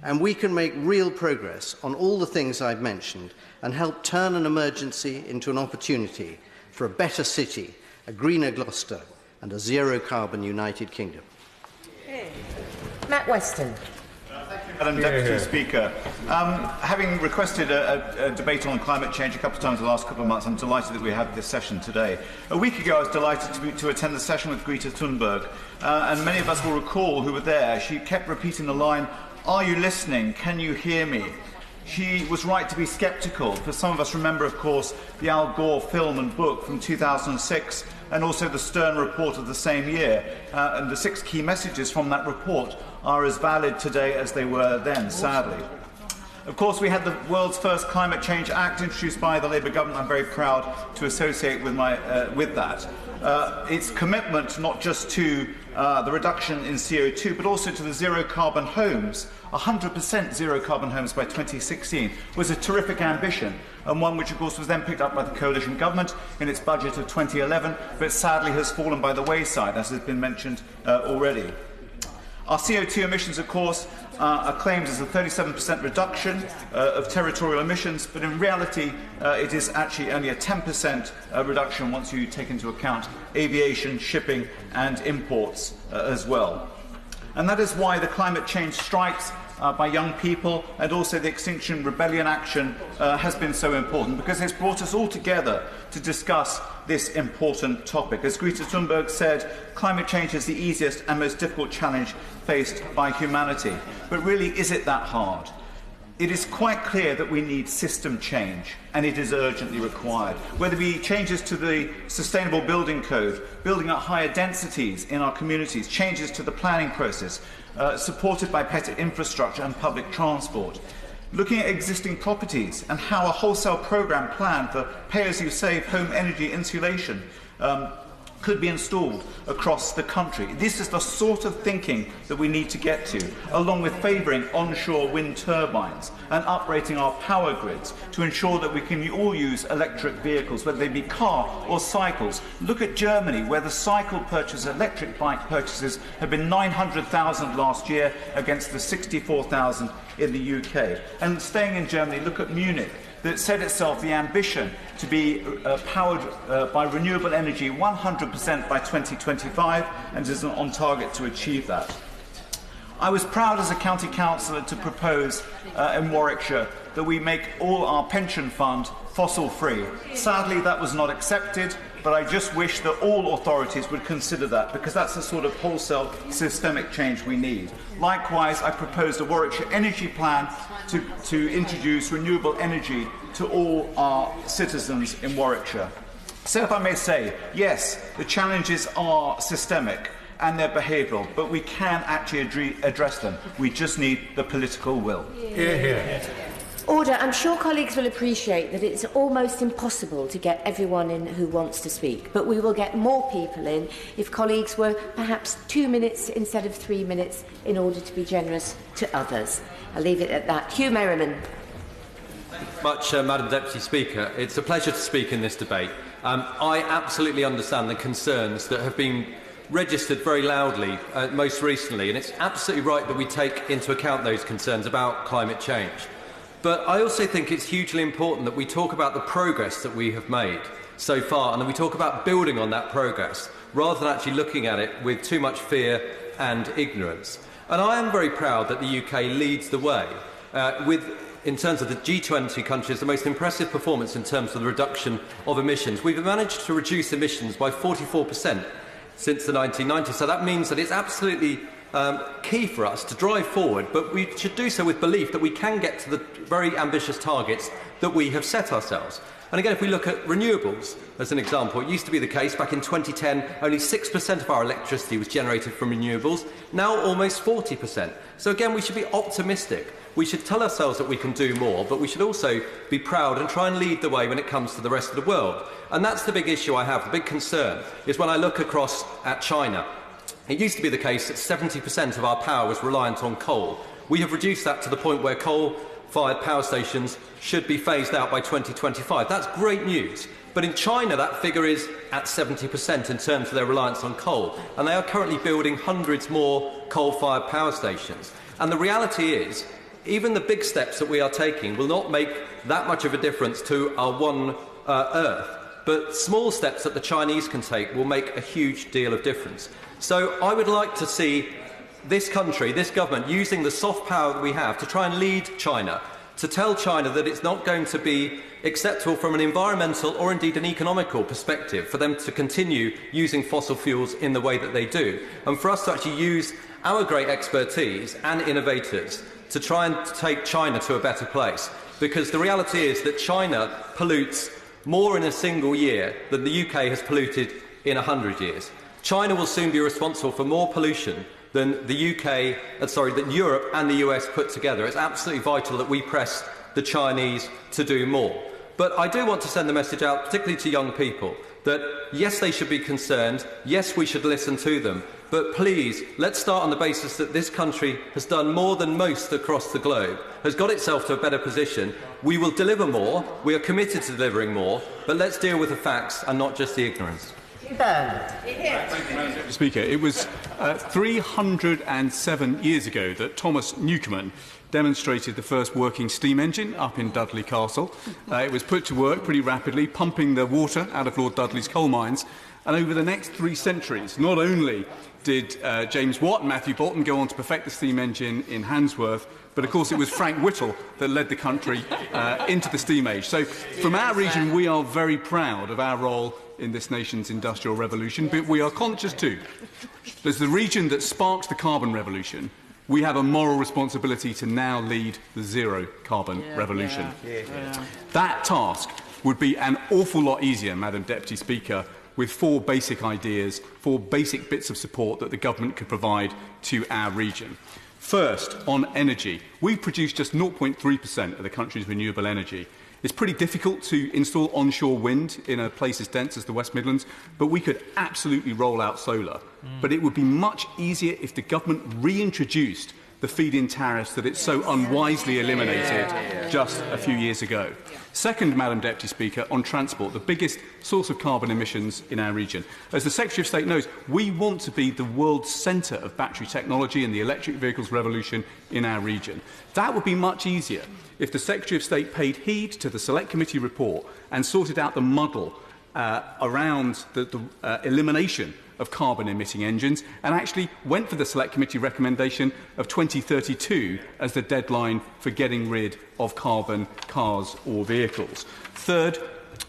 And we can make real progress on all the things I've mentioned and help turn an emergency into an opportunity for a better city, a greener Gloucester, and a zero-carbon United Kingdom.
Matt Weston.
Madam Deputy Speaker, having requested a debate on climate change a couple of times in the last couple of months, I'm delighted that we have this session today. A week ago, I was delighted to attend the session with Greta Thunberg, and many of us will recall who were there. She kept repeating the line, "Are you listening? Can you hear me?" She was right to be sceptical, for some of us remember, of course, the Al Gore film and book from 2006, and also the Stern report of the same year. And the 6 key messages from that report are as valid today as they were then, sadly. Of course, we had the world's first Climate Change Act introduced by the Labour government. I'm very proud to associate with that. Its commitment not just to the reduction in CO2, but also to the zero-carbon homes, 100% zero-carbon homes by 2016, was a terrific ambition, and one which, of course, was then picked up by the coalition government in its budget of 2011, but sadly has fallen by the wayside, as has been mentioned already. Our CO2 emissions, of course, are claimed as a 37% reduction of territorial emissions, but in reality it is actually only a 10% reduction once you take into account aviation, shipping and imports as well. And that is why the climate change strikes by young people, and also the Extinction Rebellion action has been so important because it's brought us all together to discuss this important topic. As Greta Thunberg said, climate change is the easiest and most difficult challenge faced by humanity. But really, is it that hard? It is quite clear that we need system change, and it is urgently required. Whether it be changes to the Sustainable Building Code, building at higher densities in our communities, changes to the planning process, supported by better infrastructure and public transport, looking at existing properties and how a wholesale programme plan for pay-as-you-save home energy insulation could be installed across the country. This is the sort of thinking that we need to get to, along with favouring onshore wind turbines and uprating our power grids to ensure that we can all use electric vehicles, whether they be car or cycles. Look at Germany, where the cycle purchases, electric bike purchases have been 900,000 last year against the 64,000 in the UK. And staying in Germany, look at Munich, that set itself the ambition to be powered by renewable energy 100% by 2025 and is on target to achieve that. I was proud as a county councillor to propose in Warwickshire that we make all our pension fund fossil-free. Sadly, that was not accepted, but I just wish that all authorities would consider that, because that's the sort of wholesale systemic change we need. Likewise, I proposed a Warwickshire energy plan to introduce renewable energy to all our citizens in Warwickshire. So if I may say, yes, the challenges are systemic and they're behavioural, but we can actually address them. We just need the political will.
Hear, hear. Order. I'm sure colleagues will appreciate that it's almost impossible to get everyone in who wants to speak, but we will get more people in if colleagues were perhaps 2 minutes instead of 3 minutes in order to be generous to others. I'll leave it at that. Hugh Merriman.
Much, Madam Deputy Speaker. It's a pleasure to speak in this debate. I absolutely understand the concerns that have been registered very loudly most recently, and it's absolutely right that we take into account those concerns about climate change. But I also think it's hugely important that we talk about the progress that we have made so far, and that we talk about building on that progress, rather than actually looking at it with too much fear and ignorance. And I am very proud that the UK leads the way in terms of the G20 countries, the most impressive performance in terms of the reduction of emissions. We've managed to reduce emissions by 44% since the 1990s, so that means that it's absolutely key for us to drive forward, but we should do so with belief that we can get to the very ambitious targets that we have set ourselves. And again, if we look at renewables as an example, it used to be the case back in 2010, only 6% of our electricity was generated from renewables, now almost 40%. So again, we should be optimistic. We should tell ourselves that we can do more, but we should also be proud and try and lead the way when it comes to the rest of the world. And that's the big issue I have. The big concern is when I look across at China. It used to be the case that 70% of our power was reliant on coal. We have reduced that to the point where coal-fired power stations should be phased out by 2025. That's great news. But in China, that figure is at 70% in terms of their reliance on coal. And they are currently building hundreds more coal-fired power stations. And the reality is, even the big steps that we are taking will not make that much of a difference to our one Earth. But small steps that the Chinese can take will make a huge deal of difference. So I would like to see this country, this government, using the soft power that we have to try and lead China, to tell China that it's not going to be acceptable from an environmental or indeed an economical perspective for them to continue using fossil fuels in the way that they do, and for us to actually use our great expertise and innovators to try and take China to a better place. Because the reality is that China pollutes more in a single year than the UK has polluted in 100 years. China will soon be responsible for more pollution than than Europe and the US put together. It's absolutely vital that we press the Chinese to do more. But I do want to send the message out, particularly to young people, that yes, they should be concerned, yes, we should listen to them, but please, let's start on the basis that this country has done more than most across the globe, has got itself to a better position. We will deliver more, we are committed to delivering more, but let's deal with the facts and not just the ignorance.
Thank you, Madam Speaker. It was 307 years ago that Thomas Newcomen demonstrated the first working steam engine up in Dudley Castle. It was put to work pretty rapidly, pumping the water out of Lord Dudley's coal mines. And over the next 3 centuries, not only did James Watt and Matthew Boulton go on to perfect the steam engine in Handsworth, But, of course, it was Frank Whittle that led the country into the steam age. So, from our region, we are very proud of our role in this nation's industrial revolution, but we are conscious, too, that as the region that sparked the carbon revolution, we have a moral responsibility to now lead the zero-carbon revolution. That task would be an awful lot easier, Madam Deputy Speaker, with 4 basic ideas, 4 basic bits of support that the government could provide to our region. First, on energy. We produce just 0.3% of the country's renewable energy. It's pretty difficult to install onshore wind in a place as dense as the West Midlands, but we could absolutely roll out solar. But it would be much easier if the government reintroduced the feed-in tariffs that it so unwisely eliminated just a few years ago. Second, Madam Deputy Speaker, on transport, the biggest source of carbon emissions in our region. As the Secretary of State knows, we want to be the world's centre of battery technology and the electric vehicles revolution in our region. That would be much easier if the Secretary of State paid heed to the Select Committee report and sorted out the muddle around the elimination of carbon-emitting engines and actually went for the Select Committee recommendation of 2032 as the deadline for getting rid of carbon cars or vehicles. Third,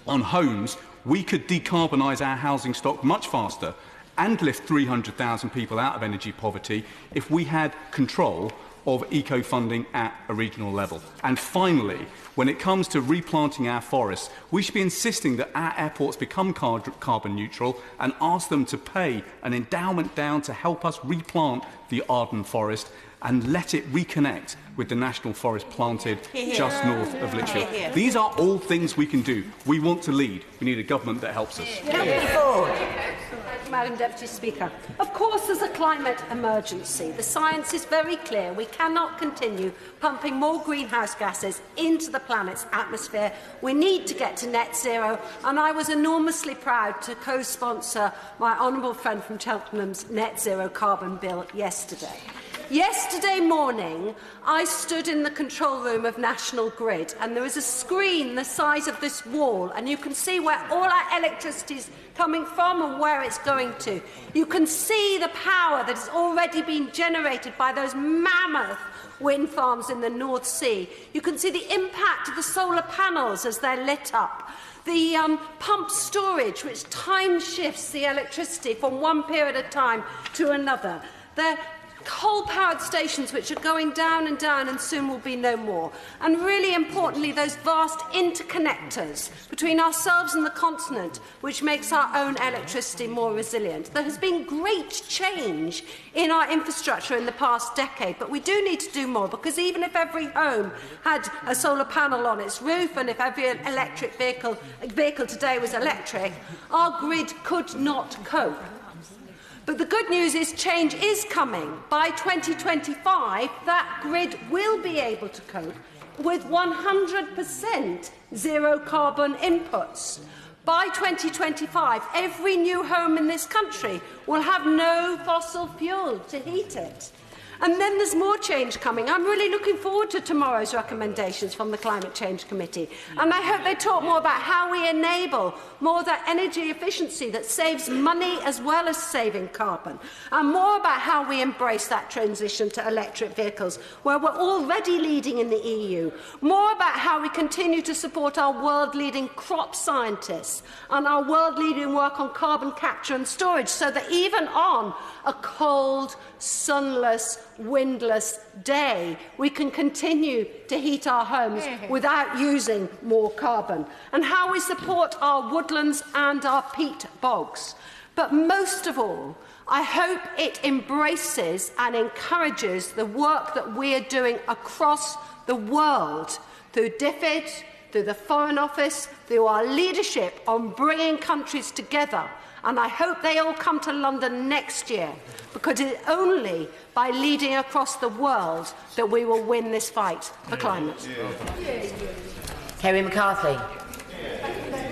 on homes, we could decarbonise our housing stock much faster and lift 300,000 people out of energy poverty if we had control of eco-funding at a regional level. And finally, when it comes to replanting our forests, we should be insisting that our airports become carbon neutral and ask them to pay an endowment down to help us replant the Arden forest and let it reconnect with the national forest planted just north of Lichfield. These are all things we can do. We want to lead. We need a government that helps us.
Madam Deputy Speaker. Of course there's a climate emergency. The science is very clear. We cannot continue pumping more greenhouse gases into the planet's atmosphere. We need to get to net zero, and I was enormously proud to co-sponsor my honourable friend from Cheltenham's net zero carbon bill yesterday. Yesterday morning, I stood in the control room of National Grid, and there is a screen the size of this wall, and you can see where all our electricity is coming from and where it's going to. You can see the power that has already been generated by those mammoth wind farms in the North Sea. You can see the impact of the solar panels as they're lit up. The pump storage, which time shifts the electricity from one period of time to another. The coal-powered stations which are going down and soon will be no more. And really importantly, those vast interconnectors between ourselves and the continent, which makes our own electricity more resilient. There has been great change in our infrastructure in the past decade, but we do need to do more, because even if every home had a solar panel on its roof and if every electric vehicle today was electric, our grid could not cope. But the good news is change is coming. By 2025, that grid will be able to cope with 100% zero-carbon inputs. By 2025, every new home in this country will have no fossil fuel to heat it. And then there's more change coming. I'm really looking forward to tomorrow's recommendations from the Climate Change Committee. And I hope they talk more about how we enable more of that energy efficiency that saves money as well as saving carbon. And more about how we embrace that transition to electric vehicles, where we're already leading in the EU. More about how we continue to support our world-leading crop scientists and our world-leading work on carbon capture and storage, so that even on a cold, sunless, windless day, we can continue to heat our homes without using more carbon, and how we support our woodlands and our peat bogs. But most of all, I hope it embraces and encourages the work that we are doing across the world through DFID, through the Foreign Office, through our leadership on bringing countries together. And I hope they all come to London next year, because it's only by leading across the world that we will win this fight for climate.
Kerry McCarthy.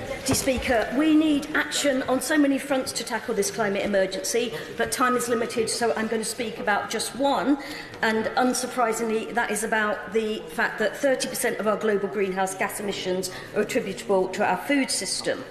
Deputy Speaker, we need action on so many fronts to tackle this climate emergency, but time is limited, so I'm going to speak about just one. And unsurprisingly, that is about the fact that 30% of our global greenhouse gas emissions are attributable to our food system.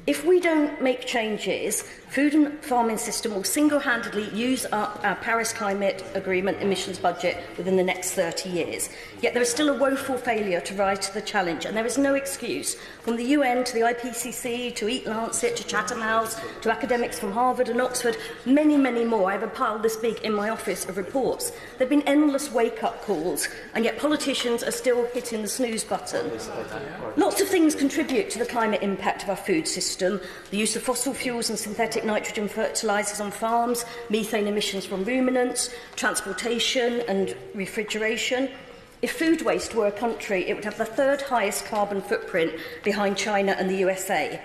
If we don't make changes, food and farming system will single-handedly use up our Paris Climate Agreement emissions budget within the next 30 years. Yet there is still a woeful failure to rise to the challenge, and there is no excuse. From the UN to the IPCC, to Eat Lancet, to Chatham House, to academics from Harvard and Oxford, many, many more. I have a pile this big in my office of reports. There have been endless wake-up calls, and yet politicians are still hitting the snooze button. Lots of things contribute to the climate impact of our food system. The use of fossil fuels and synthetic nitrogen fertilisers on farms, methane emissions from ruminants, transportation and refrigeration. If food waste were a country, it would have the third highest carbon footprint behind China and the USA.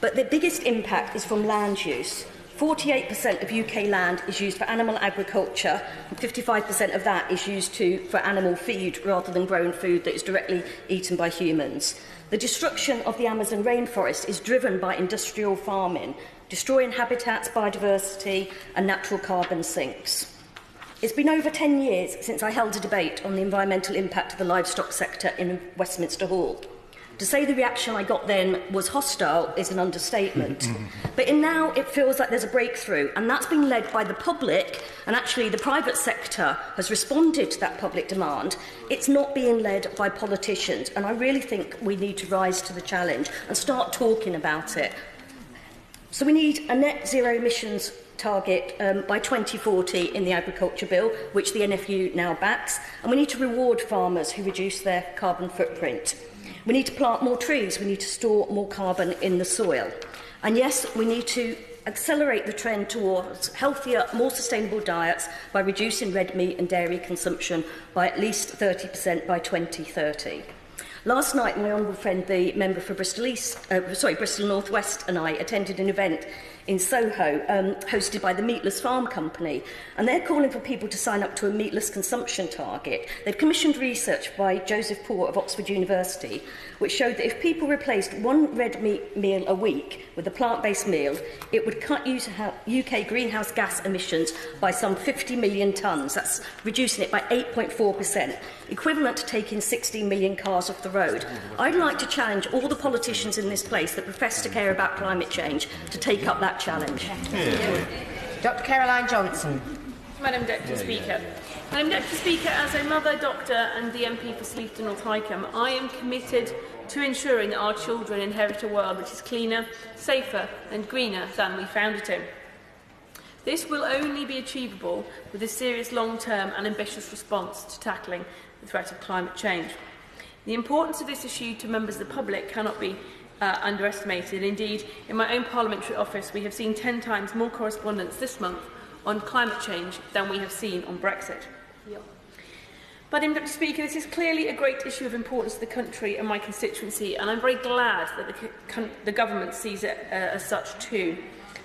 But the biggest impact is from land use. 48% of UK land is used for animal agriculture, and 55% of that is used for animal feed rather than grown food that is directly eaten by humans. The destruction of the Amazon rainforest is driven by industrial farming, destroying habitats, biodiversity and natural carbon sinks. It's been over 10 years since I held a debate on the environmental impact of the livestock sector in Westminster Hall. To say the reaction I got then was hostile is an understatement. But now it feels like there's a breakthrough, and that's been led by the public, and actually the private sector has responded to that public demand. It's not being led by politicians, and I really think we need to rise to the challenge and start talking about it. So we need a net zero emissions target by 2040 in the Agriculture Bill, which the NFU now backs, and we need to reward farmers who reduce their carbon footprint. We need to plant more trees, we need to store more carbon in the soil. And yes, we need to accelerate the trend towards healthier, more sustainable diets by reducing red meat and dairy consumption by at least 30% by 2030. Last night, my honourable friend, the member for Bristol North West and I attended an event in Soho, hosted by the Meatless Farm Company, and they're calling for people to sign up to a meatless consumption target. They've commissioned research by Joseph Poore of Oxford University, which showed that if people replaced one red meat meal a week with a plant-based meal, it would cut UK greenhouse gas emissions by some 50 million tonnes. That's reducing it by 8.4%, equivalent to taking 16 million cars off the road. I'd like to challenge all the politicians in this place that profess to care about climate change to take up that challenge.
Dr Caroline Johnson.
Madam Deputy Speaker. Madam Deputy Speaker, as a mother, doctor and the MP for Sleaford North Wycombe, I am committed to ensuring that our children inherit a world which is cleaner, safer and greener than we found it in. This will only be achievable with a serious long-term and ambitious response to tackling the threat of climate change. The importance of this issue to members of the public cannot be underestimated. Indeed, in my own parliamentary office, we have seen 10 times more correspondence this month on climate change than we have seen on Brexit. Madam Deputy Speaker, this is clearly a great issue of importance to the country and my constituency, and I'm very glad that the government sees it as such too.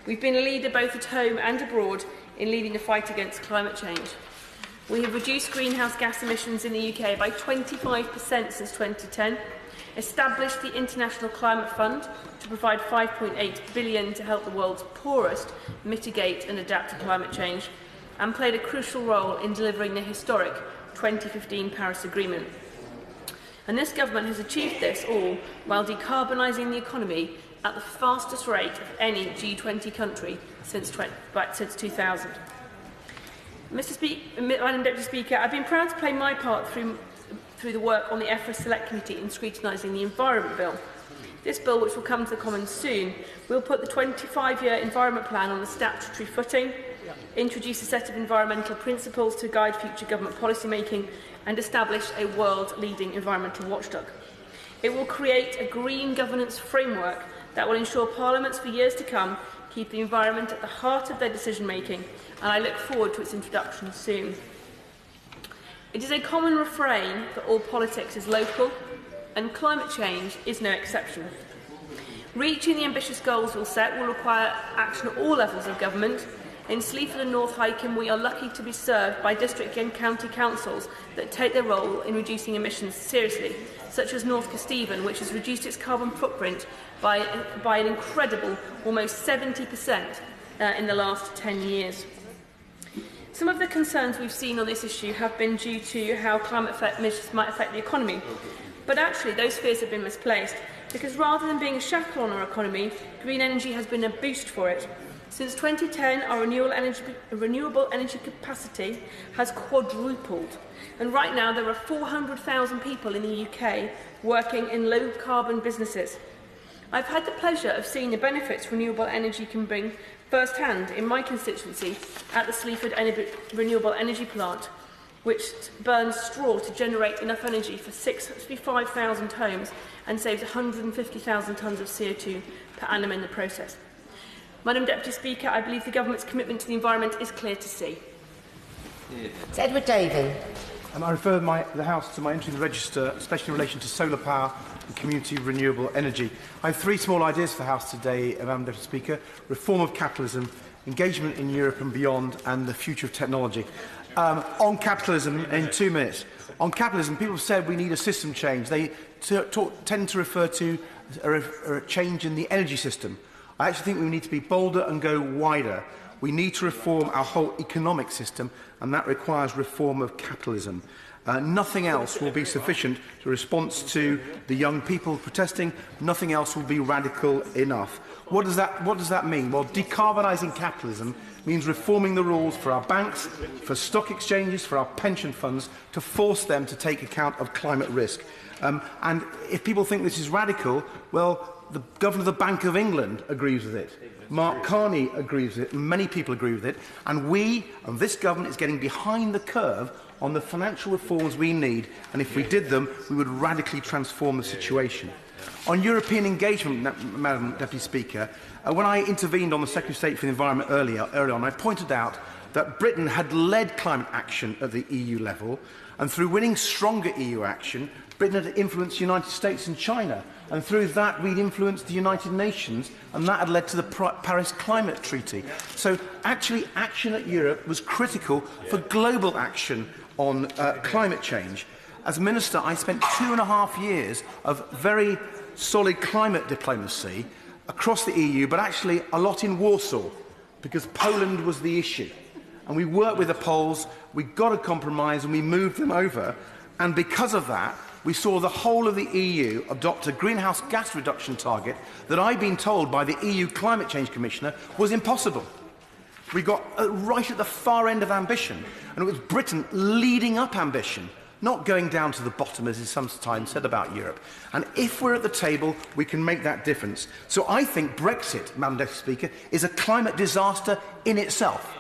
We've been a leader both at home and abroad in leading the fight against climate change. We have reduced greenhouse gas emissions in the UK by 25% since 2010, established the International Climate Fund to provide £5.8 billion to help the world's poorest mitigate and adapt to climate change, and played a crucial role in delivering the historic 2015 Paris Agreement. And this government has achieved this all while decarbonising the economy at the fastest rate of any G20 country since 2000. Madam Deputy Speaker, I've been proud to play my part through the work on the EFRA Select Committee in scrutinising the Environment Bill. This bill, which will come to the Commons soon, will put the 25-year Environment Plan on a statutory footing, introduce a set of environmental principles to guide future government policy making, and establish a world-leading environmental watchdog. It will create a green governance framework that will ensure parliaments for years to come keep the environment at the heart of their decision-making, and I look forward to its introduction soon. It is a common refrain that all politics is local, and climate change is no exception. Reaching the ambitious goals we'll set will require action at all levels of government. In Sleaford and North Wycombe, we are lucky to be served by district and county councils that take their role in reducing emissions seriously, such as North Kesteven, which has reduced its carbon footprint by an incredible almost 70% in the last 10 years. Some of the concerns we've seen on this issue have been due to how climate measures might affect the economy, but actually those fears have been misplaced. because rather than being a shackle on our economy, green energy has been a boost for it. Since 2010, our renewable energy capacity has quadrupled, and right now there are 400,000 people in the UK working in low-carbon businesses. I've had the pleasure of seeing the benefits renewable energy can bring firsthand in my constituency at the Sleaford Renewable Energy Plant, which burns straw to generate enough energy for 65,000 homes and saves 150,000 tonnes of CO2 per annum in the process. Madam Deputy Speaker, I believe the Government's commitment to the environment is clear to see.
It's Edward Davey.
I refer the House to my entry in the register, especially in relation to solar power and community renewable energy. I have three small ideas for the House today, Madam Deputy Speaker: reform of capitalism, engagement in Europe and beyond, and the future of technology. On capitalism, in 2 minutes. On capitalism, people have said we need a system change. They tend to refer to a change in the energy system. I actually think we need to be bolder and go wider. We need to reform our whole economic system, and that requires reform of capitalism. Nothing else will be sufficient to response to the young people protesting. Nothing else will be radical enough. What does that mean? Well, decarbonising capitalism means reforming the rules for our banks, for stock exchanges, for our pension funds, to force them to take account of climate risk. And if people think this is radical, well, the Governor of the Bank of England agrees with it. Mark Carney agrees with it. Many people agree with it. And this government is getting behind the curve on the financial reforms we need. And if we did them, we would radically transform the situation. On European engagement, Madam Deputy Speaker, when I intervened on the Secretary of State for the Environment earlier on, I pointed out that Britain had led climate action at the EU level, and through winning stronger EU action, Britain had influenced the United States and China, and through that we'd influenced the United Nations, and that had led to the Paris Climate Treaty. So actually, action at Europe was critical for global action on climate change. As Minister, I spent 2.5 years of very solid climate diplomacy across the EU, but actually a lot in Warsaw, because Poland was the issue. And we worked with the Poles, we got a compromise, and we moved them over. And because of that, we saw the whole of the EU adopt a greenhouse gas reduction target that I'd been told by the EU Climate Change Commissioner was impossible. We got right at the far end of ambition, and it was Britain leading up ambition, not going down to the bottom, as is sometimes said about Europe. And if we're at the table, we can make that difference. So I think Brexit, Madam Deputy Speaker, is a climate disaster in itself,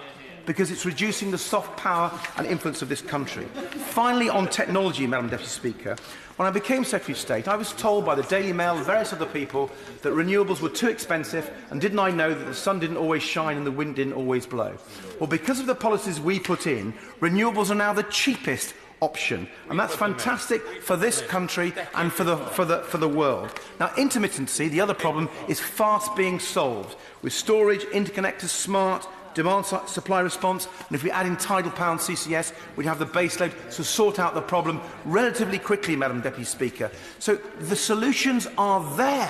because it's reducing the soft power and influence of this country. Finally, on technology, Madam Deputy Speaker, when I became Secretary of State, I was told by the Daily Mail and various other people that renewables were too expensive, and didn't I know that the sun didn't always shine and the wind didn't always blow? Well, because of the policies we put in, renewables are now the cheapest option, and that's fantastic for this country and for the world. Now, intermittency, the other problem, is fast being solved with storage, interconnectors, smart demand-supply response, and if we add in tidal power and CCS, we'd have the baseload to sort out the problem relatively quickly, Madam Deputy Speaker. So the solutions are there.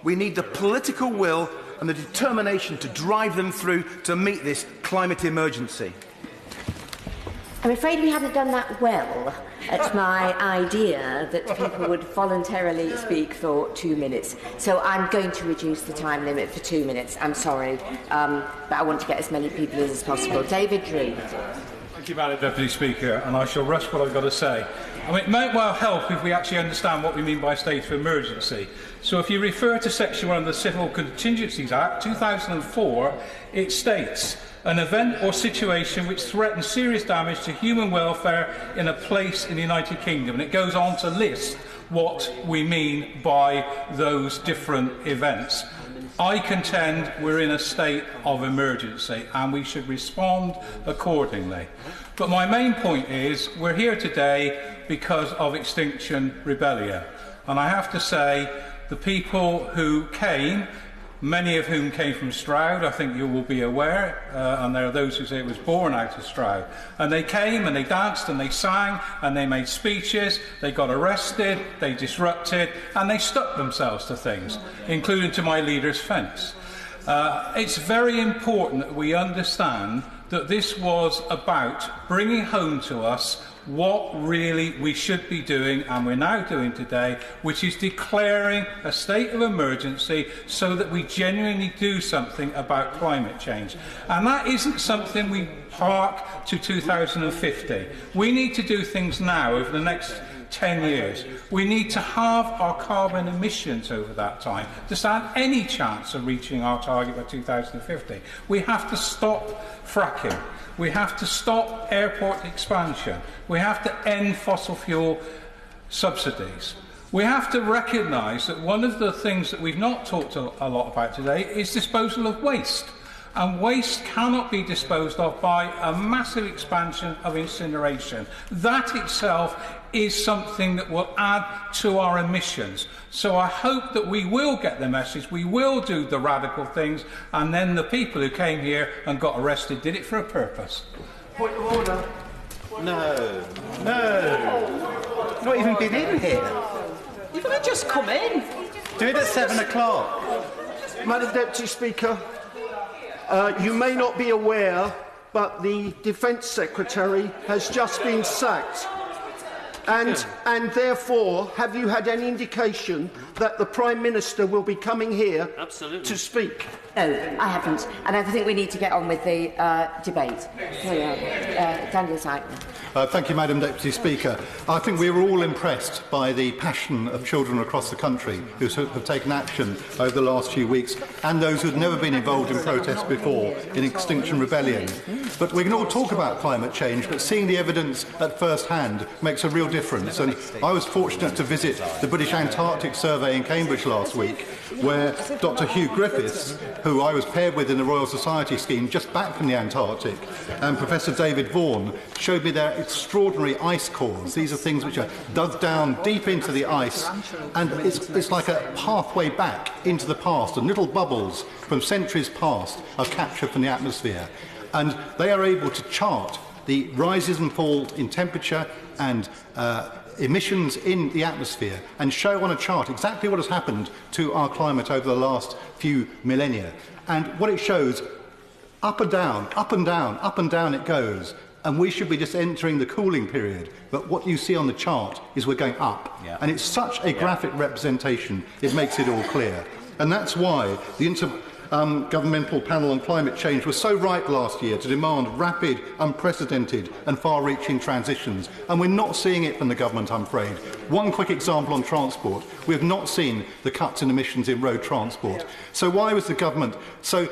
We need the political will and the determination to drive them through to meet this climate emergency.
I'm afraid we haven't done that well at my idea that people would voluntarily speak for 2 minutes. So I'm going to reduce the time limit for 2 minutes. I'm sorry, but I want to get as many people in as possible. David Drew.
Thank you, Madam Deputy Speaker, and I shall rush what I've got to say. It might well help if we actually understand what we mean by state of emergency. So if you refer to Section 1 of the Civil Contingencies Act 2004, it states, an event or situation which threatens serious damage to human welfare in a place in the United Kingdom. And it goes on to list what we mean by those different events. I contend we're in a state of emergency and we should respond accordingly. But my main point is we're here today because of Extinction Rebellion. And I have to say the people who came, many of whom came from Stroud, I think you will be aware, and there are those who say it was born out of Stroud. And they came and they danced and they sang and they made speeches, they got arrested, they disrupted, and they stuck themselves to things, including to my leader's fence. It's very important that we understand that this was about bringing home to us what really we should be doing, and we're now doing today, which is declaring a state of emergency so that we genuinely do something about climate change. And that isn't something we park to 2050. We need to do things now over the next 10 years. We need to halve our carbon emissions over that time to stand any chance of reaching our target by 2050. We have to stop fracking. We have to stop airport expansion. We have to end fossil fuel subsidies. We have to recognise that one of the things that we've not talked a lot about today is disposal of waste. And waste cannot be disposed of by a massive expansion of incineration. That itself is something that will add to our emissions. So I hope that we will get the message, we will do the radical things, and then the people who came here and got arrested did it for a purpose.
Point of order.
No. Not even been in here. You've only just come in. Do it at 7 o'clock.
Madam Deputy Speaker, you may not be aware, but the Defence Secretary has just been sacked. And therefore, have you had any indication that the Prime Minister will be coming here to speak?
No, I haven't. And I think we need to get on with the debate. Daniel Seitman.
Thank you, Madam Deputy Speaker. I think we were all impressed by the passion of children across the country who have taken action over the last few weeks, and those who had never been involved in protests before in Extinction Rebellion. But we can all talk about climate change, but seeing the evidence at first hand makes a real difference. And I was fortunate to visit the British Antarctic Survey in Cambridge last week, where Dr. Hugh Griffiths, who I was paired with in the Royal Society scheme, just back from the Antarctic, and Professor David Vaughan showed me their extraordinary ice cores. These are things which are dug down deep into the ice, and it's like a pathway back into the past, and little bubbles from centuries past are captured from the atmosphere. And they are able to chart the rises and falls in temperature and emissions in the atmosphere and show on a chart exactly what has happened to our climate over the last few millennia. And what it shows, up and down, up and down, up and down it goes. And we should be just entering the cooling period. But what you see on the chart is we're going up. Yeah. And it's such a graphic representation, it makes it all clear. And that's why the Intergovernmental Panel on Climate Change was so right last year to demand rapid, unprecedented and far-reaching transitions. And we're not seeing it from the government, I'm afraid. One quick example on transport. We have not seen the cuts in emissions in road transport. So why was the government so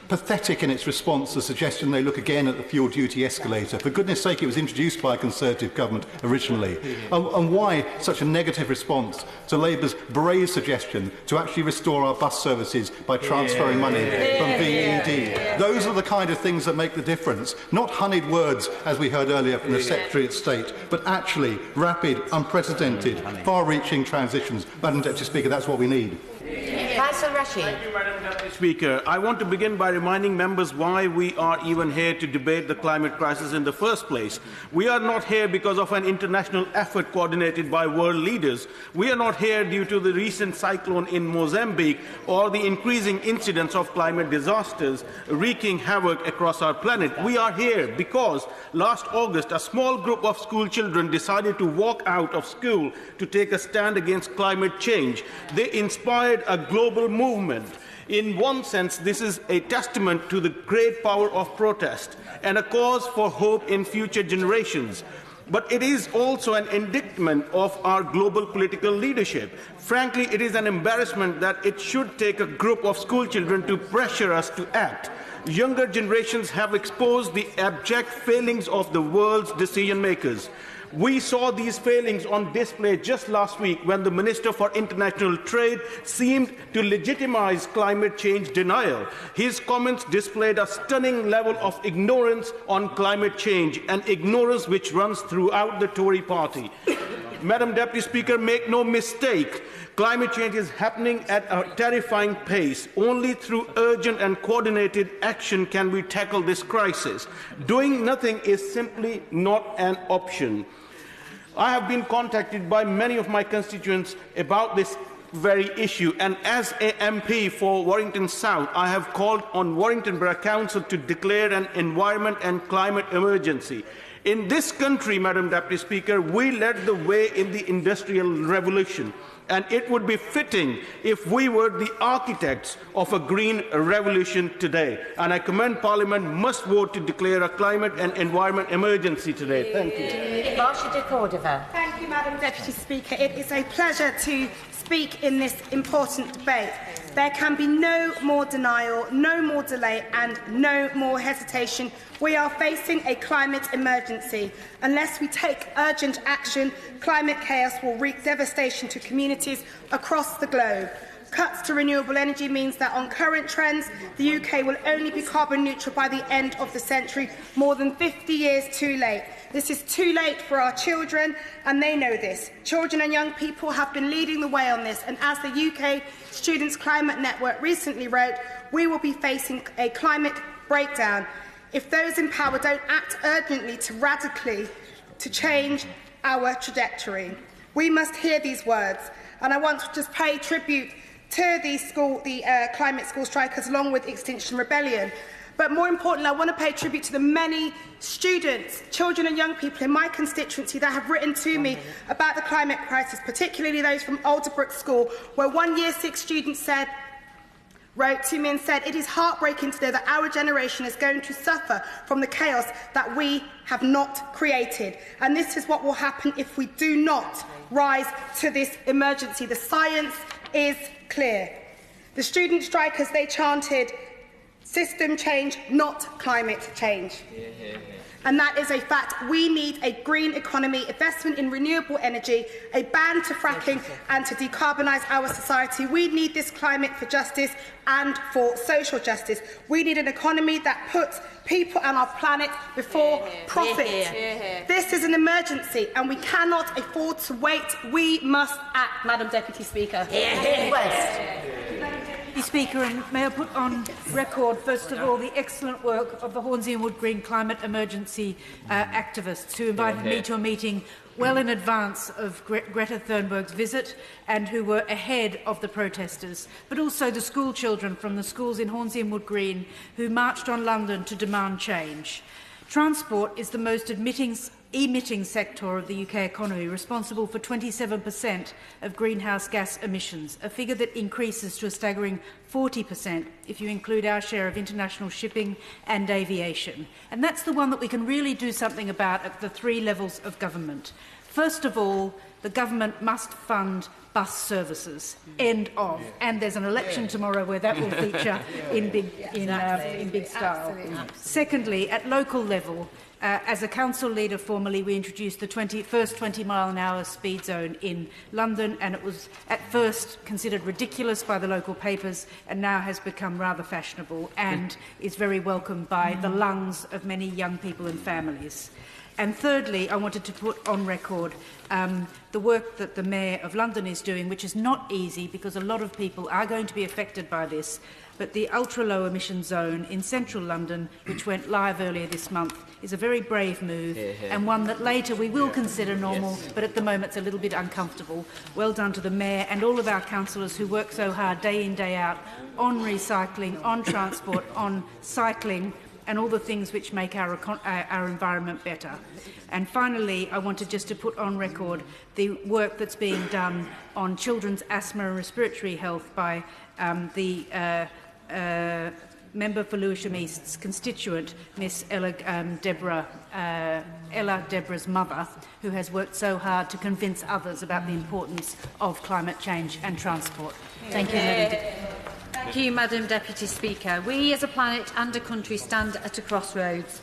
pathetic in its response to the suggestion they look again at the fuel duty escalator? For goodness sake, it was introduced by a Conservative government originally. And why such a negative response to Labour's brave suggestion to actually restore our bus services by transferring money from VED? Those are the kind of things that make the difference. Not honeyed words, as we heard earlier from the Secretary of State, but actually rapid, unprecedented, far-reaching transitions. Madam Deputy Speaker, that's what we need.
Thank you, Madam Deputy Speaker. I want to begin by reminding members why we are even here to debate the climate crisis in the first place. We are not here because of an international effort coordinated by world leaders. We are not here due to the recent cyclone in Mozambique or the increasing incidence of climate disasters wreaking havoc across our planet. We are here because last August a small group of school children decided to walk out of school to take a stand against climate change. They inspired a global movement. In one sense, this is a testament to the great power of protest and a cause for hope in future generations. But it is also an indictment of our global political leadership. Frankly, it is an embarrassment that it should take a group of school children to pressure us to act. Younger generations have exposed the abject failings of the world's decision makers. We saw these failings on display just last week when the Minister for International Trade seemed to legitimize climate change denial. His comments displayed a stunning level of ignorance on climate change, an ignorance which runs throughout the Tory party. Madam Deputy Speaker, make no mistake, climate change is happening at a terrifying pace. Only through urgent and coordinated action can we tackle this crisis. Doing nothing is simply not an option. I have been contacted by many of my constituents about this very issue, and as a MP for Warrington South, I have called on Warrington Borough Council to declare an environment and climate emergency. In this country, Madam Deputy Speaker, we led the way in the Industrial Revolution, and it would be fitting if we were the architects of a green revolution today. And I commend Parliament must vote to declare a climate and environment emergency today. Thank you.
Thank you, Madam Deputy Speaker. It is a pleasure to speak in this important debate. There can be no more denial, no more delay and no more hesitation. We are facing a climate emergency. Unless we take urgent action, climate chaos will wreak devastation to communities across the globe. Cuts to renewable energy means that on current trends, the UK will only be carbon neutral by the end of the century, more than 50 years too late. This is too late for our children, and they know this. Children and young people have been leading the way on this, and as the UK Students' Climate Network recently wrote, we will be facing a climate breakdown if those in power don't act urgently to radically change our trajectory. We must hear these words, and I want to just pay tribute to the climate school strikers along with Extinction Rebellion. But more importantly, I want to pay tribute to the many students, children and young people in my constituency that have written to me about the climate crisis, particularly those from Alderbrook School, where one Year 6 student wrote to me and said, "It is heartbreaking to know that our generation is going to suffer from the chaos that we have not created. And this is what will happen if we do not rise to this emergency. The science is clear." The student strikers, they chanted, "System change, not climate change." And that is a fact. We need a green economy, investment in renewable energy, a ban to fracking and to decarbonise our society. We need this climate for justice and for social justice. We need an economy that puts people and our planet before profit. This is an emergency and we cannot afford to wait. We must act, Madam Deputy Speaker.
Speaker, and may I put on record, first of all, the excellent work of the Hornsey and Wood Green climate emergency activists who invited me to a meeting well in advance of Greta Thunberg's visit and who were ahead of the protesters, but also the school children from the schools in Hornsey and Wood Green who marched on London to demand change. Transport is the most emitting sector of the UK economy, responsible for 27% of greenhouse gas emissions, a figure that increases to a staggering 40% if you include our share of international shipping and aviation. And that's the one that we can really do something about at the three levels of government. First of all, the government must fund bus services. End of. And there's an election tomorrow where that will feature in big style. Secondly, at local level, as a council leader formerly, we introduced the first 20-mile-an-hour speed zone in London, and it was at first considered ridiculous by the local papers and now has become rather fashionable and is very welcomed by the lungs of many young people and families. And thirdly, I wanted to put on record the work that the Mayor of London is doing, which is not easy because a lot of people are going to be affected by this. But the ultra-low emission zone in central London, which went live earlier this month, is a very brave move and one that later we will consider normal, but at the moment it's a little bit uncomfortable. Well done to the Mayor and all of our councillors who work so hard day in, day out on recycling, on transport, on cycling, and all the things which make our environment better. And finally, I wanted just to put on record the work that's being done on children's asthma and respiratory health by the member for Lewisham East's constituent, Miss Ella Deborah's mother, who has worked so hard to convince others about the importance of climate change and transport. Thank you,
Thank you, Madam Deputy Speaker. We as a planet and a country stand at a crossroads.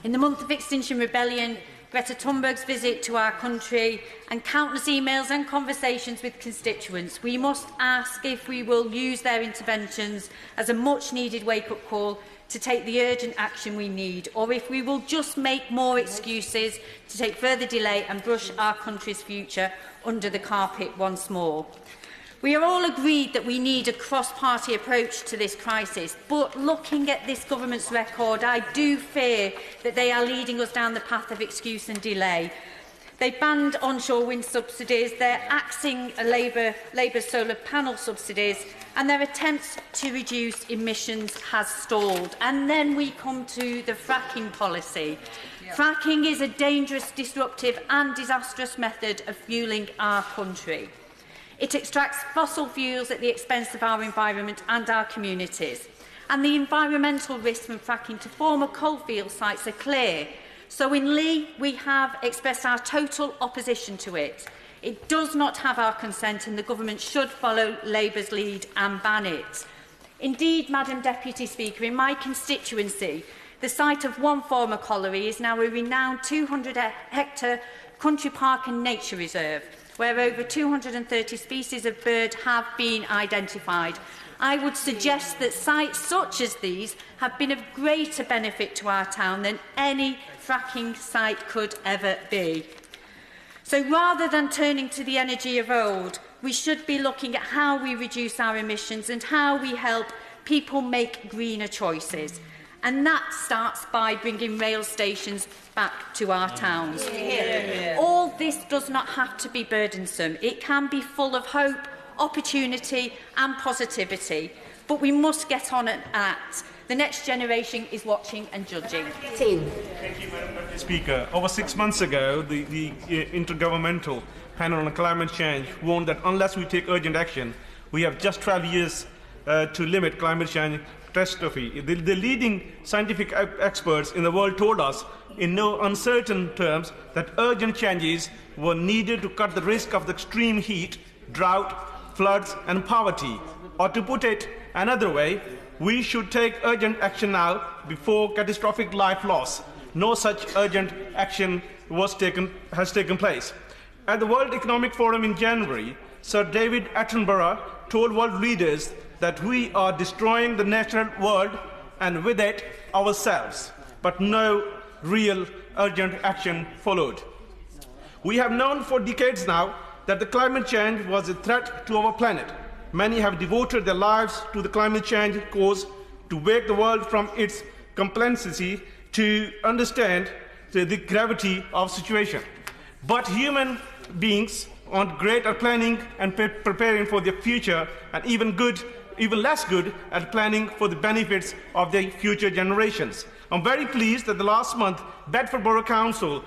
In the month of Extinction Rebellion, Greta Thunberg's visit to our country and countless emails and conversations with constituents, we must ask if we will use their interventions as a much-needed wake-up call to take the urgent action we need, or if we will just make more excuses to take further delay and brush our country's future under the carpet once more. We are all agreed that we need a cross-party approach to this crisis, but looking at this government's record, I do fear that they are leading us down the path of excuse and delay. They banned onshore wind subsidies, they're axing Labour's solar panel subsidies, and their attempts to reduce emissions has stalled. And then we come to the fracking policy. Fracking is a dangerous, disruptive and disastrous method of fuelling our country. It extracts fossil fuels at the expense of our environment and our communities. And the environmental risks from fracking to former coalfield sites are clear. So in Lee, we have expressed our total opposition to it. It does not have our consent and the government should follow Labour's lead and ban it. Indeed, Madam Deputy Speaker, in my constituency, the site of one former colliery is now a renowned 200-hectare country park and nature reserve, where over 230 species of bird have been identified. I would suggest that sites such as these have been of greater benefit to our town than any fracking site could ever be. So rather than turning to the energy of old, we should be looking at how we reduce our emissions and how we help people make greener choices. And that starts by bringing rail stations back to our towns. All this does not have to be burdensome. It can be full of hope, opportunity and positivity. But we must get on and act. The next generation is watching and judging.
Thank you, Madam Speaker. Over 6 months ago, the Intergovernmental Panel on Climate Change warned that unless we take urgent action, we have just 12 years to limit climate change catastrophe. The leading scientific experts in the world told us in no uncertain terms that urgent changes were needed to cut the risk of the extreme heat, drought, floods and poverty. Or to put it another way, we should take urgent action now before catastrophic life loss. No such urgent action has taken place. At the World Economic Forum in January, Sir David Attenborough told world leaders that we are destroying the natural world and with it ourselves, but no real urgent action followed. We have known for decades now that the climate change was a threat to our planet. Many have devoted their lives to the climate change cause to wake the world from its complacency to understand the gravity of the situation. But human beings want great at planning and preparing for their future, and even less good at planning for the benefits of their future generations. I'm very pleased that the last month Bedford Borough Council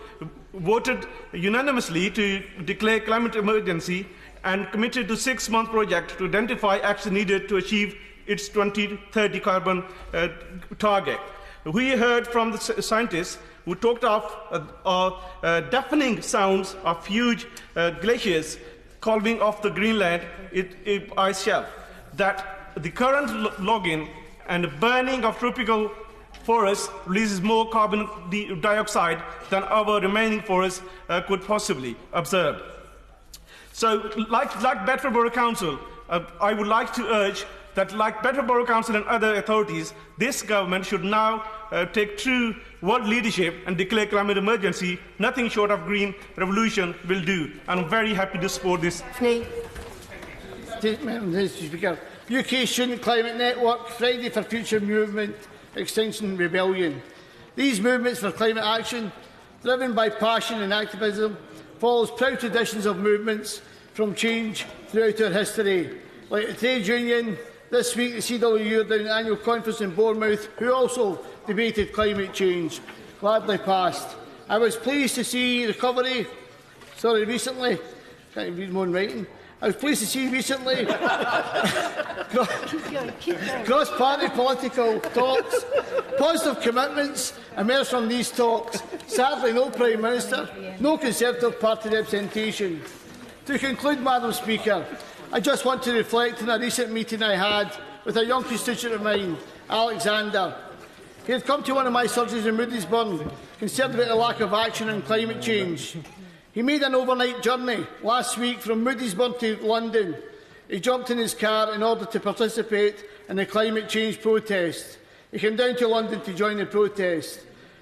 voted unanimously to declare climate emergency and committed to a 6-month project to identify action needed to achieve its 2030 carbon target. We heard from the scientists who talked of deafening sounds of huge glaciers calving off the Greenland ice shelf, that the current logging and burning of tropical forests releases more carbon dioxide than our remaining forests could possibly absorb. So, like Bedford Borough Council, I would like to urge that, like Bedford Borough Council and other authorities, this government should now take true world leadership and declare climate emergency. Nothing short of green revolution will do. And I'm very happy to support this.
Mr. Speaker, UK Student Climate Network, Friday for Future Movement, Extinction Rebellion. These movements for climate action, driven by passion and activism, follows proud traditions of movements from change throughout our history. Like the trade union, this week the CWU are doing an annual conference in Bournemouth, who also debated climate change, gladly passed. I was pleased to see recently, can't read my own writing, I was pleased to see recently cross-party political talks, positive commitments emerged from these talks. Sadly, no Prime Minister, no Conservative Party representation. To conclude, Madam Speaker, I just want to reflect on a recent meeting I had with a young constituent of mine, Alexander. He had come to one of my surgeries in Moodiesburn, concerned about the lack of action on climate change. He made an overnight journey last week from Moodiesburn to London. He jumped in his car in order to participate in the climate change protest. He came down to London to join the protest.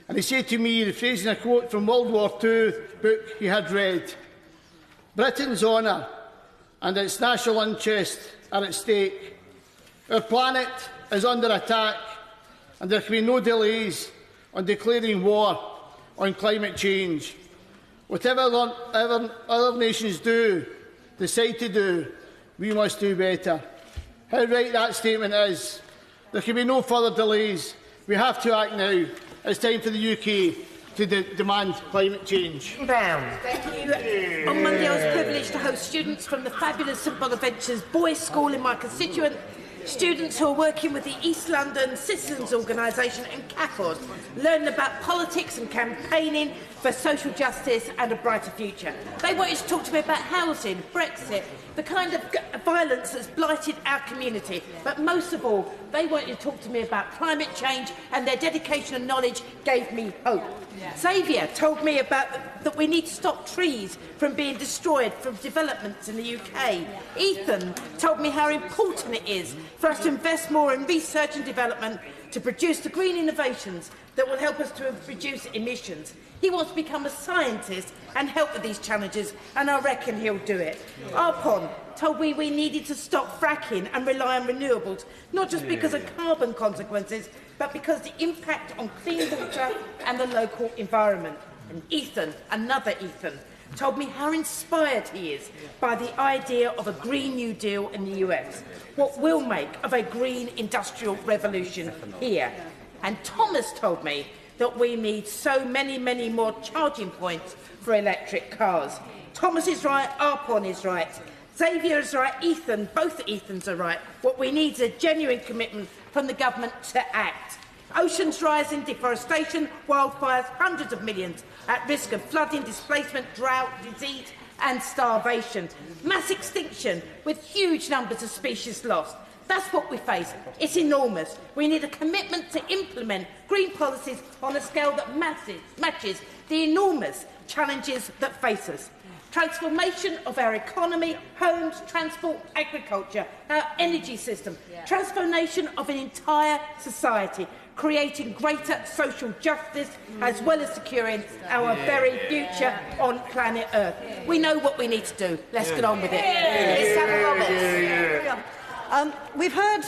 And he said to me, rephrasing a quote from World War II book he had read, "Britain's honour and its national interest are at stake. Our planet is under attack, and there can be no delays on declaring war on climate change. Whatever other nations decide to do, we must do better." How right that statement is. There can be no further delays. We have to act now. It's time for the UK to demand climate change.
Brown.
Thank you. On Monday, I was privileged to host students from the fabulous St Bonaventure's Boys' School in my constituent. Students who are working with the East London Citizens Organisation and CAFOD, learning about politics and campaigning for social justice and a brighter future. They wanted to talk to me about housing, Brexit, the kind of violence that's blighted our community. But most of all, they wanted to talk to me about climate change, and their dedication and knowledge gave me hope. Xavier told me about that we need to stop trees from being destroyed from developments in the UK. Ethan told me how important it is for us to invest more in research and development to produce the green innovations that will help us to reduce emissions. He wants to become a scientist and help with these challenges, and I reckon he'll do it. Arpon told me we needed to stop fracking and rely on renewables, not just because of carbon consequences, but because the impact on clean water and the local environment. And Ethan, another Ethan, told me how inspired he is by the idea of a Green New Deal in the US, what we'll make of a green industrial revolution here. And Thomas told me that we need so many more charging points for electric cars. Thomas is right, Arpon is right, Xavier is right, Ethan, both Ethans are right. What we need is a genuine commitment from the government to act. Oceans rising, deforestation, wildfires, hundreds of millions at risk of flooding, displacement, drought, disease and starvation. Mass extinction with huge numbers of species lost. That's what we face. It's enormous. We need a commitment to implement green policies on a scale that matches the enormous challenges that face us. Transformation of our economy, homes, transport, agriculture, our energy system. Transformation of an entire society, creating greater social justice as well as securing our very future on planet Earth. We know what we need to do. Let's get on with it.
We've heard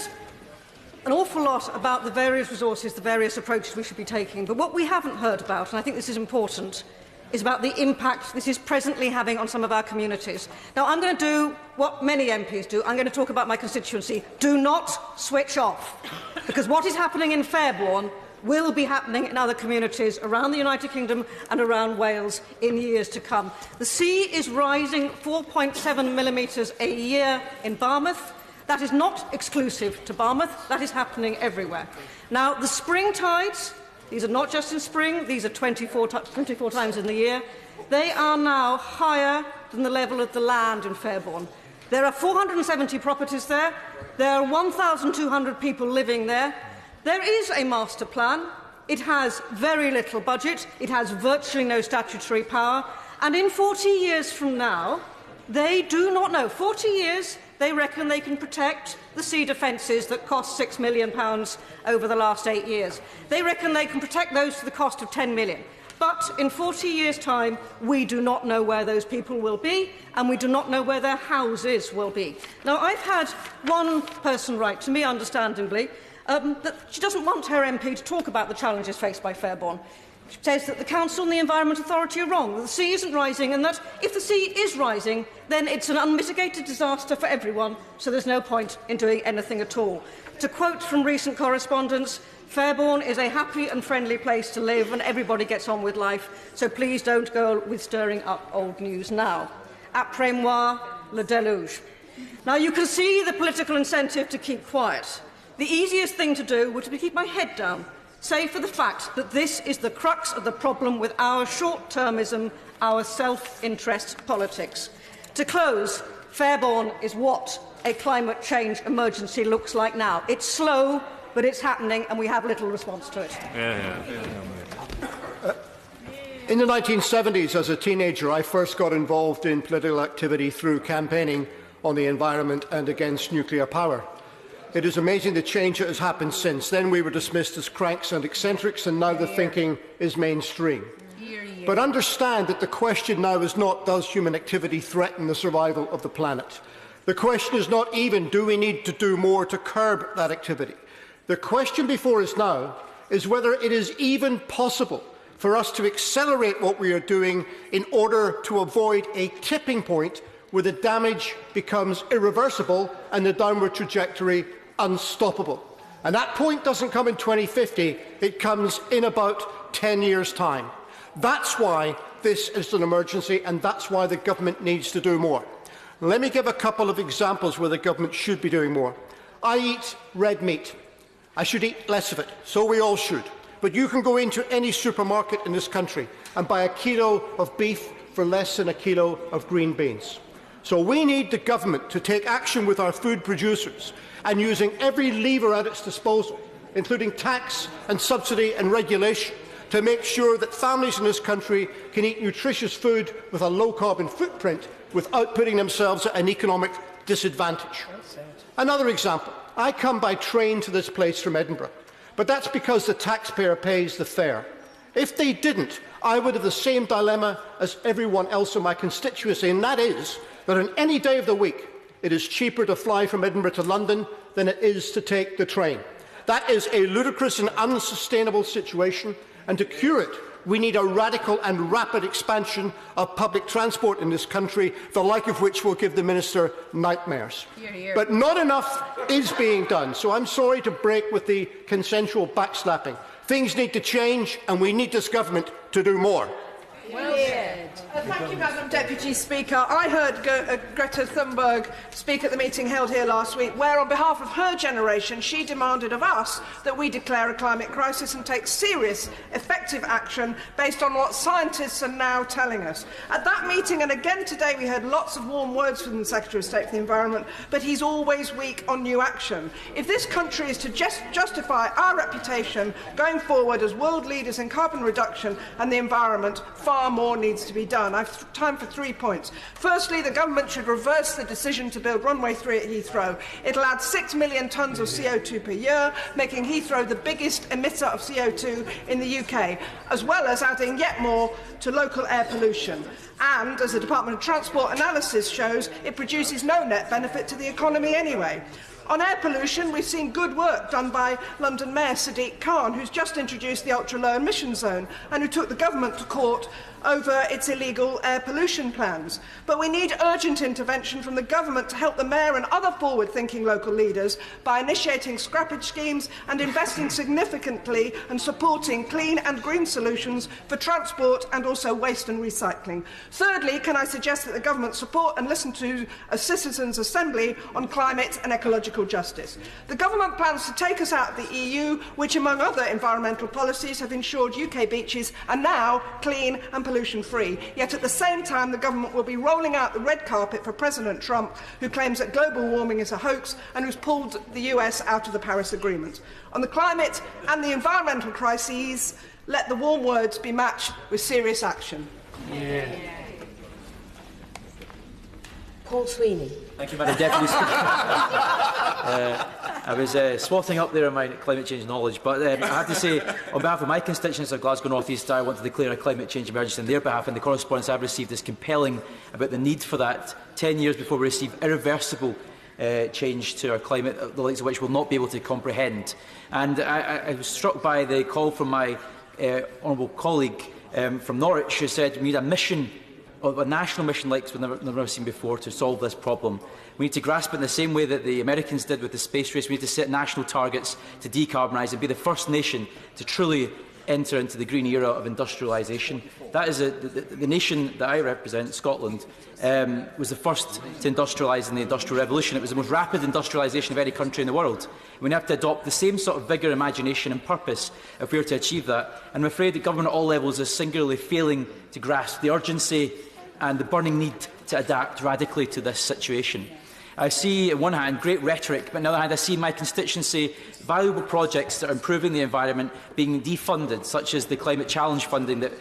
an awful lot about the various resources, the various approaches we should be taking, but what we haven't heard about, and I think this is important, is about the impact this is presently having on some of our communities. Now, I'm going to do what many MPs do. I'm going to talk about my constituency. Do not switch off, because what is happening in Fairbourne will be happening in other communities around the United Kingdom and around Wales in years to come. The sea is rising 4.7 millimetres a year in Barmouth. That is not exclusive to Barmouth. That is happening everywhere. Now, the spring tides, these are not just in spring, these are 24 times in the year. They are now higher than the level of the land in Fairbourne. There are 470 properties there. There are 1,200 people living there. There is a master plan. It has very little budget. It has virtually no statutory power. And in 40 years from now, they do not know. 40 years, they reckon they can protect the sea defences that cost £6 million over the last 8 years. They reckon they can protect those to the cost of £10 million. But in 40 years' time, we do not know where those people will be, and we do not know where their houses will be. Now, I've had one person write to me, understandably, that she doesn't want her MP to talk about the challenges faced by Fairbourne. She says that the Council and the Environment Authority are wrong, that the sea isn't rising, and that if the sea is rising, then it's an unmitigated disaster for everyone, so there's no point in doing anything at all. To quote from recent correspondence, Fairbourne is a happy and friendly place to live, and everybody gets on with life, so please don't go with stirring up old news now. Après moi, le déluge. Now, you can see the political incentive to keep quiet. The easiest thing to do would be to keep my head down, save for the fact that this is the crux of the problem with our short-termism, our self-interest politics. To close, Fairbourne is what a climate change emergency looks like now. It's slow, but it's happening, and we have little response to it.
In the 1970s, as a teenager, I first got involved in political activity through campaigning on the environment and against nuclear power. It is amazing the change that has happened since. Then we were dismissed as cranks and eccentrics, and now the thinking is mainstream. But understand that the question now is not, does human activity threaten the survival of the planet? The question is not even, do we need to do more to curb that activity? The question before us now is whether it is even possible for us to accelerate what we are doing in order to avoid a tipping point where the damage becomes irreversible and the downward trajectory unstoppable. And that point doesn't come in 2050, it comes in about 10 years' time. That's why this is an emergency, and that's why the government needs to do more. Let me give a couple of examples where the government should be doing more. I eat red meat. I should eat less of it. So we all should. But you can go into any supermarket in this country and buy a kilo of beef for less than a kilo of green beans. So we need the government to take action with our food producers and using every lever at its disposal, including tax and subsidy and regulation, to make sure that families in this country can eat nutritious food with a low-carbon footprint without putting themselves at an economic disadvantage. Another example. I come by train to this place from Edinburgh, but that's because the taxpayer pays the fare. If they didn't, I would have the same dilemma as everyone else in my constituency, and that is that on any day of the week, it is cheaper to fly from Edinburgh to London than it is to take the train. That is a ludicrous and unsustainable situation, and to cure it, we need a radical and rapid expansion of public transport in this country, the like of which will give the Minister nightmares.
Hear, hear.
But not enough is being done, so I'm sorry to break with the consensual backslapping. Things need to change, and we need this government to do more.
Well said.
Thank you, Madam Deputy Speaker. I heard Greta Thunberg speak at the meeting held here last week, where, on behalf of her generation, she demanded of us that we declare a climate crisis and take serious, effective action based on what scientists are now telling us. At that meeting, and again today, we heard lots of warm words from the Secretary of State for the Environment, but he's always weak on new action. If this country is to justify our reputation going forward as world leaders in carbon reduction and the environment, far more needs to be done. I have time for 3 points. Firstly, the government should reverse the decision to build runway 3 at Heathrow. It will add 6 million tonnes of CO2 per year, making Heathrow the biggest emitter of CO2 in the UK, as well as adding yet more to local air pollution. And, as the Department of Transport analysis shows, it produces no net benefit to the economy anyway. On air pollution, we've seen good work done by London Mayor Sadiq Khan, who's just introduced the ultra-low emission zone and who took the government to court over its illegal air pollution plans. But we need urgent intervention from the government to help the Mayor and other forward-thinking local leaders by initiating scrappage schemes and investing significantly and supporting clean and green solutions for transport and also waste and recycling. Thirdly, can I suggest that the government support and listen to a citizens' assembly on climate and ecological justice. The government plans to take us out of the EU, which, among other environmental policies, have ensured UK beaches are now clean and pollution-free. Yet at the same time, the government will be rolling out the red carpet for President Trump, who claims that global warming is a hoax and who's pulled the US out of the Paris Agreement. On the climate and the environmental crises, let the warm words be matched with serious action.
Paul Sweeney.
Thank you, Madam Deputy Speaker. I was swathing up there on my climate change knowledge, but I have to say, on behalf of my constituents of Glasgow North East, I want to declare a climate change emergency on their behalf, and the correspondence I've received is compelling about the need for that 10 years before we receive irreversible change to our climate, the likes of which we'll not be able to comprehend. And I was struck by the call from my honourable colleague from Norwich, who said we need a mission, a national mission like we've never seen before, to solve this problem. We need to grasp it in the same way that the Americans did with the space race. We need to set national targets to decarbonise and be the first nation to truly enter into the green era of industrialisation. That is the nation that I represent, Scotland, was the first to industrialise in the Industrial Revolution. It was the most rapid industrialisation of any country in the world. We have to adopt the same sort of vigour, imagination and purpose if we are to achieve that. And I'm afraid that government at all levels is singularly failing to grasp the urgency and the burning need to adapt radically to this situation. I see, on one hand, great rhetoric, but on the other hand, I see in my constituency valuable projects that are improving the environment being defunded, such as the climate challenge funding that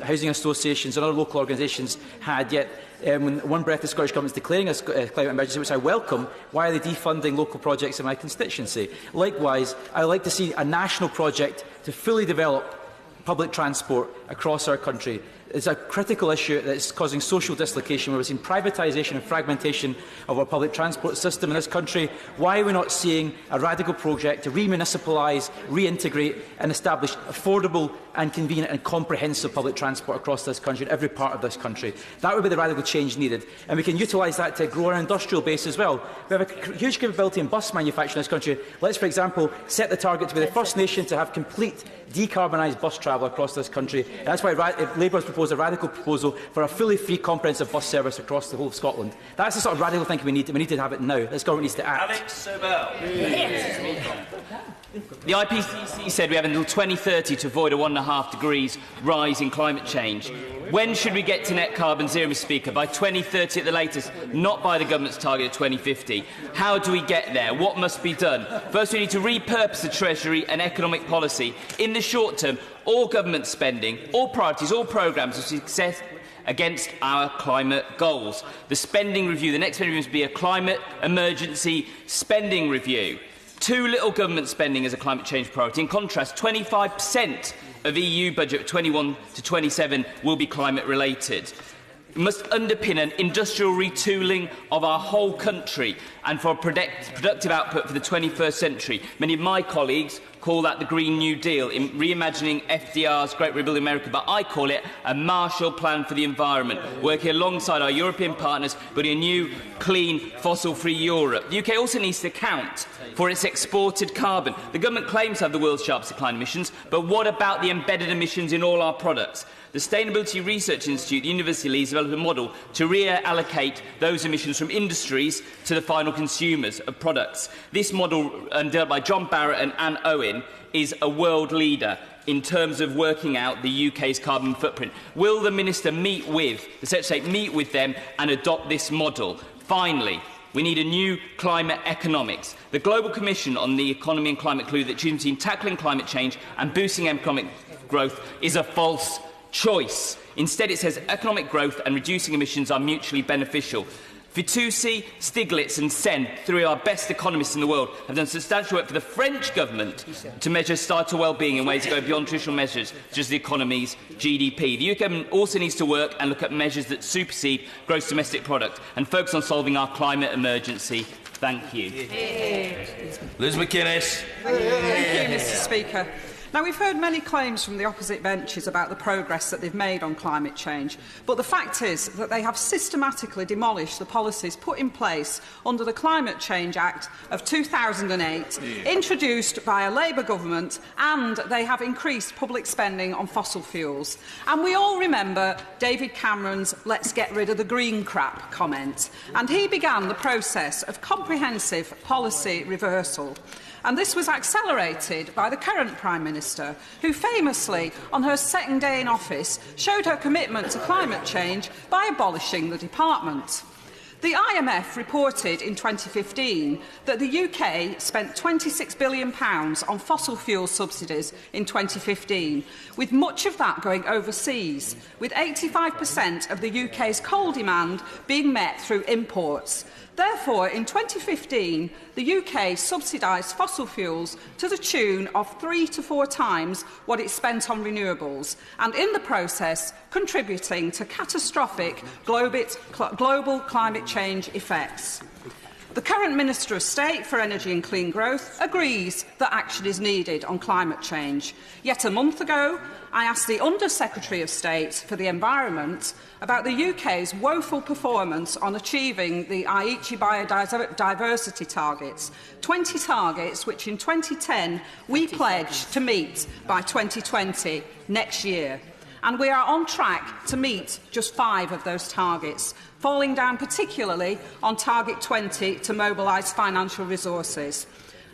housing associations and other local organisations had. Yet, when one breath the Scottish Government is declaring a climate emergency, which I welcome, why are they defunding local projects in my constituency? Likewise, I would like to see a national project to fully develop public transport across our country, It's a critical issue that is causing social dislocation, where we're seeing privatisation and fragmentation of our public transport system in this country. Why are we not seeing a radical project to re-municipalise, reintegrate and establish affordable and convenient and comprehensive public transport across this country, in every part of this country? That would be the radical change needed. And we can utilise that to grow our industrial base as well. We have a huge capability in bus manufacturing in this country. Let's, for example, set the target to be the first nation to have complete decarbonised bus travel across this country. And that's why Labour has proposed a radical proposal for a fully free comprehensive bus service across the whole of Scotland. That's the sort of radical thinking we need. We need to have it now. This government needs to act.
Alex Sobel. The IPCC said we have until 2030 to avoid a 1.5 degrees rise in climate change. When should we get to net carbon zero, Mr. Speaker? By 2030 at the latest, not by the government's target of 2050. How do we get there? What must be done? First, we need to repurpose the Treasury and economic policy. In the short term, all government spending, all priorities, all programmes of success against our climate goals. The spending review, the next spending review must be a climate emergency spending review. Too little government spending as a climate change priority. In contrast, 25% of EU budget 21 to 27 will be climate related. We must underpin an industrial retooling of our whole country and for productive output for the 21st century. Many of my colleagues call that the Green New Deal, in reimagining FDR's Great Rebuilding America, but I call it a Marshall Plan for the environment, working alongside our European partners, building a new, clean, fossil-free Europe. The UK also needs to account for its exported carbon. The government claims to have the world's sharpest decline emissions, but what about the embedded emissions in all our products? The Sustainability Research Institute, the University of Leeds, developed a model to reallocate those emissions from industries to the final consumers of products. This model, developed by John Barrett and Anne Owen, is a world leader in terms of working out the UK's carbon footprint. Will the Minister meet with, the Secretary of State meet with them and adopt this model? Finally, we need a new climate economics. The Global Commission on the Economy and Climate concluded that choosing between tackling climate change and boosting economic growth is a false choice. Instead, it says economic growth and reducing emissions are mutually beneficial. Fitoussi, Stiglitz and Sen, three of our best economists in the world, have done substantial work for the French government to measure societal well-being in ways that go beyond traditional measures, such as the economy's GDP. The UK government also needs to work and look at measures that supersede gross domestic product and focus on solving our climate emergency. Thank you.
Liz McInnes.
Thank you, Mr. Speaker. Now, we've heard many claims from the opposite benches about the progress that they've made on climate change, but the fact is that they have systematically demolished the policies put in place under the Climate Change Act of 2008, introduced by a Labour government, and they have increased public spending on fossil fuels. And we all remember David Cameron's "let's get rid of the green crap" comment, and he began the process of comprehensive policy reversal. And this was accelerated by the current Prime Minister, who famously, on her second day in office, showed her commitment to climate change by abolishing the department. The IMF reported in 2015 that the UK spent £26 billion on fossil fuel subsidies in 2015, with much of that going overseas, with 85% of the UK's coal demand being met through imports. Therefore, in 2015, the UK subsidised fossil fuels to the tune of 3 to 4 times what it spent on renewables, and in the process contributing to catastrophic global climate change effects. The current Minister of State for Energy and Clean Growth agrees that action is needed on climate change. Yet a month ago, I asked the Under-Secretary of State for the Environment about the UK's woeful performance on achieving the Aichi biodiversity targets, 20 targets which in 2010 we pledged to meet by 2020, next year. And we are on track to meet just 5 of those targets, falling down particularly on Target 20 to mobilise financial resources.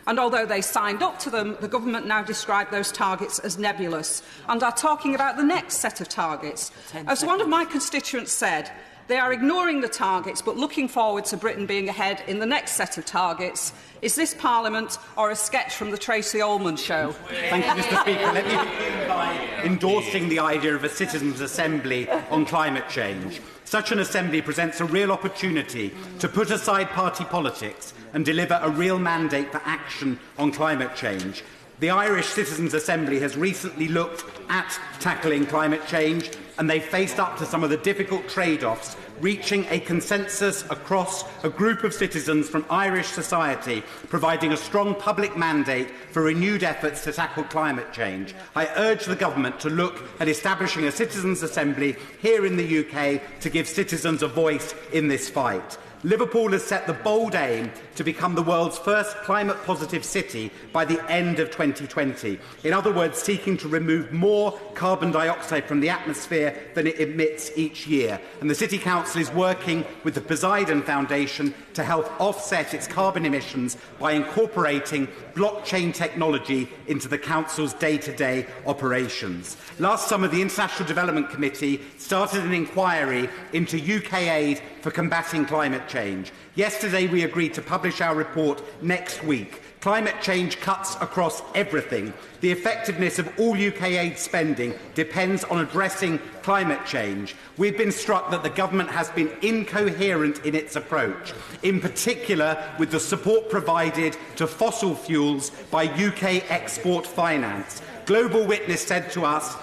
And although they signed up to them, the government now describe those targets as nebulous and are talking about the next set of targets. As one of my constituents said, they are ignoring the targets but looking forward to Britain being ahead in the next set of targets. Is this Parliament or a sketch from the Tracy Ullman show?
Thank you, Mr. Speaker. Let me begin by endorsing the idea of a citizens' assembly on climate change. Such an assembly presents a real opportunity to put aside party politics and deliver a real mandate for action on climate change. The Irish Citizens' Assembly has recently looked at tackling climate change and they faced up to some of the difficult trade-offs, reaching a consensus across a group of citizens from Irish society, providing a strong public mandate for renewed efforts to tackle climate change. I urge the government to look at establishing a citizens' assembly here in the UK to give citizens a voice in this fight. Liverpool has set the bold aim to become the world's first climate-positive city by the end of 2020. In other words, seeking to remove more carbon dioxide from the atmosphere than it emits each year. And the City Council is working with the Poseidon Foundation to help offset its carbon emissions by incorporating blockchain technology into the Council's day-to-day operations. Last summer, the International Development Committee started an inquiry into UK aid for combating climate change. Yesterday, we agreed to publish our report next week. Climate change cuts across everything. The effectiveness of all UK aid spending depends on addressing climate change. We've been struck that the government has been incoherent in its approach, in particular with the support provided to fossil fuels by UK export finance. Global Witness said to us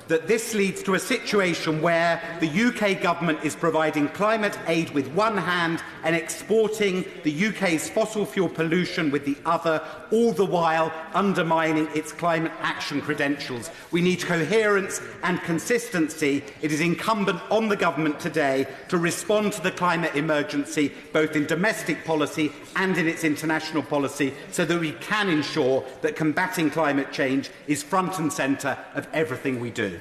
that this leads to a situation where the UK government is providing climate aid with one hand and exporting the UK's fossil fuel pollution with the other, all the while undermining its climate action credentials. We need coherence and consistency. It is incumbent on the government today to respond to the climate emergency, both in domestic policy and in its international policy, so that we can ensure that combating climate change is front and centre of everything we do.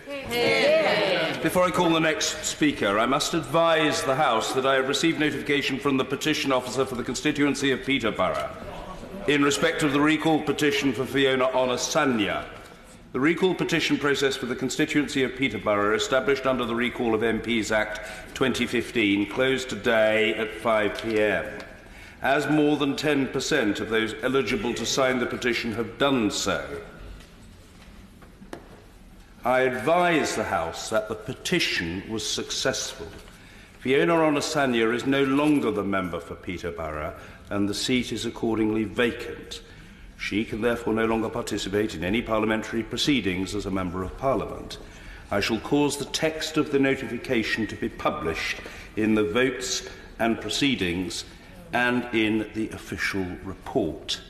Before I call the next speaker, I must advise the House that I have received notification from the petition officer for the constituency of Peterborough in respect of the recall petition for Fiona Onasanya. The recall petition process for the constituency of Peterborough, established under the Recall of MPs Act 2015, closed today at 5 p.m. As more than 10% of those eligible to sign the petition have done so, I advise the House that the petition was successful. Fiona Onasanya is no longer the member for Peterborough, and the seat is accordingly vacant. She can therefore no longer participate in any parliamentary proceedings as a Member of Parliament. I shall cause the text of the notification to be published in the votes and proceedings and in the official report.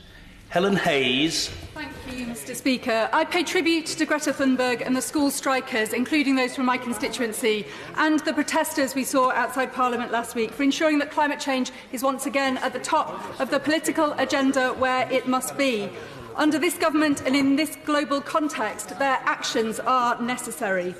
Helen Hayes.
Thank you, Mr. Speaker. I pay tribute to Greta Thunberg and the school strikers, including those from my constituency, and the protesters we saw outside Parliament last week, for ensuring that climate change is once again at the top of the political agenda where it must be. Under this government and in this global context, their actions are necessary.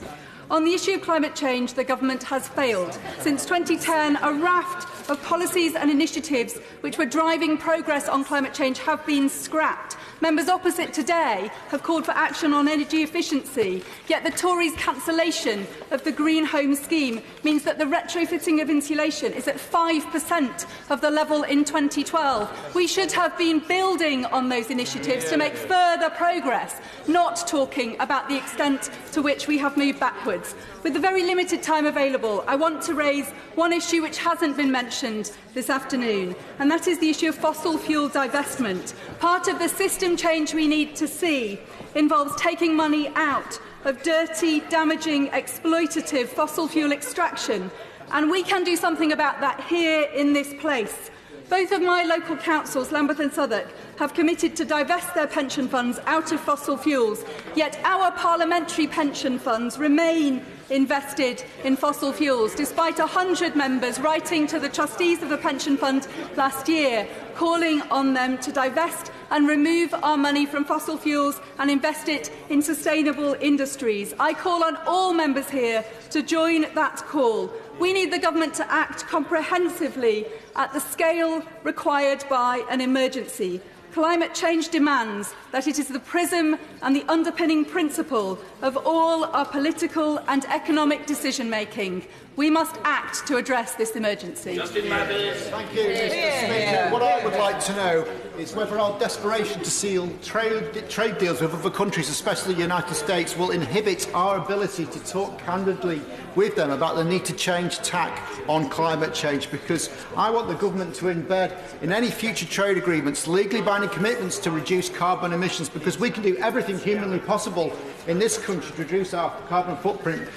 On the issue of climate change, the government has failed. Since 2010, a raft of policies and initiatives which were driving progress on climate change have been scrapped. Members opposite today have called for action on energy efficiency, yet the Tories' cancellation of the Green Home Scheme means that the retrofitting of insulation is at 5% of the level in 2012. We should have been building on those initiatives to make further progress, not talking about the extent to which we have moved backwards. With the very limited time available, I want to raise one issue which hasn't been mentioned this afternoon, and that is the issue of fossil fuel divestment. Part of the system change we need to see involves taking money out of dirty, damaging, exploitative fossil fuel extraction, and we can do something about that here in this place. Both of my local councils, Lambeth and Southwark, have committed to divest their pension funds out of fossil fuels, yet our parliamentary pension funds remain invested in fossil fuels, despite 100 members writing to the trustees of the pension fund last year, calling on them to divest and remove our money from fossil fuels and invest it in sustainable industries. I call on all members here to join that call. We need the government to act comprehensively at the scale required by an emergency. Climate change demands that it is the prism and the underpinning principle of all our political and economic decision-making. We must act to address this emergency.
Thank you, Mr. Speaker. What I would like to know is whether our desperation to seal trade deals with other countries, especially the United States, will inhibit our ability to talk candidly with them about the need to change tack on climate change, because I want the government to embed in any future trade agreements legally binding commitments to reduce carbon emissions emissions, because we can do everything humanly possible in this country to reduce our carbon footprint.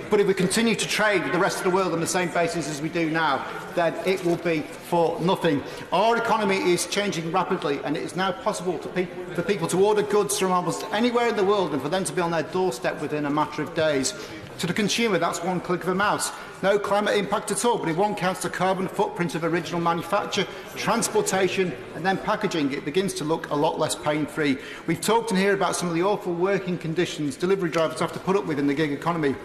But if we continue to trade with the rest of the world on the same basis as we do now, then it will be for nothing. Our economy is changing rapidly, and it is now possible for people to order goods from almost anywhere in the world and for them to be on their doorstep within a matter of days. To the consumer, that's one click of a mouse. No climate impact at all, but if one counts the carbon footprint of original manufacture, transportation and then packaging, it begins to look a lot less pain-free. We've talked in here about some of the awful working conditions delivery drivers have to put up with in the gig economy.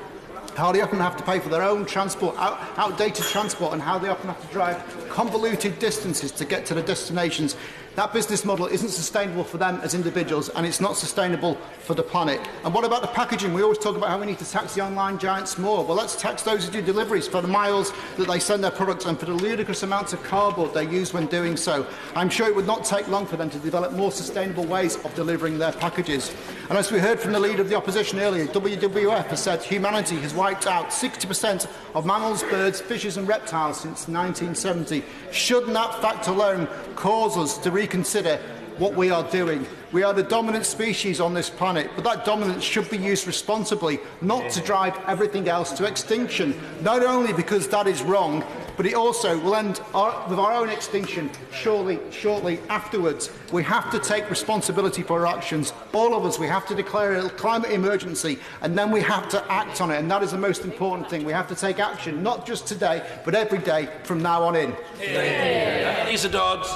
How they often have to pay for their own transport, outdated transport, and how they often have to drive convoluted distances to get to the destinations. That business model isn't sustainable for them as individuals, and it's not sustainable for the planet. And what about the packaging? We always talk about how we need to tax the online giants more. Well, let's tax those who do deliveries for the miles that they send their products and for the ludicrous amounts of cardboard they use when doing so. I'm sure it would not take long for them to develop more sustainable ways of delivering their packages. And as we heard from the leader of the opposition earlier, WWF has said humanity has wiped out 60% of mammals, birds, fishes and reptiles since 1970. Shouldn't that fact alone cause us to reconsider what we are doing? We are the dominant species on this planet, but that dominance should be used responsibly, not to drive everything else to extinction. Not only because that is wrong, but it also will end with our own extinction shortly afterwards. We have to take responsibility for our actions. All of us, we have to declare a climate emergency, and then we have to act on it. And that is the most important thing. We have to take action, not just today, but every day from now on in.
Lisa Dodds.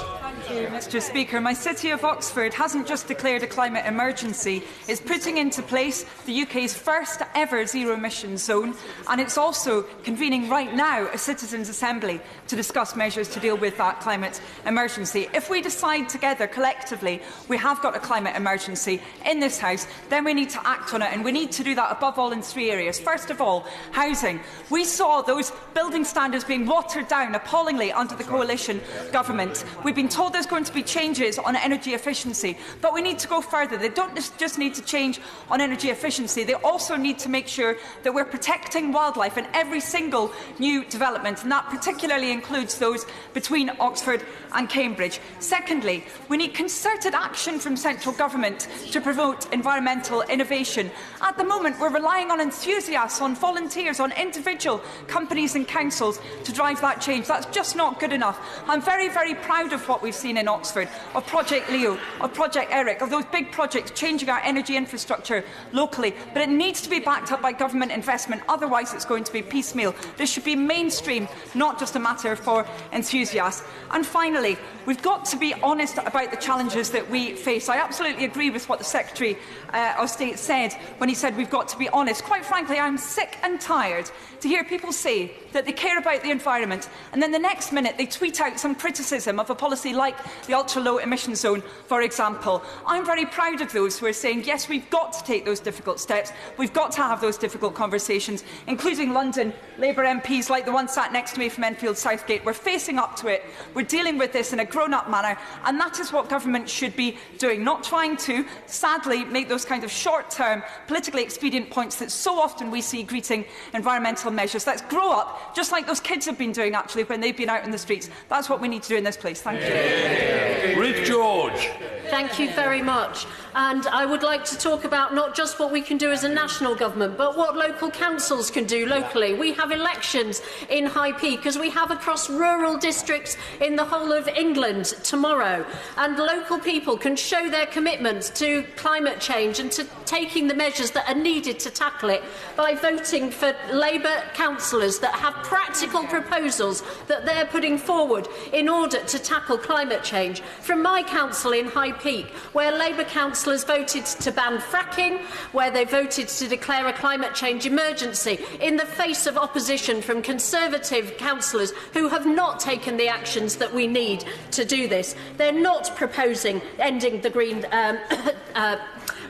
Thank you, Mr. Speaker. My city of Oxford hasn't just declared a climate emergency, it's putting into place the UK's first ever zero-emissions zone, and it's also convening right now a citizens' assembly to discuss measures to deal with that climate emergency. If we decide together, collectively, we have got a climate emergency in this House, then we need to act on it, and we need to do that above all in three areas. First of all, housing. We saw those building standards being watered down appallingly under the coalition government. We've been told there's going to be changes on energy efficiency, but we need to go further. They don't just need to change on energy efficiency, they also need to make sure that we're protecting wildlife in every single new development, and that particularly includes those between Oxford and Cambridge. Secondly, we need concerted action from central government to promote environmental innovation. At the moment, we're relying on enthusiasts, on volunteers, on individual companies and councils to drive that change. That's just not good enough. I'm very, very proud of what we've seen in Oxford, of Project Leo, of Project Eric, of those big projects changing our energy infrastructure locally, but it needs to be backed up by government investment, otherwise it's going to be piecemeal. This should be mainstream, not just a matter for enthusiasts. And finally, we've got to be honest about the challenges that we face. I absolutely agree with what the Secretary of State said when he said we've got to be honest. Quite frankly, I'm sick and tired to hear people say that they care about the environment, and then the next minute they tweet out some criticism of a policy like the ultra-low emission zone, for example. I'm very proud of those who are saying, yes, we've got to take those difficult steps, we've got to have those difficult conversations, including London Labour MPs like the one sat next to me from Enfield Southgate. We're facing up to it, we're dealing with this in a grown-up manner, and that is what government should be doing, not trying to, sadly, make those kind of short-term, politically expedient points that so often we see greeting environmental measures. Let's grow up, just like those kids have been doing, actually, when they've been out in the streets. That's what we need to do in this place. Thank you.
Ruth George.
Thank you very much. And I would like to talk about not just what we can do as a national government, but what local councils can do locally. We have elections in High Peak, as we have across rural districts in the whole of England tomorrow. And local people can show their commitment to climate change and to taking the measures that are needed to tackle it by voting for Labour councillors that have practical proposals that they're putting forward in order to tackle climate change. From my council in High Peak, where Labour councillors voted to ban fracking, where they voted to declare a climate change emergency in the face of opposition from Conservative councillors who have not taken the actions that we need to do this. They're not proposing ending the green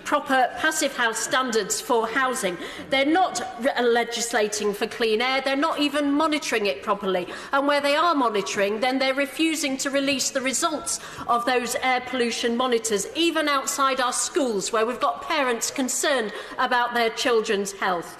proper passive house standards for housing. They're not legislating for clean air. They're not even monitoring it properly. And where they are monitoring, then they're refusing to release the results of those air pollution monitors, even outside our schools, where we've got parents concerned about their children's health.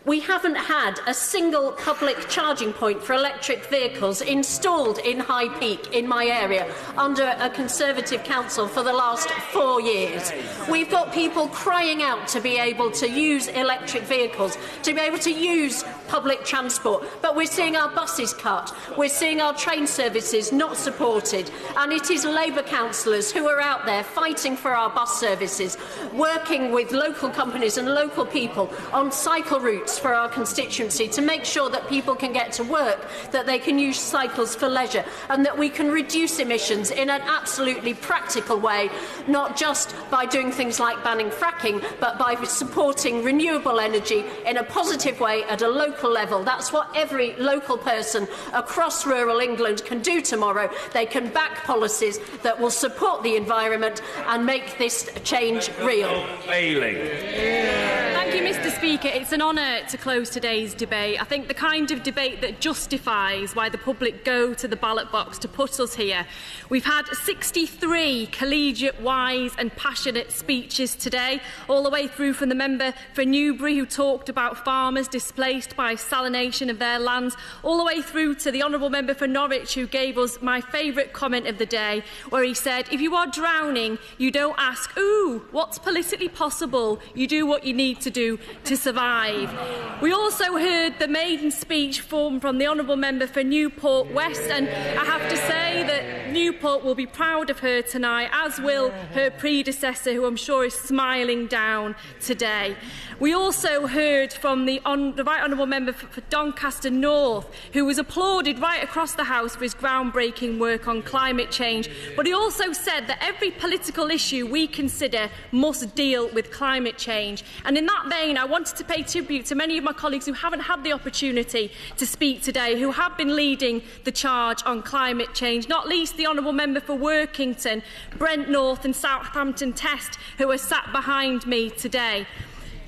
We haven't had a single public charging point for electric vehicles installed in High Peak in my area under a Conservative council for the last 4 years. We've got people crying out to be able to use electric vehicles, to be able to use public transport, but we're seeing our buses cut, we're seeing our train services not supported, and it is Labour councillors who are out there fighting for our bus services, working with local companies and local people on cycle routes for our constituency to make sure that people can get to work, that they can use cycles for leisure, and that we can reduce emissions in an absolutely practical way, not just by doing things like banning fracking, but by supporting renewable energy in a positive way at a local level. That's what every local person across rural England can do tomorrow. They can back policies that will support the environment and make this change real.
Thank you, Mr. Speaker. It's an honour to close today's debate. I think the kind of debate that justifies why the public go to the ballot box to put us here. We've had 63 collegiate, wise and passionate speeches today, all the way through from the member for Newbury, who talked about farmers displaced by salination of their lands, all the way through to the honourable member for Norwich, who gave us my favourite comment of the day, where he said, if you are drowning, you don't ask, ooh, what's politically possible? You do what you need to do to survive. We also heard the maiden speech from the honourable member for Newport West, and I have to say that Newport will be proud of her tonight, as will her predecessor, who I'm sure is smiling down today. We also heard from the Right Honourable Member for Doncaster North, who was applauded right across the House for his groundbreaking work on climate change. But he also said that every political issue we consider must deal with climate change. And in that vein, I wanted to pay tribute to many of my colleagues who haven't had the opportunity to speak today, who have been leading the charge on climate change, not least the Honourable Member for Workington, Brent North and Southampton Test, who are sat behind me today.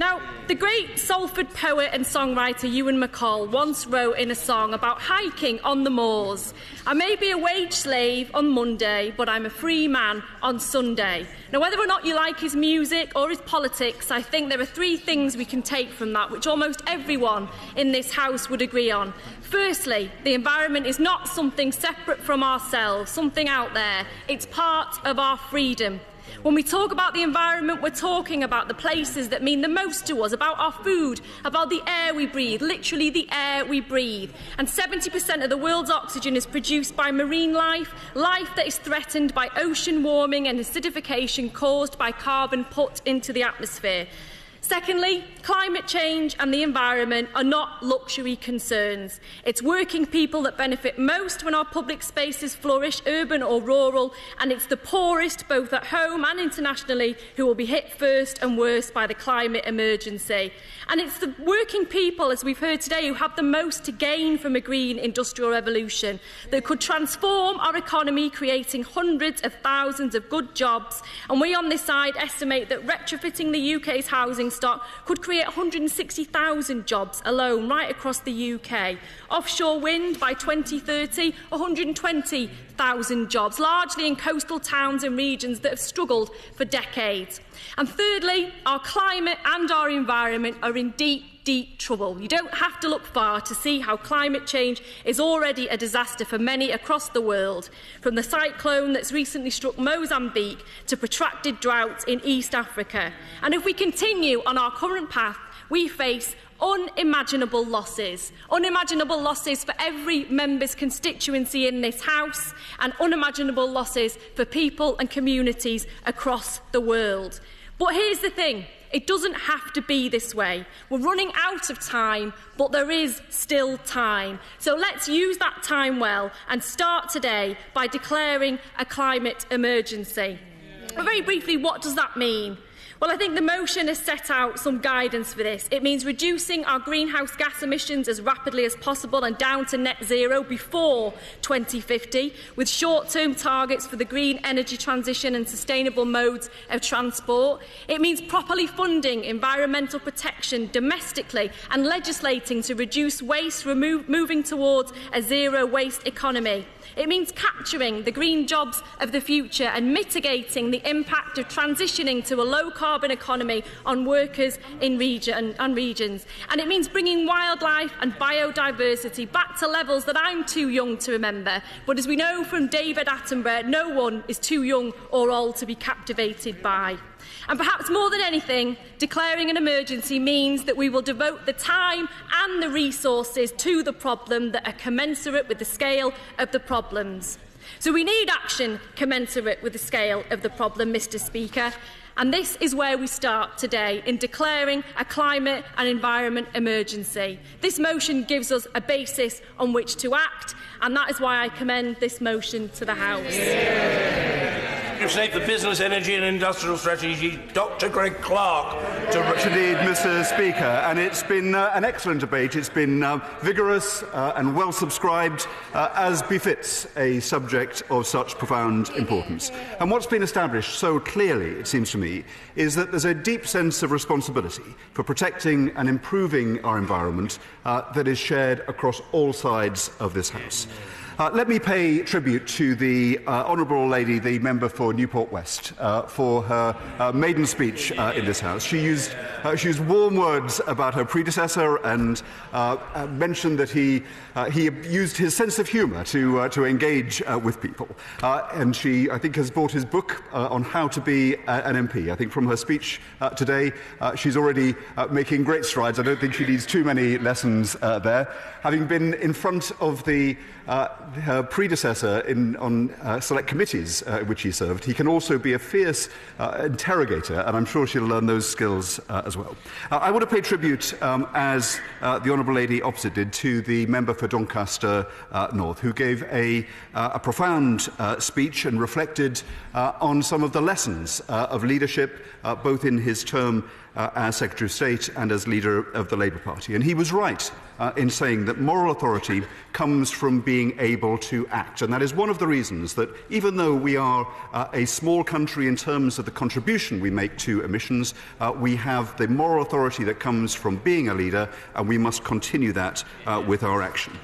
Now, the great Salford poet and songwriter Ewan MacColl once wrote in a song about hiking on the moors, I may be a wage slave on Monday, but I'm a free man on Sunday. Now, whether or not you like his music or his politics, I think there are three things we can take from that, which almost everyone in this House would agree on. Firstly, the environment is not something separate from ourselves, something out there. It's part of our freedom. When we talk about the environment, we're talking about the places that mean the most to us, about our food, about the air we breathe, literally the air we breathe. And 70% of the world's oxygen is produced by marine life, life that is threatened by ocean warming and acidification caused by carbon put into the atmosphere. Secondly, climate change and the environment are not luxury concerns. It's working people that benefit most when our public spaces flourish, urban or rural, and it's the poorest, both at home and internationally, who will be hit first and worst by the climate emergency. And it's the working people, as we've heard today, who have the most to gain from a green industrial revolution that could transform our economy, creating hundreds of thousands of good jobs. And we on this side estimate that retrofitting the UK's housing stock could create 160,000 jobs alone right across the UK. Offshore wind by 2030, 120,000 jobs, largely in coastal towns and regions that have struggled for decades. And thirdly, our climate and our environment are in deep trouble. You don't have to look far to see how climate change is already a disaster for many across the world, from the cyclone that's recently struck Mozambique to protracted droughts in East Africa. And if we continue on our current path, we face unimaginable losses for every member's constituency in this House, and unimaginable losses for people and communities across the world. But here's the thing. It doesn't have to be this way. We're running out of time, but there is still time. So let's use that time well and start today by declaring a climate emergency. But very briefly, what does that mean? Well, I think the motion has set out some guidance for this. It means reducing our greenhouse gas emissions as rapidly as possible and down to net zero before 2050, with short-term targets for the green energy transition and sustainable modes of transport. It means properly funding environmental protection domestically and legislating to reduce waste, moving towards a zero-waste economy. It means capturing the green jobs of the future and mitigating the impact of transitioning to a low-carbon economy on workers in regions. And it means bringing wildlife and biodiversity back to levels that I'm too young to remember. But as we know from David Attenborough, no one is too young or old to be captivated by. And perhaps more than anything, declaring an emergency means that we will devote the time and the resources to the problem that are commensurate with the scale of the problems. So we need action commensurate with the scale of the problem, Mr. Speaker. And this is where we start today, in declaring a climate and environment emergency. This motion gives us a basis on which to act, and that is why I commend this motion to the House.
State for Business, Energy and Industrial Strategy, Dr. Greg Clark.
Indeed, Mr. Speaker, and it's been an excellent debate. It's been vigorous and well subscribed, as befits a subject of such profound importance. And what's been established so clearly, it seems to me, is that there's a deep sense of responsibility for protecting and improving our environment that is shared across all sides of this House. Let me pay tribute to the Honourable Lady, the member for Newport West, for her maiden speech in this House. She used warm words about her predecessor and mentioned that he used his sense of humour to engage with people. And she, I think, has bought his book on how to be an MP. I think from her speech today, she's already making great strides. I don't think she needs too many lessons there. Having been in front of her predecessor on select committees in which he served, he can also be a fierce interrogator, and I'm sure she'll learn those skills as well. I want to pay tribute, as the Honourable Lady opposite did, to the member for Doncaster North, who gave a profound speech and reflected on some of the lessons of leadership, both in his term as Secretary of State and as leader of the Labour Party. And he was right in saying that moral authority comes from being able to act. And that is one of the reasons that, even though we are a small country in terms of the contribution we make to emissions, we have the moral authority that comes from being a leader, and we must continue that with our action.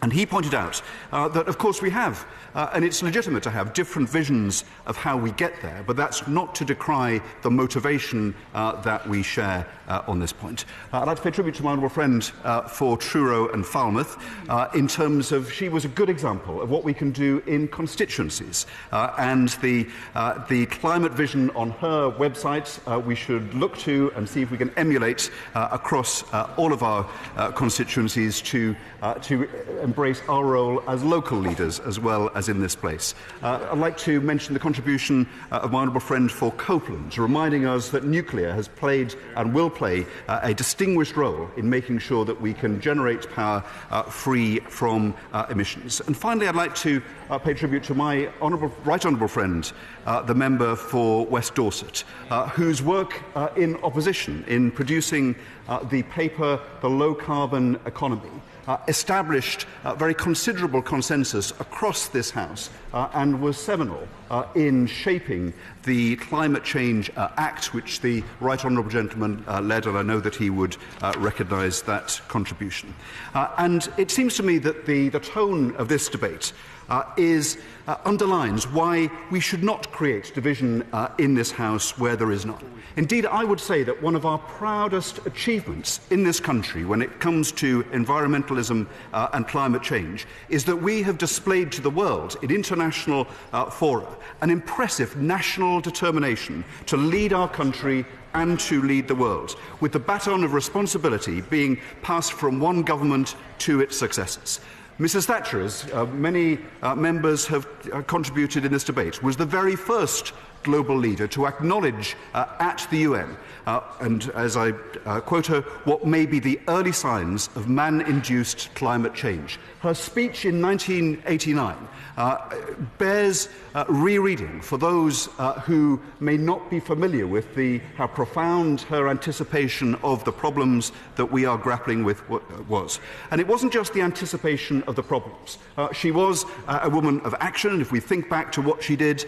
And he pointed out that, of course, we have, and it's legitimate to have, different visions of how we get there, but that's not to decry the motivation that we share on this point. I'd like to pay tribute to my honourable friend for Truro and Falmouth in terms of she was a good example of what we can do in constituencies. And the climate vision on her website we should look to and see if we can emulate across all of our constituencies to embrace our role as local leaders as well as in this place. I'd like to mention the contribution of my honourable friend for Copeland, reminding us that nuclear has played and will play a distinguished role in making sure that we can generate power free from emissions. And finally, I'd like to pay tribute to my right honourable friend, the member for West Dorset, whose work in opposition in producing the paper The Low Carbon Economy established very considerable consensus across this House and was seminal in shaping the Climate Change Act, which the Right Honourable Gentleman led, and I know that he would recognise that contribution. And it seems to me that the tone of this debate underlines why we should not create division in this House where there is none. Indeed, I would say that one of our proudest achievements in this country when it comes to environmentalism and climate change is that we have displayed to the world in international fora an impressive national determination to lead our country and to lead the world, with the baton of responsibility being passed from one government to its successors. Mrs Thatcher, as many members have contributed in this debate, was the very first global leader to acknowledge at the UN, and as I quote her, what may be the early signs of man-induced climate change. Her speech in 1989 bears rereading for those who may not be familiar with how profound her anticipation of the problems that we are grappling with was. And it wasn't just the anticipation of the problems. She was a woman of action, and if we think back to what she did,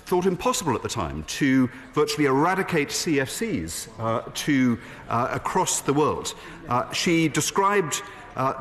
thought impossible at the time to virtually eradicate CFCs across the world. She described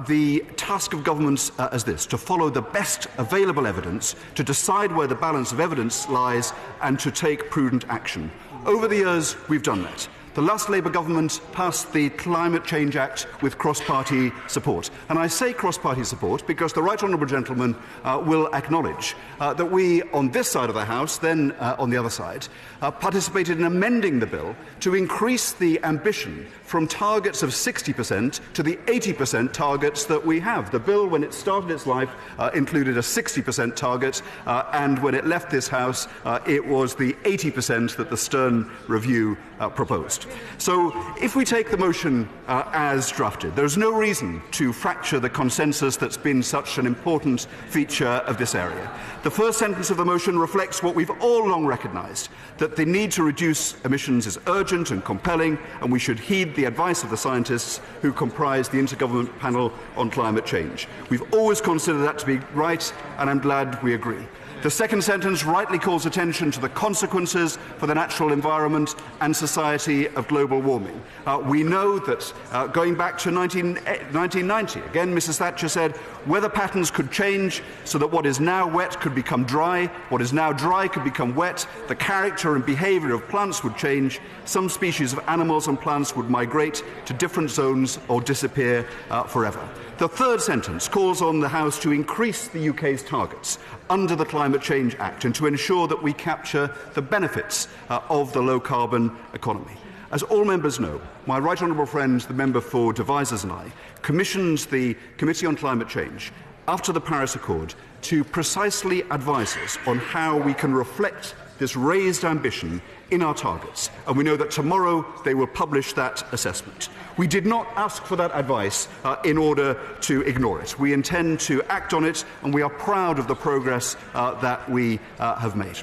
the task of governments as this, to follow the best available evidence, to decide where the balance of evidence lies, and to take prudent action. Over the years, we've done that. The last Labour government passed the Climate Change Act with cross-party support. And I say cross-party support because the Right Honourable Gentleman will acknowledge that we, on this side of the House, then on the other side, participated in amending the bill to increase the ambition from targets of 60% to the 80% targets that we have. The bill, when it started its life, included a 60% target, and when it left this House, it was the 80% that the Stern Review proposed. So, if we take the motion as drafted, there is no reason to fracture the consensus that's been such an important feature of this area. The first sentence of the motion reflects what we've all long recognised, that the need to reduce emissions is urgent and compelling, and we should heed the advice of the scientists who comprise the Intergovernmental Panel on Climate Change. We've always considered that to be right, and I'm glad we agree. The second sentence rightly calls attention to the consequences for the natural environment and society of global warming. We know that going back to 1990, again Mrs Thatcher said, weather patterns could change so that what is now wet could become dry, what is now dry could become wet, the character and behaviour of plants would change, some species of animals and plants would migrate to different zones or disappear forever. The third sentence calls on the House to increase the UK's targets under the Climate Change Act and to ensure that we capture the benefits of the low-carbon economy. As all members know, my right honourable friend, the member for Devizes, and I commissioned the Committee on Climate Change after the Paris Accord to precisely advise us on how we can reflect this raised ambition in our targets, and we know that tomorrow they will publish that assessment. We did not ask for that advice in order to ignore it. We intend to act on it, and we are proud of the progress that we have made.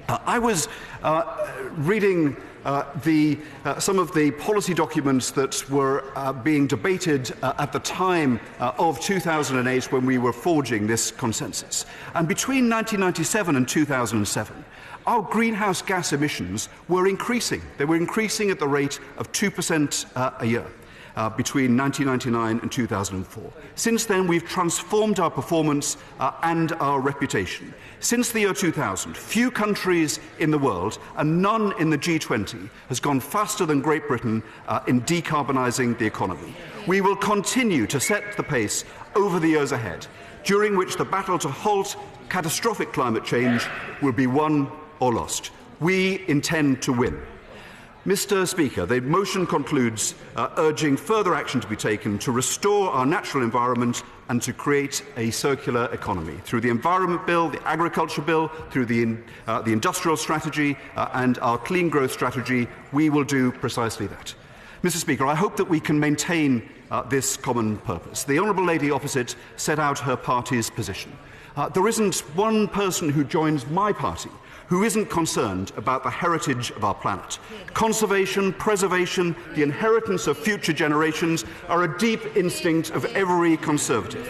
I was reading some of the policy documents that were being debated at the time of 2008 when we were forging this consensus. And between 1997 and 2007, our greenhouse gas emissions were increasing. They were increasing at the rate of 2% a year between 1999 and 2004. Since then, we've transformed our performance and our reputation. Since the year 2000, few countries in the world, and none in the G20, has gone faster than Great Britain in decarbonising the economy. We will continue to set the pace over the years ahead, during which the battle to halt catastrophic climate change will be won or lost. We intend to win. Mr. Speaker, the motion concludes urging further action to be taken to restore our natural environment and to create a circular economy. Through the Environment Bill, the Agriculture Bill, through the Industrial Strategy and our Clean Growth Strategy, we will do precisely that. Mr. Speaker, I hope that we can maintain this common purpose. The Honourable Lady opposite set out her party's position. There isn't one person who joins my party who isn't concerned about the heritage of our planet. Conservation, preservation, the inheritance of future generations are a deep instinct of every Conservative.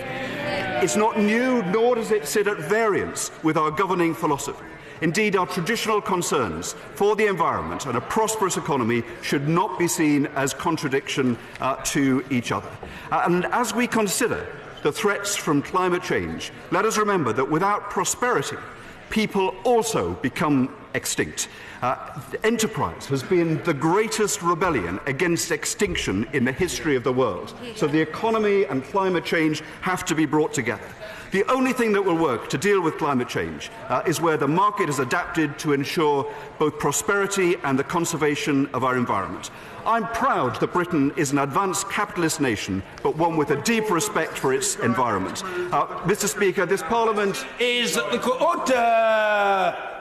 It's not new, nor does it sit at variance with our governing philosophy. Indeed, our traditional concerns for the environment and a prosperous economy should not be seen as contradiction to each other. And as we consider the threats from climate change, let us remember that without prosperity, people also become extinct. Enterprise has been the greatest rebellion against extinction in the history of the world. So the economy and climate change have to be brought together. The only thing that will work to deal with climate change is where the market has adapted to ensure both prosperity and the conservation of our environment. I'm proud that Britain is an advanced capitalist nation, but one with a deep respect for its environment. Mr. Speaker, this Parliament
is order.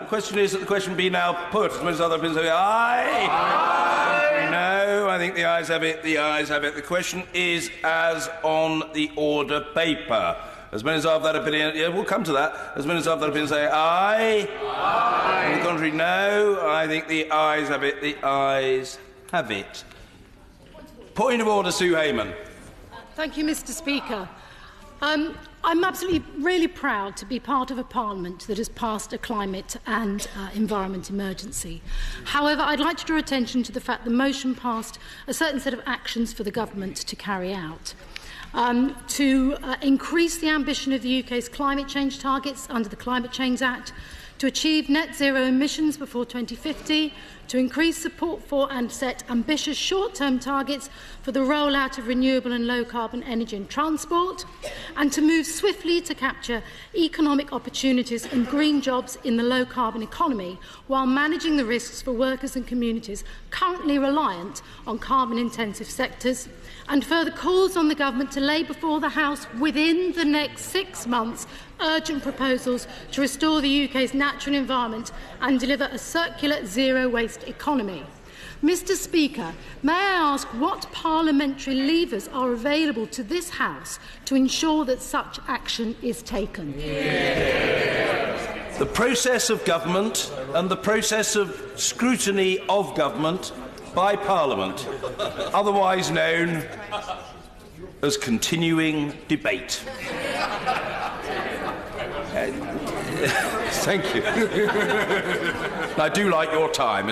The question is that the question be now put. As other people say aye. Aye. No, I think the ayes have it. The ayes have it. The question is as on the order paper. As many as of that opinion, yeah, we'll come to that. As many as of that opinion say aye. Aye. On the contrary, no. I think the ayes have it. The ayes have it. Point of order, Sue Hayman.
Thank you, Mr. Speaker. I'm absolutely really proud to be part of a parliament that has passed a climate and environment emergency. However, I'd like to draw attention to the fact the motion passed a certain set of actions for the government to carry out. to increase the ambition of the UK's climate change targets under the Climate Change Act, to achieve net zero emissions before 2050, to increase support for and set ambitious short-term targets for the rollout of renewable and low-carbon energy and transport, and to move swiftly to capture economic opportunities and green jobs in the low-carbon economy, while managing the risks for workers and communities currently reliant on carbon-intensive sectors, and further calls on the Government to lay before the House within the next 6 months urgent proposals to restore the UK's natural environment and deliver a circular zero-waste economy. Mr Speaker, may I ask what parliamentary levers are available to this House to ensure that such action is taken?
The process of government and the process of scrutiny of government by Parliament, otherwise known as continuing debate. Thank you. I do like your time.